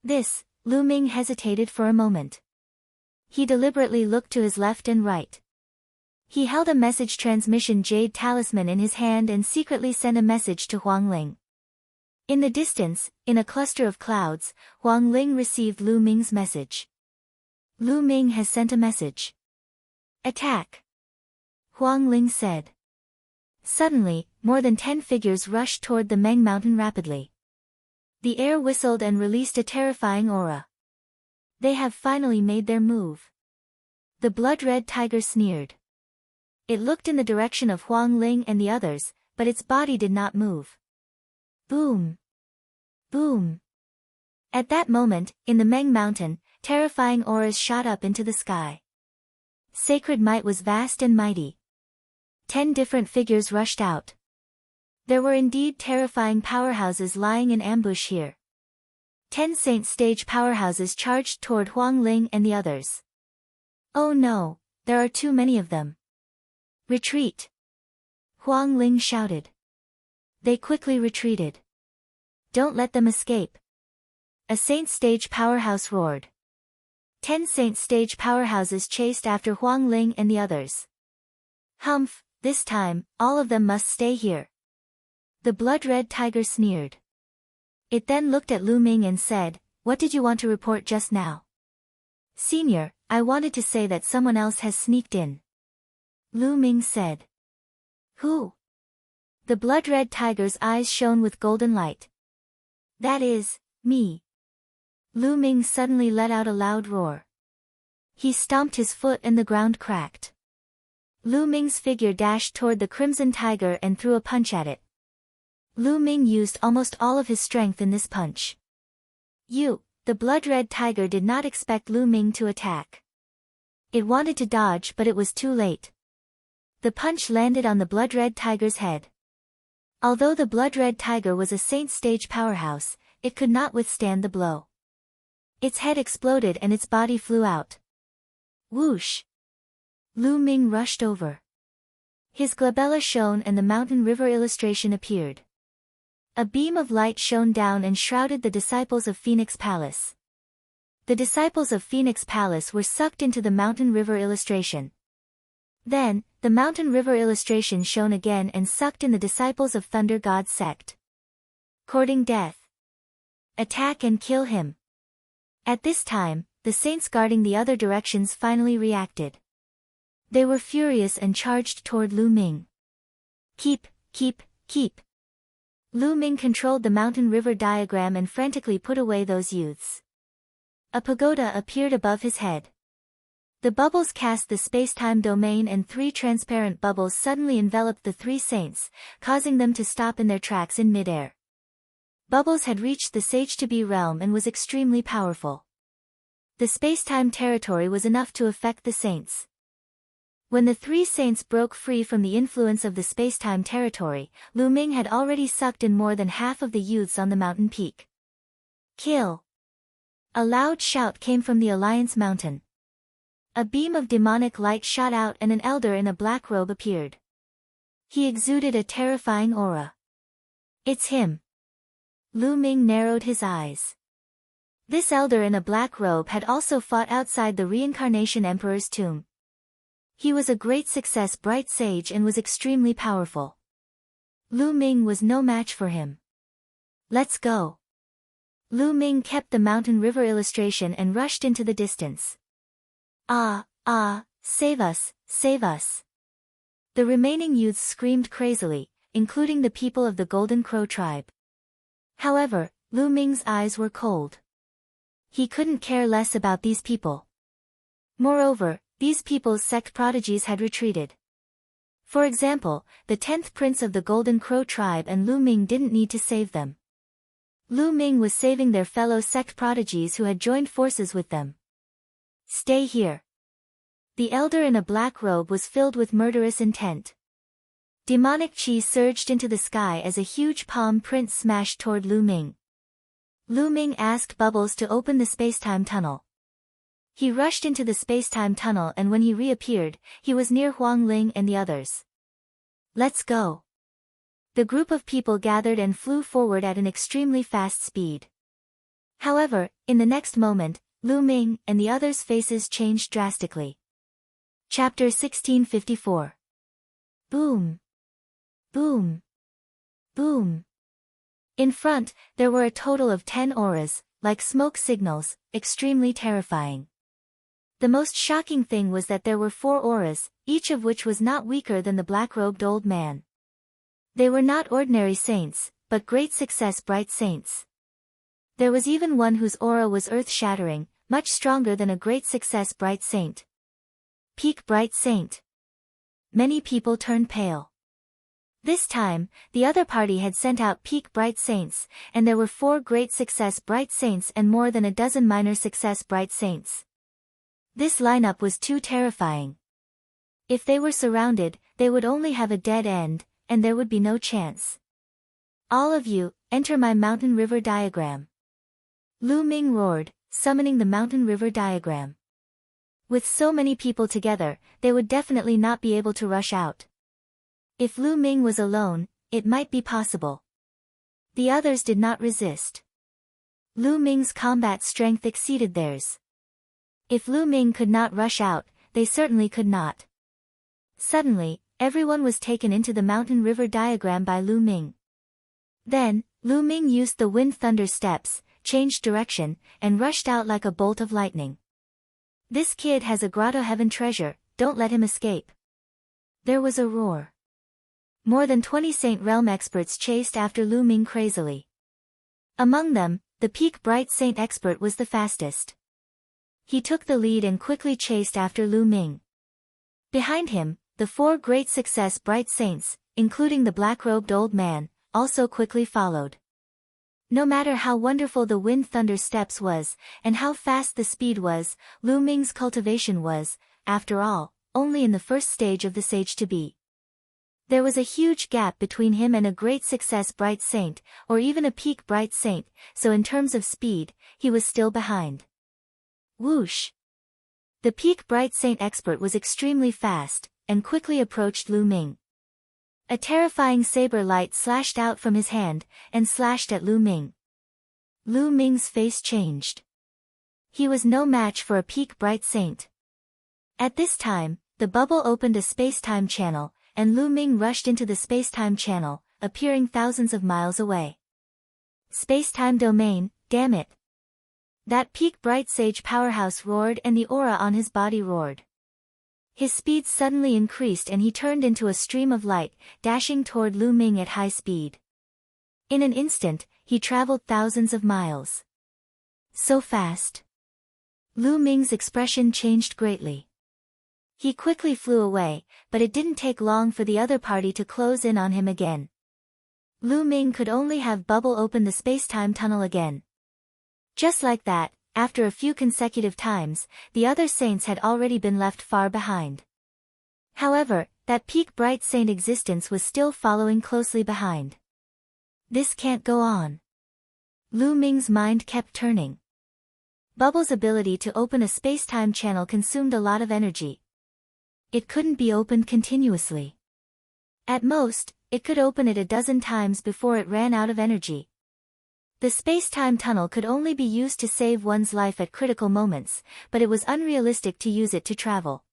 A: "This." Lu Ming hesitated for a moment. He deliberately looked to his left and right. He held a message transmission jade talisman in his hand and secretly sent a message to Huang Ling. In the distance, in a cluster of clouds, Huang Ling received Lu Ming's message. "Lu Ming has sent a message. Attack," Huang Ling said. Suddenly, more than 10 figures rushed toward the Meng Mountain rapidly. The air whistled and released a terrifying aura. "They have finally made their move," the blood-red tiger sneered. It looked in the direction of Huang Ling and the others, but its body did not move. Boom! Boom! At that moment, in the Meng Mountain, terrifying auras shot up into the sky. Sacred might was vast and mighty. 10 different figures rushed out. There were indeed terrifying powerhouses lying in ambush here. 10 Saint stage powerhouses charged toward Huang Ling and the others. "Oh no, there are too many of them. Retreat!" Huang Ling shouted. They quickly retreated. "Don't let them escape!" a Saint stage powerhouse roared. 10 Saint stage powerhouses chased after Huang Ling and the others. "Humph, this time, all of them must stay here," the blood-red tiger sneered. It then looked at Lu Ming and said, "What did you want to report just now?" "Senior, I wanted to say that someone else has sneaked in," Lu Ming said. "Who?" The blood-red tiger's eyes shone with golden light. "That is, me." Lu Ming suddenly let out a loud roar. He stomped his foot and the ground cracked. Lu Ming's figure dashed toward the crimson tiger and threw a punch at it. Lu Ming used almost all of his strength in this punch. The blood-red tiger did not expect Lu Ming to attack. It wanted to dodge but it was too late. The punch landed on the blood-red tiger's head. Although the blood-red tiger was a Saint stage powerhouse, it could not withstand the blow. Its head exploded and its body flew out. Whoosh! Lu Ming rushed over. His glabella shone and the mountain river illustration appeared. A beam of light shone down and shrouded the disciples of Phoenix Palace. The disciples of Phoenix Palace were sucked into the mountain river illustration. Then, the mountain river illustration shone again and sucked in the disciples of Thunder God sect. Courting death. Attack and kill him. At this time, the saints guarding the other directions finally reacted. They were furious and charged toward Lu Ming. Keep! Lu Ming controlled the mountain river diagram and frantically put away those youths. A pagoda appeared above his head. The bubbles cast the space-time domain and 3 transparent bubbles suddenly enveloped the 3 saints, causing them to stop in their tracks in mid-air. Bubbles had reached the Sage-to-Be realm and was extremely powerful. The space-time territory was enough to affect the saints. When the 3 saints broke free from the influence of the space-time territory, Lu Ming had already sucked in more than half of the youths on the mountain peak. Kill! A loud shout came from the Alliance Mountain. A beam of demonic light shot out and an elder in a black robe appeared. He exuded a terrifying aura. It's him. Lu Ming narrowed his eyes. This elder in a black robe had also fought outside the Reincarnation Emperor's tomb. He was a great success bright sage and was extremely powerful. Lu Ming was no match for him. Let's go. Lu Ming kept the mountain river illustration and rushed into the distance. Save us, save us. The remaining youths screamed crazily, including the people of the Golden Crow tribe. However, Lu Ming's eyes were cold. He couldn't care less about these people. Moreover, these people's sect prodigies had retreated. For example, the 10th prince of the Golden Crow tribe and Lu Ming didn't need to save them. Lu Ming was saving their fellow sect prodigies who had joined forces with them. Stay here. The elder in a black robe was filled with murderous intent. Demonic chi surged into the sky as a huge palm print smashed toward Lu Ming. Lu Ming asked Bubbles to open the spacetime tunnel. He rushed into the spacetime tunnel, and when he reappeared, he was near Huang Ling and the others. Let's go. The group of people gathered and flew forward at an extremely fast speed. However, in the next moment, Lu Ming and the others' faces changed drastically. Chapter 1654. Boom. Boom. Boom. In front, there were a total of 10 auras, like smoke signals, extremely terrifying. The most shocking thing was that there were 4 auras, each of which was not weaker than the black-robed old man. They were not ordinary saints, but great success bright saints. There was even one whose aura was earth-shattering, much stronger than a great success bright saint. Peak bright saint. Many people turned pale. This time, the other party had sent out peak bright saints, and there were 4 great success bright saints and more than a dozen minor success bright saints. This lineup was too terrifying. If they were surrounded, they would only have a dead end, and there would be no chance. All of you, enter my mountain river diagram. Lu Ming roared, summoning the mountain river diagram. With so many people together, they would definitely not be able to rush out. If Lu Ming was alone, it might be possible. The others did not resist. Lu Ming's combat strength exceeded theirs. If Lu Ming could not rush out, they certainly could not. Suddenly, everyone was taken into the mountain river diagram by Lu Ming. Then, Lu Ming used the wind thunder steps, changed direction, and rushed out like a bolt of lightning. This kid has a grotto heaven treasure, don't let him escape. There was a roar. More than 20 Saint Realm experts chased after Lu Ming crazily. Among them, the peak bright saint expert was the fastest. He took the lead and quickly chased after Lu Ming. Behind him, the 4 great success bright saints, including the black-robed old man, also quickly followed. No matter how wonderful the wind thunder steps was, and how fast the speed was, Lu Ming's cultivation was, after all, only in the first stage of the sage to be. There was a huge gap between him and a great success bright saint, or even a peak bright saint, so in terms of speed, he was still behind. Whoosh! The peak bright saint expert was extremely fast, and quickly approached Lu Ming. A terrifying saber light slashed out from his hand, and slashed at Lu Ming. Lu Ming's face changed. He was no match for a peak bright saint. At this time, the bubble opened a space-time channel, and Lu Ming rushed into the space-time channel, appearing thousands of miles away. Space-time domain, damn it! That peak bright sage powerhouse roared, and the aura on his body roared. His speed suddenly increased and he turned into a stream of light, dashing toward Lu Ming at high speed. In an instant, he traveled thousands of miles. So fast. Lu Ming's expression changed greatly. He quickly flew away, but it didn't take long for the other party to close in on him again. Lu Ming could only have Bubble open the space-time tunnel again. Just like that, after a few consecutive times, the other saints had already been left far behind. However, that peak bright saint existence was still following closely behind. This can't go on. Lu Ming's mind kept turning. Bubble's ability to open a space-time channel consumed a lot of energy. It couldn't be opened continuously. At most, it could open it a dozen times before it ran out of energy. The space-time tunnel could only be used to save one's life at critical moments, but it was unrealistic to use it to travel.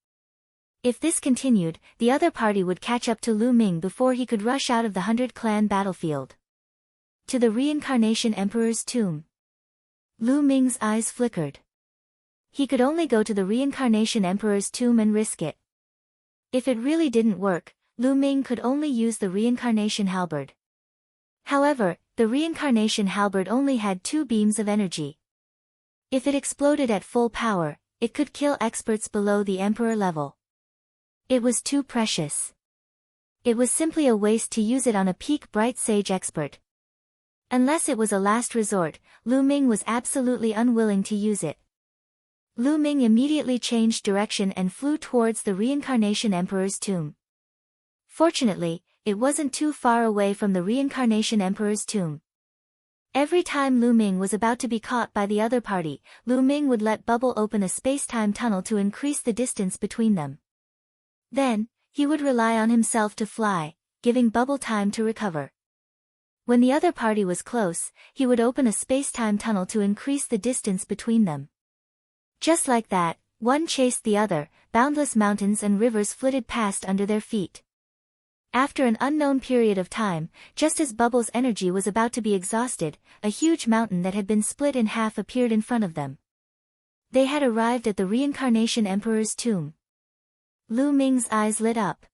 A: If this continued, the other party would catch up to Lu Ming before he could rush out of the 100 Clan battlefield. To the Reincarnation Emperor's tomb. Lu Ming's eyes flickered. He could only go to the Reincarnation Emperor's tomb and risk it. If it really didn't work, Lu Ming could only use the Reincarnation Halberd. However, the Reincarnation Halberd only had 2 beams of energy. If it exploded at full power, it could kill experts below the emperor level. It was too precious. It was simply a waste to use it on a peak bright sage expert. Unless it was a last resort, Lu Ming was absolutely unwilling to use it. Lu Ming immediately changed direction and flew towards the reincarnation emperor's tomb. Fortunately, it wasn't too far away from the reincarnation emperor's tomb. Every time Lu Ming was about to be caught by the other party, Lu Ming would let Bubble open a space-time tunnel to increase the distance between them. Then, he would rely on himself to fly, giving Bubble time to recover. When the other party was close, he would open a space-time tunnel to increase the distance between them. Just like that, one chased the other, boundless mountains and rivers flitted past under their feet. After an unknown period of time, just as Bubble's energy was about to be exhausted, a huge mountain that had been split in half appeared in front of them. They had arrived at the reincarnation emperor's tomb. Lu Ming's eyes lit up.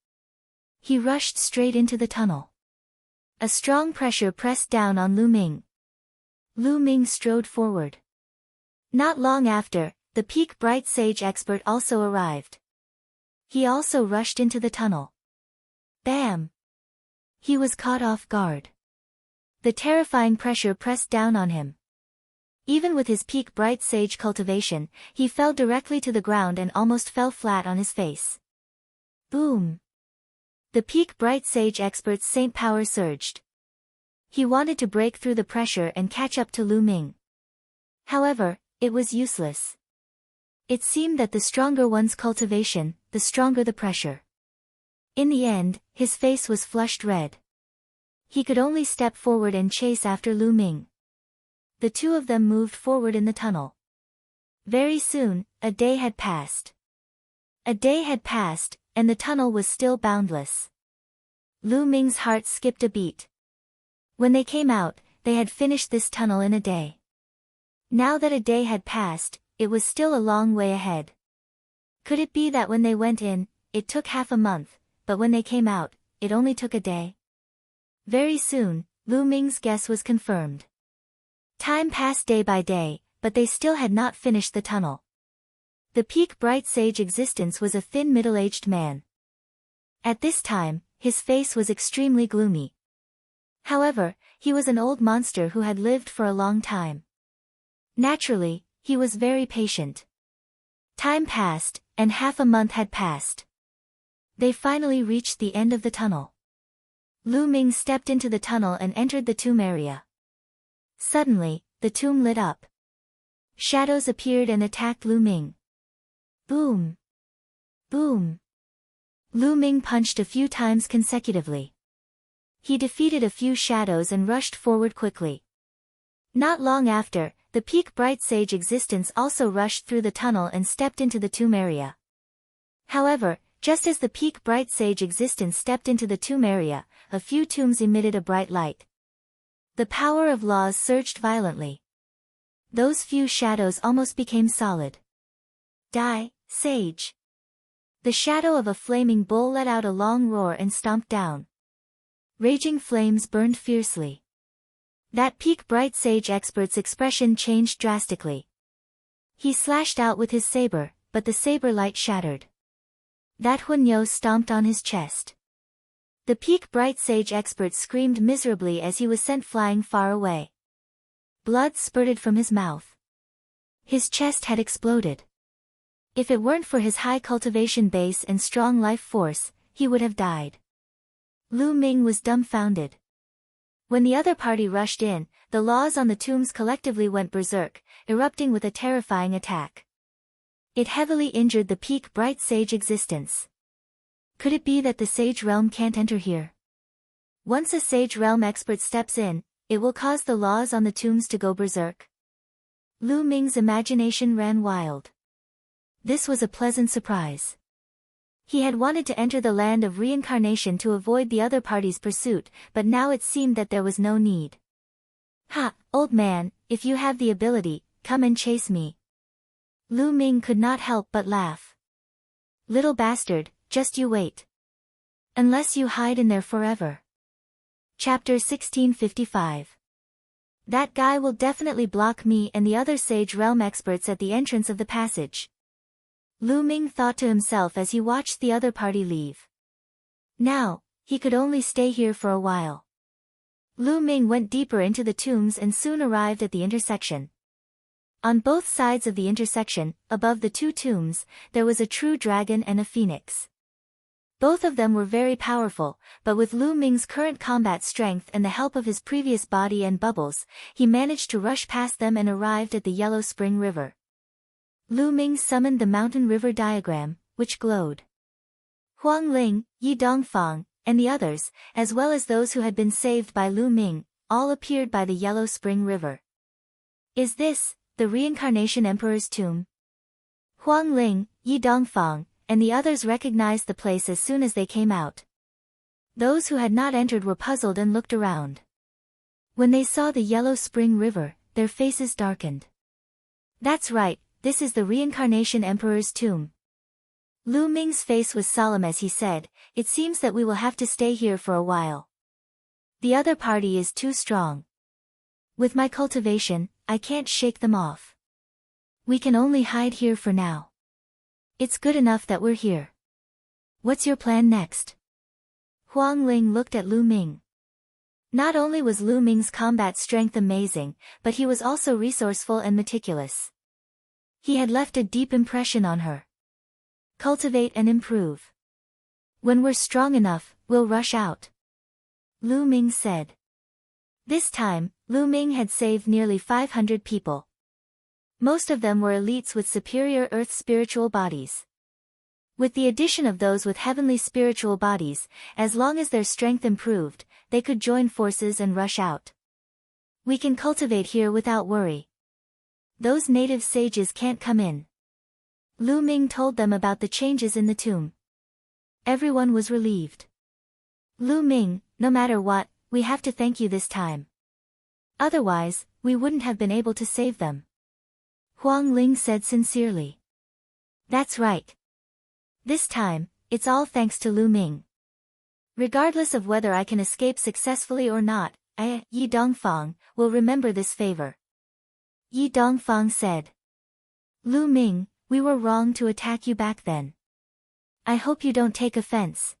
A: He rushed straight into the tunnel. A strong pressure pressed down on Lu Ming. Lu Ming strode forward. Not long after, the peak bright sage expert also arrived. He also rushed into the tunnel. Bam! He was caught off guard. The terrifying pressure pressed down on him. Even with his peak bright sage cultivation, he fell directly to the ground and almost fell flat on his face. Boom! The peak bright sage expert's saint power surged. He wanted to break through the pressure and catch up to Lu Ming. However, it was useless. It seemed that the stronger one's cultivation, the stronger the pressure. In the end, his face was flushed red. He could only step forward and chase after Lu Ming. The two of them moved forward in the tunnel. Very soon, a day had passed. A day had passed, and the tunnel was still boundless. Lu Ming's heart skipped a beat. When they came out, they had finished this tunnel in a day. Now that a day had passed, it was still a long way ahead. Could it be that when they went in, it took half a month? But when they came out, it only took a day? Very soon, Lu Ming's guess was confirmed. Time passed day by day, but they still had not finished the tunnel. The peak bright sage existence was a thin middle-aged man. At this time, his face was extremely gloomy. However, he was an old monster who had lived for a long time. Naturally, he was very patient. Time passed, and half a month had passed. They finally reached the end of the tunnel. Lu Ming stepped into the tunnel and entered the tomb area. Suddenly, the tomb lit up. Shadows appeared and attacked Lu Ming. Boom! Boom! Lu Ming punched a few times consecutively. He defeated a few shadows and rushed forward quickly. Not long after, the peak bright sage existence also rushed through the tunnel and stepped into the tomb area. However, just as the peak bright sage existence stepped into the tomb area, a few tombs emitted a bright light. The power of laws surged violently. Those few shadows almost became solid. Die, sage! The shadow of a flaming bull let out a long roar and stomped down. Raging flames burned fiercely. That peak bright sage expert's expression changed drastically. He slashed out with his saber, but the saber light shattered. That Hunyou stomped on his chest. The peak bright sage expert screamed miserably as he was sent flying far away. Blood spurted from his mouth. His chest had exploded. If it weren't for his high cultivation base and strong life force, he would have died. Lu Ming was dumbfounded. When the other party rushed in, the laws on the tombs collectively went berserk, erupting with a terrifying attack. It heavily injured the peak bright sage existence. Could it be that the sage realm can't enter here? Once a sage realm expert steps in, it will cause the laws on the tombs to go berserk. Lu Ming's imagination ran wild. This was a pleasant surprise. He had wanted to enter the land of reincarnation to avoid the other party's pursuit, but now it seemed that there was no need. Ha, old man, if you have the ability, come and chase me. Lu Ming could not help but laugh. Little bastard, just you wait. Unless you hide in there forever. Chapter 1655. That guy will definitely block me and the other Sage Realm experts at the entrance of the passage. Lu Ming thought to himself as he watched the other party leave. Now, he could only stay here for a while. Lu Ming went deeper into the tombs and soon arrived at the intersection. On both sides of the intersection, above the two tombs, there was a true dragon and a phoenix. Both of them were very powerful, but with Lu Ming's current combat strength and the help of his previous body and bubbles, he managed to rush past them and arrived at the Yellow Spring River. Lu Ming summoned the mountain river diagram, which glowed. Huang Ling, Yi Dongfang, and the others, as well as those who had been saved by Lu Ming, all appeared by the Yellow Spring River. Is this the reincarnation emperor's tomb? Huang Ling, Yi Dongfang, and the others recognized the place as soon as they came out. Those who had not entered were puzzled and looked around. When they saw the Yellow Spring River, their faces darkened. That's right, this is the reincarnation emperor's tomb. Lu Ming's face was solemn as he said, "It seems that we will have to stay here for a while. The other party is too strong. With my cultivation, I can't shake them off. We can only hide here for now. It's good enough that we're here. What's your plan next?" Huang Ling looked at Lu Ming. Not only was Lu Ming's combat strength amazing, but he was also resourceful and meticulous. He had left a deep impression on her. Cultivate and improve. When we're strong enough, we'll rush out, Lu Ming said. This time, Lu Ming had saved nearly 500 people. Most of them were elites with superior earth spiritual bodies. With the addition of those with heavenly spiritual bodies, as long as their strength improved, they could join forces and rush out. We can cultivate here without worry. Those native sages can't come in. Lu Ming told them about the changes in the tomb. Everyone was relieved. Lu Ming, no matter what, we have to thank you this time. Otherwise, we wouldn't have been able to save them, Huang Ling said sincerely. That's right. This time, it's all thanks to Lu Ming. Regardless of whether I can escape successfully or not, I, Yi Dongfang, will remember this favor. Yi Dongfang said. Lu Ming, we were wrong to attack you back then. I hope you don't take offense.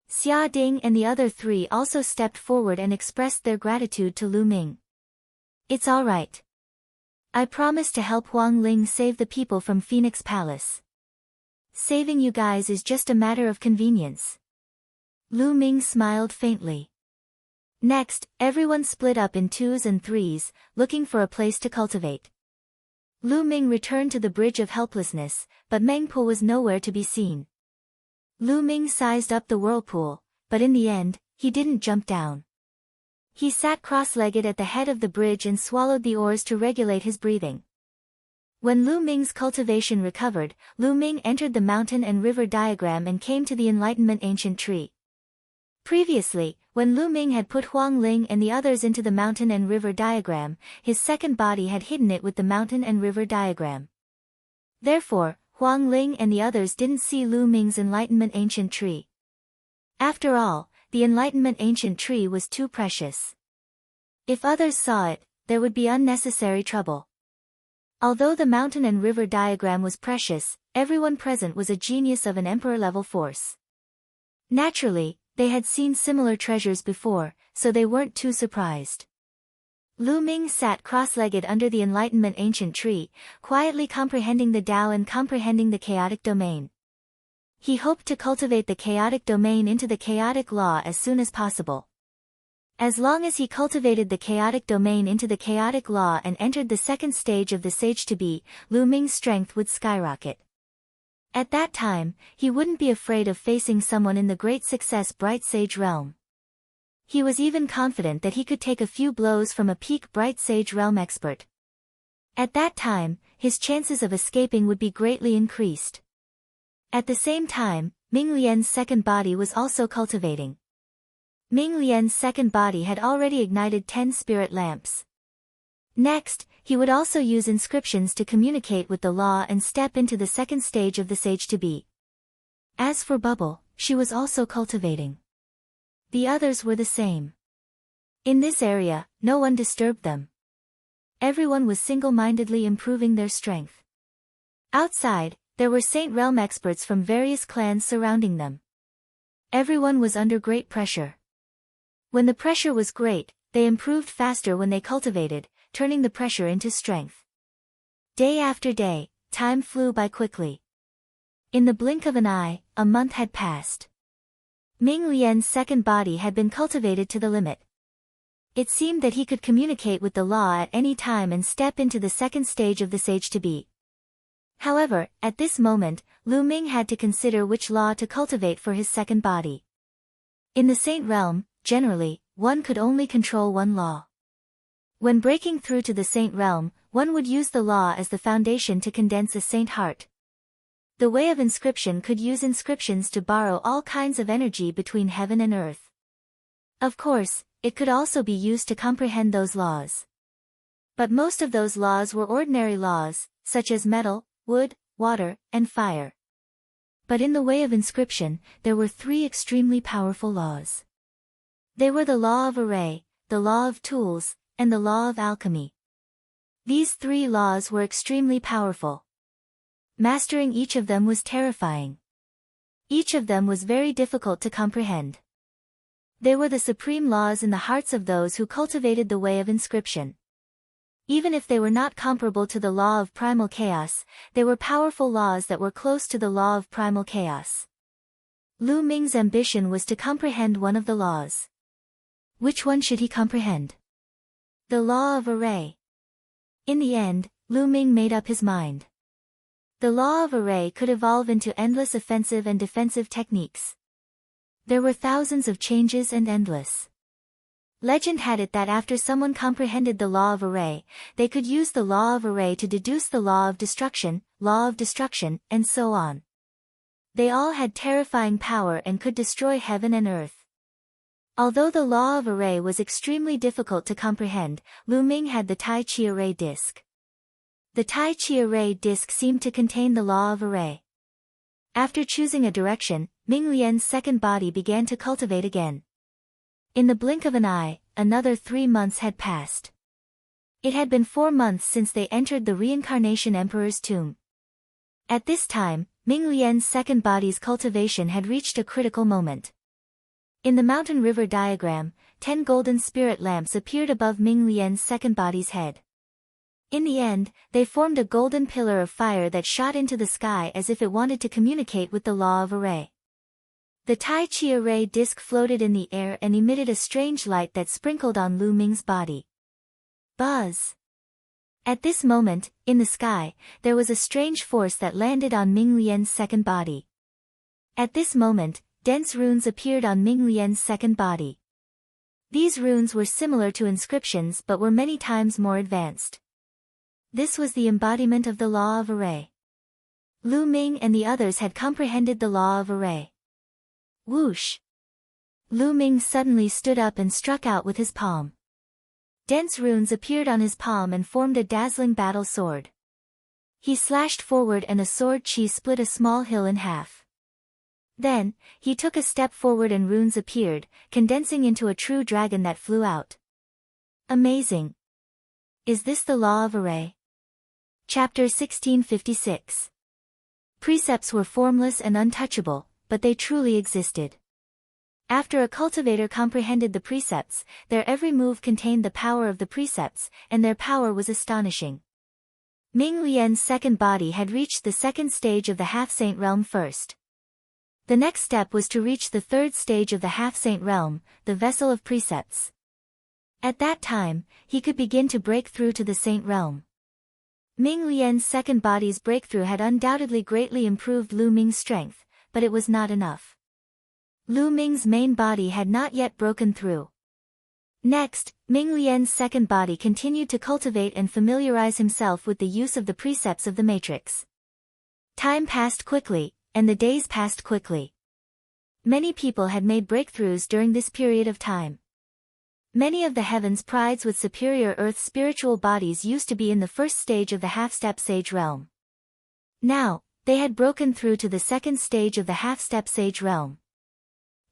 A: Xia Ding and the other three also stepped forward and expressed their gratitude to Lu Ming. It's all right. I promise to help Huang Ling save the people from Phoenix Palace. Saving you guys is just a matter of convenience. Lu Ming smiled faintly. Next, everyone split up in twos and threes, looking for a place to cultivate. Lu Ming returned to the Bridge of Helplessness, but Meng Po was nowhere to be seen. Lu Ming sized up the whirlpool, but in the end, he didn't jump down. He sat cross-legged at the head of the bridge and swallowed the oars to regulate his breathing. When Lu Ming's cultivation recovered, Lu Ming entered the mountain and river diagram and came to the Enlightenment Ancient Tree. Previously, when Lu Ming had put Huang Ling and the others into the mountain and river diagram, his second body had hidden it with the mountain and river diagram. Therefore, Huang Ling and the others didn't see Lu Ming's Enlightenment Ancient Tree. After all, the Enlightenment Ancient Tree was too precious. If others saw it, there would be unnecessary trouble. Although the mountain and river diagram was precious, everyone present was a genius of an emperor-level force. Naturally, they had seen similar treasures before, so they weren't too surprised. Lu Ming sat cross-legged under the Enlightenment Ancient Tree, quietly comprehending the Tao and comprehending the chaotic domain. He hoped to cultivate the chaotic domain into the chaotic law as soon as possible. As long as he cultivated the chaotic domain into the chaotic law and entered the second stage of the Sage to Be, Lu Ming's strength would skyrocket. At that time, he wouldn't be afraid of facing someone in the Great Success Bright Sage realm. He was even confident that he could take a few blows from a peak Bright Sage realm expert. At that time, his chances of escaping would be greatly increased. At the same time, Ming Lian's second body was also cultivating. Ming Lian's second body had already ignited 10 spirit lamps. Next, he would also use inscriptions to communicate with the law and step into the second stage of the Sage to Be. As for Bubble, she was also cultivating. The others were the same. In this area, no one disturbed them. Everyone was single-mindedly improving their strength. Outside, there were Saint Realm experts from various clans surrounding them. Everyone was under great pressure. When the pressure was great, they improved faster when they cultivated, turning the pressure into strength. Day after day, time flew by quickly. In the blink of an eye, a month had passed. Ming Lian's second body had been cultivated to the limit. It seemed that he could communicate with the law at any time and step into the second stage of the sage-to-be. However, at this moment, Lu Ming had to consider which law to cultivate for his second body. In the Saint Realm, generally, one could only control one law. When breaking through to the Saint Realm, one would use the law as the foundation to condense a saint heart. The way of inscription could use inscriptions to borrow all kinds of energy between heaven and earth. Of course, it could also be used to comprehend those laws. But most of those laws were ordinary laws, such as metal, wood, water, and fire. But in the way of inscription, there were three extremely powerful laws. They were the law of array, the law of tools, and the law of alchemy. These three laws were extremely powerful. Mastering each of them was terrifying. Each of them was very difficult to comprehend. They were the supreme laws in the hearts of those who cultivated the way of inscription. Even if they were not comparable to the law of primal chaos, they were powerful laws that were close to the law of primal chaos. Lu Ming's ambition was to comprehend one of the laws. Which one should he comprehend? The law of array. In the end, Lu Ming made up his mind. The law of array could evolve into endless offensive and defensive techniques. There were thousands of changes and endless. Legend had it that after someone comprehended the law of array, they could use the law of array to deduce the law of destruction, and so on. They all had terrifying power and could destroy heaven and earth. Although the law of array was extremely difficult to comprehend, Lu Ming had the Tai Chi array disc. The Tai Chi array disc seemed to contain the law of array. After choosing a direction, Ming Lian's second body began to cultivate again. In the blink of an eye, another 3 months had passed. It had been 4 months since they entered the reincarnation emperor's tomb. At this time, Ming Lian's second body's cultivation had reached a critical moment. In the mountain river diagram, 10 golden spirit lamps appeared above Ming Lian's second body's head. In the end, they formed a golden pillar of fire that shot into the sky as if it wanted to communicate with the law of array. The Tai Chi array disc floated in the air and emitted a strange light that sprinkled on Lu Ming's body. Buzz! At this moment, in the sky, there was a strange force that landed on Ming Lian's second body. At this moment, dense runes appeared on Ming Lian's second body. These runes were similar to inscriptions but were many times more advanced. This was the embodiment of the law of array. Lu Ming and the others had comprehended the law of array. Whoosh! Lu Ming suddenly stood up and struck out with his palm. Dense runes appeared on his palm and formed a dazzling battle sword. He slashed forward and a sword chi split a small hill in half. Then, he took a step forward and runes appeared, condensing into a true dragon that flew out. Amazing! Is this the law of array? Chapter 1656. Precepts were formless and untouchable, but they truly existed. After a cultivator comprehended the precepts, their every move contained the power of the precepts, and their power was astonishing. Ming Lian's second body had reached the second stage of the half-saint realm first. The next step was to reach the third stage of the half-saint realm, the vessel of precepts. At that time, he could begin to break through to the saint realm. Ming Lian's second body's breakthrough had undoubtedly greatly improved Lu Ming's strength, but it was not enough. Lu Ming's main body had not yet broken through. Next, Ming Lian's second body continued to cultivate and familiarize himself with the use of the precepts of the matrix. Time passed quickly, and the days passed quickly. Many people had made breakthroughs during this period of time. Many of the heavens' prides with superior Earth's spiritual bodies used to be in the first stage of the half-step sage realm. Now, they had broken through to the second stage of the half-step sage realm.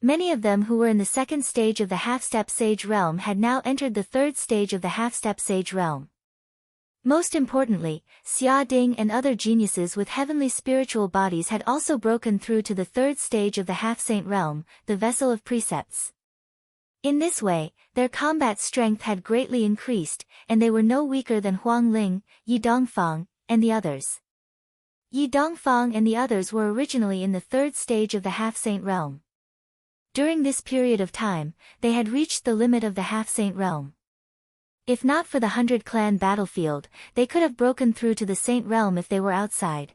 A: Many of them who were in the second stage of the half-step sage realm had now entered the third stage of the half-step sage realm. Most importantly, Xia Ding and other geniuses with heavenly spiritual bodies had also broken through to the third stage of the half-saint realm, the vessel of precepts. In this way, their combat strength had greatly increased, and they were no weaker than Huang Ling, Yi Dongfang, and the others. Yi Dongfang and the others were originally in the third stage of the half-saint realm. During this period of time, they had reached the limit of the half-saint realm. If not for the 100-clan battlefield, they could have broken through to the saint realm if they were outside.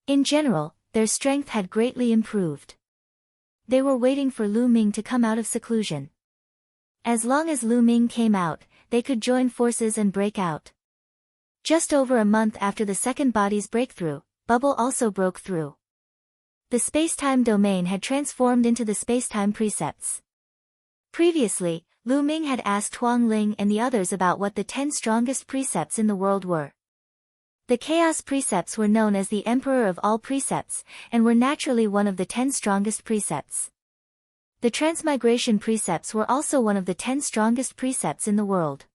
A: In general, their strength had greatly improved. They were waiting for Lu Ming to come out of seclusion. As long as Lu Ming came out, they could join forces and break out. Just over a month after the second body's breakthrough, Bubble also broke through. The space-time domain had transformed into the space-time precepts. Previously, Lu Ming had asked Huang Ling and the others about what the 10 strongest precepts in the world were. The chaos precepts were known as the emperor of all precepts, and were naturally one of the 10 strongest precepts. The transmigration precepts were also one of the 10 strongest precepts in the world.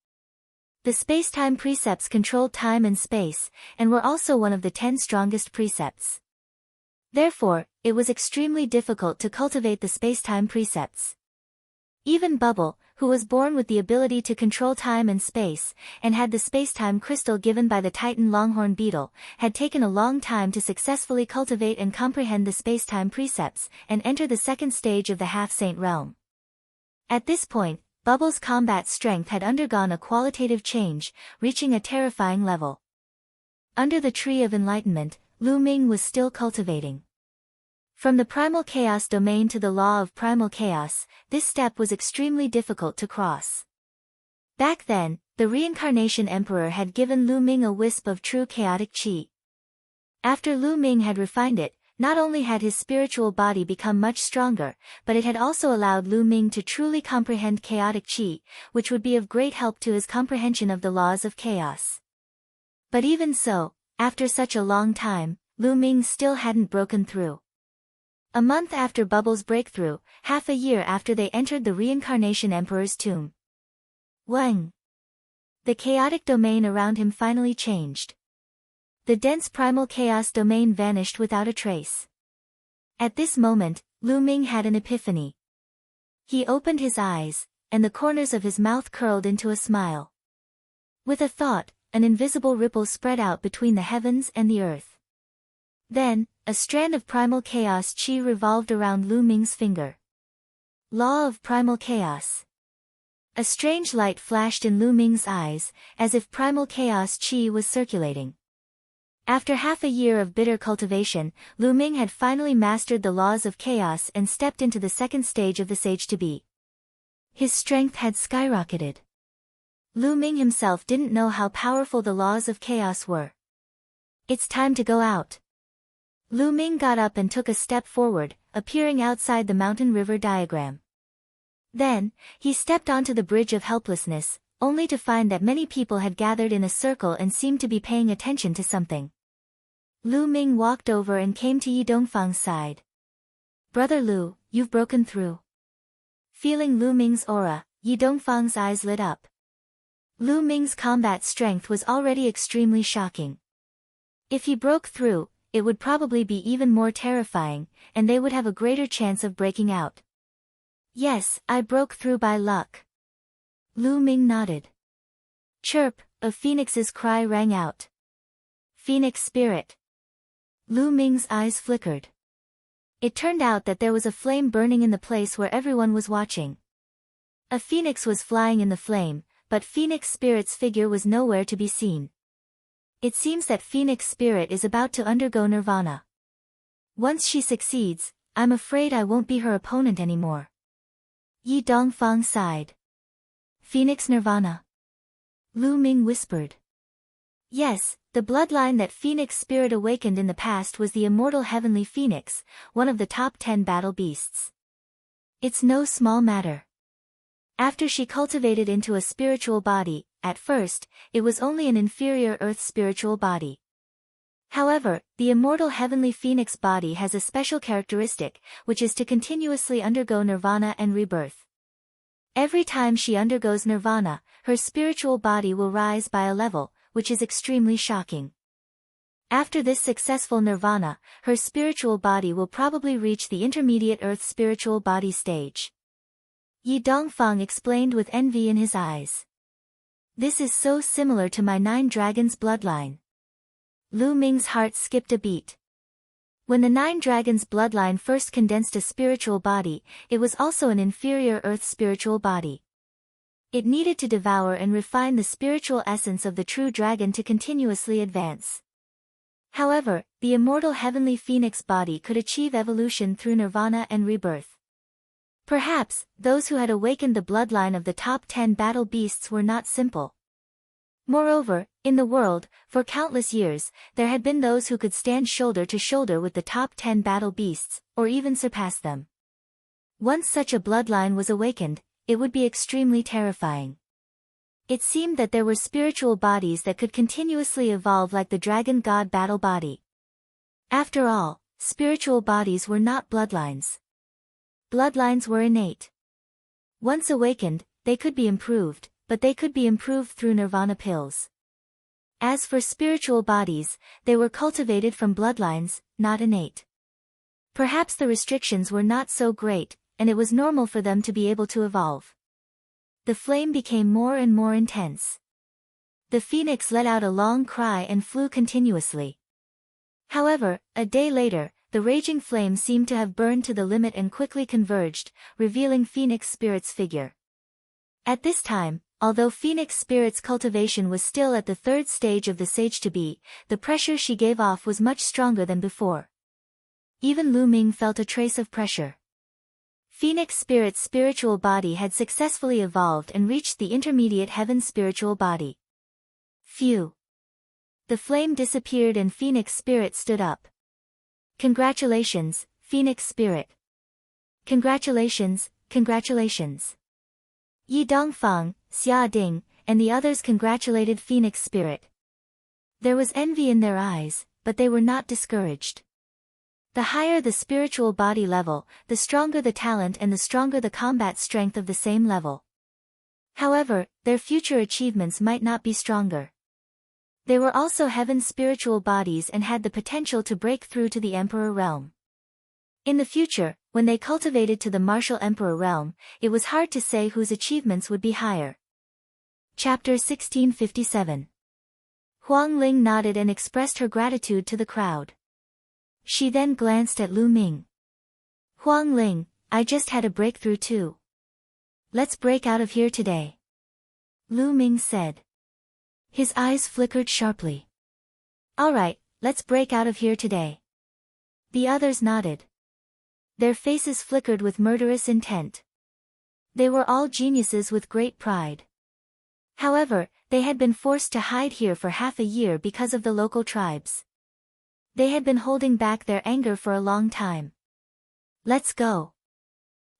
A: The space-time precepts controlled time and space, and were also one of the 10 strongest precepts. Therefore, it was extremely difficult to cultivate the space-time precepts. Even Bubble, who was born with the ability to control time and space, and had the space-time crystal given by the Titan Longhorn Beetle, had taken a long time to successfully cultivate and comprehend the space-time precepts, and enter the second stage of the half-saint realm. At this point, Bubble's combat strength had undergone a qualitative change, reaching a terrifying level. Under the Tree of Enlightenment, Lu Ming was still cultivating. From the primal chaos domain to the law of primal chaos, this step was extremely difficult to cross. Back then, the reincarnation emperor had given Lu Ming a wisp of true chaotic qi. After Lu Ming had refined it, not only had his spiritual body become much stronger, but it had also allowed Lu Ming to truly comprehend chaotic qi, which would be of great help to his comprehension of the laws of chaos. But even so, after such a long time, Lu Ming still hadn't broken through. A month after Bubble's breakthrough, half a year after they entered the reincarnation emperor's tomb. Weng! The chaotic domain around him finally changed. The dense primal chaos domain vanished without a trace. At this moment, Lu Ming had an epiphany. He opened his eyes, and the corners of his mouth curled into a smile. With a thought, an invisible ripple spread out between the heavens and the earth. Then, a strand of primal chaos qi revolved around Lu Ming's finger. Law of primal chaos. A strange light flashed in Lu Ming's eyes, as if primal chaos qi was circulating. After half a year of bitter cultivation, Lu Ming had finally mastered the laws of chaos and stepped into the second stage of the sage-to-be. His strength had skyrocketed. Lu Ming himself didn't know how powerful the laws of chaos were. It's time to go out. Lu Ming got up and took a step forward, appearing outside the mountain river diagram. Then, he stepped onto the bridge of helplessness, only to find that many people had gathered in a circle and seemed to be paying attention to something. Lu Ming walked over and came to Yi Dongfang's side. "Brother Lu, you've broken through." Feeling Lu Ming's aura, Yi Dongfang's eyes lit up. Lu Ming's combat strength was already extremely shocking. If he broke through, it would probably be even more terrifying, and they would have a greater chance of breaking out. "Yes, I broke through by luck." Lu Ming nodded. Chirp, a phoenix's cry rang out. "Phoenix spirit." Lu Ming's eyes flickered. It turned out that there was a flame burning in the place where everyone was watching. A phoenix was flying in the flame, but Phoenix Spirit's figure was nowhere to be seen. It seems that Phoenix Spirit is about to undergo nirvana. Once she succeeds, I'm afraid I won't be her opponent anymore. Yi Dongfang sighed. Phoenix Nirvana? Lu Ming whispered. Yes, the bloodline that Phoenix Spirit awakened in the past was the immortal heavenly phoenix, one of the top 10 battle beasts. It's no small matter. After she cultivated into a spiritual body, at first, it was only an inferior earth spiritual body. However, the immortal heavenly phoenix body has a special characteristic, which is to continuously undergo nirvana and rebirth. Every time she undergoes nirvana, her spiritual body will rise by a level, which is extremely shocking. After this successful nirvana, her spiritual body will probably reach the intermediate earth spiritual body stage. Yi Dongfang explained with envy in his eyes. This is so similar to my 9 dragons bloodline. Lu Ming's heart skipped a beat. When the 9 dragons bloodline first condensed a spiritual body, it was also an inferior earth spiritual body. It needed to devour and refine the spiritual essence of the true dragon to continuously advance. However, the immortal heavenly phoenix body could achieve evolution through nirvana and rebirth. Perhaps, those who had awakened the bloodline of the top 10 battle beasts were not simple. Moreover, in the world, for countless years, there had been those who could stand shoulder to shoulder with the top 10 battle beasts, or even surpass them. Once such a bloodline was awakened, it would be extremely terrifying. It seemed that there were spiritual bodies that could continuously evolve like the dragon god battle body. After all, spiritual bodies were not bloodlines. Bloodlines were innate. Once awakened, they could be improved, but they could be improved through nirvana pills. As for spiritual bodies, they were cultivated from bloodlines, not innate. Perhaps the restrictions were not so great, and it was normal for them to be able to evolve. The flame became more and more intense. The phoenix let out a long cry and flew continuously. However, a day later, the raging flame seemed to have burned to the limit and quickly converged, revealing Phoenix Spirit's figure. At this time, although Phoenix Spirit's cultivation was still at the 3rd stage of the sage-to-be, the pressure she gave off was much stronger than before. Even Lu Ming felt a trace of pressure. Phoenix Spirit's spiritual body had successfully evolved and reached the intermediate heaven spiritual body. Phew! The flame disappeared and Phoenix Spirit stood up. Congratulations, Phoenix Spirit. Congratulations, congratulations. Yi Dongfang, Xia Ding, and the others congratulated Phoenix Spirit. There was envy in their eyes, but they were not discouraged. The higher the spiritual body level, the stronger the talent and the stronger the combat strength of the same level. However, their future achievements might not be stronger. They were also heaven's spiritual bodies and had the potential to break through to the Emperor realm. In the future, when they cultivated to the martial Emperor realm, it was hard to say whose achievements would be higher. Chapter 1657. Huang Ling nodded and expressed her gratitude to the crowd. She then glanced at Lu Ming. Huang Ling, I just had a breakthrough too. Let's break out of here today. Lu Ming said. His eyes flickered sharply. Alright, let's break out of here today. The others nodded. Their faces flickered with murderous intent. They were all geniuses with great pride. However, they had been forced to hide here for half a year because of the local tribes. They had been holding back their anger for a long time. Let's go.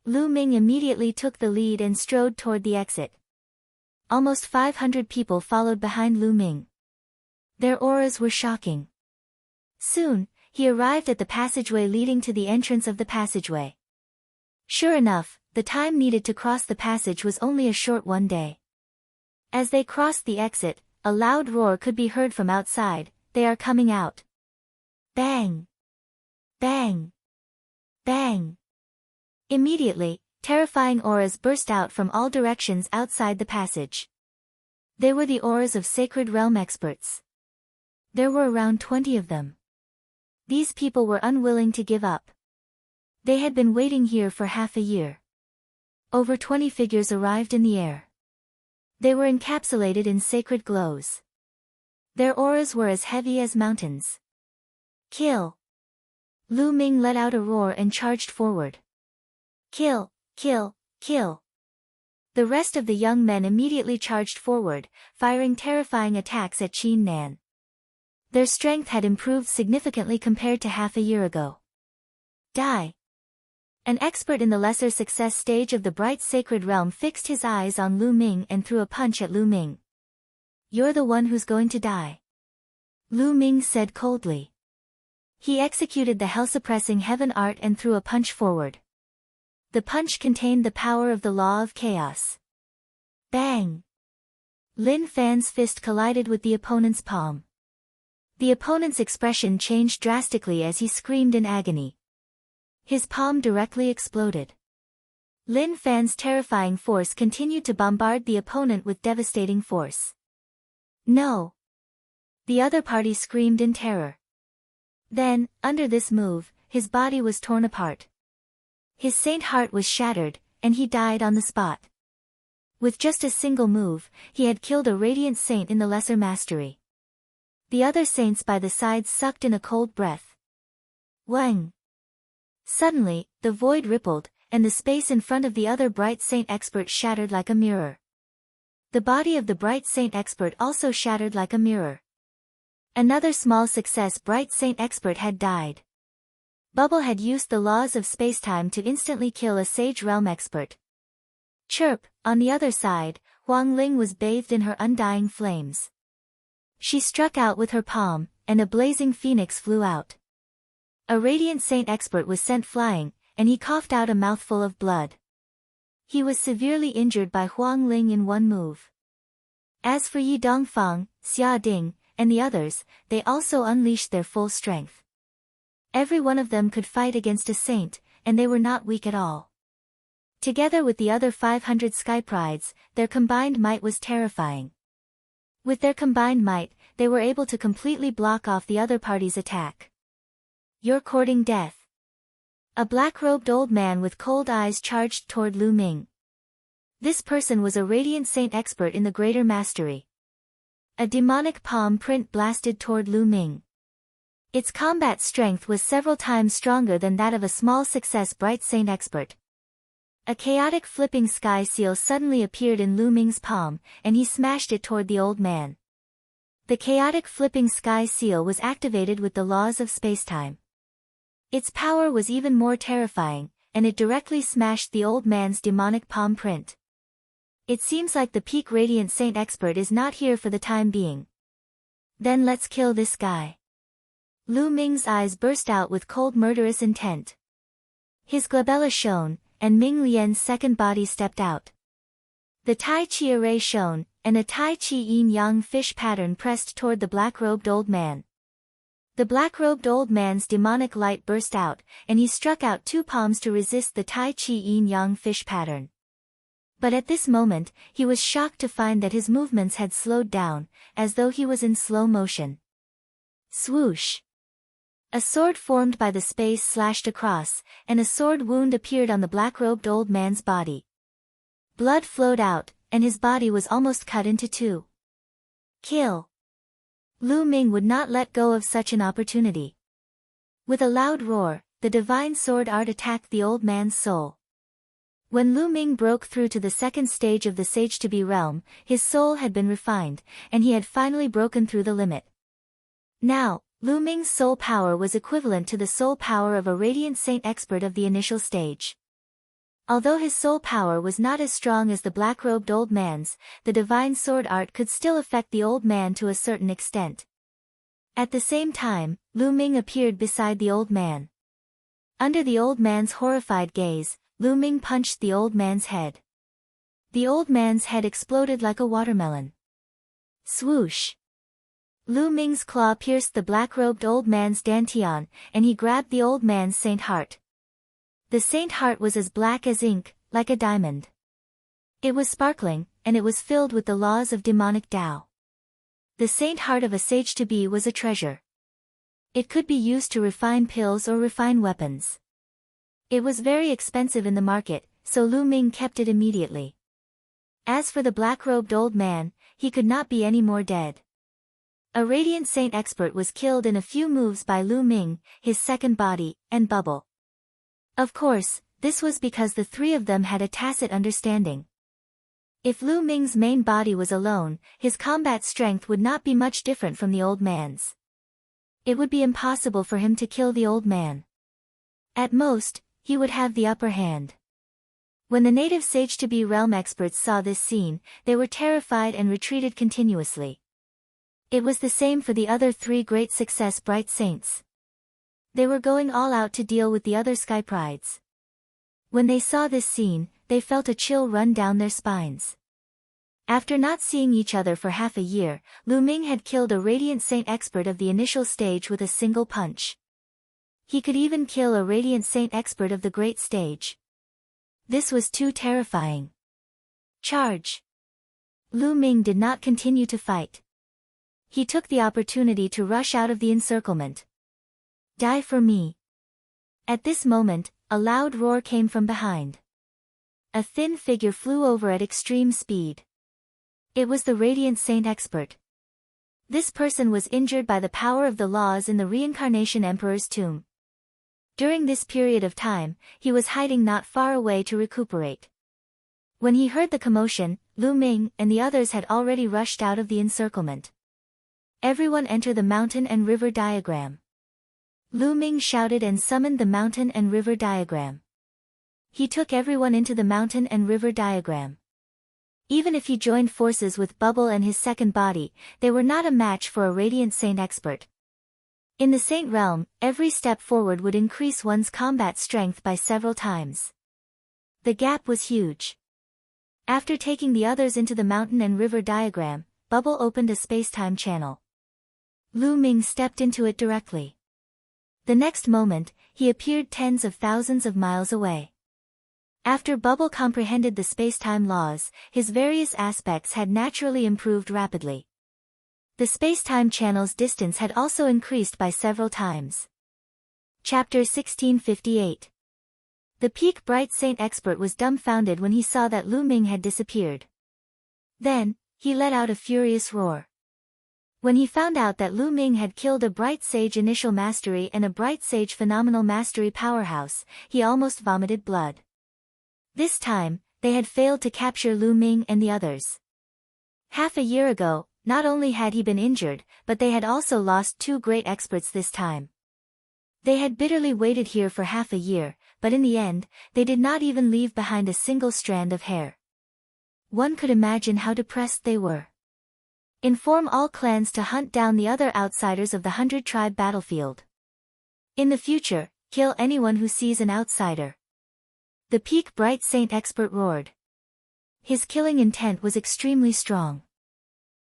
A: Lu Ming immediately took the lead and strode toward the exit. Almost 500 people followed behind Lu Ming. Their auras were shocking. Soon, he arrived at the passageway leading to the entrance of the passageway. Sure enough, the time needed to cross the passage was only a short one day. As they crossed the exit, a loud roar could be heard from outside. They are coming out. Bang! Bang! Bang! Immediately, terrifying auras burst out from all directions outside the passage. They were the auras of Sacred Realm experts. There were around 20 of them. These people were unwilling to give up. They had been waiting here for half a year. Over 20 figures arrived in the air. They were encapsulated in sacred glows. Their auras were as heavy as mountains. Kill! Lu Ming let out a roar and charged forward. Kill! Kill! Kill! The rest of the young men immediately charged forward, firing terrifying attacks at Qin Nan. Their strength had improved significantly compared to half a year ago. Die! An expert in the lesser success stage of the bright sacred realm fixed his eyes on Lu Ming and threw a punch at Lu Ming. You're the one who's going to die. Lu Ming said coldly. He executed the hell-suppressing heaven art and threw a punch forward. The punch contained the power of the law of chaos. Bang! Lin Fan's fist collided with the opponent's palm. The opponent's expression changed drastically as he screamed in agony. His palm directly exploded. Lin Fan's terrifying force continued to bombard the opponent with devastating force. No! The other party screamed in terror. Then, under this move, his body was torn apart. His saint heart was shattered, and he died on the spot. With just a single move, he had killed a radiant saint in the lesser mastery. The other saints by the sides sucked in a cold breath. Wang! Suddenly, the void rippled, and the space in front of the other bright saint expert shattered like a mirror. The body of the bright saint expert also shattered like a mirror. Another small success bright saint expert had died. Bubble had used the laws of spacetime to instantly kill a sage realm expert. Chirp, on the other side, Huang Ling was bathed in her undying flames. She struck out with her palm, and a blazing phoenix flew out. A radiant saint expert was sent flying, and he coughed out a mouthful of blood. He was severely injured by Huang Ling in one move. As for Yi Dongfang, Xia Ding, and the others, they also unleashed their full strength. Every one of them could fight against a saint, and they were not weak at all. Together with the other 500 Sky Prides, their combined might was terrifying. With their combined might, they were able to completely block off the other party's attack. You're courting death. A black-robed old man with cold eyes charged toward Lu Ming. This person was a radiant saint expert in the greater mastery. A demonic palm print blasted toward Lu Ming. Its combat strength was several times stronger than that of a small success bright saint expert. A chaotic flipping sky seal suddenly appeared in Lu Ming's palm, and he smashed it toward the old man. The chaotic flipping sky seal was activated with the laws of spacetime. Its power was even more terrifying, and it directly smashed the old man's demonic palm print. It seems like the peak radiant saint expert is not here for the time being. Then let's kill this guy. Lu Ming's eyes burst out with cold murderous intent. His glabella shone, and Ming Lian's second body stepped out. The Tai Chi array shone, and a Tai Chi yin-yang fish pattern pressed toward the black-robed old man. The black-robed old man's demonic light burst out, and he struck out two palms to resist the Tai Chi yin-yang fish pattern. But at this moment, he was shocked to find that his movements had slowed down, as though he was in slow motion. Swoosh! A sword formed by the space slashed across, and a sword wound appeared on the black-robed old man's body. Blood flowed out, and his body was almost cut into two. Kill! Lu Ming would not let go of such an opportunity. With a loud roar, the divine sword art attacked the old man's soul. When Lu Ming broke through to the second stage of the Sage-to-Be realm, his soul had been refined, and he had finally broken through the limit. Now, Lu Ming's soul power was equivalent to the soul power of a radiant saint expert of the initial stage. Although his soul power was not as strong as the black-robed old man's, the divine sword art could still affect the old man to a certain extent. At the same time, Lu Ming appeared beside the old man. Under the old man's horrified gaze, Lu Ming punched the old man's head. The old man's head exploded like a watermelon. Swoosh! Lu Ming's claw pierced the black-robed old man's dantian, and he grabbed the old man's saint heart. The saint heart was as black as ink, like a diamond. It was sparkling, and it was filled with the laws of demonic Tao. The saint heart of a sage-to-be was a treasure. It could be used to refine pills or refine weapons. It was very expensive in the market, so Lu Ming kept it immediately. As for the black-robed old man, he could not be any more dead. A radiant saint expert was killed in a few moves by Lu Ming, his second body, and Bubble. Of course, this was because the three of them had a tacit understanding. If Lu Ming's main body was alone, his combat strength would not be much different from the old man's. It would be impossible for him to kill the old man. At most, he would have the upper hand. When the native Sage-to-Be realm experts saw this scene, they were terrified and retreated continuously. It was the same for the other three great success bright saints. They were going all out to deal with the other Sky Prides. When they saw this scene, they felt a chill run down their spines. After not seeing each other for half a year, Lu Ming had killed a Radiant Saint expert of the initial stage with a single punch. He could even kill a Radiant Saint expert of the Great Stage. This was too terrifying. Charge! Lu Ming did not continue to fight. He took the opportunity to rush out of the encirclement. Die for me. At this moment, a loud roar came from behind. A thin figure flew over at extreme speed. It was the Radiant Saint expert. This person was injured by the power of the laws in the Reincarnation Emperor's tomb. During this period of time, he was hiding not far away to recuperate. When he heard the commotion, Lu Ming and the others had already rushed out of the encirclement. Everyone enter the mountain and river diagram. Lu Ming shouted and summoned the mountain and river diagram. He took everyone into the mountain and river diagram. Even if he joined forces with Bubble and his second body, they were not a match for a Radiant Saint expert. In the Saint realm, every step forward would increase one's combat strength by several times. The gap was huge. After taking the others into the mountain and river diagram, Bubble opened a space-time channel. Lu Ming stepped into it directly. The next moment, he appeared tens of thousands of miles away. After Bubble comprehended the space-time laws, his various aspects had naturally improved rapidly. The space-time channel's distance had also increased by several times. Chapter 1658. The Peak Bright Saint expert was dumbfounded when he saw that Lu Ming had disappeared. Then, he let out a furious roar. When he found out that Lu Ming had killed a Bright Sage Initial Mastery and a Bright Sage Phenomenal Mastery powerhouse, he almost vomited blood. This time, they had failed to capture Lu Ming and the others. Half a year ago, not only had he been injured, but they had also lost two great experts this time. They had bitterly waited here for half a year, but in the end, they did not even leave behind a single strand of hair. One could imagine how depressed they were. Inform all clans to hunt down the other outsiders of the 100-tribe battlefield. In the future, kill anyone who sees an outsider. The Peak Bright Saint expert roared. His killing intent was extremely strong.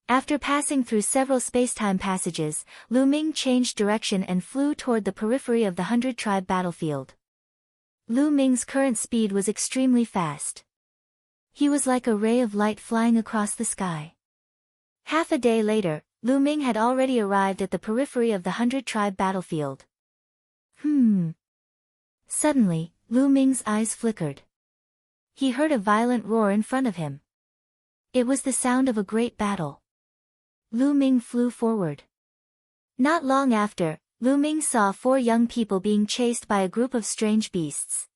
A: After passing through several space-time passages, Lu Ming changed direction and flew toward the periphery of the 100-tribe battlefield. Lu Ming's current speed was extremely fast. He was like a ray of light flying across the sky. Half a day later, Lu Ming had already arrived at the periphery of the 100-tribe battlefield. Suddenly, Lu Ming's eyes flickered. He heard a violent roar in front of him. It was the sound of a great battle. Lu Ming flew forward. Not long after, Lu Ming saw four young people being chased by a group of strange beasts.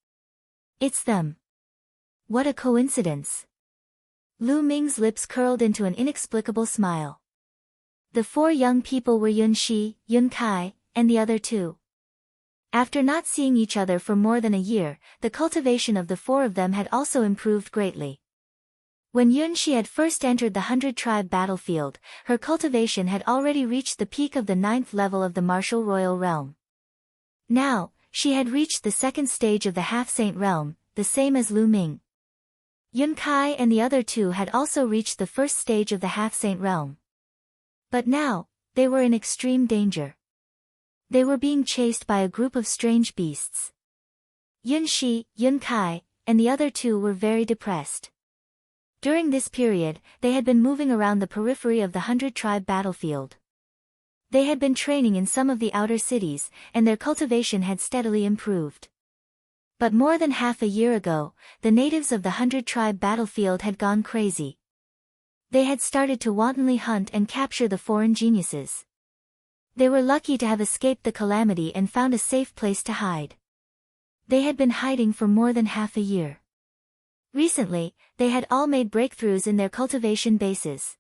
A: It's them. What a coincidence. Lu Ming's lips curled into an inexplicable smile. The four young people were Yun Shi, Yun Kai, and the other two. After not seeing each other for more than a year, the cultivation of the four of them had also improved greatly. When Yun Shi had first entered the 100-tribe battlefield, her cultivation had already reached the peak of the 9th level of the martial royal realm. Now, she had reached the second stage of the half-saint realm, the same as Lu Ming. Yun Kai and the other two had also reached the first stage of the half-saint realm. But now, they were in extreme danger. They were being chased by a group of strange beasts. Yun Shi, Yun Kai, and the other two were very depressed. During this period, they had been moving around the periphery of the 100-tribe battlefield. They had been training in some of the outer cities, and their cultivation had steadily improved. But more than half a year ago, the natives of the 100-tribe battlefield had gone crazy. They had started to wantonly hunt and capture the foreign geniuses. They were lucky to have escaped the calamity and found a safe place to hide. They had been hiding for more than half a year. Recently, they had all made breakthroughs in their cultivation bases.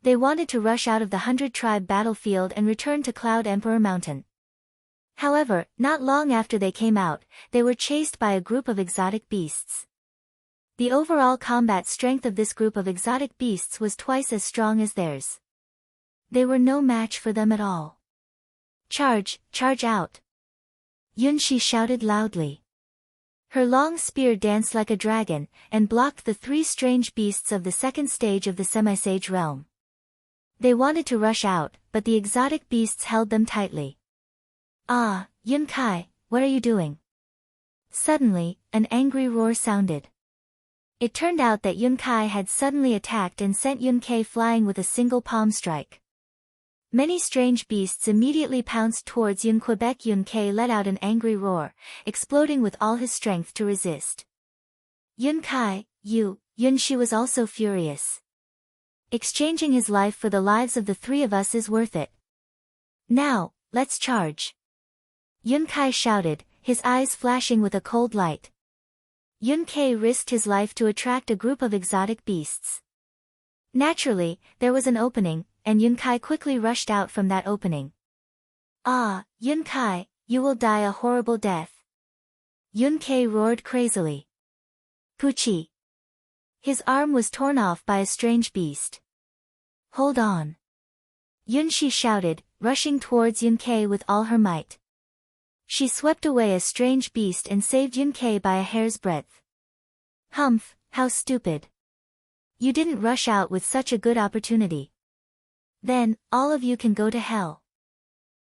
A: They wanted to rush out of the 100-tribe battlefield and return to Cloud Emperor Mountain. However, not long after they came out, they were chased by a group of exotic beasts. The overall combat strength of this group of exotic beasts was twice as strong as theirs. They were no match for them at all. Charge, charge out! Yun Shi shouted loudly. Her long spear danced like a dragon, and blocked the three strange beasts of the second stage of the semi-sage realm. They wanted to rush out, but the exotic beasts held them tightly. Ah, Yun Kai, what are you doing? Suddenly, an angry roar sounded. It turned out that Yun Kai had suddenly attacked and sent Yun Kai flying with a single palm strike. Many strange beasts immediately pounced towards Yun Quebec. Yun Kai let out an angry roar, exploding with all his strength to resist. Yun Kai, Yun Shi was also furious. Exchanging his life for the lives of the three of us is worth it. Now, let's charge. Yun Kai shouted, his eyes flashing with a cold light. Yun Kai risked his life to attract a group of exotic beasts. Naturally, there was an opening, and Yun Kai quickly rushed out from that opening. Ah, Yun Kai, you will die a horrible death. Yun Kai roared crazily. Puchi. His arm was torn off by a strange beast. Hold on. Yun Shi shouted, rushing towards Yun Kai with all her might. She swept away a strange beast and saved Yun Kai by a hair's breadth. Humph, how stupid. You didn't rush out with such a good opportunity. Then, all of you can go to hell.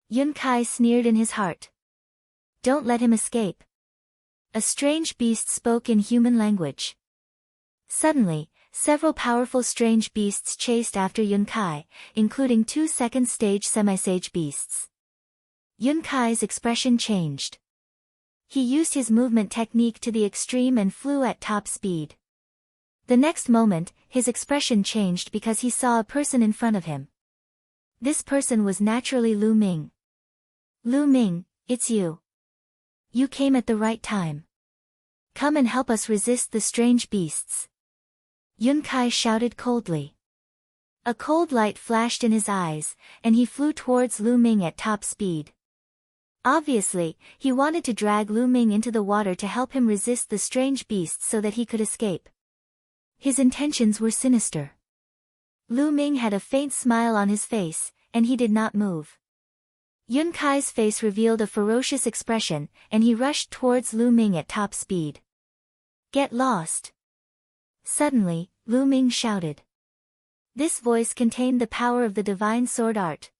A: Yun Kai sneered in his heart. Don't let him escape. A strange beast spoke in human language. Suddenly, several powerful strange beasts chased after Yun Kai, including two second-stage semi-sage beasts. Yun Kai's expression changed. He used his movement technique to the extreme and flew at top speed. The next moment, his expression changed because he saw a person in front of him. This person was naturally Lu Ming. Lu Ming, it's you. You came at the right time. Come and help us resist the strange beasts. Yun Kai shouted coldly. A cold light flashed in his eyes, and he flew towards Lu Ming at top speed. Obviously, he wanted to drag Lu Ming into the water to help him resist the strange beasts so that he could escape. His intentions were sinister. Lu Ming had a faint smile on his face, and he did not move. Yun Kai's face revealed a ferocious expression, and he rushed towards Lu Ming at top speed. Get lost. Suddenly, Lu Ming shouted. This voice contained the power of the divine sword art.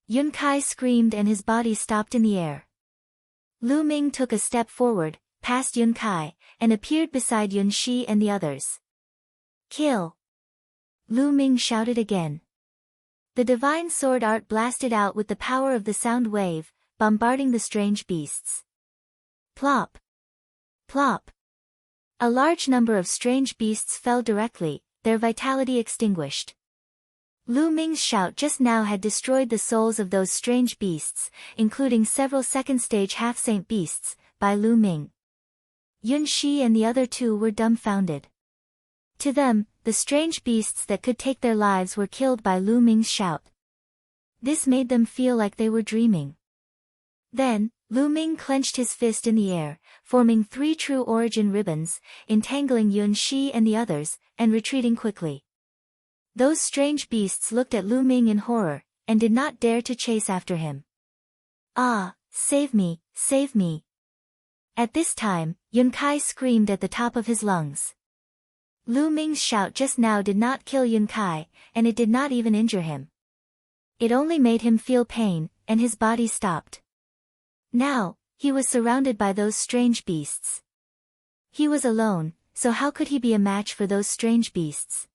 A: Yun Kai screamed and his body stopped in the air. Lu Ming took a step forward, past Yun Kai, and appeared beside Yun Shi and the others. Kill! Lu Ming shouted again. The divine sword art blasted out with the power of the sound wave, bombarding the strange beasts. Plop! Plop! A large number of strange beasts fell directly, their vitality extinguished. Lu Ming's shout just now had destroyed the souls of those strange beasts, including several second-stage half-saint beasts, by Lu Ming. Yun Shi and the other two were dumbfounded. To them, the strange beasts that could take their lives were killed by Lu Ming's shout. This made them feel like they were dreaming. Then, Lu Ming clenched his fist in the air, forming three true origin ribbons, entangling Yun Shi and the others, and retreating quickly. Those strange beasts looked at Lu Ming in horror, and did not dare to chase after him. Ah, save me, save me. At this time, Yun Kai screamed at the top of his lungs. Lu Ming's shout just now did not kill Yun Kai, and it did not even injure him. It only made him feel pain, and his body stopped. Now, he was surrounded by those strange beasts. He was alone, so how could he be a match for those strange beasts?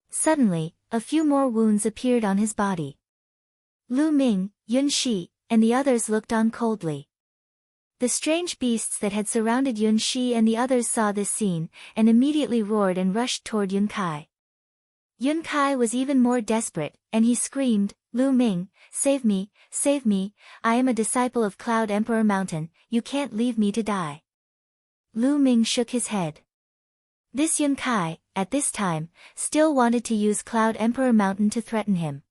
A: Suddenly, a few more wounds appeared on his body. Lu Ming, Yun Shi, and the others looked on coldly. The strange beasts that had surrounded Yun Shi and the others saw this scene, and immediately roared and rushed toward Yun Kai. Yun Kai was even more desperate, and he screamed, Lu Ming, save me, I am a disciple of Cloud Emperor Mountain, you can't leave me to die. Lu Ming shook his head. This Yun Kai, at this time, still wanted to use Cloud Emperor Mountain to threaten him.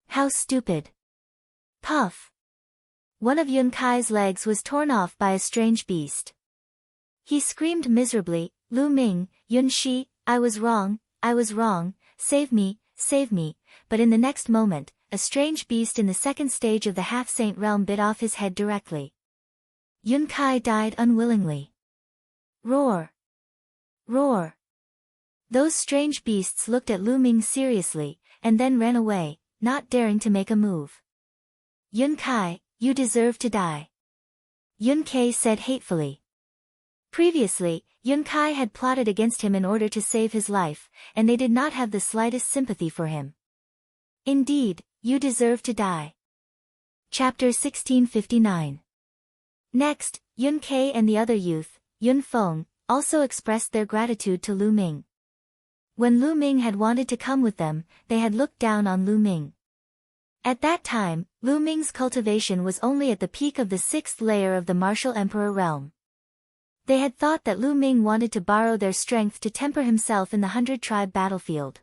A: How stupid. Puff. One of Yun Kai's legs was torn off by a strange beast. He screamed miserably, Lu Ming, Yun Shi, I was wrong, save me, but in the next moment, a strange beast in the second stage of the half-saint realm bit off his head directly. Yun Kai died unwillingly. Roar! Roar! Those strange beasts looked at Lu Ming seriously, and then ran away, not daring to make a move. Yun Kai, you deserve to die. Yun Kai said hatefully. Previously, Yun Kai had plotted against him in order to save his life, and they did not have the slightest sympathy for him. Indeed, you deserve to die. Chapter 1659. Next, Yun Kai and the other youth, Yun Feng, also expressed their gratitude to Lu Ming. When Lu Ming had wanted to come with them, they had looked down on Lu Ming. At that time, Lu Ming's cultivation was only at the peak of the 6th layer of the martial emperor realm. They had thought that Lu Ming wanted to borrow their strength to temper himself in the 100-tribe battlefield.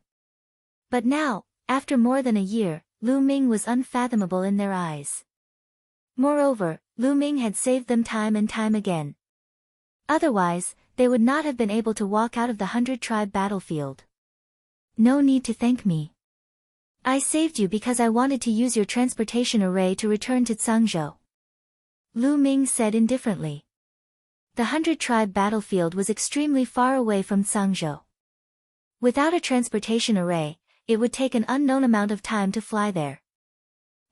A: But now, after more than a year, Lu Ming was unfathomable in their eyes. Moreover, Lu Ming had saved them time and time again. Otherwise, they would not have been able to walk out of the 100-tribe battlefield. No need to thank me. I saved you because I wanted to use your transportation array to return to Tsangzhou. Lu Ming said indifferently. The 100-tribe battlefield was extremely far away from Tsangzhou. Without a transportation array, it would take an unknown amount of time to fly there.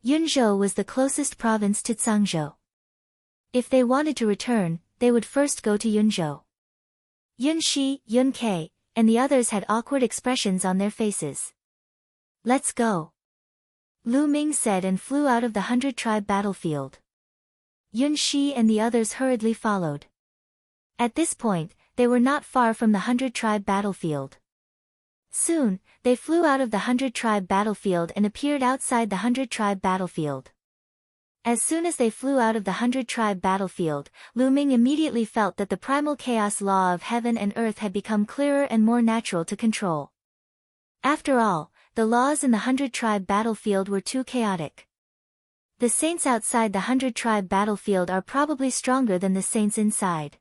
A: Yunzhou was the closest province to Tsangzhou. If they wanted to return, they would first go to Yunzhou. Yun Shi, Yun Kai, and the others had awkward expressions on their faces. Let's go. Lu Ming said and flew out of the 100-tribe battlefield. Yun Shi and the others hurriedly followed. At this point, they were not far from the 100-tribe battlefield. Soon, they flew out of the 100-tribe battlefield and appeared outside the 100-tribe battlefield. As soon as they flew out of the 100-tribe battlefield, Lu Ming immediately felt that the primal chaos law of heaven and earth had become clearer and more natural to control. After all, the laws in the 100-tribe battlefield were too chaotic. The saints outside the 100-tribe battlefield are probably stronger than the saints inside.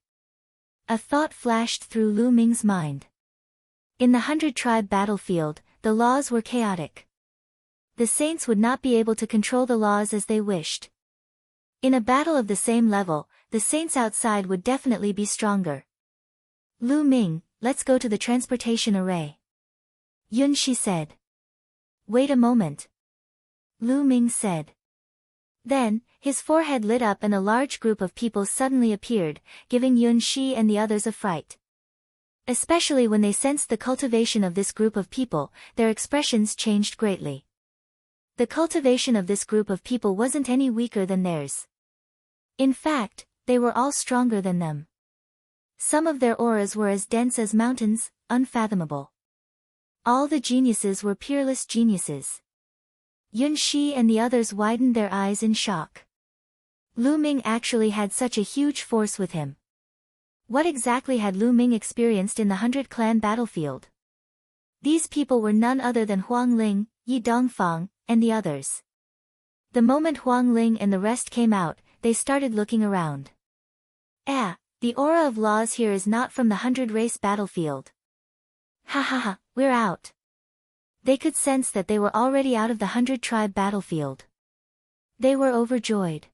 A: A thought flashed through Lu Ming's mind. In the 100-tribe battlefield, the laws were chaotic. The saints would not be able to control the laws as they wished. In a battle of the same level, the saints outside would definitely be stronger. Lu Ming, let's go to the transportation array. Yun Shi said. Wait a moment. Lu Ming said. Then, his forehead lit up and a large group of people suddenly appeared, giving Yun Shi and the others a fright. Especially when they sensed the cultivation of this group of people, their expressions changed greatly. The cultivation of this group of people wasn't any weaker than theirs. In fact, they were all stronger than them. Some of their auras were as dense as mountains, unfathomable. All the geniuses were peerless geniuses. Yun Shi and the others widened their eyes in shock. Lu Ming actually had such a huge force with him. What exactly had Lu Ming experienced in the 100-clan battlefield? These people were none other than Huang Ling, Yi Dongfang, and the others. The moment Huang Ling and the rest came out, they started looking around. The aura of laws here is not from the 100-race battlefield. Ha ha ha, we're out. They could sense that they were already out of the 100-tribe battlefield. They were overjoyed.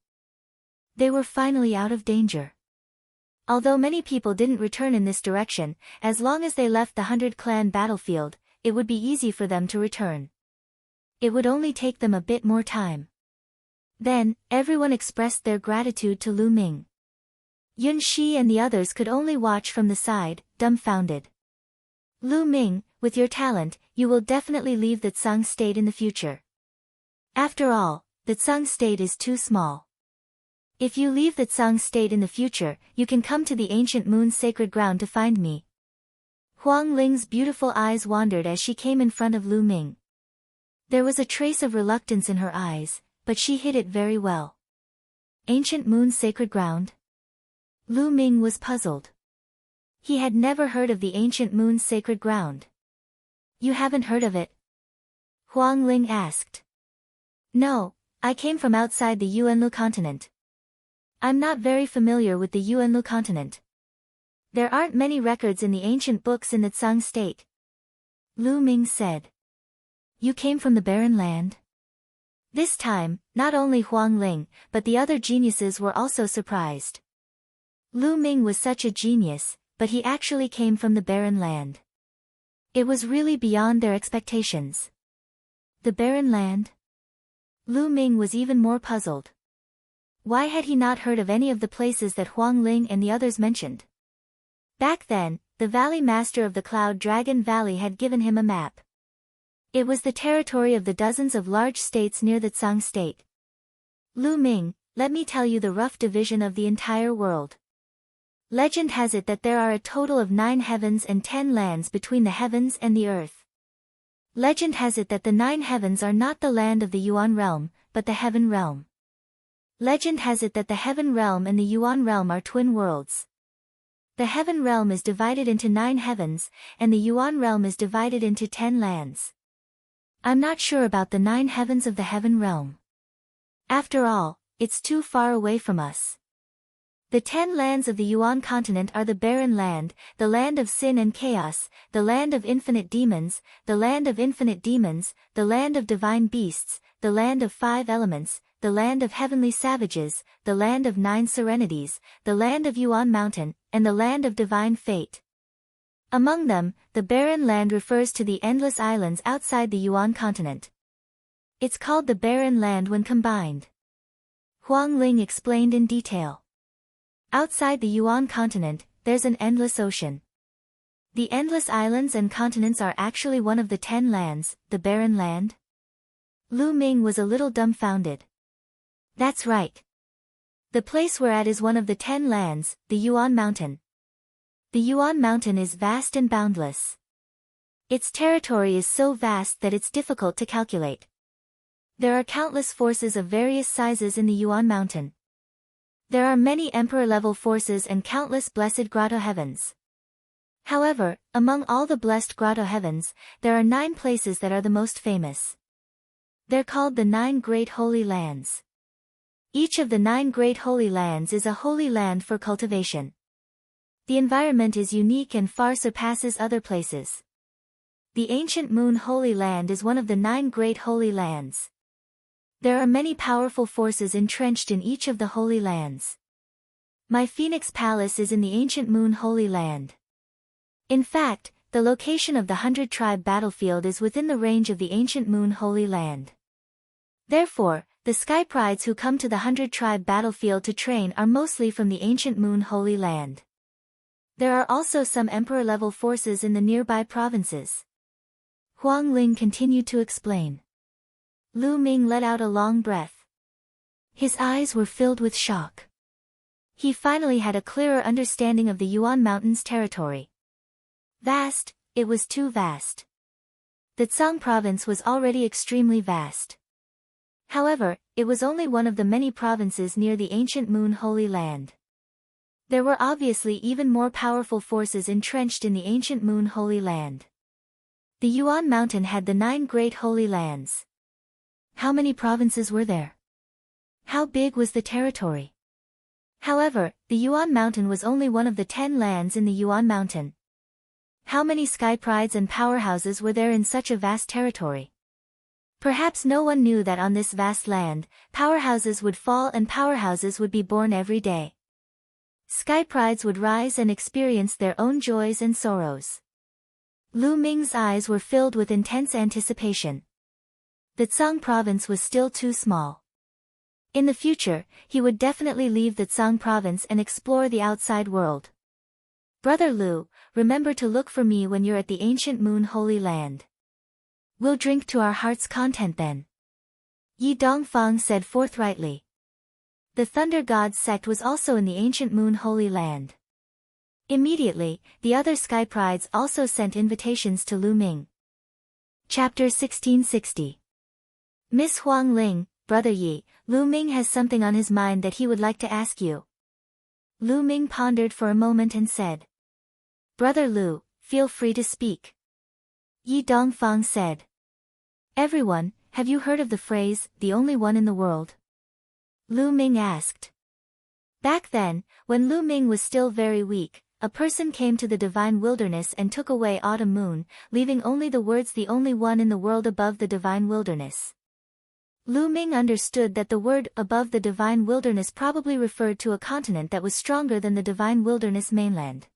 A: They were finally out of danger. Although many people didn't return in this direction, as long as they left the 100-clan battlefield, it would be easy for them to return. It would only take them a bit more time. Then, everyone expressed their gratitude to Lu Ming. Yun Shi and the others could only watch from the side, dumbfounded. Lu Ming, with your talent, you will definitely leave the Tsang state in the future. After all, the Tsang state is too small. If you leave the Tsang state in the future, you can come to the ancient moon's sacred ground to find me. Huang Ling's beautiful eyes wandered as she came in front of Lu Ming. There was a trace of reluctance in her eyes, but she hid it very well. Ancient moon's sacred ground? Lu Ming was puzzled. He had never heard of the ancient moon's sacred ground. You haven't heard of it? Huang Ling asked. No, I came from outside the Yuanlu continent. I'm not very familiar with the Yuanlu continent. There aren't many records in the ancient books in the Tsang state. Lu Ming said. You came from the barren land? This time, not only Huang Ling, but the other geniuses were also surprised. Lu Ming was such a genius, but he actually came from the barren land. It was really beyond their expectations. The barren land? Lu Ming was even more puzzled. Why had he not heard of any of the places that Huang Ling and the others mentioned? Back then, the Valley Master of the Cloud Dragon Valley had given him a map. It was the territory of the dozens of large states near the Tsang state. Lu Ming, let me tell you the rough division of the entire world. Legend has it that there are a total of 9 heavens and 10 lands between the heavens and the earth. Legend has it that the 9 heavens are not the land of the Yuan realm, but the heaven realm. Legend has it that the heaven realm and the Yuan realm are twin worlds. The heaven realm is divided into 9 heavens, and the Yuan realm is divided into 10 lands. I'm not sure about the 9 heavens of the heaven realm. After all, it's too far away from us. The 10 lands of the Yuan continent are the barren land, the land of sin and chaos, the land of infinite demons, the land of infinite demons, the land of divine beasts, the land of 5 elements, the land of heavenly savages, the land of 9 serenities, the land of Yuan mountain, and the land of divine fate. Among them, the barren land refers to the endless islands outside the Yuan continent. It's called the barren land when combined. Huang Ling explained in detail. Outside the Yuan continent, there's an endless ocean. The endless islands and continents are actually one of the 10 lands, the barren land? Lu Ming was a little dumbfounded. That's right. The place we're at is one of the 10 lands, the Yuan mountain. The Yuan mountain is vast and boundless. Its territory is so vast that it's difficult to calculate. There are countless forces of various sizes in the Yuan mountain. There are many emperor-level forces and countless blessed grotto heavens. However, among all the blessed grotto heavens, there are 9 places that are the most famous. They're called the 9 Great Holy Lands. Each of the 9 Great Holy Lands is a holy land for cultivation. The environment is unique and far surpasses other places. The Ancient Moon Holy Land is one of the 9 Great Holy Lands. There are many powerful forces entrenched in each of the Holy Lands. My Phoenix Palace is in the Ancient Moon Holy Land. In fact, the location of the 100-tribe battlefield is within the range of the Ancient Moon Holy Land. Therefore, the Sky Prides who come to the 100-tribe battlefield to train are mostly from the Ancient Moon Holy Land. There are also some Emperor-level forces in the nearby provinces. Huang Ling continued to explain. Lu Ming let out a long breath. His eyes were filled with shock. He finally had a clearer understanding of the Yuan Mountains territory. Vast, it was too vast. The Tsang province was already extremely vast. However, it was only one of the many provinces near the Ancient Moon Holy Land. There were obviously even more powerful forces entrenched in the Ancient Moon Holy Land. The Yuan Mountain had the 9 Great Holy Lands. How many provinces were there? How big was the territory? However, the Yuan Mountain was only one of the 10 lands in the Yuan Mountain. How many Sky Prides and powerhouses were there in such a vast territory? Perhaps no one knew that on this vast land, powerhouses would fall and powerhouses would be born every day. Sky Prides would rise and experience their own joys and sorrows. Lu Ming's eyes were filled with intense anticipation. The Tsang province was still too small. In the future, he would definitely leave the Tsang province and explore the outside world. Brother Lu, remember to look for me when you're at the Ancient Moon Holy Land. We'll drink to our heart's content then. Yi Dongfang said forthrightly. The Thunder God's sect was also in the Ancient Moon Holy Land. Immediately, the other Sky Prides also sent invitations to Lu Ming. Chapter 1660. Miss Huang Ling, Brother Yi, Lu Ming has something on his mind that he would like to ask you. Lu Ming pondered for a moment and said. Brother Lu, feel free to speak. Yi Dongfang said. Everyone, have you heard of the phrase, the only one in the world? Lu Ming asked. Back then, when Lu Ming was still very weak, a person came to the divine wilderness and took away Autumn Moon, leaving only the words the only one in the world above the divine wilderness. Lu Ming understood that the word above the divine wilderness probably referred to a continent that was stronger than the divine wilderness mainland.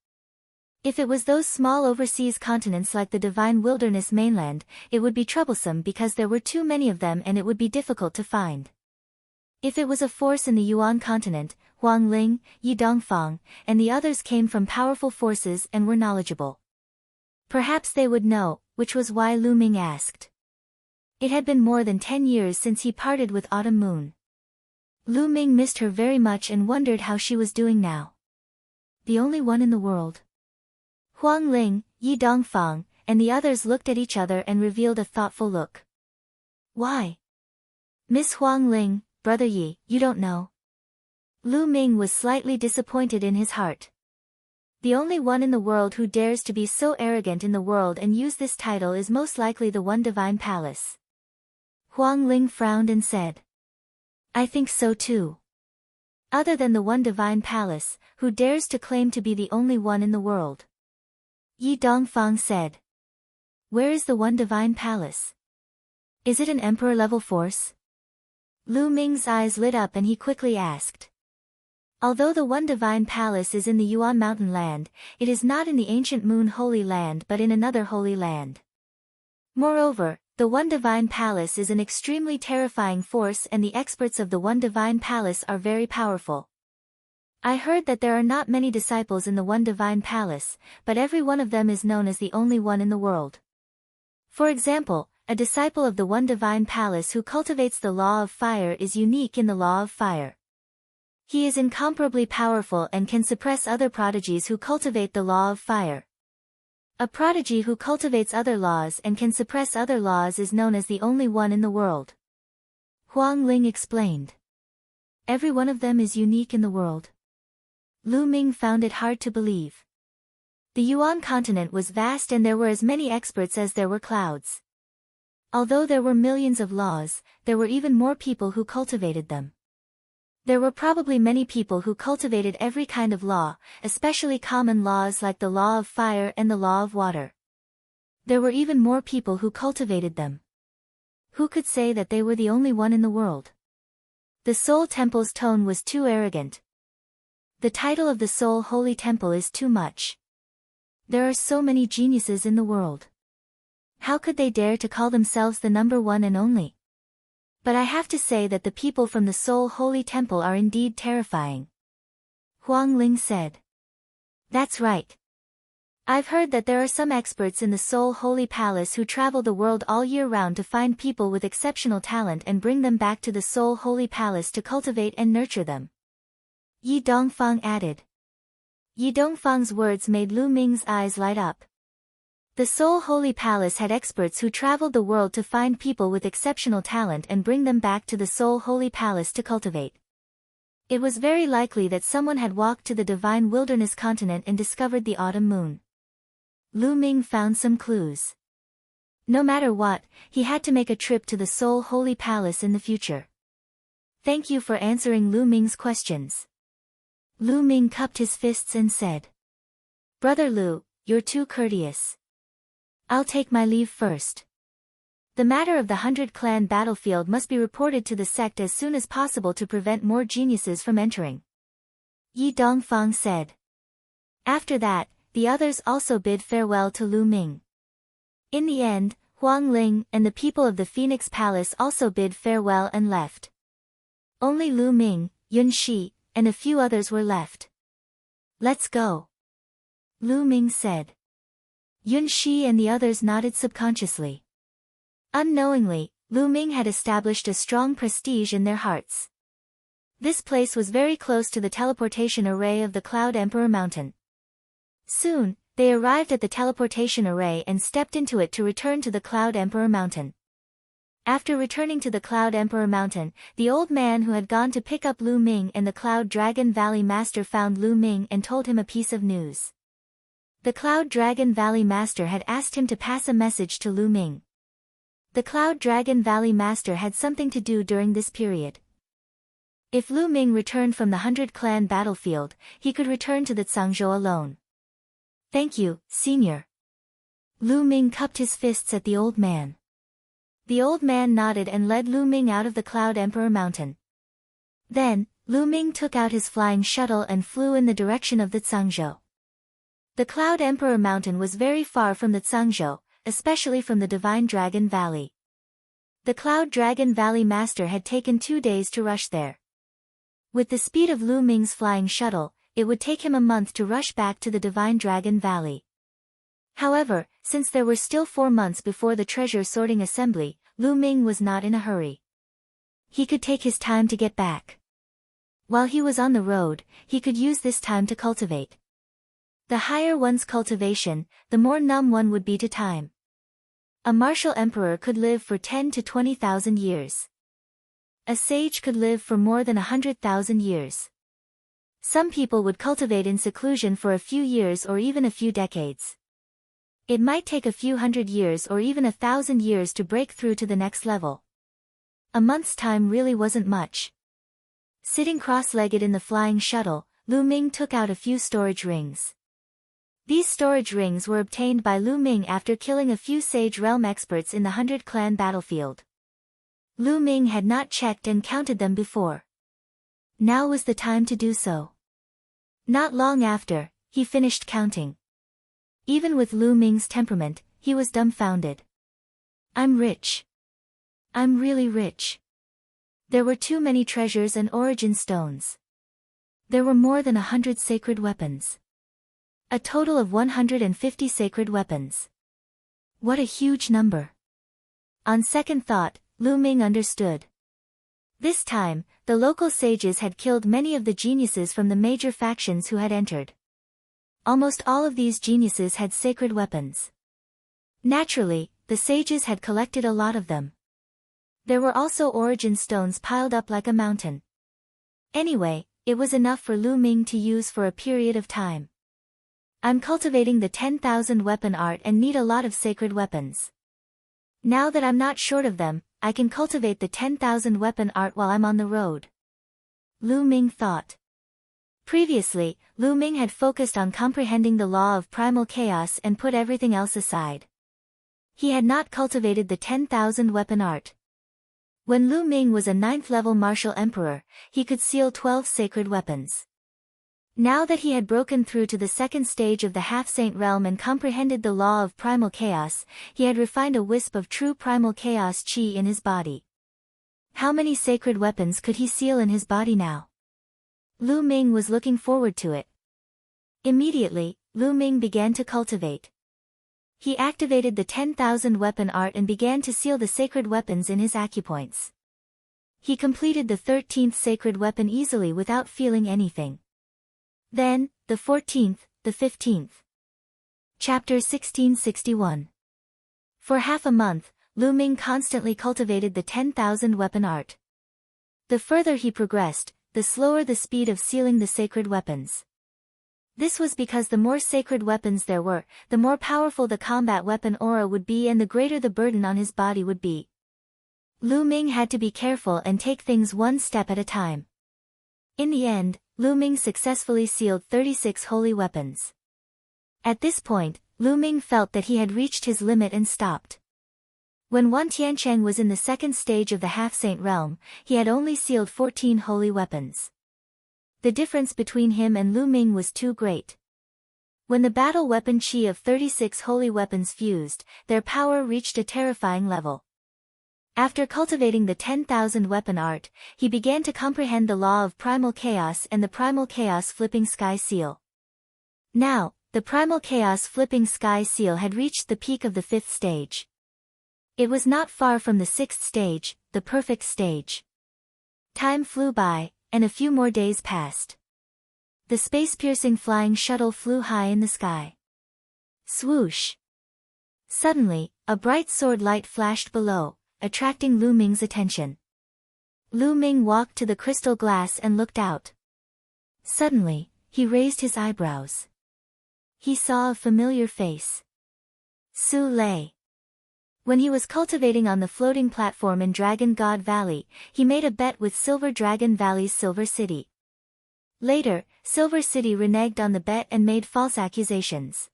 A: If it was those small overseas continents like the divine wilderness mainland, it would be troublesome because there were too many of them and it would be difficult to find. If it was a force in the Yuan continent, Huang Ling, Yi Dongfang, and the others came from powerful forces and were knowledgeable. Perhaps they would know, which was why Lu Ming asked. It had been more than 10 years since he parted with Autumn Moon. Lu Ming missed her very much and wondered how she was doing now. The only one in the world. Huang Ling, Yi Dongfang, and the others looked at each other and revealed a thoughtful look. Why? Miss Huang Ling, Brother Yi, you don't know? Lu Ming was slightly disappointed in his heart. The only one in the world who dares to be so arrogant in the world and use this title is most likely the One Divine Palace. Huang Ling frowned and said. I think so too. Other than the One Divine Palace, who dares to claim to be the only one in the world? Yi Dongfang said. Where is the One Divine Palace? Is it an emperor-level force? Lu Ming's eyes lit up and he quickly asked. Although the One Divine Palace is in the Yuan Mountain Land, it is not in the ancient Moon Holy Land but in another holy land. Moreover, the One Divine Palace is an extremely terrifying force and the experts of the One Divine Palace are very powerful. I heard that there are not many disciples in the One Divine Palace, but every one of them is known as the only one in the world. For example, a disciple of the One Divine Palace who cultivates the law of fire is unique in the law of fire. He is incomparably powerful and can suppress other prodigies who cultivate the law of fire. A prodigy who cultivates other laws and can suppress other laws is known as the only one in the world. Huang Ling explained. Every one of them is unique in the world. Lu Ming found it hard to believe. The Yuan continent was vast and there were as many experts as there were clouds. Although there were millions of laws, there were even more people who cultivated them. There were probably many people who cultivated every kind of law, especially common laws like the law of fire and the law of water. There were even more people who cultivated them. Who could say that they were the only one in the world? The Soul Temple's tone was too arrogant. The title of the Soul Holy Temple is too much. There are so many geniuses in the world. How could they dare to call themselves the number one and only? But I have to say that the people from the Soul Holy Temple are indeed terrifying. Huang Ling said. That's right. I've heard that there are some experts in the Soul Holy Palace who travel the world all year round to find people with exceptional talent and bring them back to the Soul Holy Palace to cultivate and nurture them. Yi Dongfang added. Yi Dongfang's words made Lu Ming's eyes light up. The Soul Holy Palace had experts who traveled the world to find people with exceptional talent and bring them back to the Soul Holy Palace to cultivate. It was very likely that someone had walked to the divine wilderness continent and discovered the autumn moon. Lu Ming found some clues. No matter what, he had to make a trip to the Soul Holy Palace in the future. Thank you for answering Lu Ming's questions. Lu Ming cupped his fists and said. Brother Lu, you're too courteous. I'll take my leave first. The matter of the 100-clan battlefield must be reported to the sect as soon as possible to prevent more geniuses from entering. Yi Dongfang said. After that, the others also bid farewell to Lu Ming. In the end, Huang Ling and the people of the Phoenix Palace also bid farewell and left. Only Lu Ming, Yun Shi, and a few others were left. Let's go. Lu Ming said. Yun Shi and the others nodded subconsciously. Unknowingly, Lu Ming had established a strong prestige in their hearts. This place was very close to the teleportation array of the Cloud Emperor Mountain. Soon, they arrived at the teleportation array and stepped into it to return to the Cloud Emperor Mountain. After returning to the Cloud Emperor Mountain, the old man who had gone to pick up Lu Ming and the Cloud Dragon Valley Master found Lu Ming and told him a piece of news. The Cloud Dragon Valley Master had asked him to pass a message to Lu Ming. The Cloud Dragon Valley Master had something to do during this period. If Lu Ming returned from the 100-clan battlefield, he could return to the Zhangzhou alone. Thank you, Senior. Lu Ming cupped his fists at the old man. The old man nodded and led Lu Ming out of the Cloud Emperor Mountain. Then, Lu Ming took out his flying shuttle and flew in the direction of the Zhangzhou. The Cloud Emperor Mountain was very far from the Zhangzhou, especially from the Divine Dragon Valley. The Cloud Dragon Valley Master had taken 2 days to rush there. With the speed of Lu Ming's flying shuttle, it would take him a month to rush back to the Divine Dragon Valley. However, since there were still 4 months before the treasure sorting assembly, Lu Ming was not in a hurry. He could take his time to get back. While he was on the road, he could use this time to cultivate. The higher one's cultivation, the more numb one would be to time. A martial emperor could live for 10 to 20,000 years. A sage could live for more than 100,000 years. Some people would cultivate in seclusion for a few years or even a few decades. It might take a few hundred years or even 1,000 years to break through to the next level. A month's time really wasn't much. Sitting cross-legged in the flying shuttle, Lu Ming took out a few storage rings. These storage rings were obtained by Lu Ming after killing a few Sage Realm experts in the 100 Clan battlefield. Lu Ming had not checked and counted them before. Now was the time to do so. Not long after, he finished counting. Even with Lu Ming's temperament, he was dumbfounded. I'm rich. I'm really rich. There were too many treasures and origin stones. There were more than 100 sacred weapons. A total of 150 sacred weapons. What a huge number. On second thought, Lu Ming understood. This time, the local sages had killed many of the geniuses from the major factions who had entered. Almost all of these geniuses had sacred weapons. Naturally, the sages had collected a lot of them. There were also origin stones piled up like a mountain. Anyway, it was enough for Lu Ming to use for a period of time. I'm cultivating the 10,000 weapon art and need a lot of sacred weapons. Now that I'm not short of them, I can cultivate the 10,000 weapon art while I'm on the road. Lu Ming thought. Previously, Lu Ming had focused on comprehending the law of primal chaos and put everything else aside. He had not cultivated the 10,000 weapon art. When Lu Ming was a 9th level martial emperor, he could seal 12 sacred weapons. Now that he had broken through to the 2nd stage of the half-saint realm and comprehended the law of primal chaos, he had refined a wisp of true primal chaos chi in his body. How many sacred weapons could he seal in his body now? Lu Ming was looking forward to it. Immediately, Lu Ming began to cultivate. He activated the 10,000 weapon art and began to seal the sacred weapons in his acupoints. He completed the 13th sacred weapon easily without feeling anything. Then, the 14th, the 15th. Chapter 1661. For half a month, Lu Ming constantly cultivated the 10,000 weapon art. The further he progressed, the slower the speed of sealing the sacred weapons. This was because the more sacred weapons there were, the more powerful the combat weapon aura would be and the greater the burden on his body would be. Lu Ming had to be careful and take things one step at a time. In the end, Lu Ming successfully sealed 36 holy weapons. At this point, Lu Ming felt that he had reached his limit and stopped. When Wan Tiancheng was in the 2nd stage of the half-saint realm, he had only sealed 14 holy weapons. The difference between him and Lu Ming was too great. When the battle weapon chi of 36 holy weapons fused, their power reached a terrifying level. After cultivating the 10,000 weapon art, he began to comprehend the law of primal chaos and the primal chaos flipping sky seal. Now, the primal chaos flipping sky seal had reached the peak of the 5th stage. It was not far from the 6th stage, the perfect stage. Time flew by, and a few more days passed. The space-piercing flying shuttle flew high in the sky. Swoosh! Suddenly, a bright sword light flashed below, attracting Lu Ming's attention. Lu Ming walked to the crystal glass and looked out. Suddenly, he raised his eyebrows. He saw a familiar face. Su Lei. When he was cultivating on the floating platform in Dragon God Valley, he made a bet with Silver Dragon Valley's Silver City. Later, Silver City reneged on the bet and made false accusations.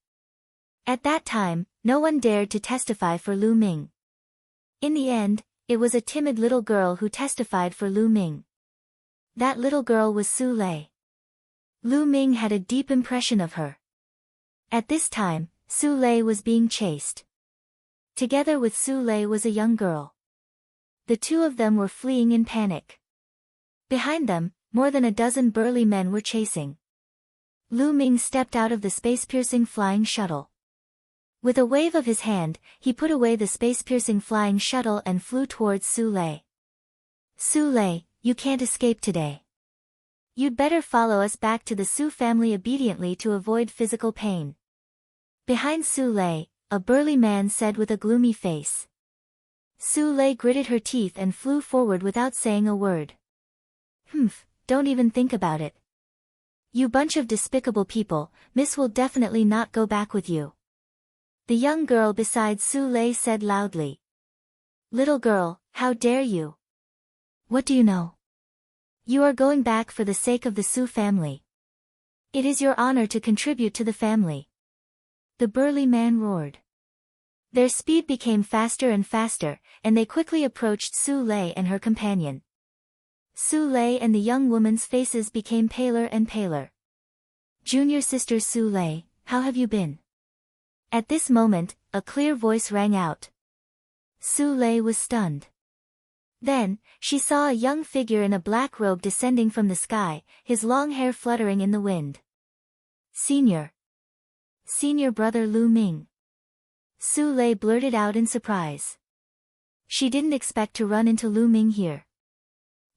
A: At that time, no one dared to testify for Lu Ming. In the end, it was a timid little girl who testified for Lu Ming. That little girl was Su Lei. Lu Ming had a deep impression of her. At this time, Su Lei was being chased. Together with Su Lei was a young girl. The two of them were fleeing in panic. Behind them, more than a dozen burly men were chasing. Lu Ming stepped out of the space-piercing flying shuttle. With a wave of his hand, he put away the space-piercing flying shuttle and flew towards Su Lei. Su Lei, you can't escape today. You'd better follow us back to the Su family obediently to avoid physical pain. Behind Su Lei, a burly man said with a gloomy face. Su Lei gritted her teeth and flew forward without saying a word. Humph, don't even think about it. You bunch of despicable people, Miss will definitely not go back with you. The young girl beside Su Lei said loudly. Little girl, how dare you? What do you know? You are going back for the sake of the Su family. It is your honor to contribute to the family. The burly man roared. Their speed became faster and faster, and they quickly approached Su Lei and her companion. Su Lei and the young woman's faces became paler and paler. Junior sister Su Lei, how have you been? At this moment, a clear voice rang out. Su Lei was stunned. Then, she saw a young figure in a black robe descending from the sky, his long hair fluttering in the wind. Senior brother Lu Ming. Su Lei blurted out in surprise. She didn't expect to run into Lu Ming here.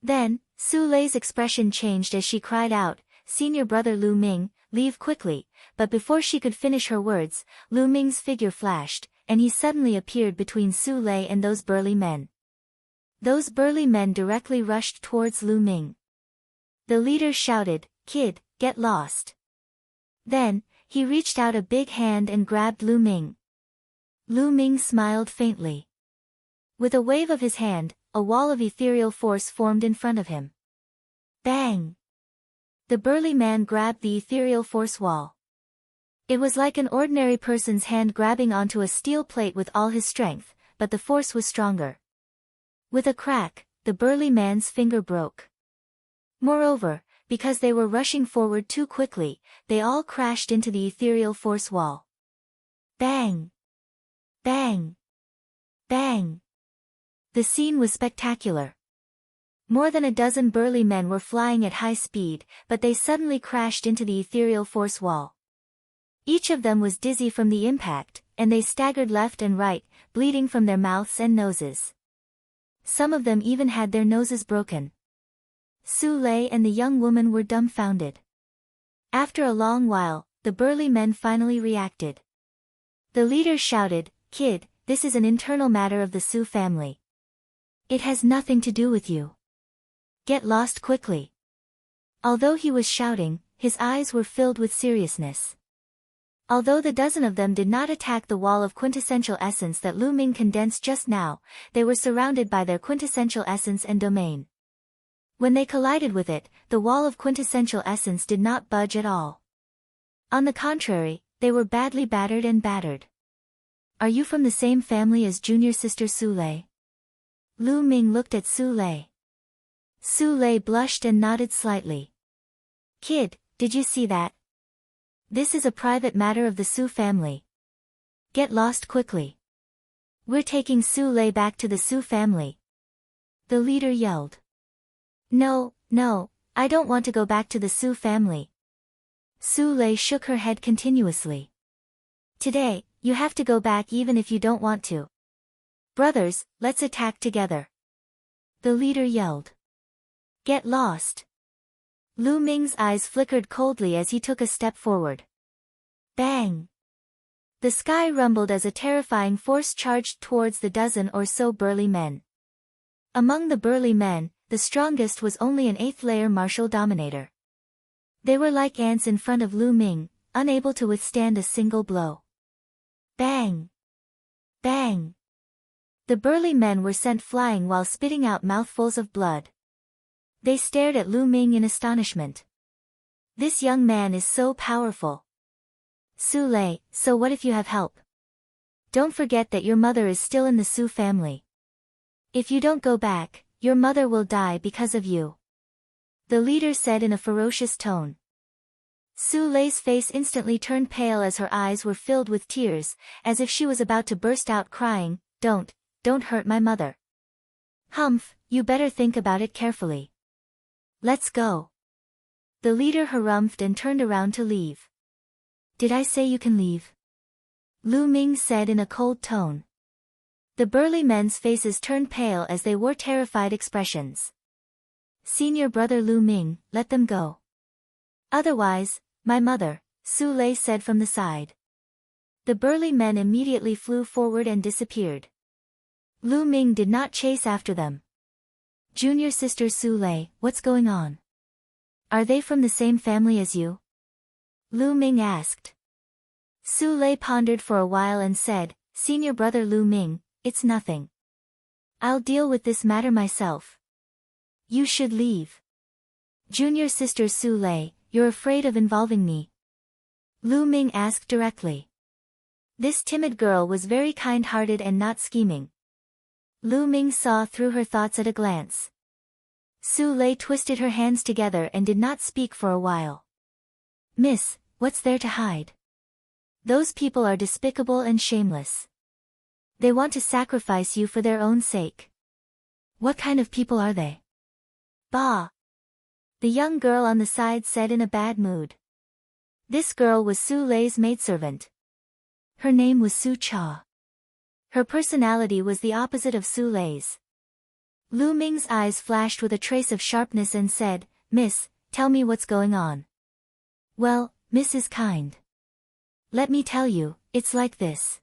A: Then, Su Lei's expression changed as she cried out, Senior brother Lu Ming, leave quickly, but before she could finish her words, Lu Ming's figure flashed, and he suddenly appeared between Su Lei and those burly men. Those burly men directly rushed towards Lu Ming. The leader shouted, Kid, get lost. Then, he reached out a big hand and grabbed Lu Ming. Lu Ming smiled faintly. With a wave of his hand, a wall of ethereal force formed in front of him. Bang! The burly man grabbed the ethereal force wall. It was like an ordinary person's hand grabbing onto a steel plate with all his strength, but the force was stronger. With a crack, the burly man's finger broke. Moreover, because they were rushing forward too quickly, they all crashed into the ethereal force wall. Bang! Bang! Bang! The scene was spectacular. More than a dozen burly men were flying at high speed, but they suddenly crashed into the ethereal force wall. Each of them was dizzy from the impact, and they staggered left and right, bleeding from their mouths and noses. Some of them even had their noses broken. Su Lei and the young woman were dumbfounded. After a long while, the burly men finally reacted. The leader shouted, Kid, this is an internal matter of the Su family. It has nothing to do with you. Get lost quickly. Although he was shouting, his eyes were filled with seriousness. Although the dozen of them did not attack the wall of quintessential essence that Lu Ming condensed just now, they were surrounded by their quintessential essence and domain. When they collided with it, the wall of quintessential essence did not budge at all. On the contrary, they were badly battered and battered. Are you from the same family as junior sister Su Lei? Lu Ming looked at Su Lei. Su Lei blushed and nodded slightly. Kid, did you see that? This is a private matter of the Su family. Get lost quickly. We're taking Su Lei back to the Su family. The leader yelled. No, I don't want to go back to the Su family. Su Lei shook her head continuously. Today, you have to go back even if you don't want to. Brothers, let's attack together. The leader yelled. Get lost. Lu Ming's eyes flickered coldly as he took a step forward. Bang! The sky rumbled as a terrifying force charged towards the dozen or so burly men. Among the burly men, the strongest was only an 8th-layer martial dominator. They were like ants in front of Lu Ming, unable to withstand a single blow. Bang! Bang! The burly men were sent flying while spitting out mouthfuls of blood. They stared at Lu Ming in astonishment. This young man is so powerful. Su Lei, so what if you have help? Don't forget that your mother is still in the Su family. If you don't go back, your mother will die because of you. The leader said in a ferocious tone. Su Lei's face instantly turned pale as her eyes were filled with tears, as if she was about to burst out crying. Don't hurt my mother. Humph, you better think about it carefully. Let's go. The leader harumphed and turned around to leave. Did I say you can leave? Lu Ming said in a cold tone. The burly men's faces turned pale as they wore terrified expressions. Senior brother Lu Ming, let them go. Otherwise, my mother, Su Lei said from the side. The burly men immediately flew forward and disappeared. Lu Ming did not chase after them. Junior sister Su Lei, what's going on? Are they from the same family as you? Lu Ming asked. Su Lei pondered for a while and said, Senior brother Lu Ming, it's nothing. I'll deal with this matter myself. You should leave. Junior sister Su Lei, you're afraid of involving me? Lu Ming asked directly. This timid girl was very kind-hearted and not scheming. Lu Ming saw through her thoughts at a glance. Su Lei twisted her hands together and did not speak for a while. Miss, what's there to hide? Those people are despicable and shameless. They want to sacrifice you for their own sake. What kind of people are they? Bah! The young girl on the side said in a bad mood. This girl was Su Lei's maidservant. Her name was Su Cha. Her personality was the opposite of Su Lei's. Lu Ming's eyes flashed with a trace of sharpness and said, Miss, tell me what's going on. Well, Miss is kind. Let me tell you, it's like this.